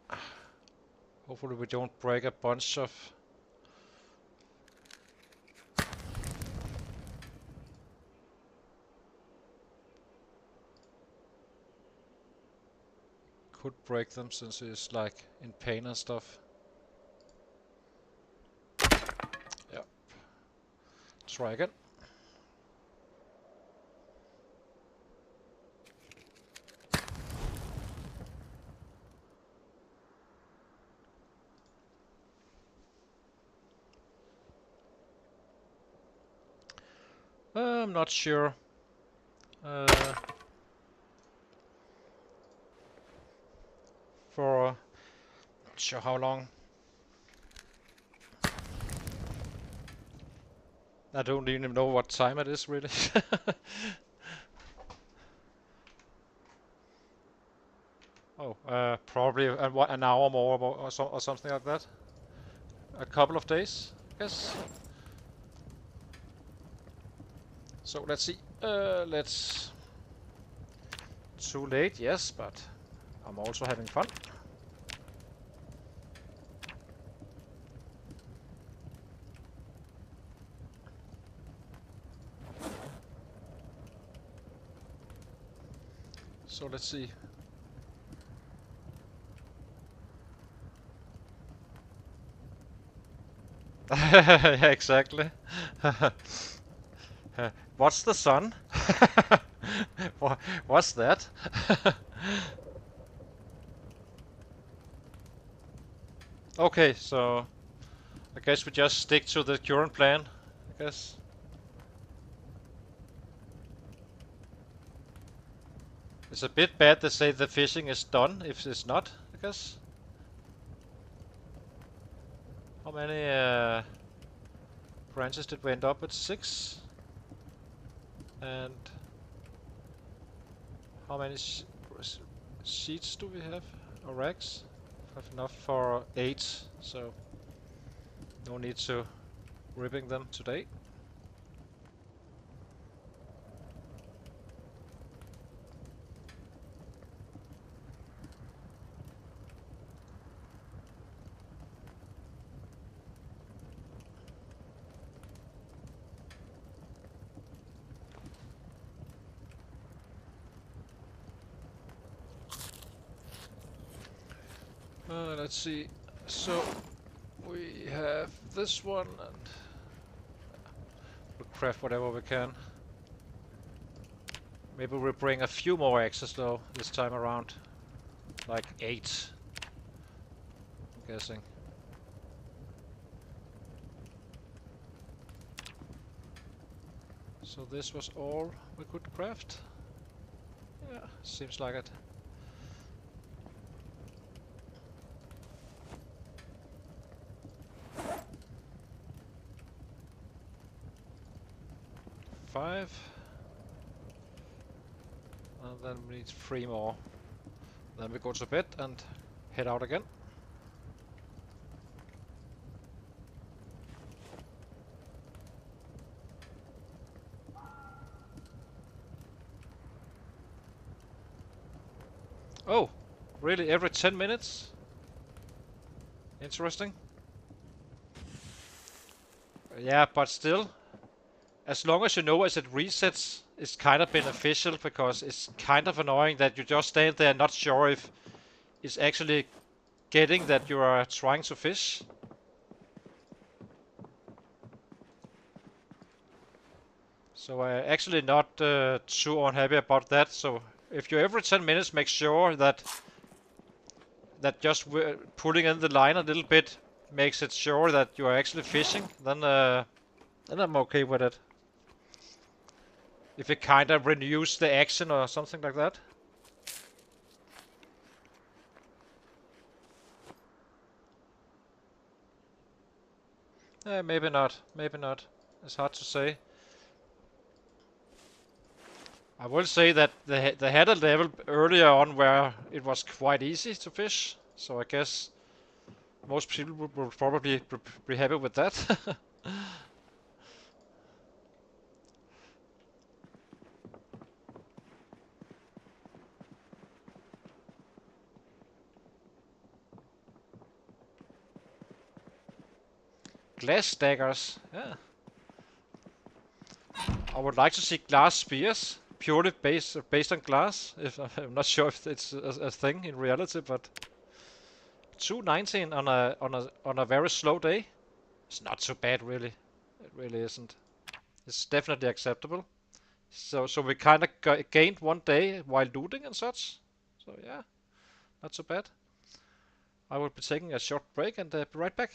Hopefully we don't break a bunch of... Could break them since he's like in pain and stuff. Yep. Try again. I'm not sure. For not sure how long. I don't even know what time it is really. Oh, probably an hour more or something like that. A couple of days, I guess. So let's see. Let's. Too late, yes, but I'm also having fun. So let's see. Yeah, exactly. What's the sun? What's that? Okay, so I guess we just stick to the current plan, I guess. It's a bit bad to say the fishing is done if it's not, I guess. How many branches did we end up with? 6? And how many sheets do we have? Or racks? Have enough for 8, so no need to ripping them today. Let's see. So we have this one, and we'll craft whatever we can. Maybe we'll bring a few more axes though this time around, like 8, I'm guessing. So this was all we could craft. Yeah, seems like it. Five. And then we need 3 more. Then we go to bed and head out again. Oh, really? Every 10 minutes? Interesting. Yeah, but still, as long as you know as it resets, it's kind of beneficial, because it's kind of annoying that you just stand there not sure if it's actually getting that you are trying to fish. So I actually not too unhappy about that. So if you every 10 minutes make sure that just pulling in the line a little bit makes it sure that you are actually fishing, then I'm okay with it. If it kind of renews the action or something like that. Maybe not. Maybe not. It's hard to say. I will say that they had a level earlier on where it was quite easy to fish. So I guess most people will probably be happy with that. Glass daggers. Yeah. I would like to see glass spears, purely based on glass. If I'm not sure if it's a thing in reality, but 219 on a very slow day. It's not too bad, really. It really isn't. It's definitely acceptable. So we kind of gained one day while looting and such. So yeah, not so bad. I will be taking a short break and be right back.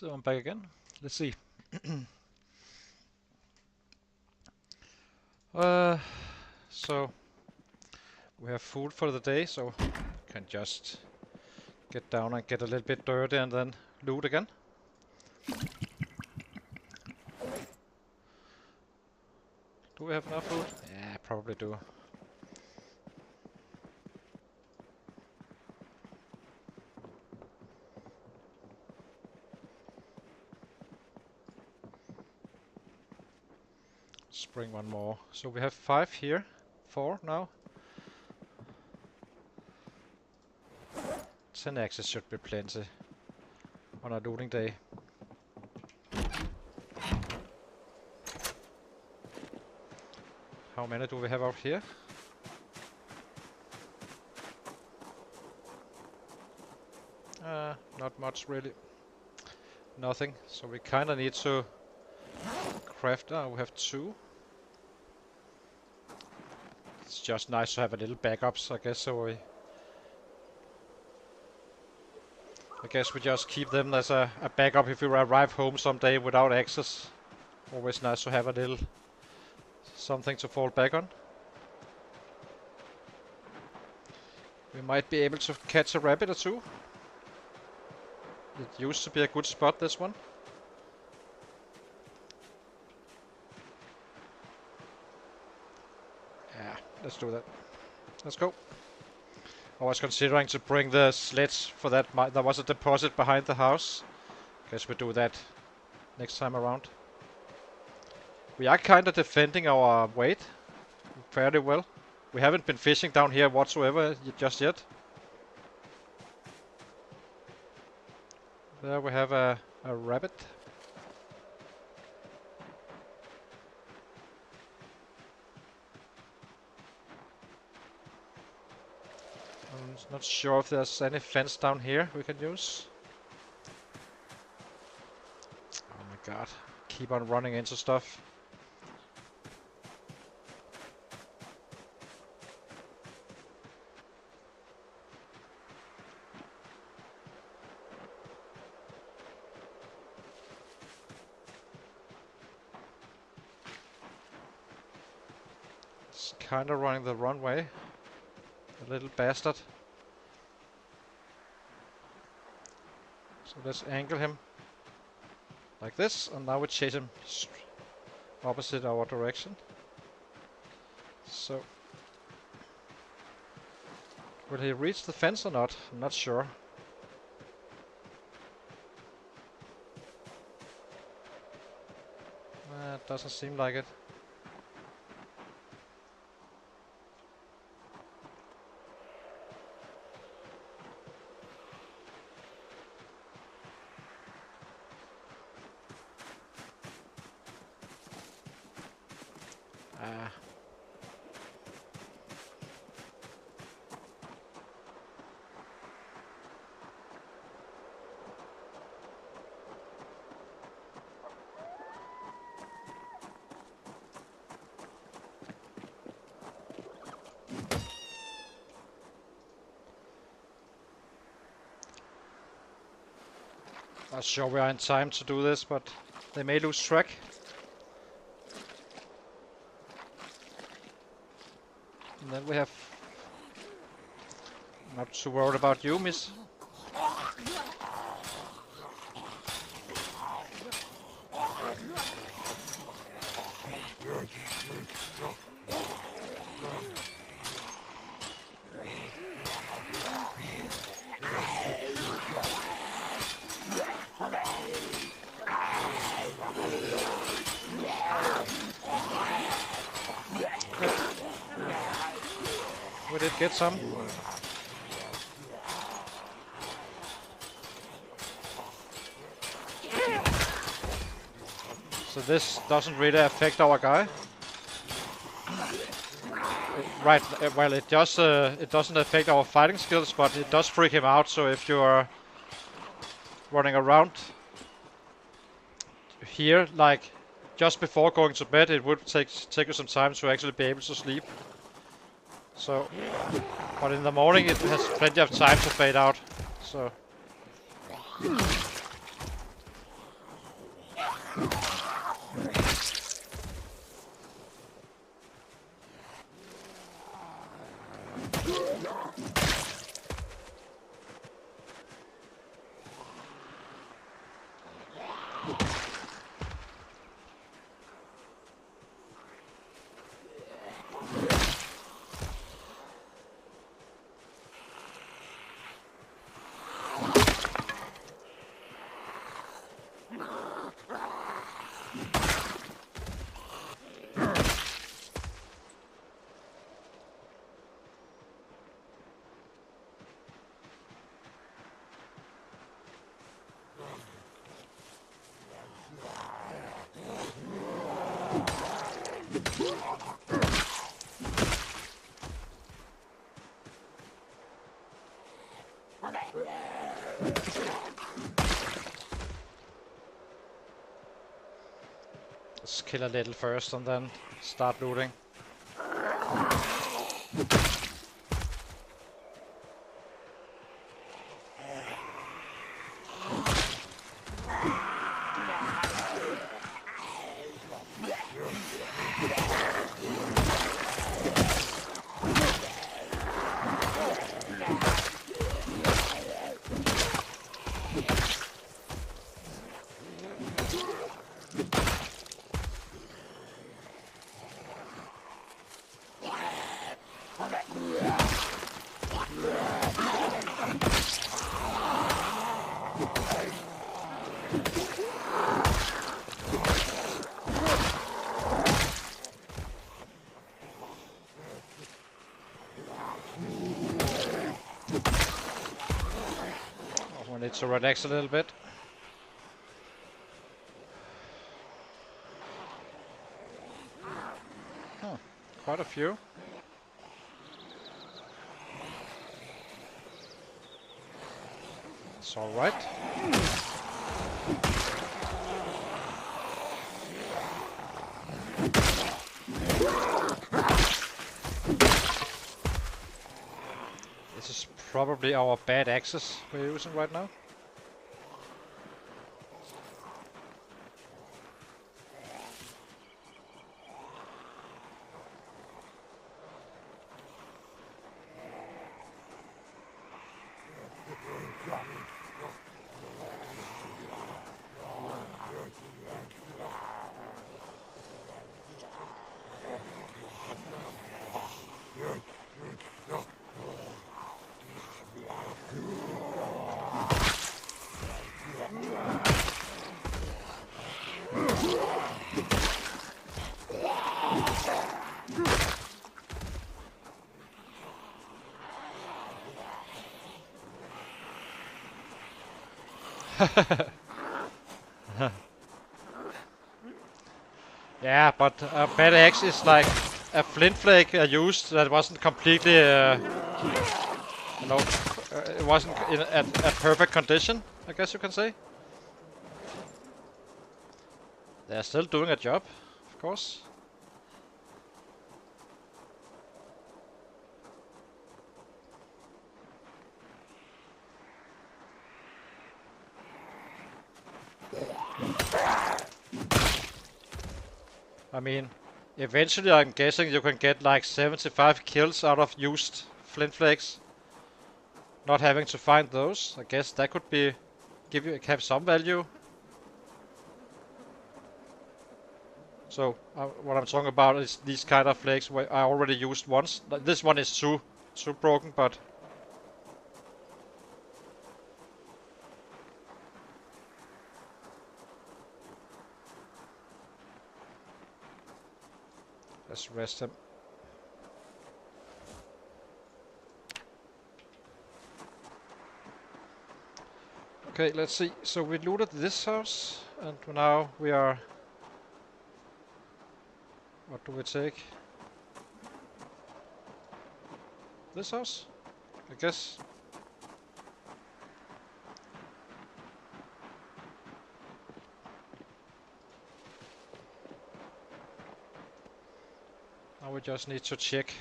So I'm back again. Let's see. So we have food for the day, so can just get down and get a little bit dirty and then loot again. Do we have enough food? Yeah, probably do. Let's bring one more. So we have 5 here. 4 now. 10 axes should be plenty on a looting day. How many do we have out here? Not much really. Nothing. So we kinda need to craft. We have 2. It's just nice to have a little backups, I guess. So I guess we just keep them as a backup if we arrive home someday without access. Always nice to have a little something to fall back on. We might be able to catch a rabbit or 2. It used to be a good spot, this one. Yeah, let's do that. Let's go. I was considering to bring the sleds for that. There was a deposit behind the house. Guess we do that next time around. We are kind of defending our weight fairly well. We haven't been fishing down here whatsoever just yet. There we have a rabbit. I'm not sure if there's any fence down here we can use. Oh my god, keep on running into stuff. It's kinda running the wrong way. A little bastard. So let's angle him like this, and now we chase him opposite our direction. So will he reach the fence or not? I'm not sure. It doesn't seem like it. Not sure we are in time to do this, but they may lose track. And then we have... Not too worried about you, miss. We did get some. So this doesn't really affect our guy. Right, well it does. It doesn't affect our fighting skills, but it does freak him out. So if you are running around here, like just before going to bed, it would take you some time to actually be able to sleep. So, but in the morning it has plenty of time to fade out. So, Let's kill a little first and then start looting. We need to relax a little bit. Quite a few. It's all right. This is probably our bad axes we're using right now. Yeah, but a bad axe is like a flint flake I used that wasn't completely, it wasn't in a perfect condition, I guess you can say. They're still doing a job, of course. I mean, eventually I'm guessing you can get like 75 kills out of used flint flakes. Not having to find those, I guess that could be have some value. So what I'm talking about is these kind of flakes where I already used once. This one is too broken, but let's rest him. Okay, let's see. So we looted this house, and now we are... What do we take? This house? I guess. Now we just need to check.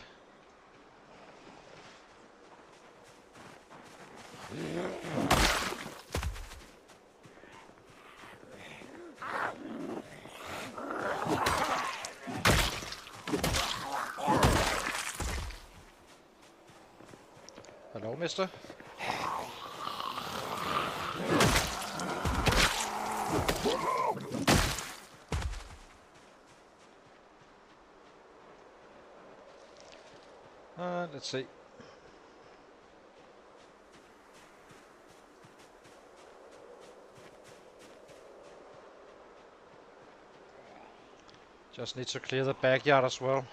Hello, mister. Let's see. Just need to clear the backyard as well.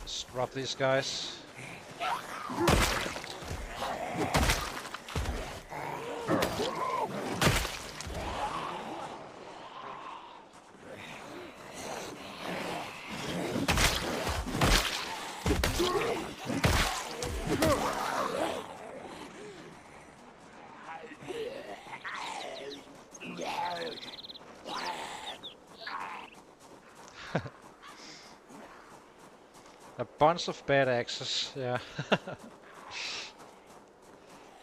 Let's drop these guys. A bunch of bad axes, yeah.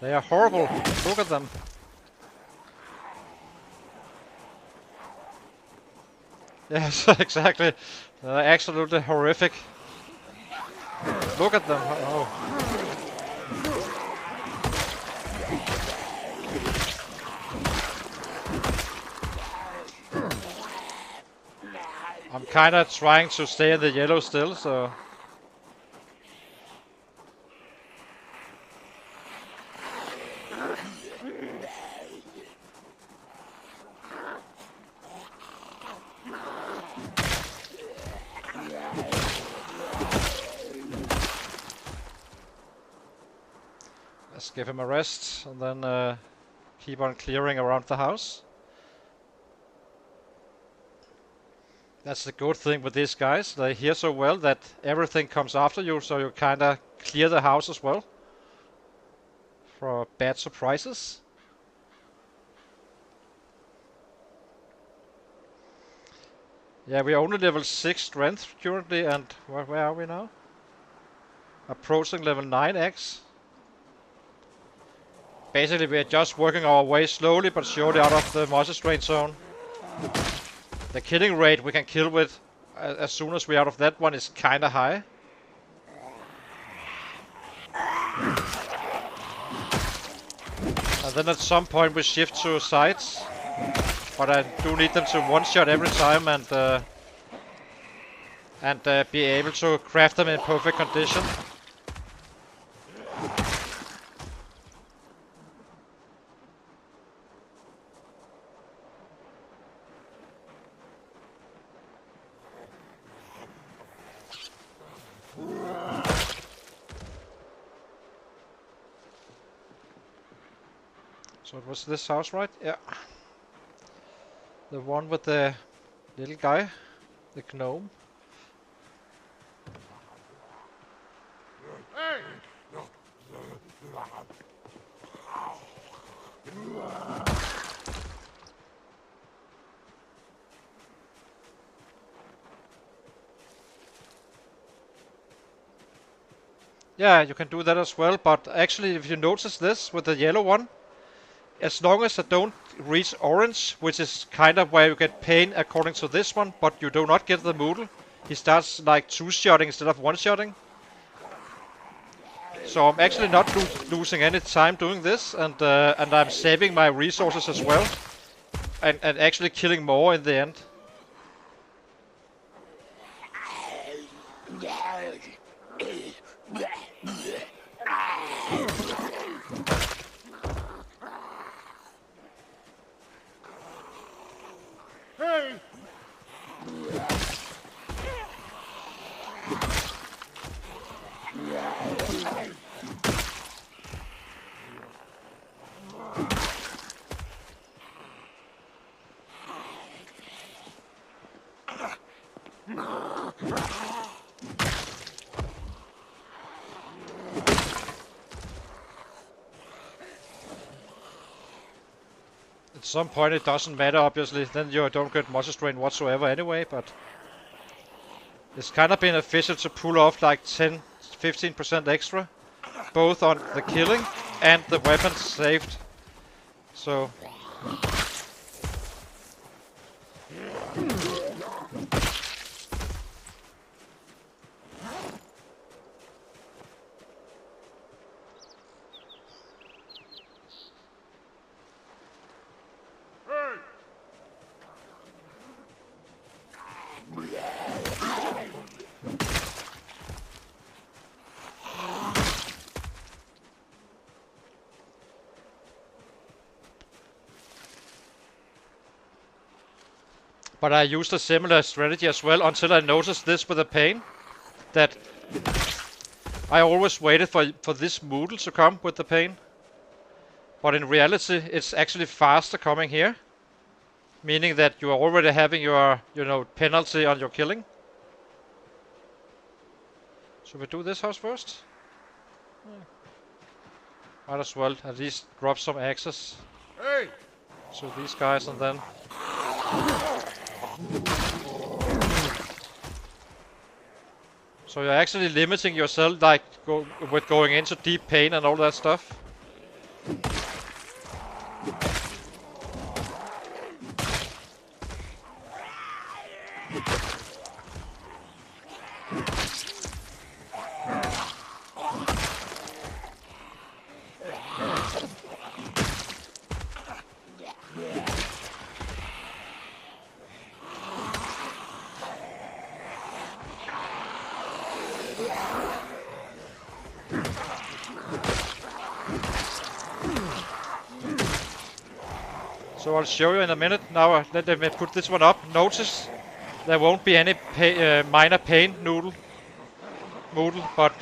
They are horrible. Look at them. Yes, exactly. They're absolutely horrific. Look at them. Oh. I'm kinda trying to stay in the yellow still, so... Let's give him a rest, and then keep on clearing around the house. That's the good thing with these guys. They hear so well that everything comes after you, so you kinda clear the house as well. For bad surprises. Yeah, we're only level 6 strength currently, and where are we now? Approaching level 9x. Basically, we're just working our way slowly but surely out of the monster strain zone. The killing rate we can kill with as soon as we're out of that one is kinda high. And then at some point we shift to sides. But I do need them to one-shot every time, and and be able to craft them in perfect condition. So it was this house, right? Yeah. The one with the little guy, the gnome. Yeah, you can do that as well, but actually if you notice this with the yellow one, as long as I don't reach orange, which is kind of where you get pain according to this one, but you do not get the Moodle, he starts like two-shotting instead of one-shotting. So I'm actually not losing any time doing this, and I'm saving my resources as well, and actually killing more in the end. At some point it doesn't matter, obviously, then you don't get muscle strain whatsoever anyway, but it's kind of beneficial to pull off like 10-15% extra, both on the killing and the weapons saved. So but I used a similar strategy as well until I noticed this with the pain, that I always waited for this Moodle to come with the pain. But in reality, it's actually faster coming here, meaning that you are already having your, penalty on your killing. Should we do this house first? Might as well at least drop some axes. Hey! So these guys, and then so you're actually limiting yourself, like with going into deep pain and all that stuff. So I'll show you in a minute. Now let me put this one up. Notice there won't be any minor pain Moodle, but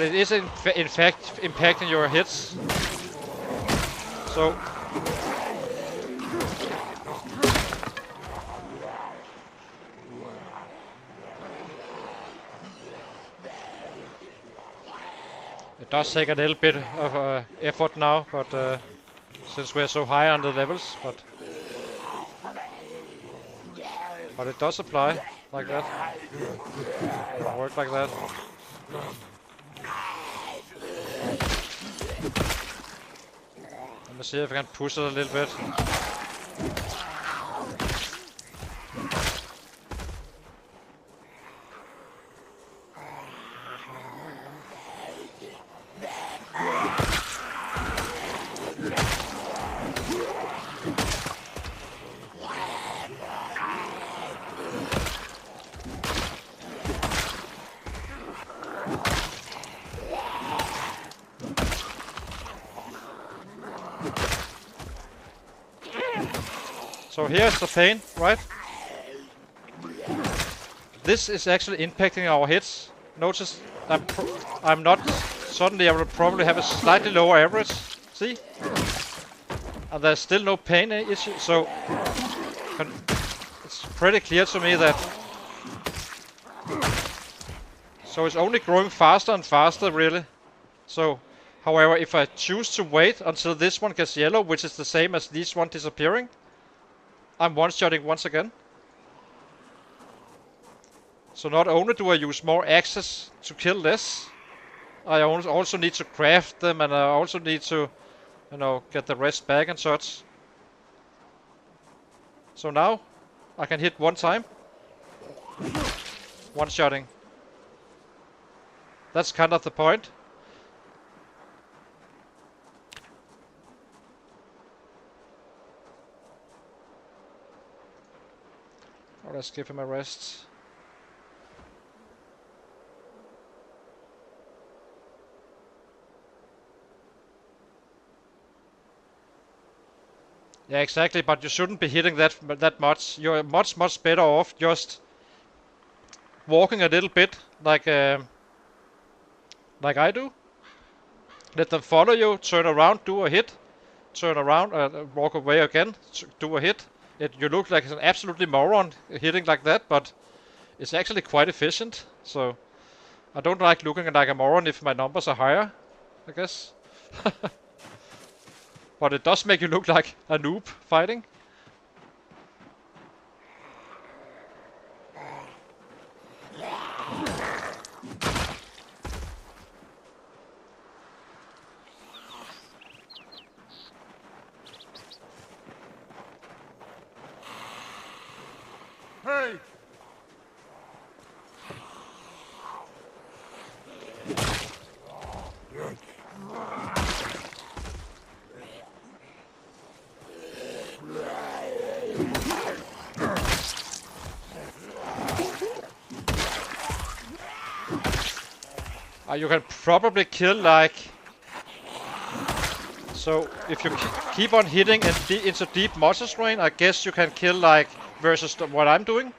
it is in fact impacting your hits. So it does take a little bit of effort now, but since we're so high on the levels, but it does apply like that. It'll work like that. Let me see if I can push it a little bit. So here's the pain, right? This is actually impacting our hits. Notice I'm not... Suddenly I will probably have a slightly lower average. See? And there's still no pain issue, so... It's pretty clear to me that... So it's only growing faster and faster, really. So, however, if I choose to wait until this one gets yellow, which is the same as this one disappearing, I'm one-shotting once again. So not only do I use more axes to kill less, I also need to craft them, and I also need to, you know, get the rest back and such. So now I can hit one time, one-shotting. That's kind of the point. Oh, let's give him a rest. Yeah, exactly, but you shouldn't be hitting that much. You're much better off just walking a little bit, like I do. Let them follow you, turn around, do a hit, turn around, walk away again, do a hit. You look like an absolutely moron hitting like that, but it's actually quite efficient. So I don't like looking like a moron if my numbers are higher, I guess. But it does make you look like a noob fighting. Hey! You can probably kill like... So if you keep on hitting into deep muscle strain, I guess you can kill like versus what I'm doing.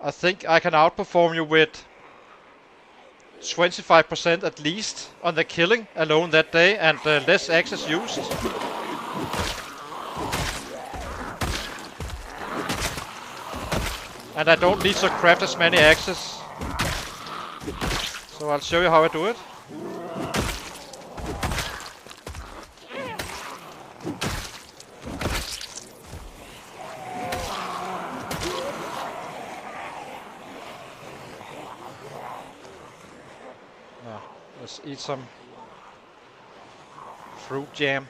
I think I can outperform you with 25% at least on the killing alone that day, and less axes used. And I don't need to craft as many axes. So I'll show you how I do it. Let's eat some fruit jam.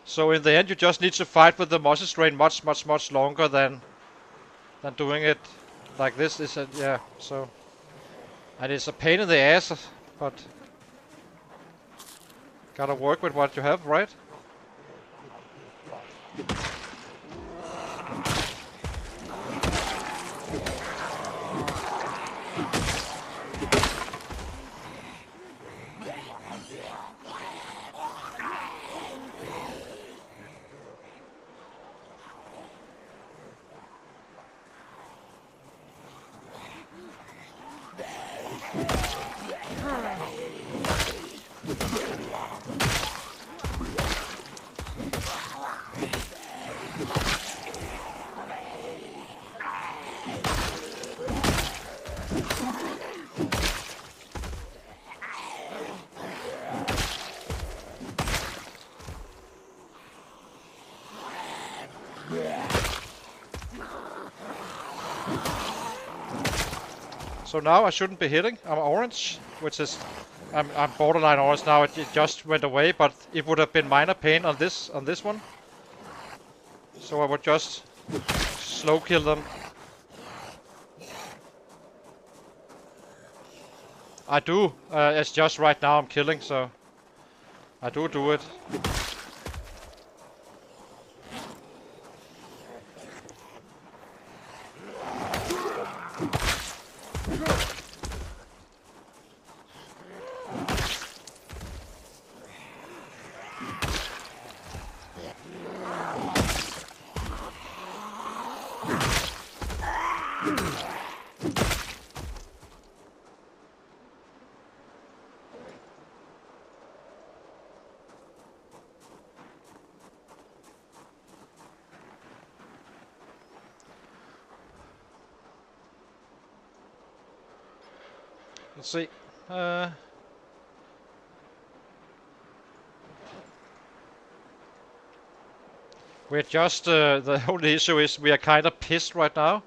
So in the end, you just need to fight with the muscle strain much longer than doing it like this. Is yeah. So, and it's a pain in the ass, but gotta work with what you have, right? So now I shouldn't be hitting. I'm orange, which is I'm borderline orange now. It just went away, but it would have been minor pain on this one. So I would just slow kill them. I do. It's just right now I'm killing, so I do it. Let's see. We're just, the only issue is we are kind of pissed right now.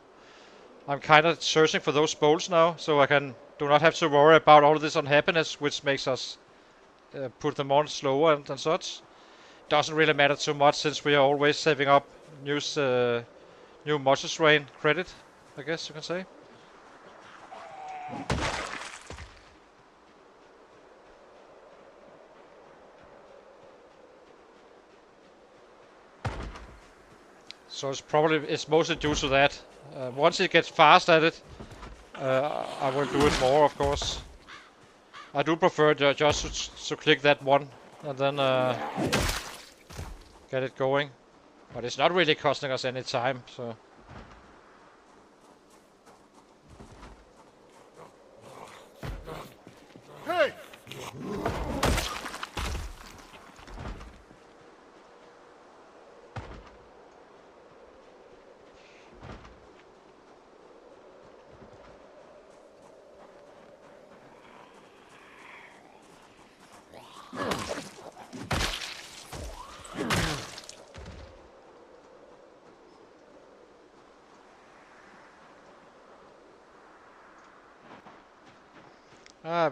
I'm kind of searching for those bolts now, so I do not have to worry about all this unhappiness, which makes us put them on slower and such. Doesn't really matter too much since we are always saving up new muscle strain credit, I guess you can say. So it's mostly due to that. Once it gets fast at it, I will do it more, of course. I do prefer just to click that one and then get it going. But it's not really costing us any time, so. Hey!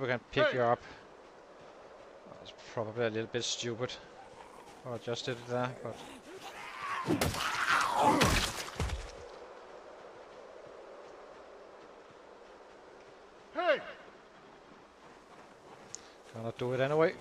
We can pick you up. That's probably a little bit stupid. I just did it there, but. Hey! Gonna do it anyway.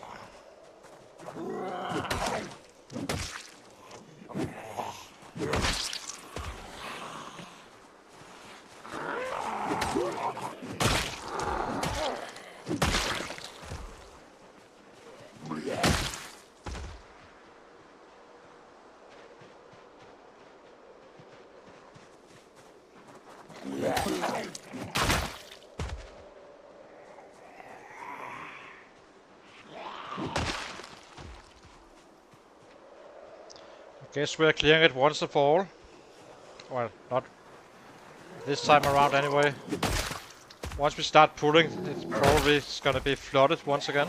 Guess we're clearing it once and for all. Well, not this time around anyway. Once we start pulling, it's probably gonna be flooded once again.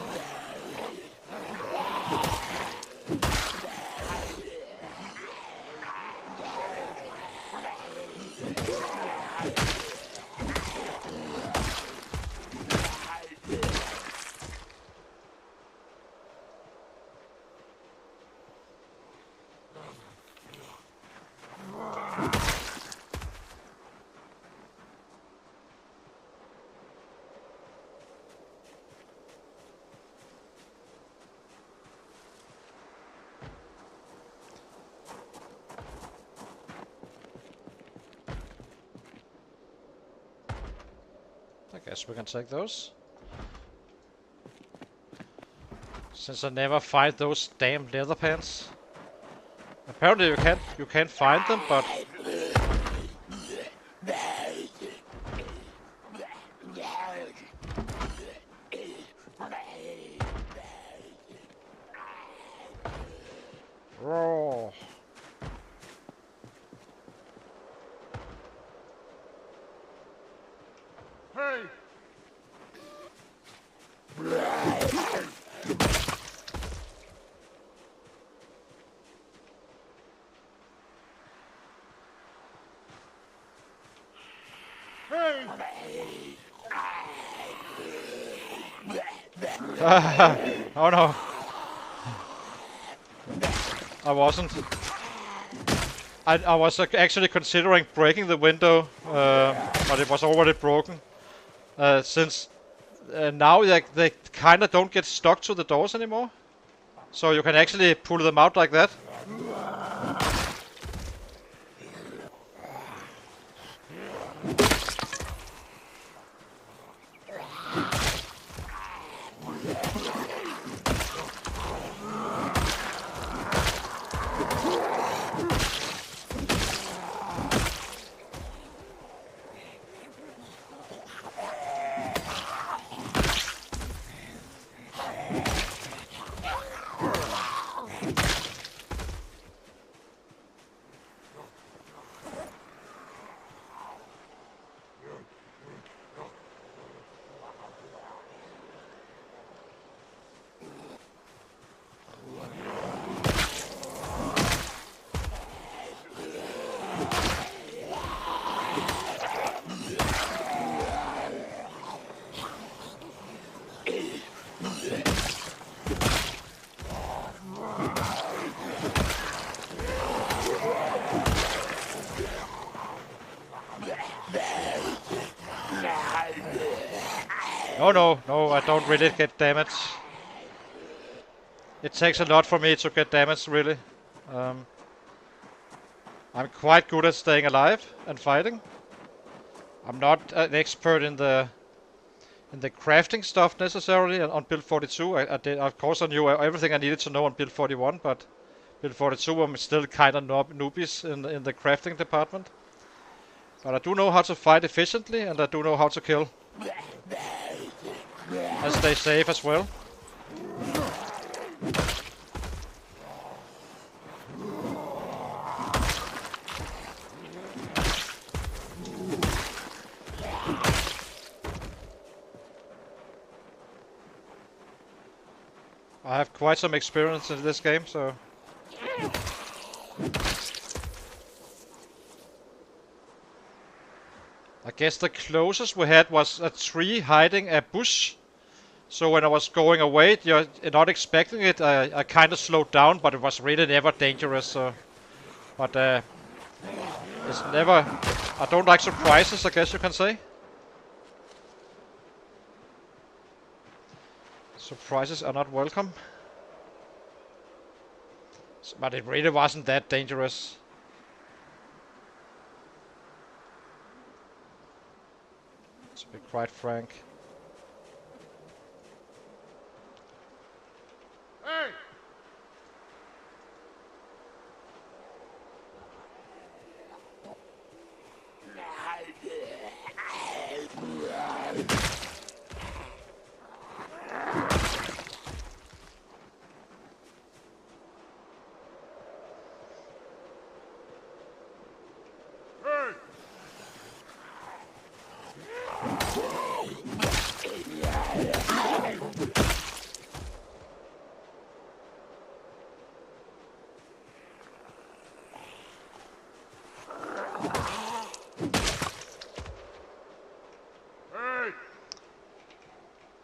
I guess we can take those. Since I never find those damn leather pants. Apparently you can't find them, but raw. Hey! Oh no. I wasn't. I was actually considering breaking the window, but it was already broken. Since now they kind of don't get stuck to the doors anymore. So you can actually pull them out like that. Oh no, no, I don't really get damage. It takes a lot for me to get damage, really. Um, I'm quite good at staying alive and fighting. I'm not an expert in the crafting stuff necessarily on build 42. I did, of course, I knew everything I needed to know on build 41, but build 42 I'm still kind of noobies in the crafting department. But I do know how to fight efficiently, and I do know how to kill and stay safe as well. I have quite some experience in this game, so... I guess the closest we had was a tree hiding a bush. So when I was going away, you're not expecting it, I kind of slowed down, but it was really never dangerous. So. But it's never... I don't like surprises, I guess you can say. Surprises are not welcome. But it really wasn't that dangerous. To be quite frank. Hey! Hey!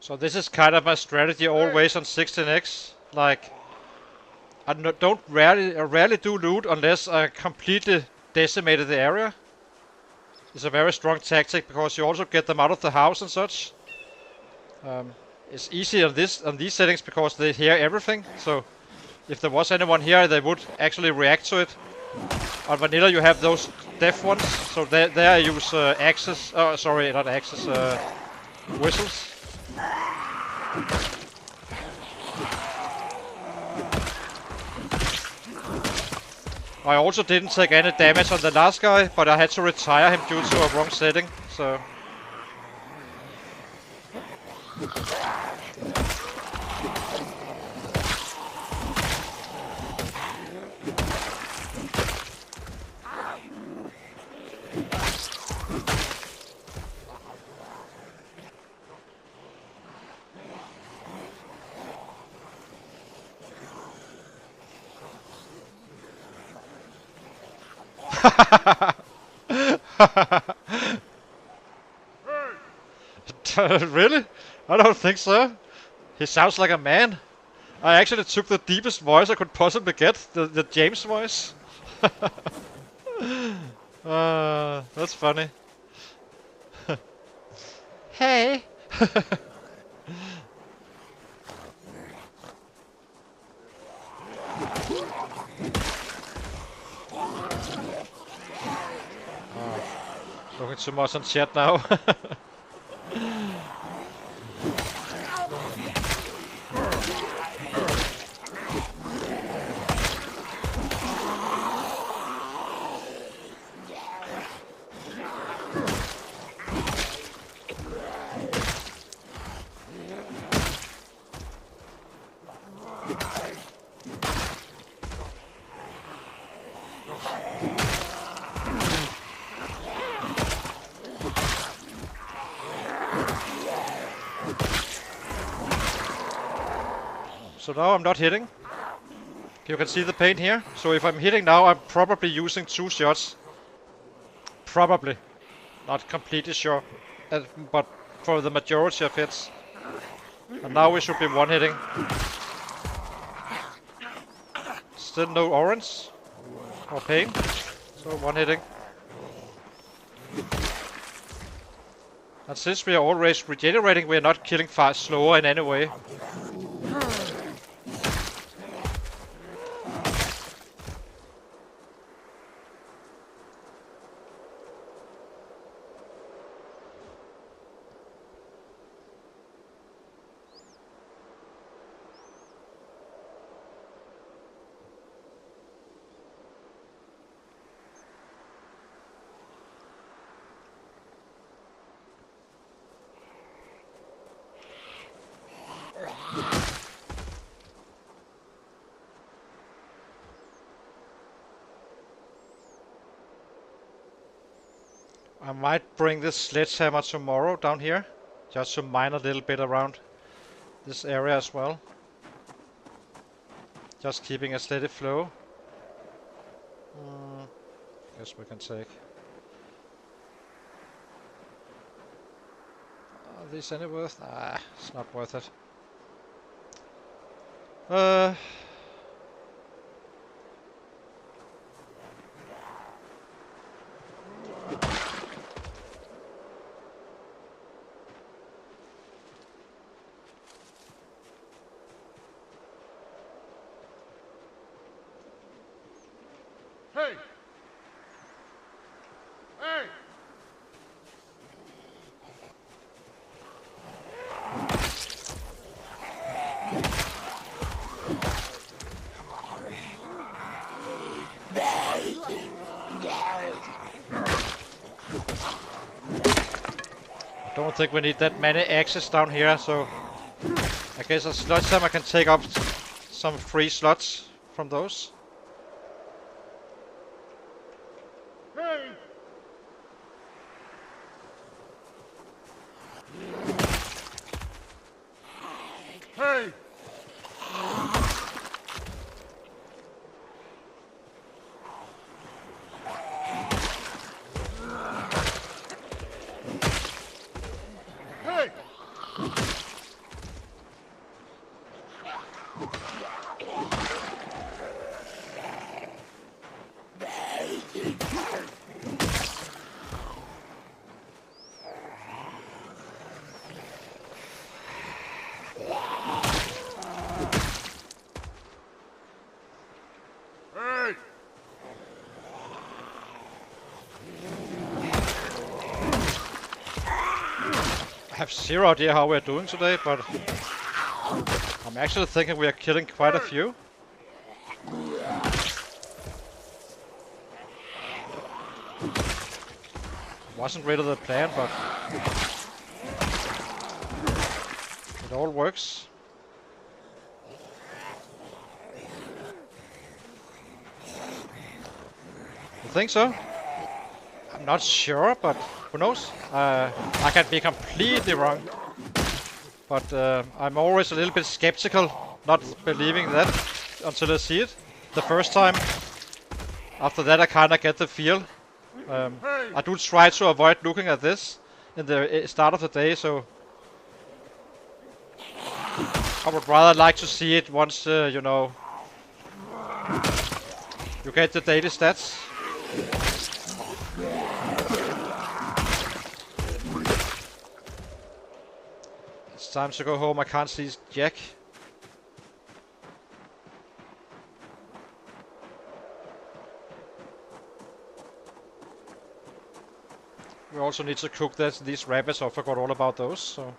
So this is kind of my strategy always on 16x. Like, I rarely do loot unless I completely decimated the area. It's a very strong tactic because you also get them out of the house and such. It's easy on these settings because they hear everything. So if there was anyone here, they would actually react to it. On vanilla, you have those deaf ones. So there I use axes. Oh, sorry, not axes. Whistles. I also didn't take any damage on the last guy, but I had to retire him due to a wrong setting, so... Really? I don't think so. He sounds like a man. I actually took the deepest voice I could possibly get, the James voice. That's funny. Hey! Looking too much on chat now. So now I'm not hitting. You can see the pain here. So if I'm hitting now, I'm probably using 2 shots. Probably. Not completely sure. But for the majority of hits. And now we should be 1 hitting. Still no orange. Or pain. So 1 hitting. And since we are always regenerating, we are not killing far slower in any way. I might bring this sledgehammer tomorrow down here, just to mine a little bit around this area as well. Just keeping a steady flow. Guess we can take. Are these any worth? Ah, it's not worth it. Hey! Hey! I don't think we need that many axes down here, so I guess a sledgehammer can take up some free slots from those. Hey! Hey! Hey! Hey! I have zero idea how we're doing today, but I'm actually thinking we are killing quite a few. Wasn't really the plan, but it all works. You think so? I'm not sure, but who knows? I can be completely wrong. But I'm always a little bit skeptical, not believing that until I see it the first time. After that I kinda get the feel. I do try to avoid looking at this in the start of the day, so I would rather like to see it once, you know, you get the daily stats. It's time to go home, I can't see Jack. We also need to cook these rabbits, I forgot all about those, so.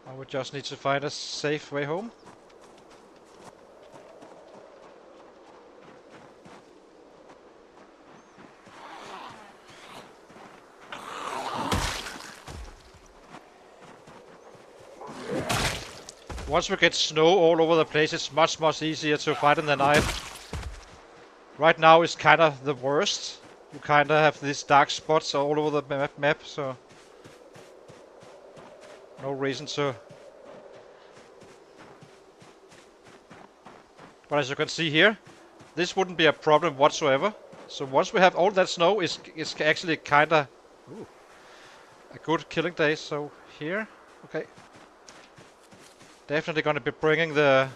I would just need to find a safe way home. Once we get snow all over the place, it's much easier to fight in the night. Right now it's kind of the worst. You kind of have these dark spots all over the map, so no reason to. But as you can see here, this wouldn't be a problem whatsoever. So once we have all that snow, it's actually kind of a good killing day. So here, okay, definitely gonna be bringing the.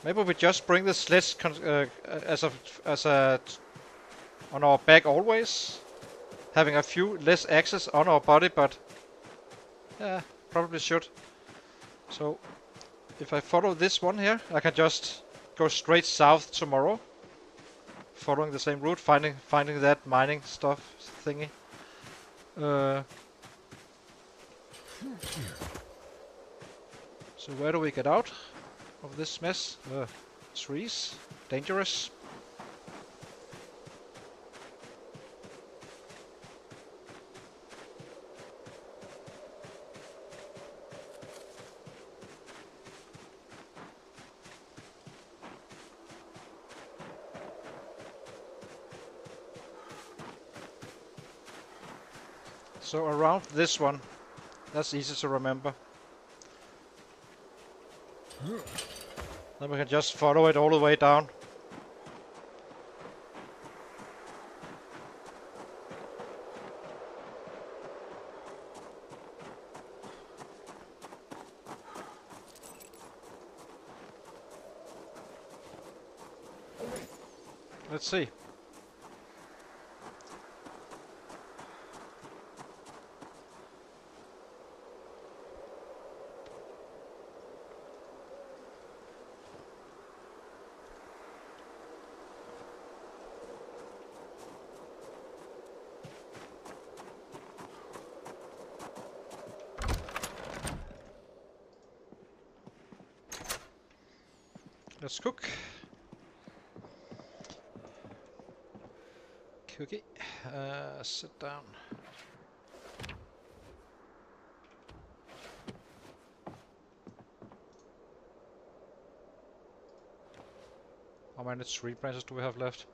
Maybe we just bring the sledge as a on our back always, having a few less axes on our body, but yeah, probably should. So if I follow this one here, I can just go straight south tomorrow, following the same route, finding that mining stuff thingy. Uh, so where do we get out of this mess? Trees, dangerous. So around this one, that's easy to remember. Then we can just follow it all the way down. Let's see. Let's cook. Cookie. Sit down. How many tree branches do we have left?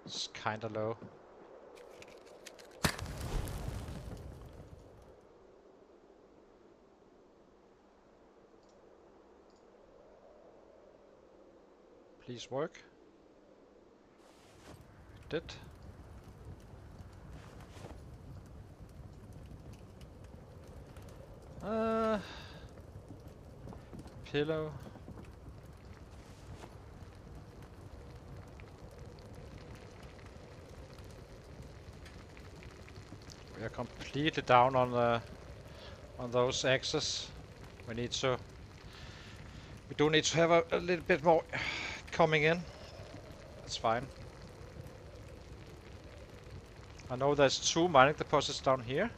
It's kinda low. Please work. Did. Pillow. We are completely down on those axes. We need to. We do need to have a little bit more coming in. That's fine. I know there's 2 mining deposits down here.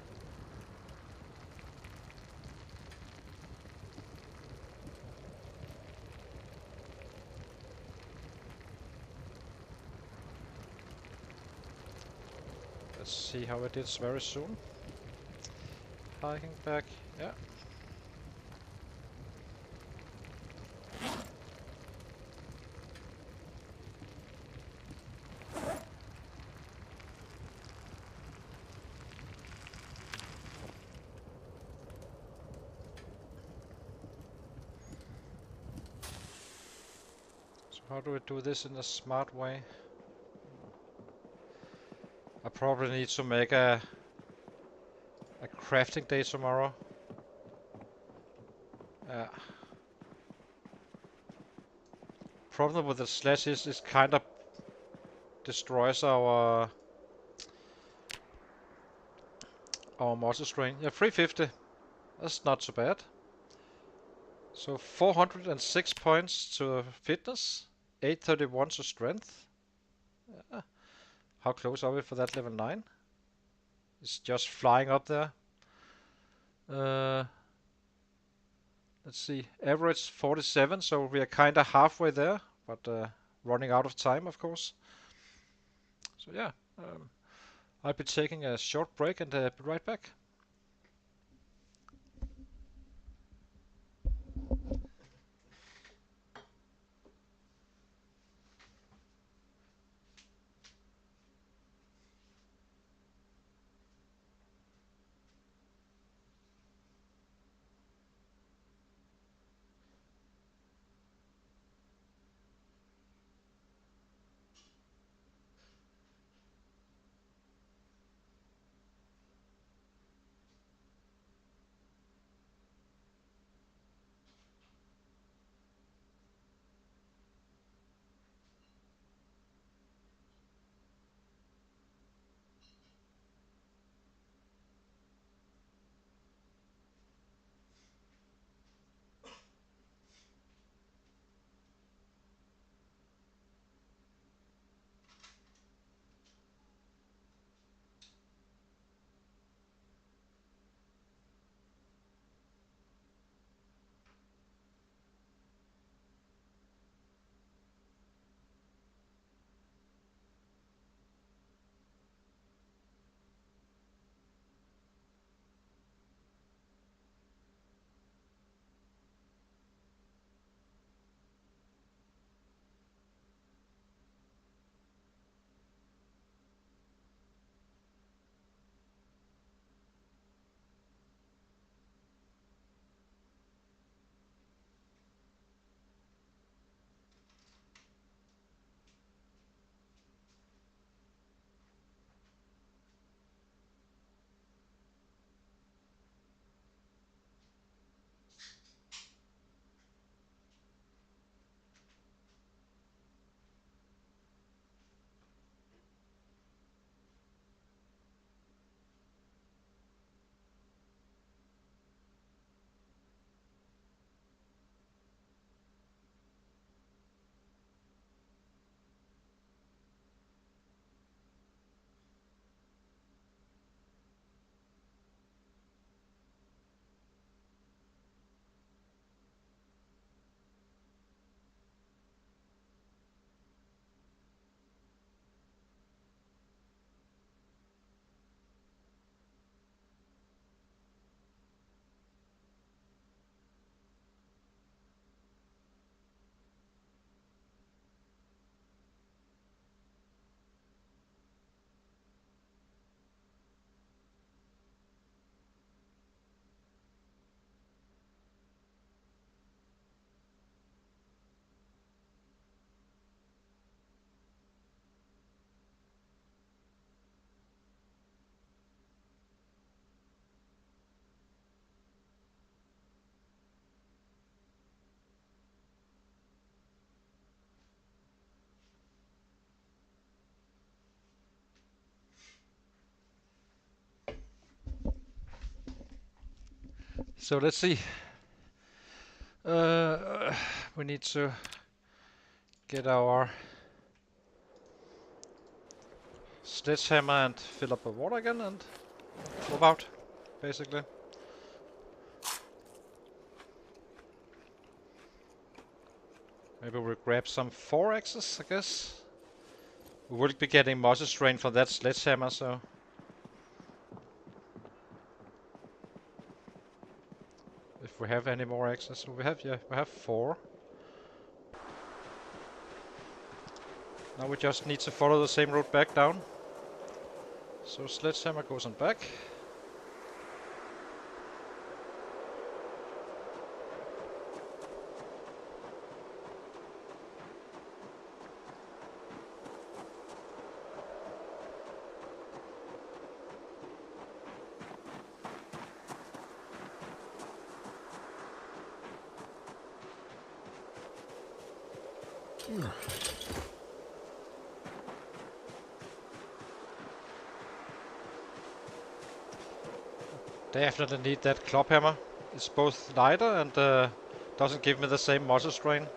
Let's see how it is very soon. Hiking back, yeah. So how do we do this in a smart way? I probably need to make a crafting day tomorrow. Problem with the slash is it kind of destroys our muscle strain. Yeah, 350. That's not so bad. So 406 points to fitness, 831 to strength. How close are we for that level 9? It's just flying up there. Let's see, average 47, so we are kind of halfway there, but running out of time, of course. So yeah, I'll be taking a short break and be right back. So let's see. We need to get our sledgehammer and fill up the water again and move out, basically. Maybe we'll grab some 4axes, I guess. We will be getting muscle strain from that sledgehammer, so... If we have any more axes. So we have 4. Now we just need to follow the same road back down. So sledgehammer goes on back. Definitely need that club hammer. It's both lighter and doesn't give me the same muscle strain.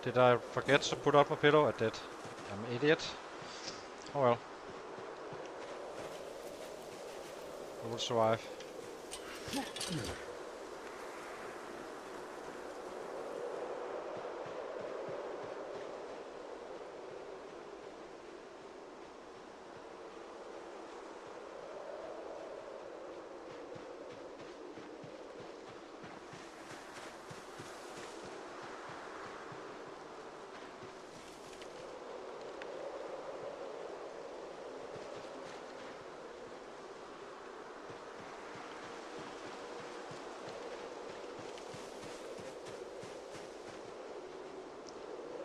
Did I forget to put up my pillow? I did. I'm an idiot. Oh well. I will survive.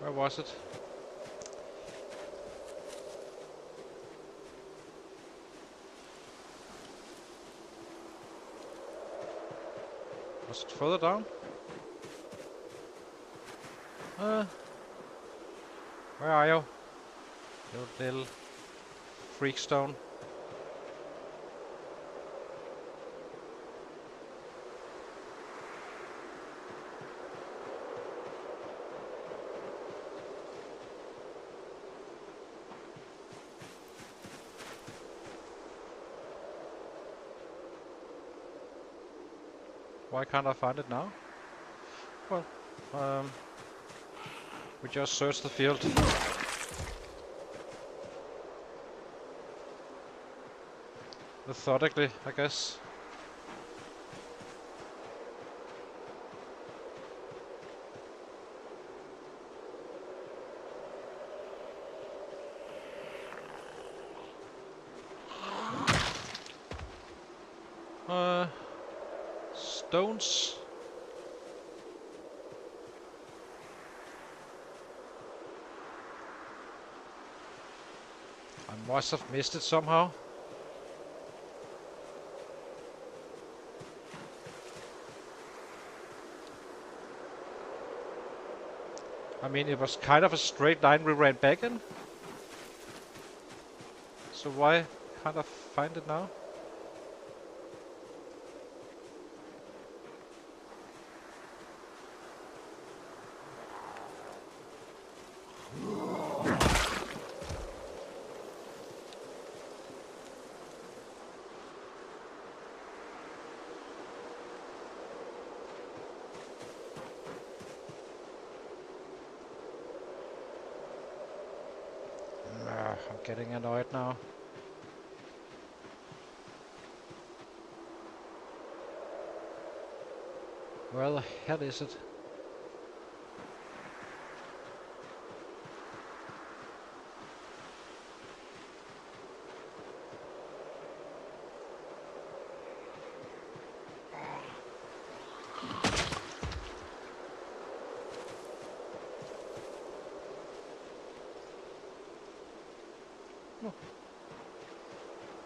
Where was it? Was it further down? Where are you? You little freakstone. Why can't I find it now? Well, we just searched the field. Methodically, I guess. Stones. I must have missed it somehow. I mean, it was kind of a straight line we ran back in. So why can't I find it now? I'm getting annoyed now. Where the hell is it?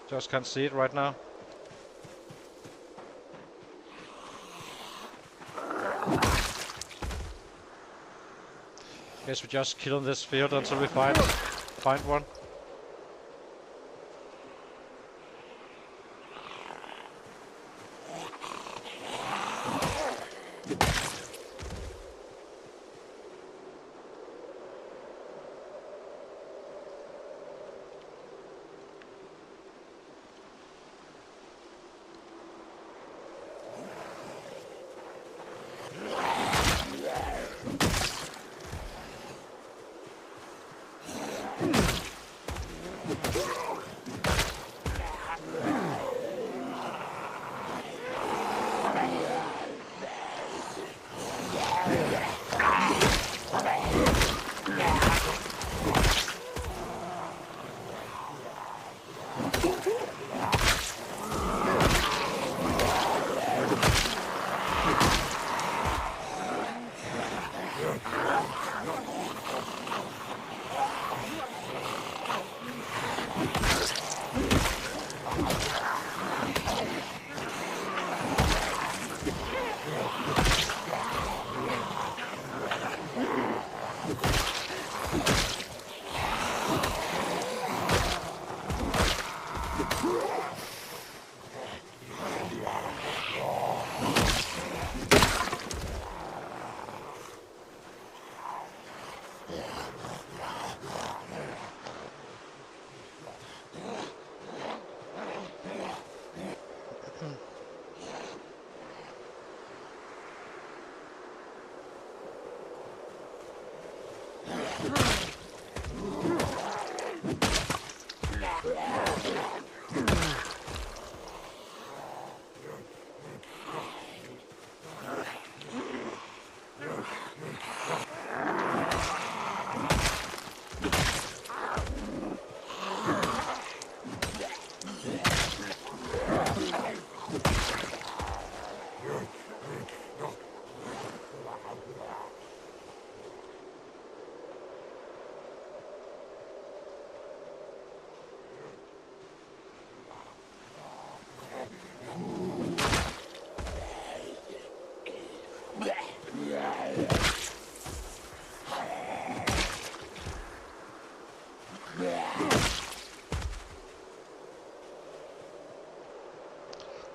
Just can't see it right now. Guess we just kill on this field until we find one.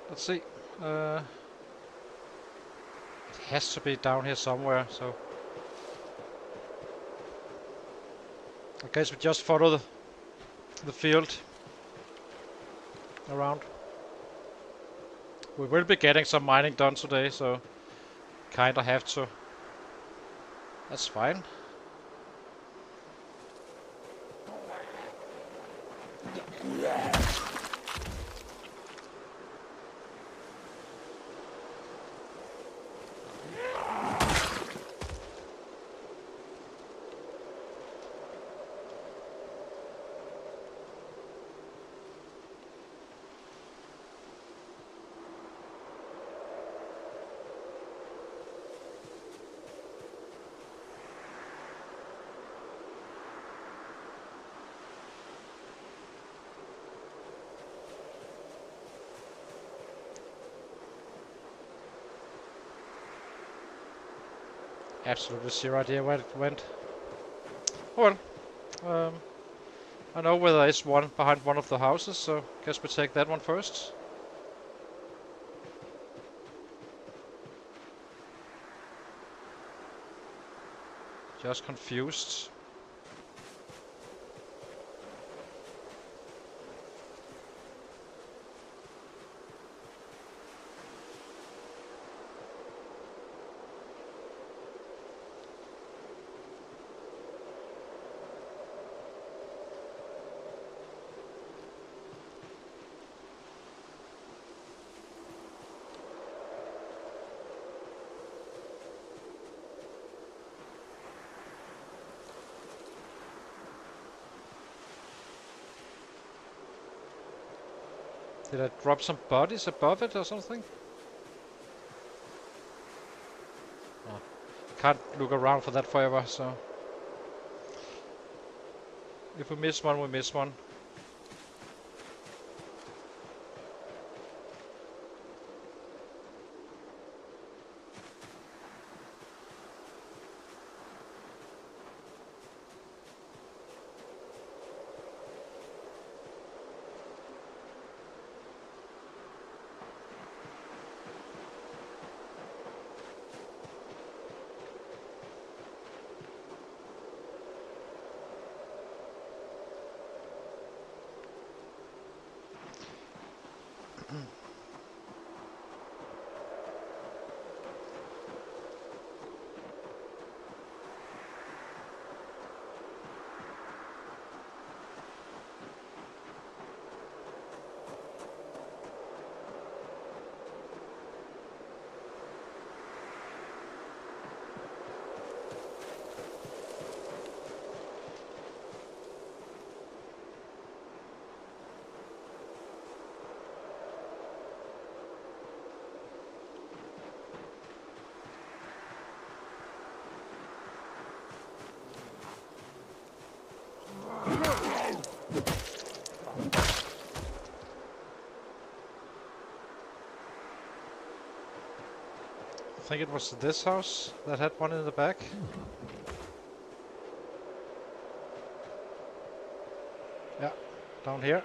Let's see. It has to be down here somewhere, so I guess we just follow the field around. We will be getting some mining done today, so kinda have to. That's fine. Absolutely zero idea where it went. Oh well. I know where there is one behind one of the houses, so guess we take that one first. Just confused. Did I drop some bodies above it or something? Oh, can't look around for that forever, so if we miss one, we miss one. I think it was this house that had one in the back. Yeah, down here.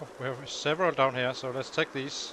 Oh, we have several down here, so let's take these.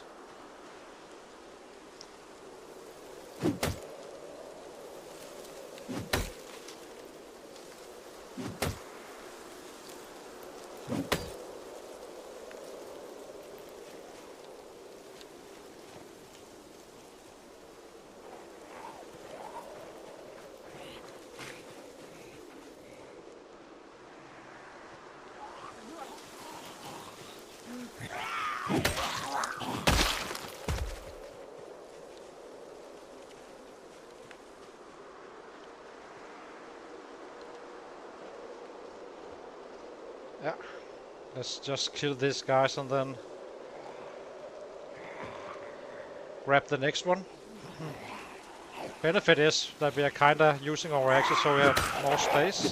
Yeah, let's just kill these guys and then grab the next one. Benefit is that we are kinda using our axes so we have more space.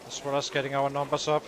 As well as getting our numbers up.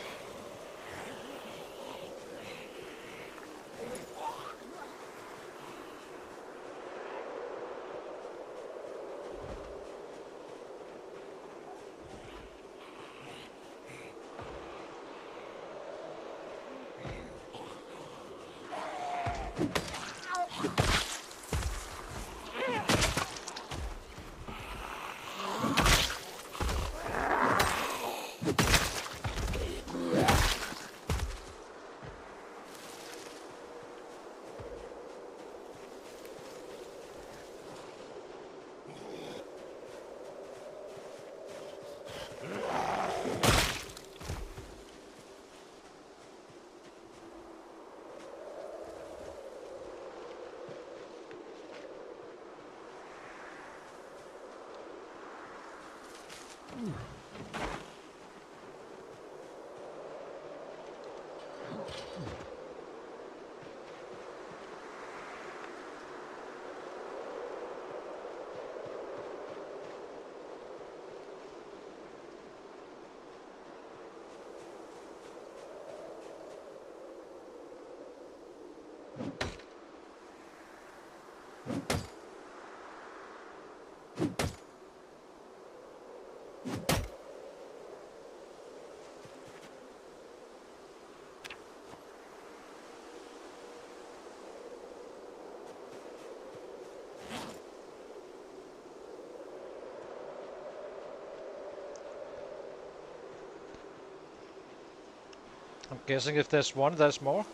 I'm guessing if there's one, there's more.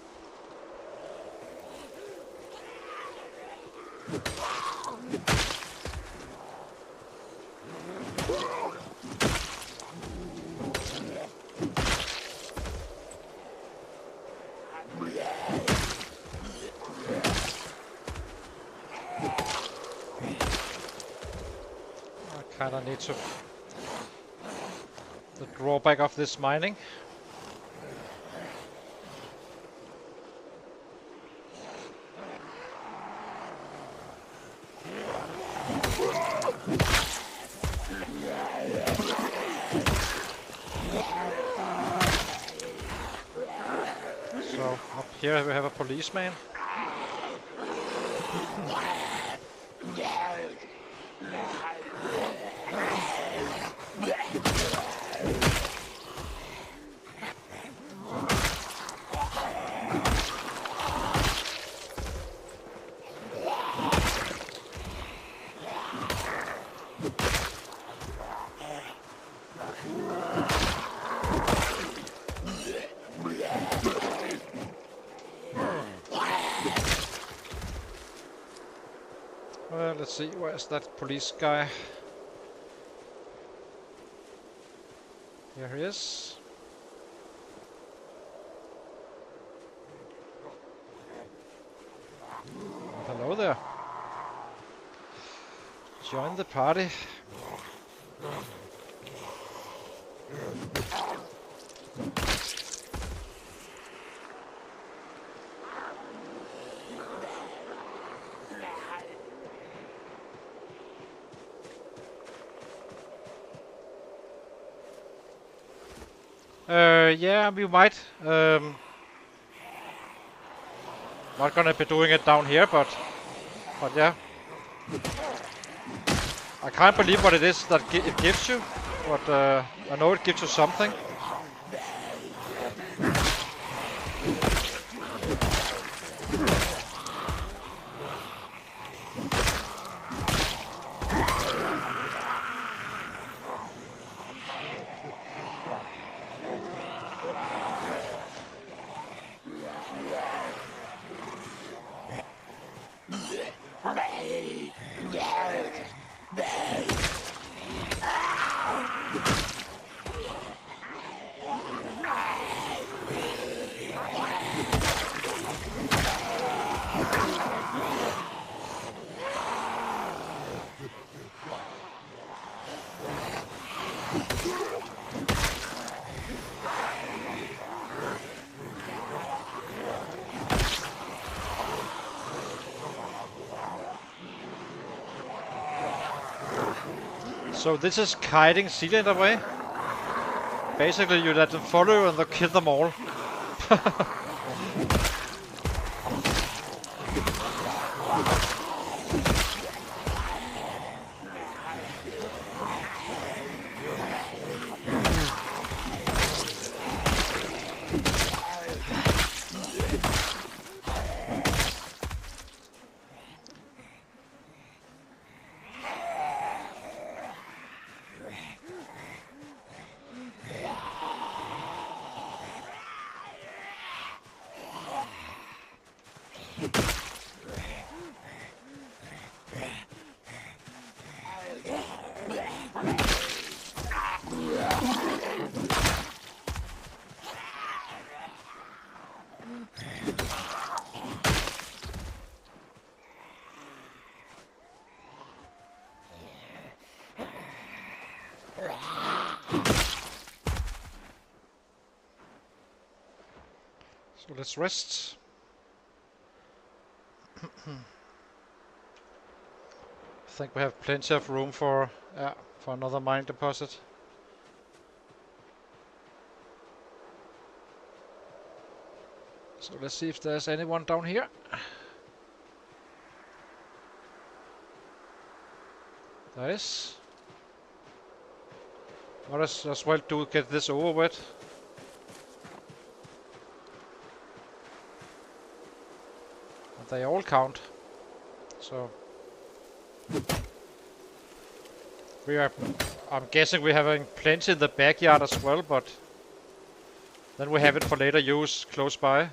I kinda need to... the drawback of this mining. So up here we have a policeman. Well, let's see, where's that police guy? Here he is. Hello there. Join the party. Yeah, we might. Not gonna be doing it down here, but yeah. I can't believe what it is that it gives you, but I know it gives you something. So this is kiting Seelander away. Basically you let them follow you and they'll kill them all. So let's rest. I think we have plenty of room for another mine deposit. So let's see if there's anyone down here. There is. Might as well get this over with. And they all count. So we are. I'm guessing we're having plenty in the backyard as well, but Then we have it for later use close by.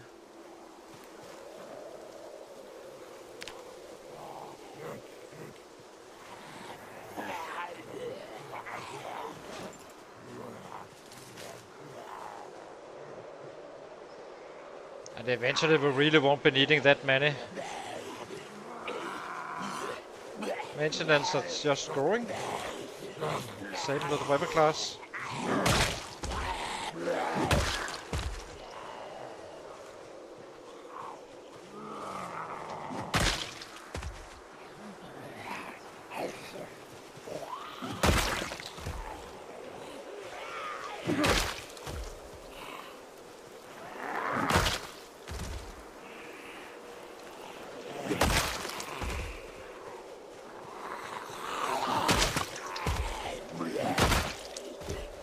And eventually we really won't be needing that many. Maintenance that's just growing. Same with the weapon class.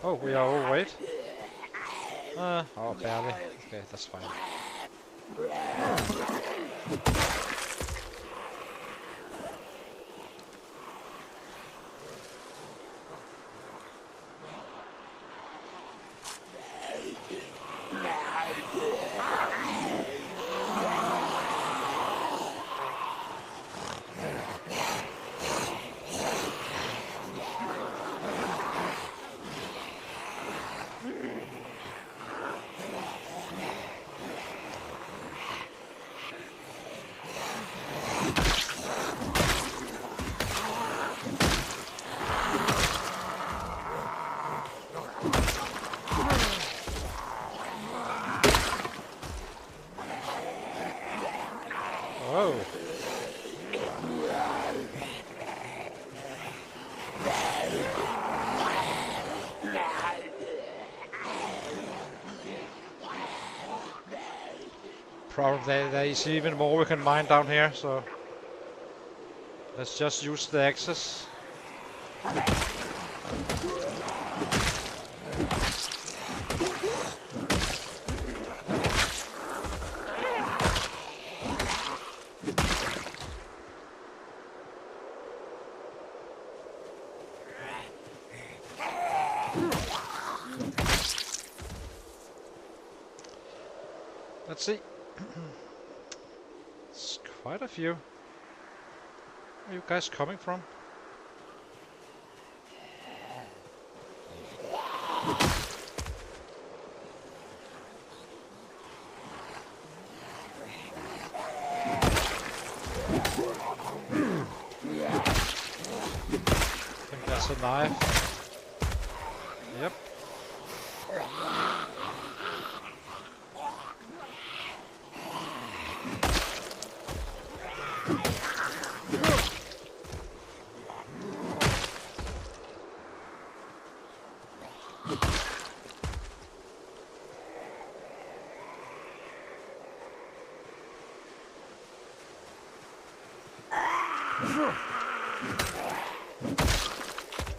Oh, we are overweight. Oh, barely. Okay, that's fine. Whoa. Probably there is even more we can mine down here, so let's just use the axes. Let's see. It's quite a few. Where are you guys coming from? I think that's a knife. Yep.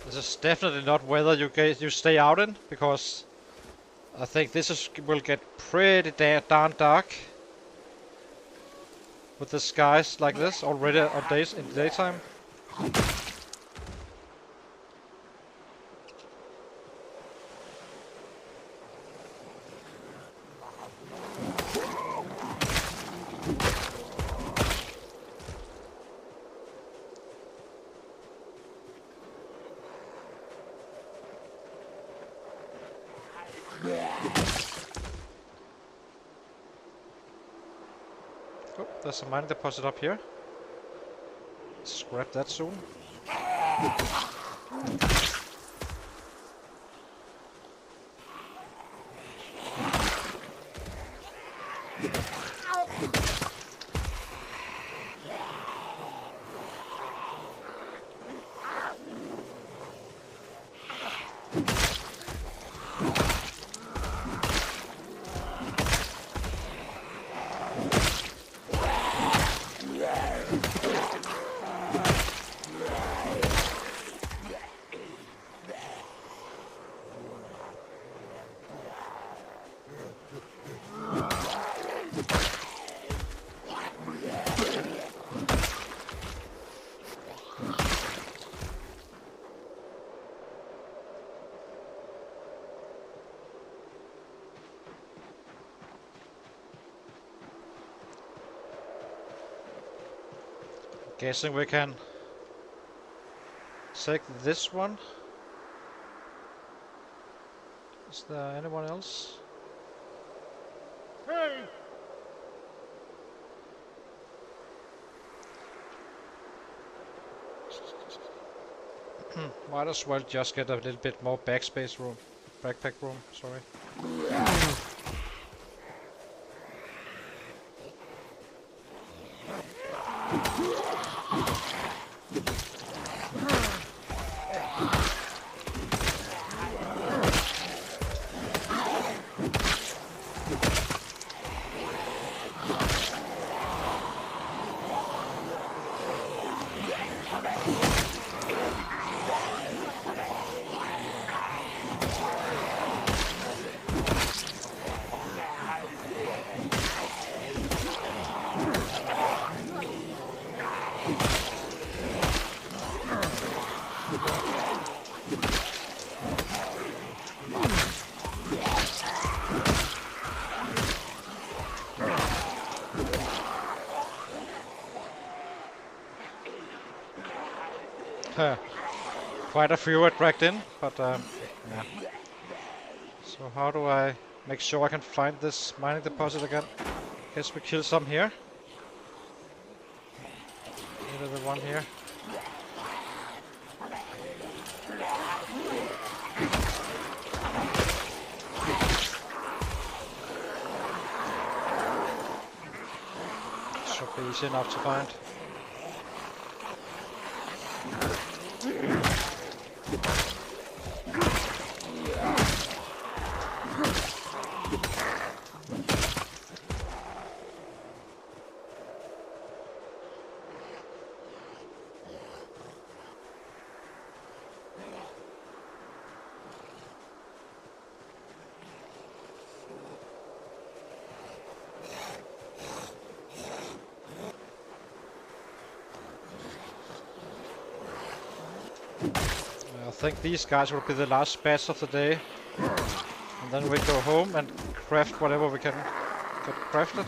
This is definitely not weather you stay out in, because I think will get pretty darn dark with the skies like this already on days in the daytime. Oh, there's a mining deposit up here. Let's grab that soon. Guessing we can take this one. Is there anyone else? Hey! Might as well just get a little bit more backspace room. Backpack room, sorry. Quite a few were dragged in, but yeah. So how do I make sure I can find this mining deposit again? Guess we kill some here. Maybe the one here. Should be easy enough to find. I think these guys will be the last batch of the day. And then we go home and craft whatever we can get crafted.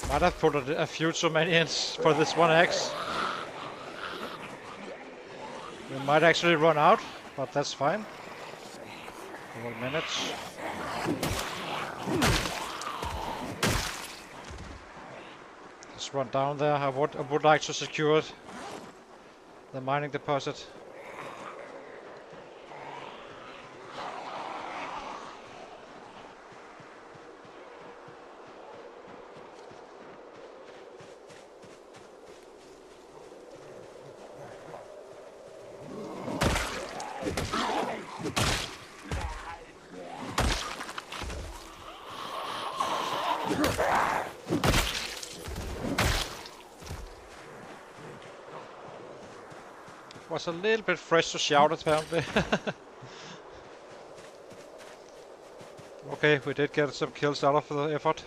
Might have put a few too many in for this one axe. We might actually run out, but that's fine. We'll manage. Let's run down there. I would like to secure the mining deposit. Was a little bit fresh to shout apparently. Okay, we did get some kills out of the effort.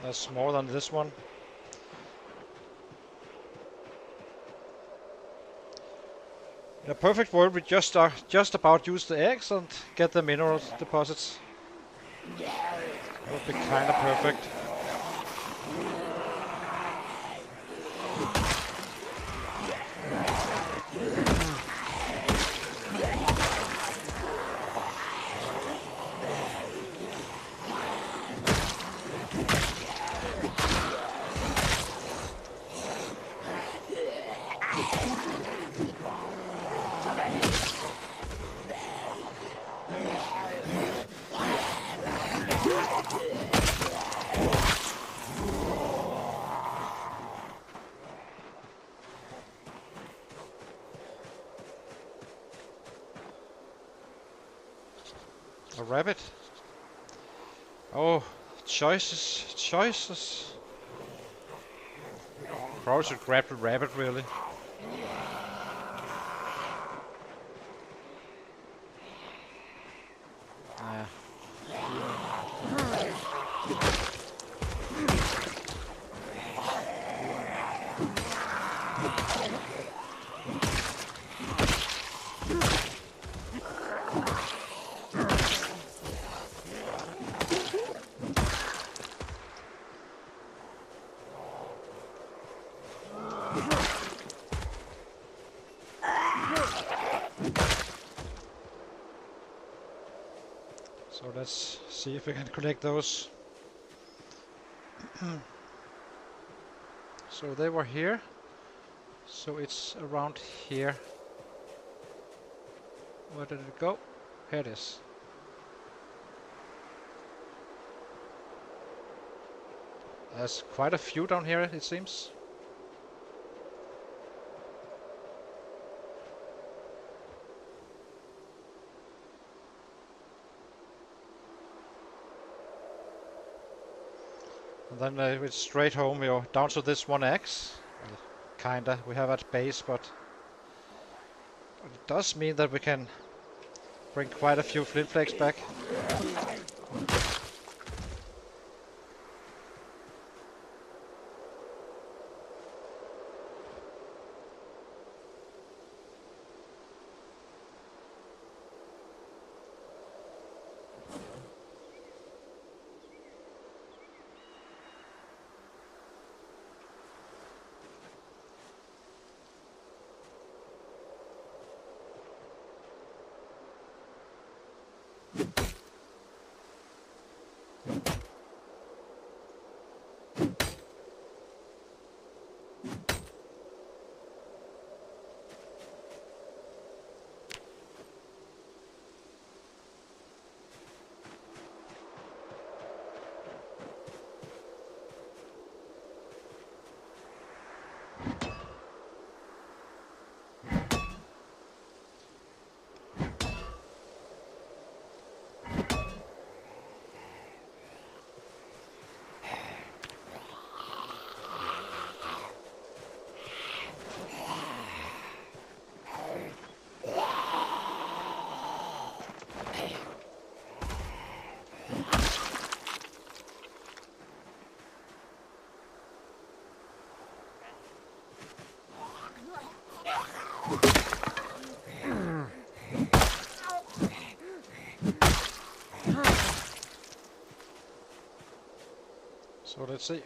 That's more than this one. In a perfect world, we just about use the eggs and get the mineral deposits. That would be kind of perfect. A rabbit. Oh, choices. Probably should grab the rabbit really. Yeah. So let's see if we can collect those. So they were here. So it's around here. Where did it go? Here it is. There's quite a few down here, it seems. And then it's straight home. We're down to this one axe. Well, kinda. We have at base, but it does mean that we can bring quite a few flint flakes back. So let's see.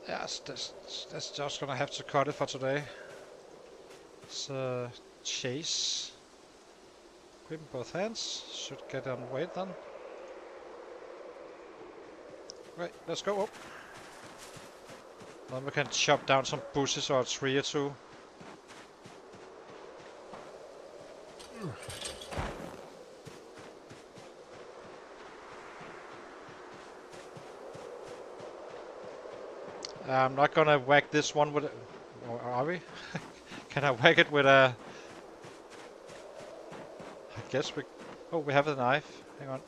Yes, that's just gonna have to cut it for today. It's chase. Equip in both hands. Should get on weight then. Right, let's go. Oh. Then we can chop down some bushes or a tree or two. I'm not gonna whack this one with... Or are we? Can I whack it with a... I guess we... Oh, we have a knife. Hang on.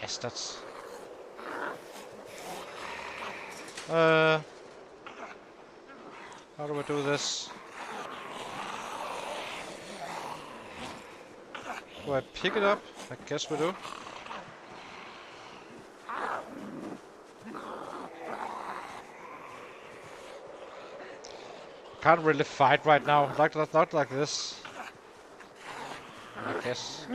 Bastards. How do I do this? Do I pick it up? I guess we do. Can't really fight right now. Not like this. I guess.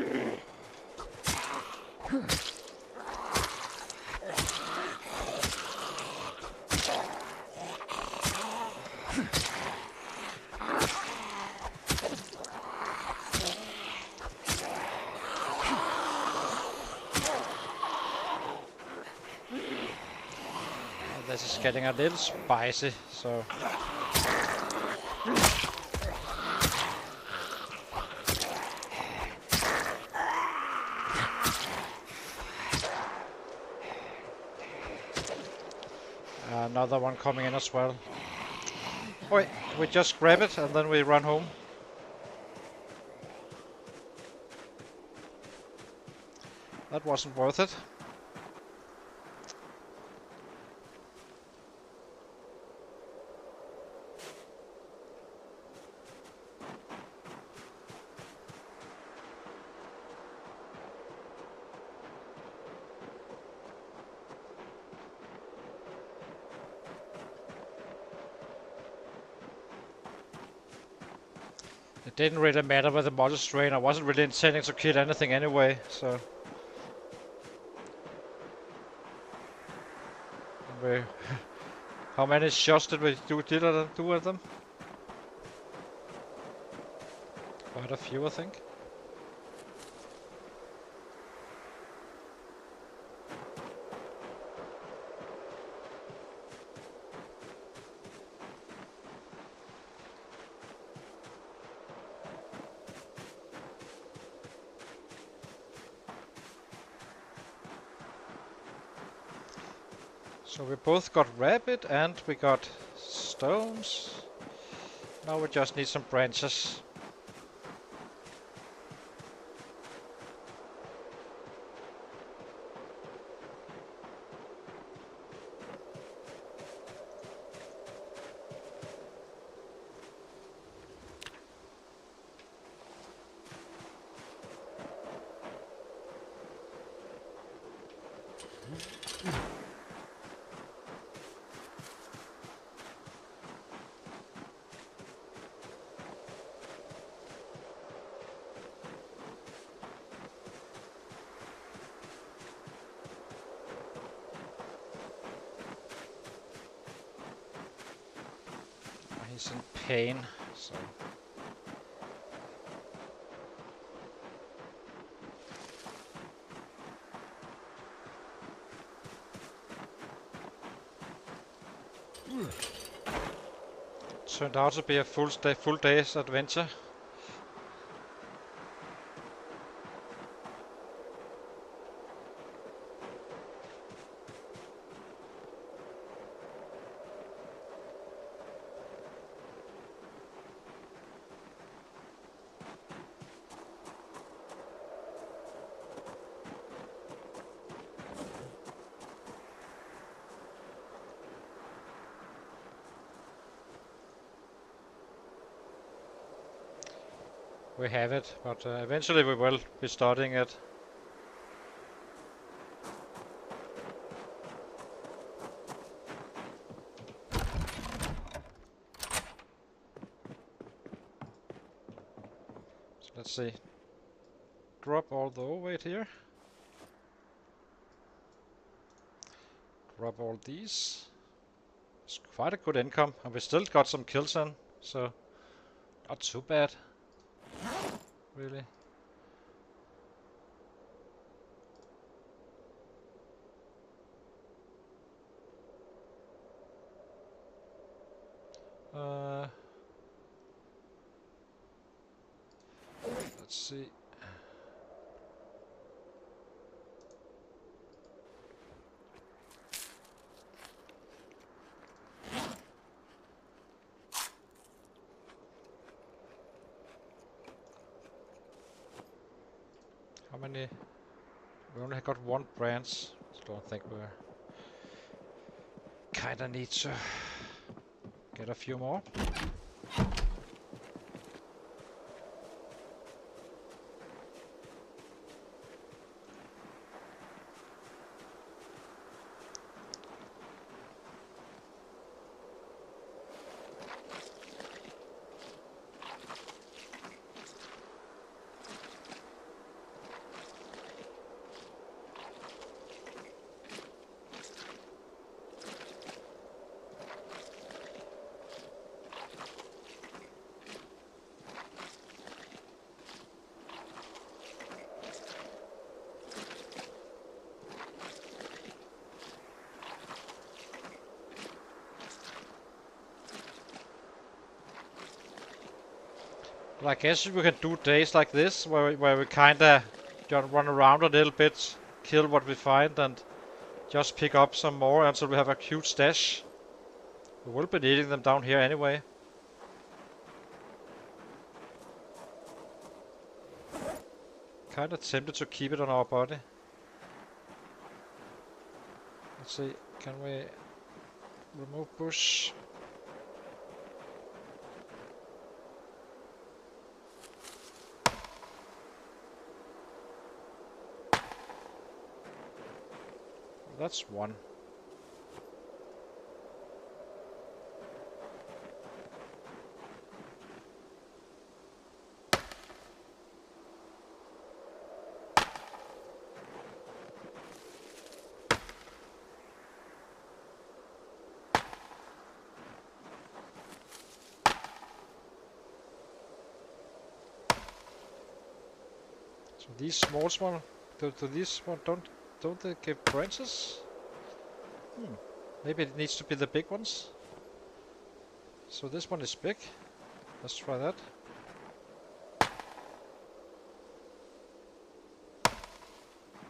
This is getting a little spicy, so... Another one coming in as well. Wait, we just grab it and then we run home. That wasn't worth it. It didn't really matter with the model strain. I wasn't really intending to kill anything anyway, so... How many shots did we do with them? Quite a few, I think. So we both got rabbit and we got stones. Now we just need some branches. He's in pain, so... Turned out to be a full day's adventure. we have it, but eventually we will be studying it. So let's see. Drop all the overweight here. Drop all these. It's quite a good income, and we still got some kills in, so not too bad, really. Let's see. How many? We only got one branch, so I think we're kinda need to get a few more. But I guess we can do days like this, where we kinda just run around a little bit, kill what we find, and just pick up some more until we have a huge stash. We will be needing them down here anyway. Kinda tempted to keep it on our body. Let's see, can we remove bush? That's one. So these small one, to this one, don't they give branches? Maybe it needs to be the big ones. So this one is big. Let's try that.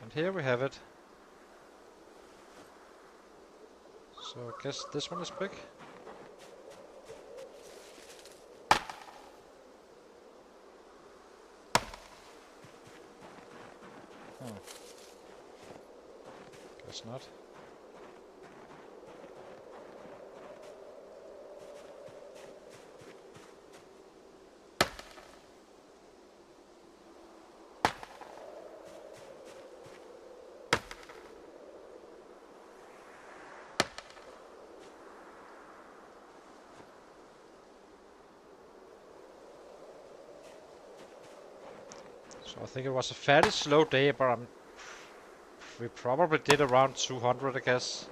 And here we have it. So I guess this one is big. Guess not. So I think it was a fairly slow day, but we probably did around 200, I guess.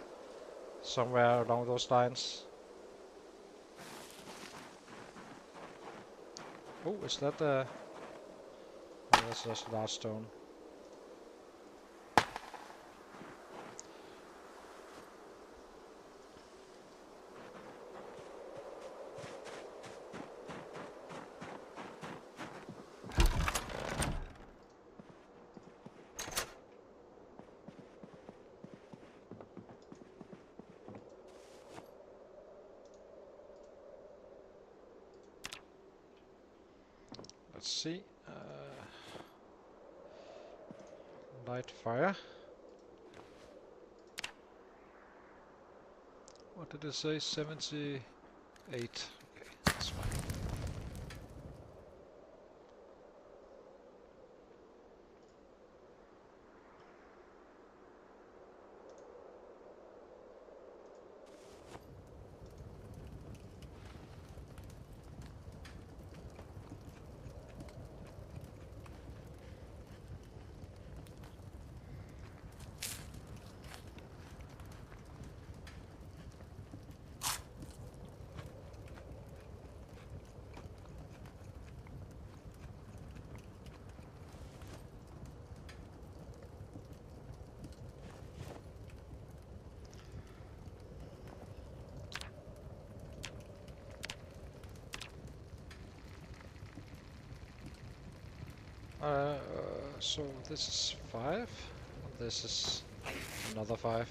Somewhere along those lines. Oh, is that the... Oh, that's just a large stone. Let's see. Light fire. What did it say? 78. Okay, that's fine. Uh, so this is 5, and this is another 5.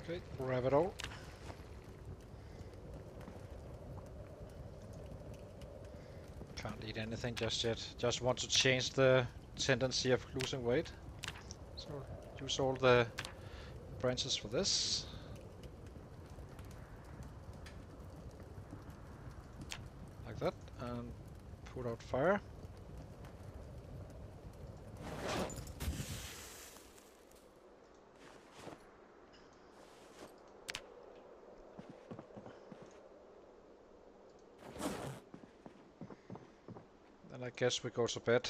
Okay, grab it all. Can't eat anything just yet. Just want to change the tendency of losing weight. So use all the branches for this. Like that. And put out fire. Then I guess we go to bed.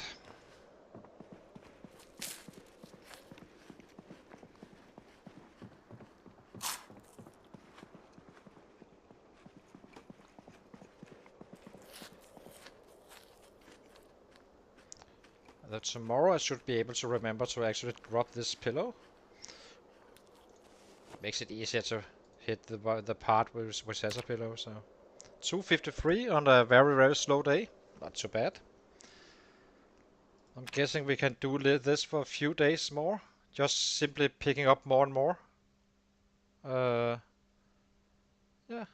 And then tomorrow I should be able to remember to actually drop this pillow. Makes it easier to hit the part which has a pillow. So 253 on a very very slow day. Not too bad. I'm guessing we can do this for a few days more. Just simply picking up more and more. Uh, yeah.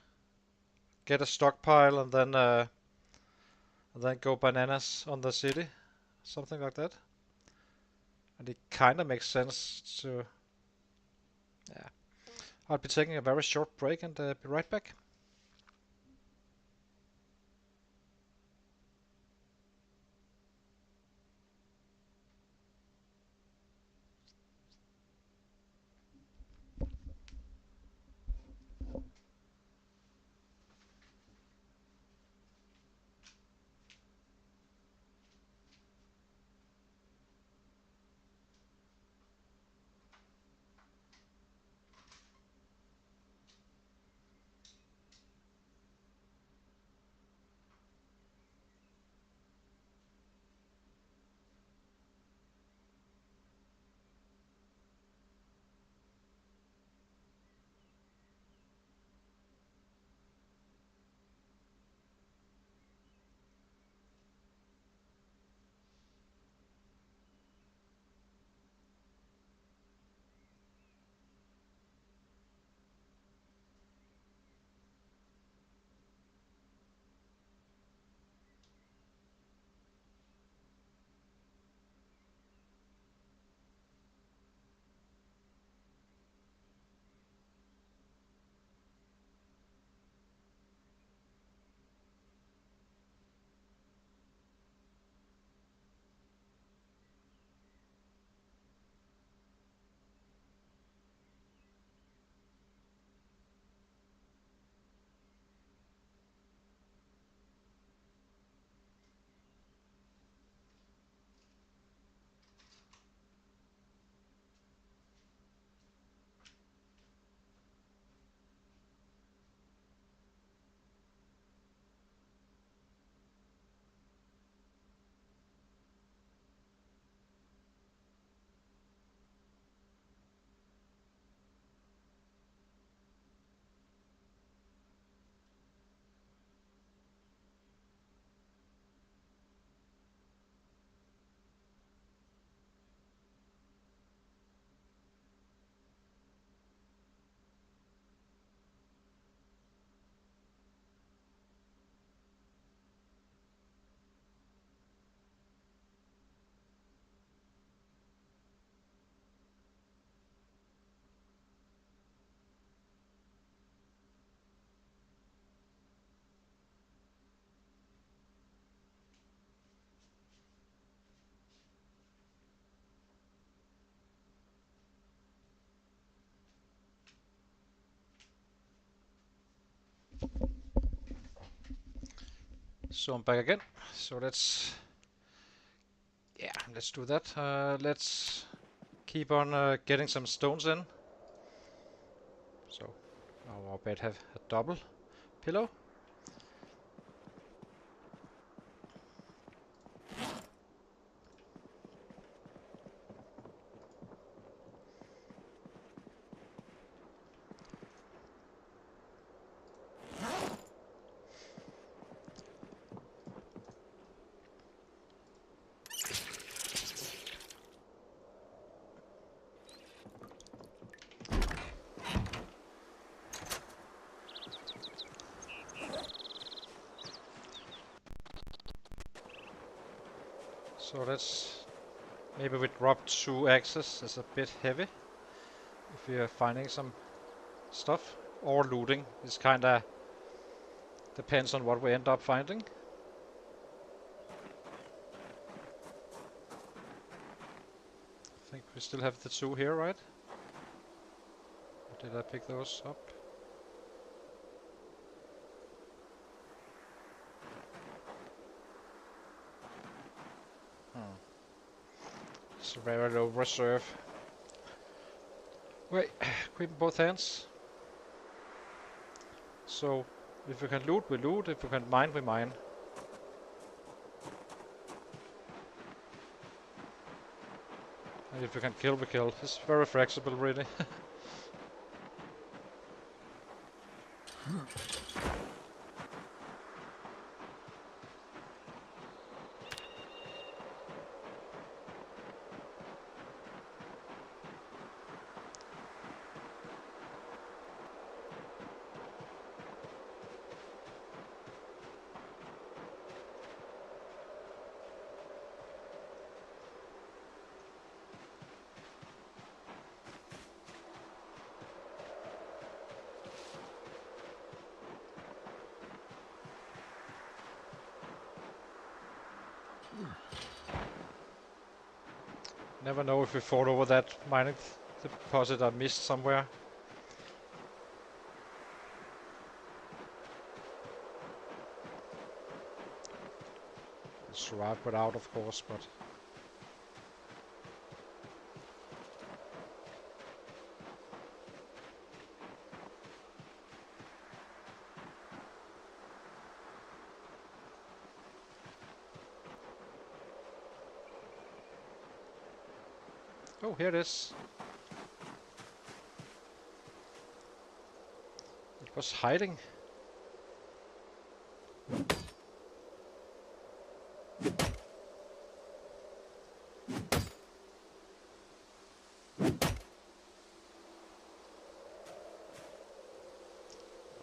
Get a stockpile and then go bananas on the city. Something like that. And it kind of makes sense to... Yeah. I'll be taking a very short break and be right back. So I'm back again. So let's do that. Let's keep on getting some stones in. So now our bed have a double pillow. So let's maybe we drop 2 axes. It's a bit heavy if we are finding some stuff or looting. It's kinda depends on what we end up finding. I think we still have the 2 here, right? Or did I pick those up? It's a very low reserve. Wait, equip both hands. So if we can loot, we loot. If we can mine, we mine. And if we can kill, we kill. It's very flexible, really. Never know if we fall over that mining deposit I missed somewhere. It's right without, of course, but... Oh, here it is. It was hiding.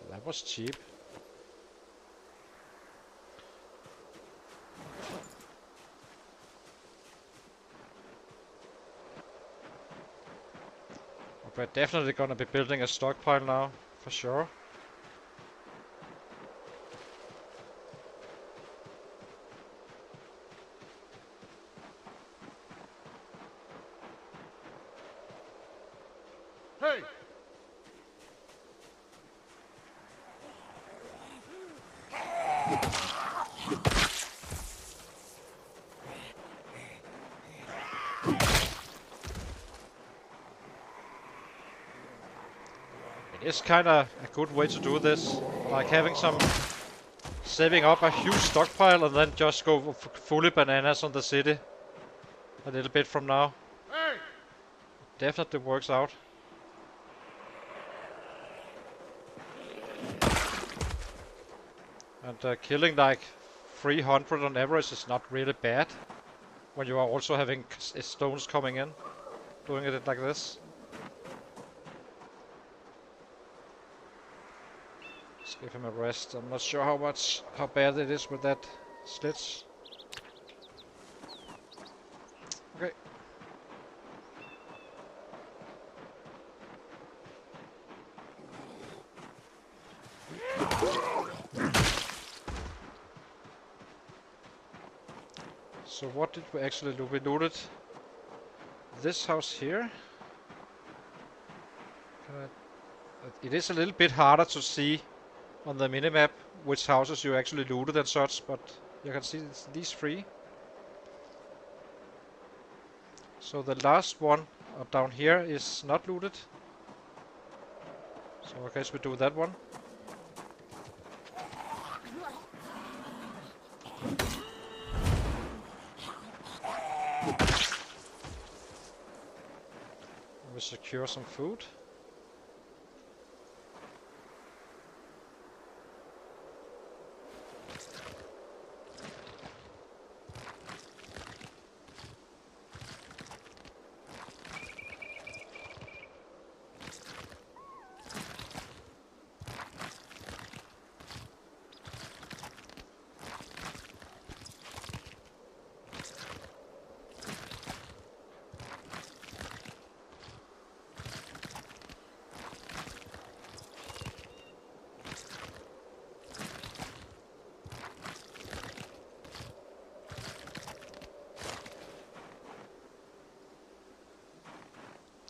That was cheap. We're definitely gonna be building a stockpile now, for sure. Hey! It is kinda a good way to do this. Like having some... saving up a huge stockpile and then just go fully bananas on the city. A little bit from now. Hey! Definitely works out. And killing like 300 on average is not really bad. When you are also having stones coming in. Doing it like this. Let's give him a rest. I'm not sure how bad it is with that slits. Okay. So what did we actually do? We looted this house here. It is a little bit harder to see on the minimap which houses you actually looted and such, but you can see it's these three. So the last one down here is not looted. So I guess we do that one. We secure some food.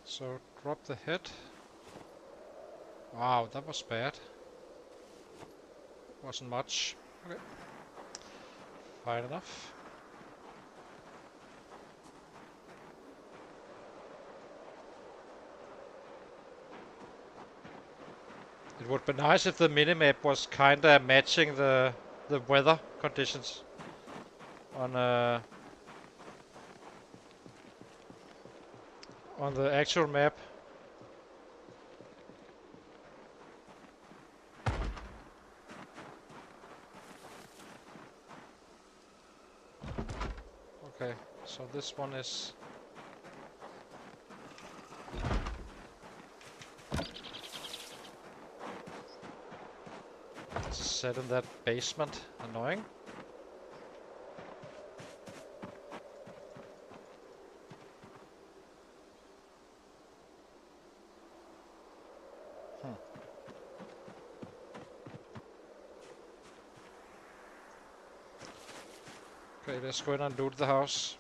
So drop the head. Wow, that was bad. Wasn't much. Okay. Fine enough. It would be nice if the minimap was kinda matching the weather conditions on the actual map. Okay, so this one is set in that basement. Annoying. Okay, let's go in and loot the house.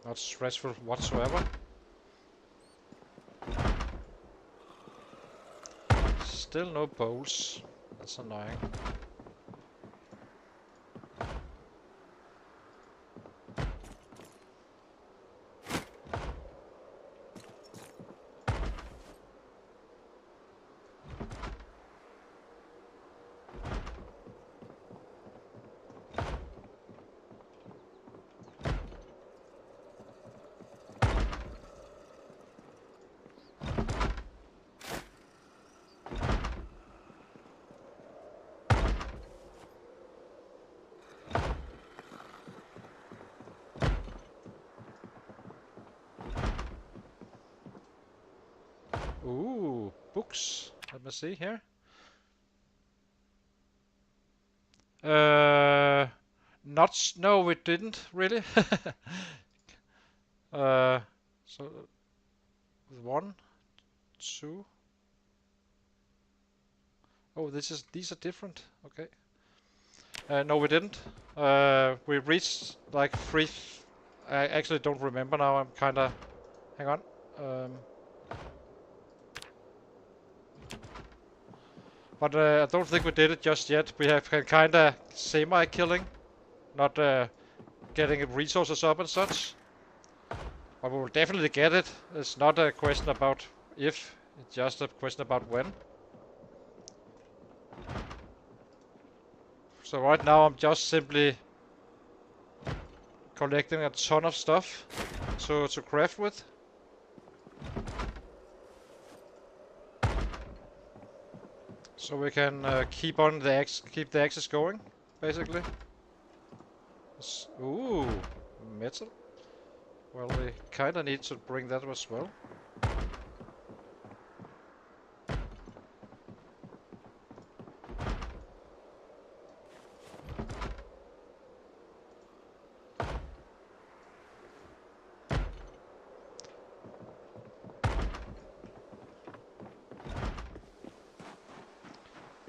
Not stressful whatsoever. Still no bowls. That's annoying. Ooh, books. Let me see here. No, we didn't really. So 1, 2. Oh, these are different. Okay. No, we didn't. We reached like 3. I actually don't remember now. I'm kinda. Hang on. But I don't think we did it just yet. We have kinda semi-killing, not getting resources up and such. But we will definitely get it. It's not a question about if, it's just a question about when. So right now I'm just simply collecting a ton of stuff to craft with. So we can keep the axis going, basically. Ooh, metal. Well, we kinda need to bring that as well.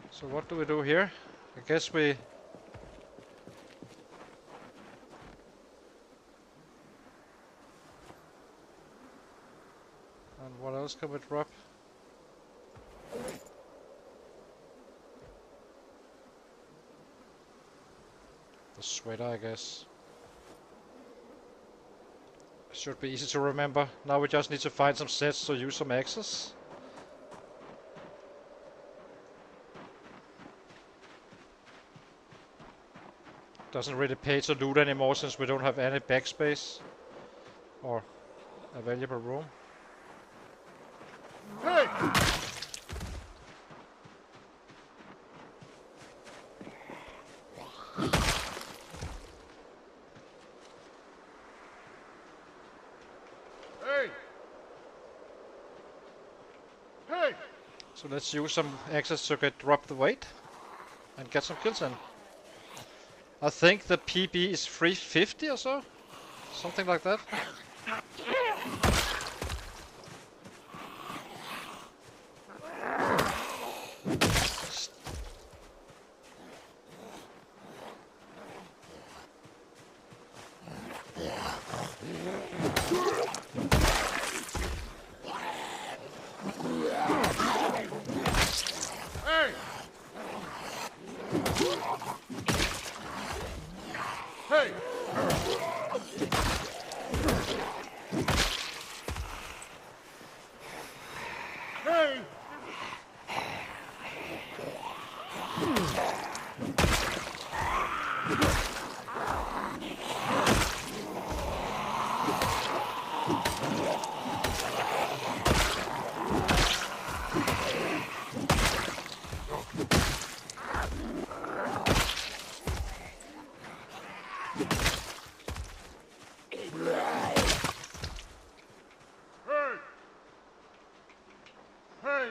So what do we do here? I guess we And what else can we drop? The sweater, I guess. Should be easy to remember. Now we just need to find some sets to use some axes. Doesn't really pay to loot anymore since we don't have any backspace or available room. Hey! Hey! Hey! So let's use some axes to drop the weight and get some kills in. I think the PB is 350 or so, something like that. Hey! Hey! Hey! Hey! Hey!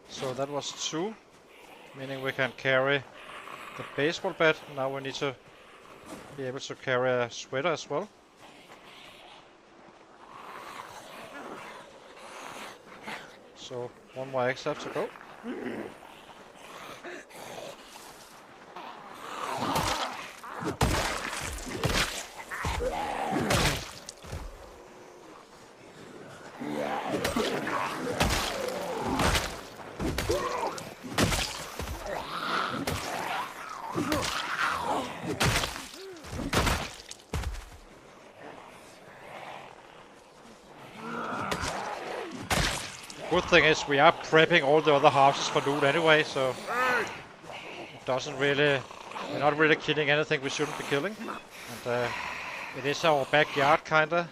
So that was 2, meaning we can carry the baseball bat. Now we need to be able to carry a sweater as well. So 1 more axe have to go. Good thing is we are prepping all the other houses for loot anyway, so it doesn't really, we're not really killing anything we shouldn't be killing. And it is our backyard kinda.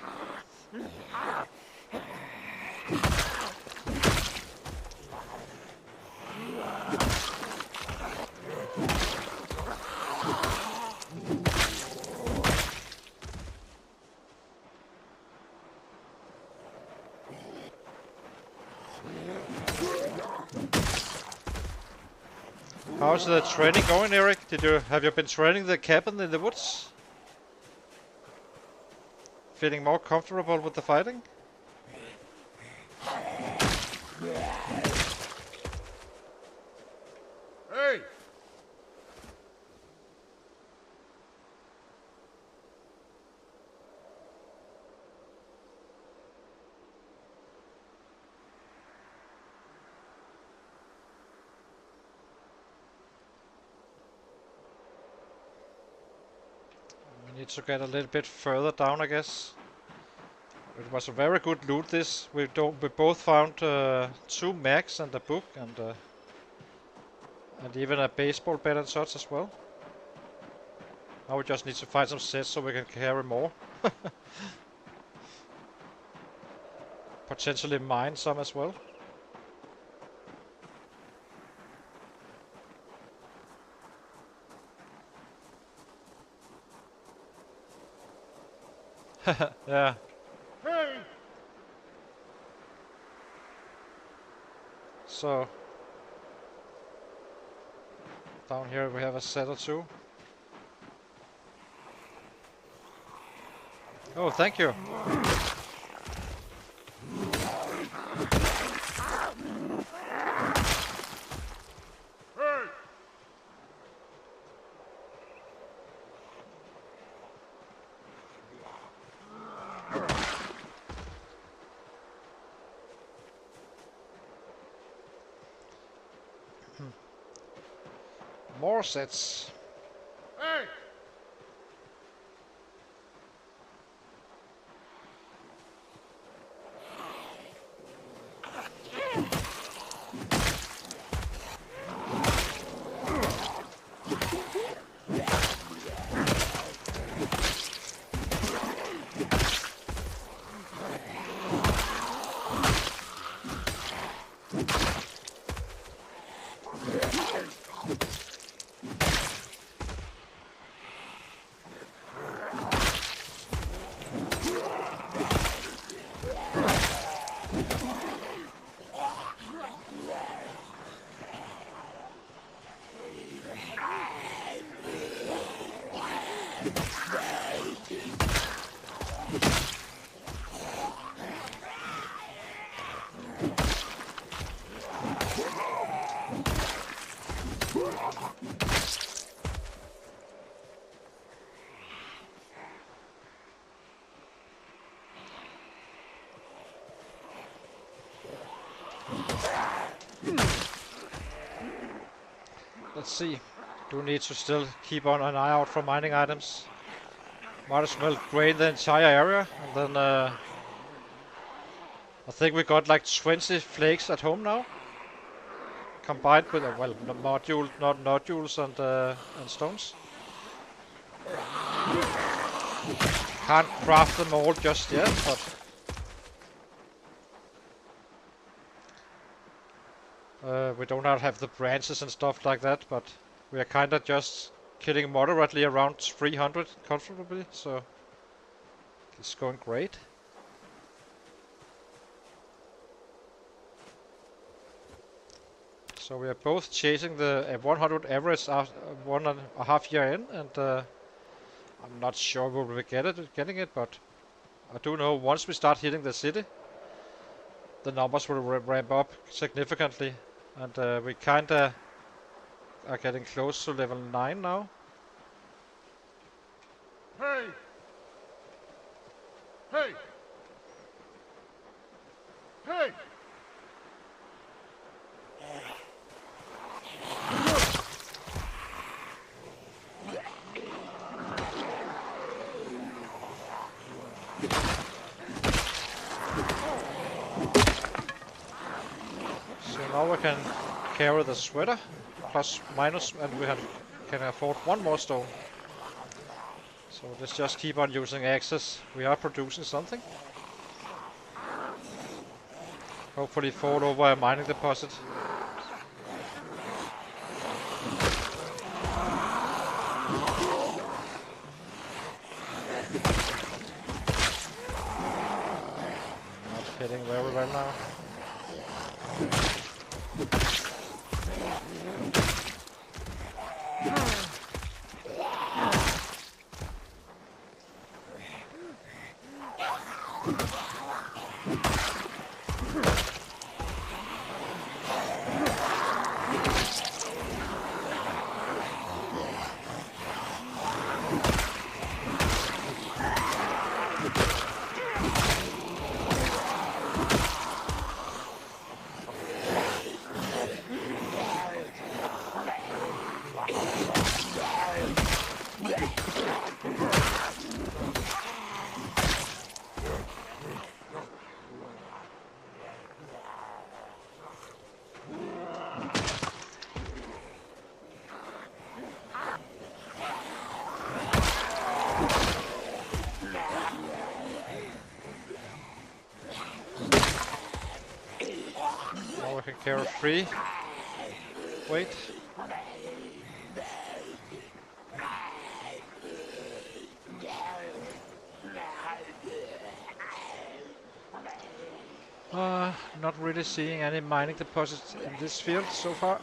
How's the training going, Eric? Have you been training the cabin in the woods? Feeling more comfortable with the fighting? Hey! We need to get a little bit further down, I guess. It was a very good loot. This we both found 2 mags and a book and even a baseball bat and such as well. Now we just need to find some sets so we can carry more. Potentially mine some as well. Yeah. Hey! So down here we have a set or 2. Oh, thank you. More sets. Hey! Let's see. Do need to still keep on an eye out for mining items. Might as well drain the entire area, and then I think we got like 20 flakes at home now, combined with well, the module, not nodules and stones. Can't craft them all just yet, but we do not have the branches and stuff like that. But we are kind of just killing moderately around 300 comfortably, so it's going great. So we are both chasing the 100 average after 1.5 year in, and I'm not sure we will be getting it, but I do know once we start hitting the city, the numbers will ramp up significantly, and we kinda are getting close to level 9 now. Hey! Hey! Hey! So now we can carry the sweater, plus minus, and we can afford one more stone. So let's just keep on using axes. We are producing something. Hopefully fall over a mining deposit. Not hitting very well now. Now we can carry 3. Wait. Not really seeing any mining deposits in this field so far.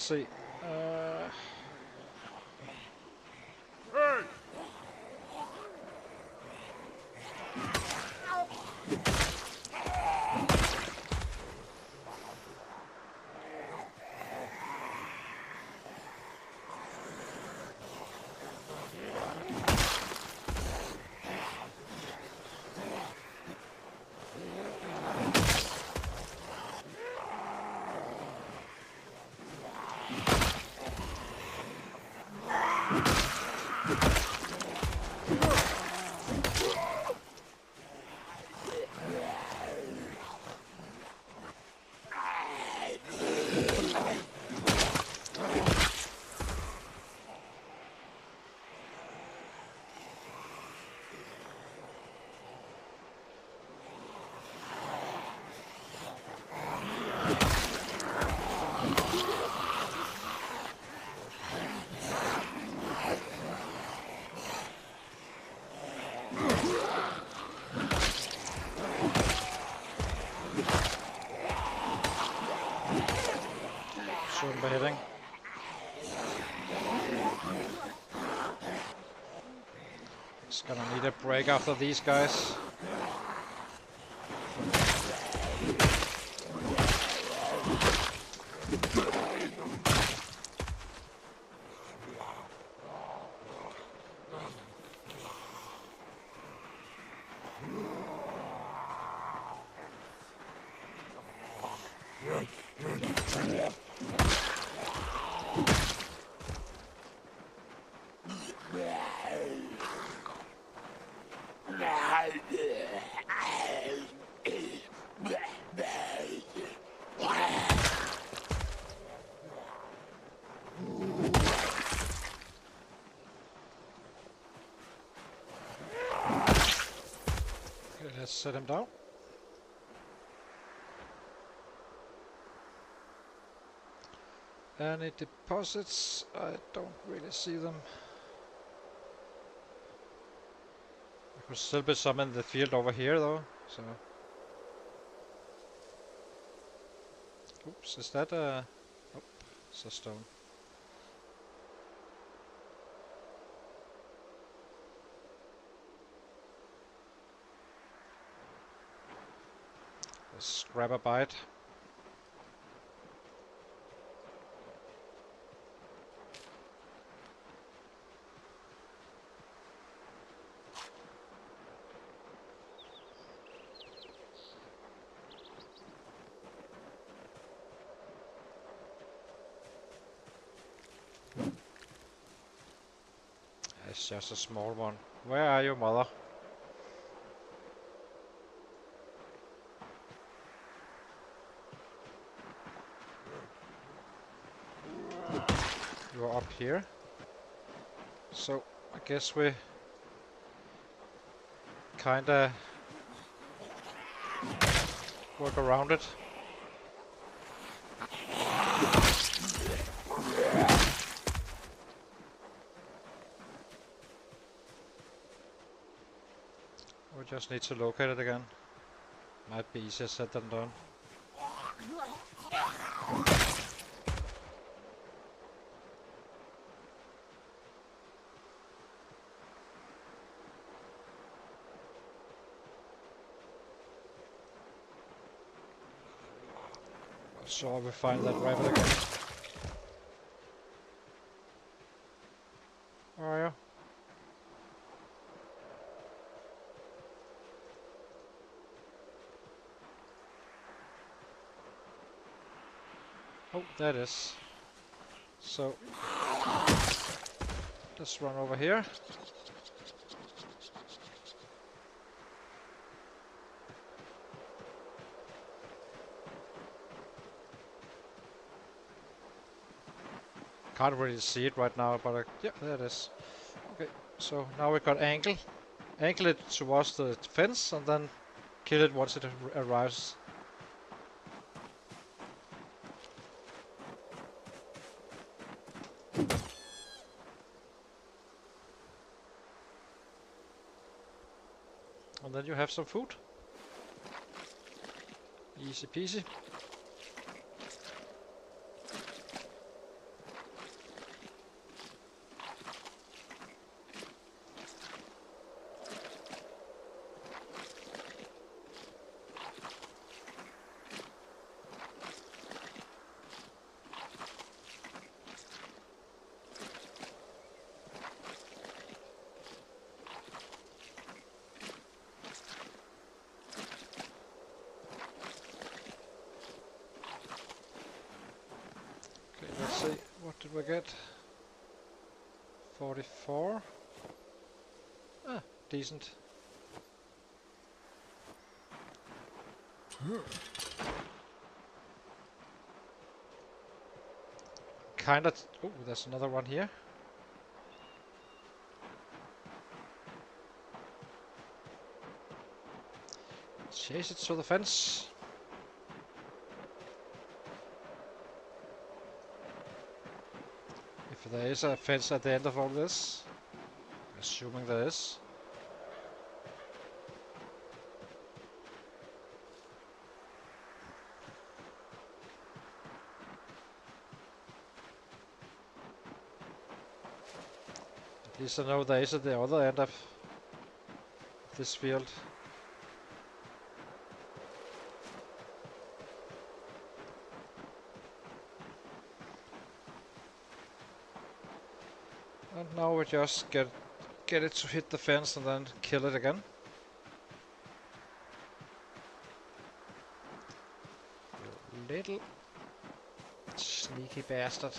see. Hey! Soon be hitting. It's gonna need a break after these guys. Okay, let's set him down. Any deposits? I don't really see them. There could still be some in the field over here though, so... Oops, is that a... Oh, it's a stone. Let's grab a bite. It's just a small one. Where are you, mother? You are up here. So, I guess we kinda work around it. We just need to locate it again. Might be easier said than done. So we find that rabbit again. Where are you? Oh, there it is. So, let's run over here. Can't really see it right now, but yeah, there it is. Okay, so now we got angle. Angle it towards the fence and then kill it once it arrives. And then you have some food. Easy peasy. we get? 44. Ah, decent. Kinda. Oh, there's another one here. Chase it to the fence. If there is a fence at the end of all this, assuming there is. At least I know there is at the other end of this field. And now we just get it to hit the fence and then kill it again. You little sneaky bastard.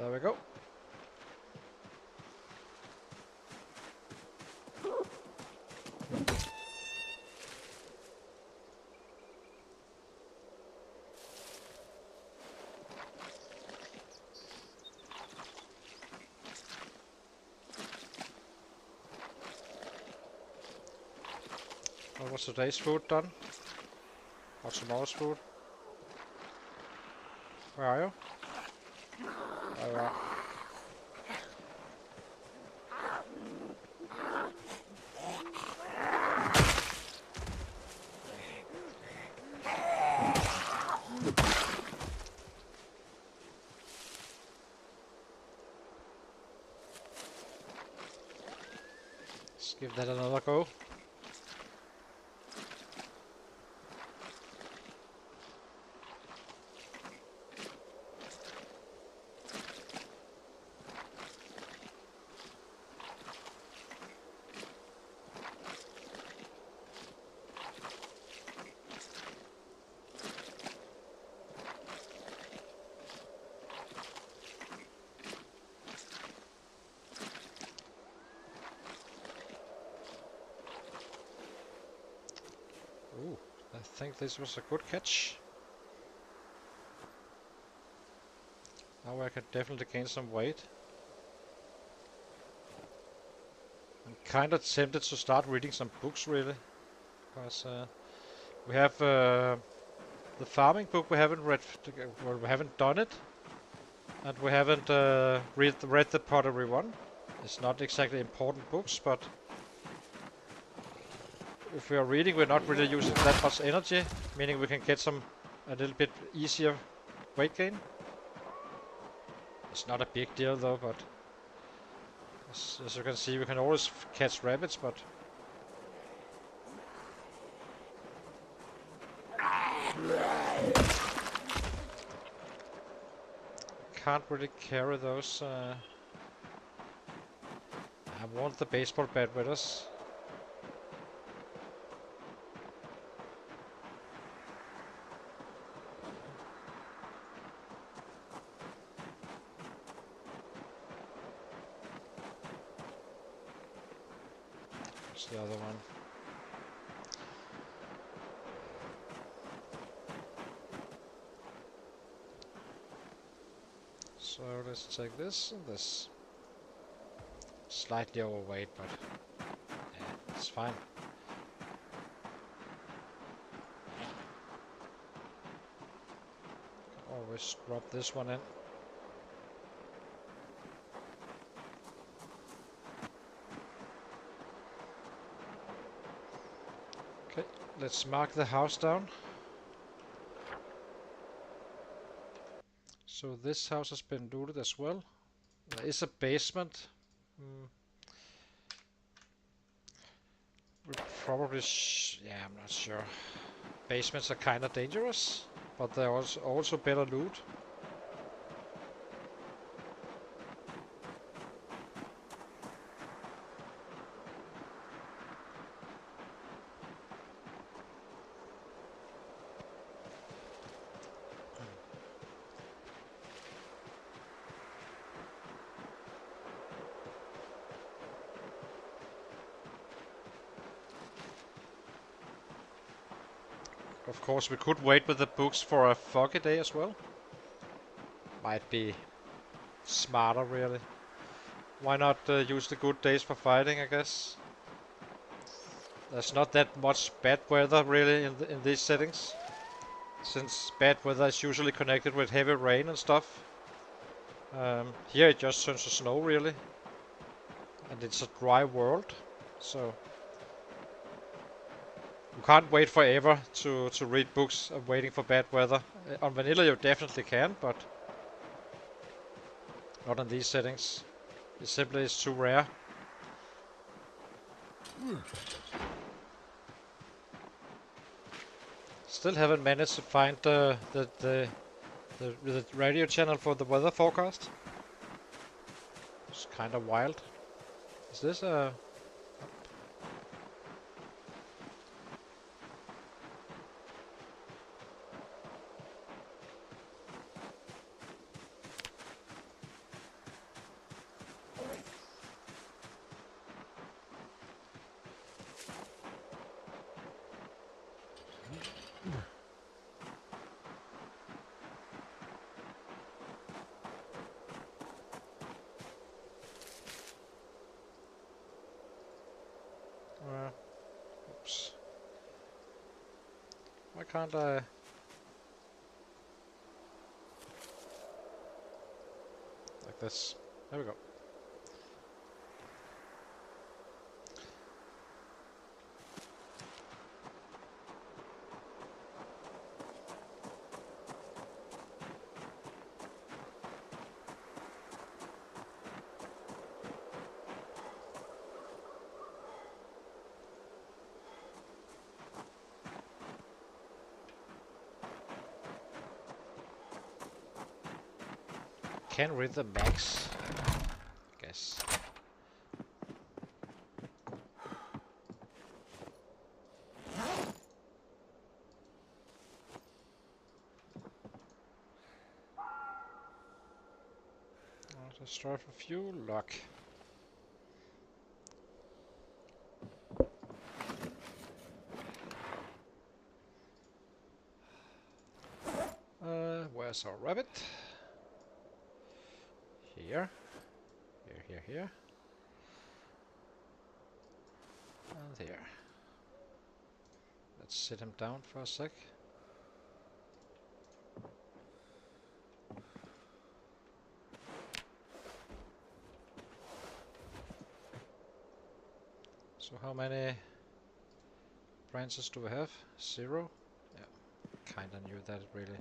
There we go. What was today's food done? Or tomorrow's food? Where are you? There you are. Let's give that another go. Ooh, I think this was a good catch. Now I can definitely gain some weight. I'm kind of tempted to start reading some books, really, because we have the farming book. We haven't read. Well, we haven't done it, and we haven't read the pottery one. It's not exactly important books, but if we are reading, we're not really using that much energy, meaning we can get a little bit easier weight gain. It's not a big deal though, but as you can see, we can always catch rabbits, but can't really carry those. I want the baseball bat with us. What's the other one? So let's take this and this. Slightly overweight, but yeah, it's fine. Always drop this one in. Okay, let's mark the house down. So this house has been looted as well. There is a basement. We'll probably, yeah, I'm not sure. Basements are kind of dangerous, but they're also better loot. Of course, we could wait with the books for a foggy day as well. Might be smarter, really. Why not use the good days for fighting, I guess? There's not that much bad weather, really, in these settings. Since bad weather is usually connected with heavy rain and stuff. Here it just turns to snow, really. And it's a dry world, so you can't wait forever to read books waiting for bad weather. On vanilla you definitely can, but not in these settings. It simply is too rare. Still haven't managed to find the radio channel for the weather forecast. It's kind of wild. Is this a... oops. Why can't I... Like this. There we go. Can't read the max, I guess. Let's try for fuel luck. Where's our rabbit? Here. Here. And here. Let's sit him down for a sec. So how many branches do we have? 0? Yeah, kinda knew that really.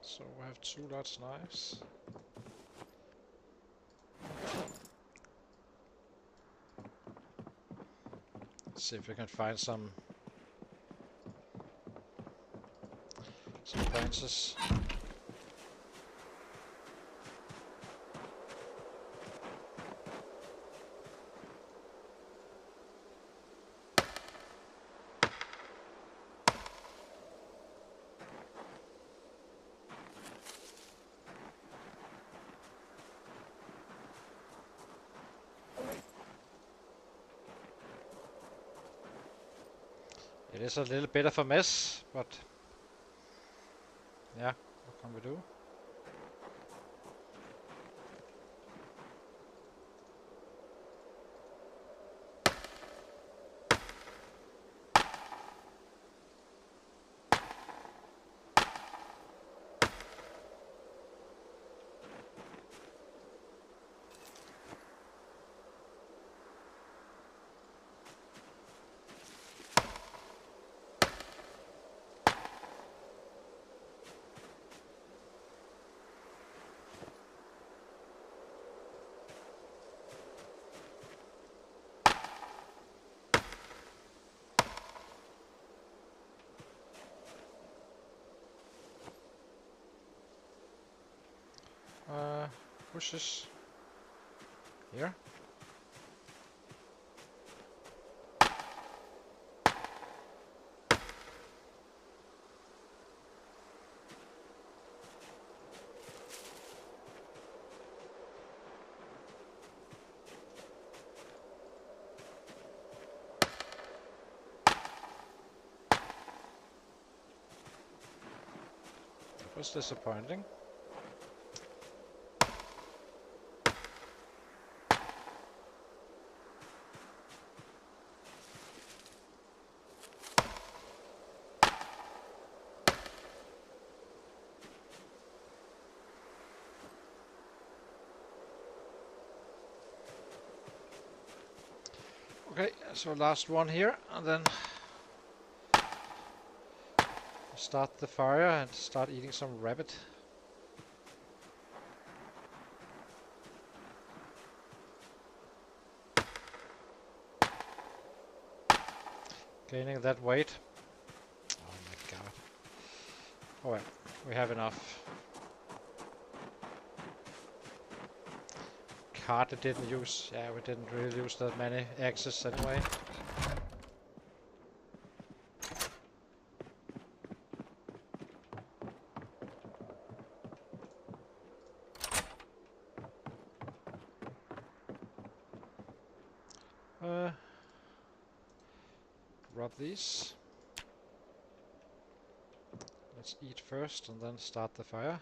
So we have 2 large knives. Let's see if we can find some branches. It is a little bit of a mess, but yeah, what can we do? bushes here. That was disappointing. Okay, so last one here, and then start the fire and start eating some rabbit. Gaining that weight. Oh my god. Oh well, we have enough. Card didn't use. Yeah, we didn't really use that many axes anyway. Rub these. Let's eat first and then start the fire.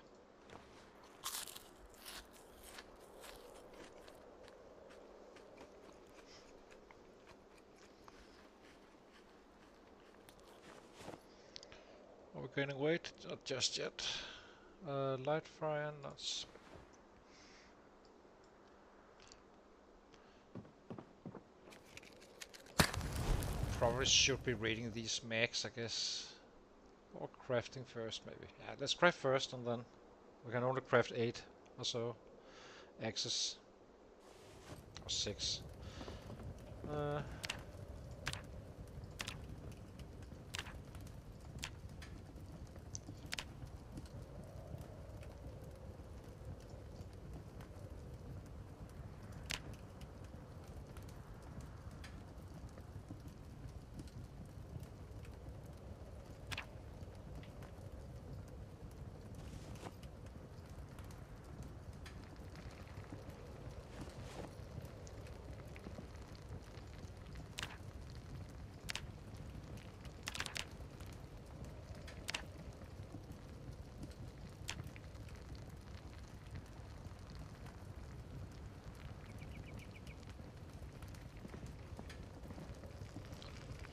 Are we gaining weight? Not just yet. Light fire, nuts. Probably should be reading these mags, I guess. Or crafting first, maybe. Yeah, let's craft first and then we can only craft 8 or so axes. Or 6.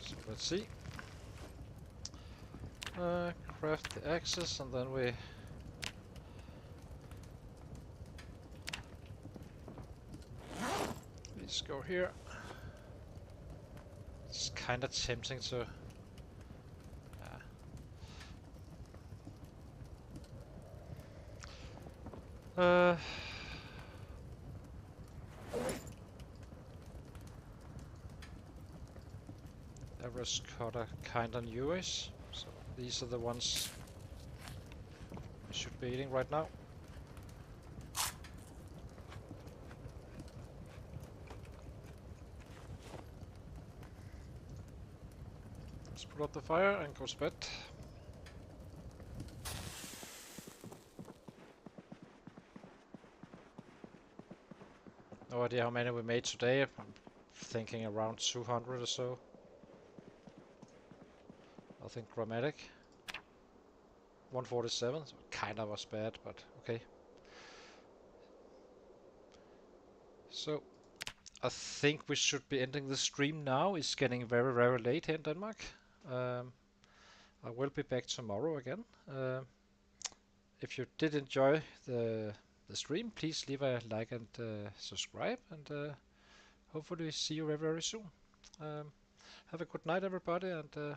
So let's see. Craft the axes and then we let's go here. It's kind of tempting to Everest cutter kinda newish, so these are the ones I should be eating right now. Let's put out the fire and go to bed. No idea how many we made today. I'm thinking around 200 or so. Nothing dramatic. 147, so kinda was bad, but okay. So I think we should be ending the stream now. It's getting very, very late here in Denmark. I will be back tomorrow again. If you did enjoy the stream, please leave a like and subscribe, and hopefully see you very, very soon. Have a good night, everybody, and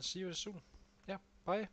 see you soon. Yeah, bye.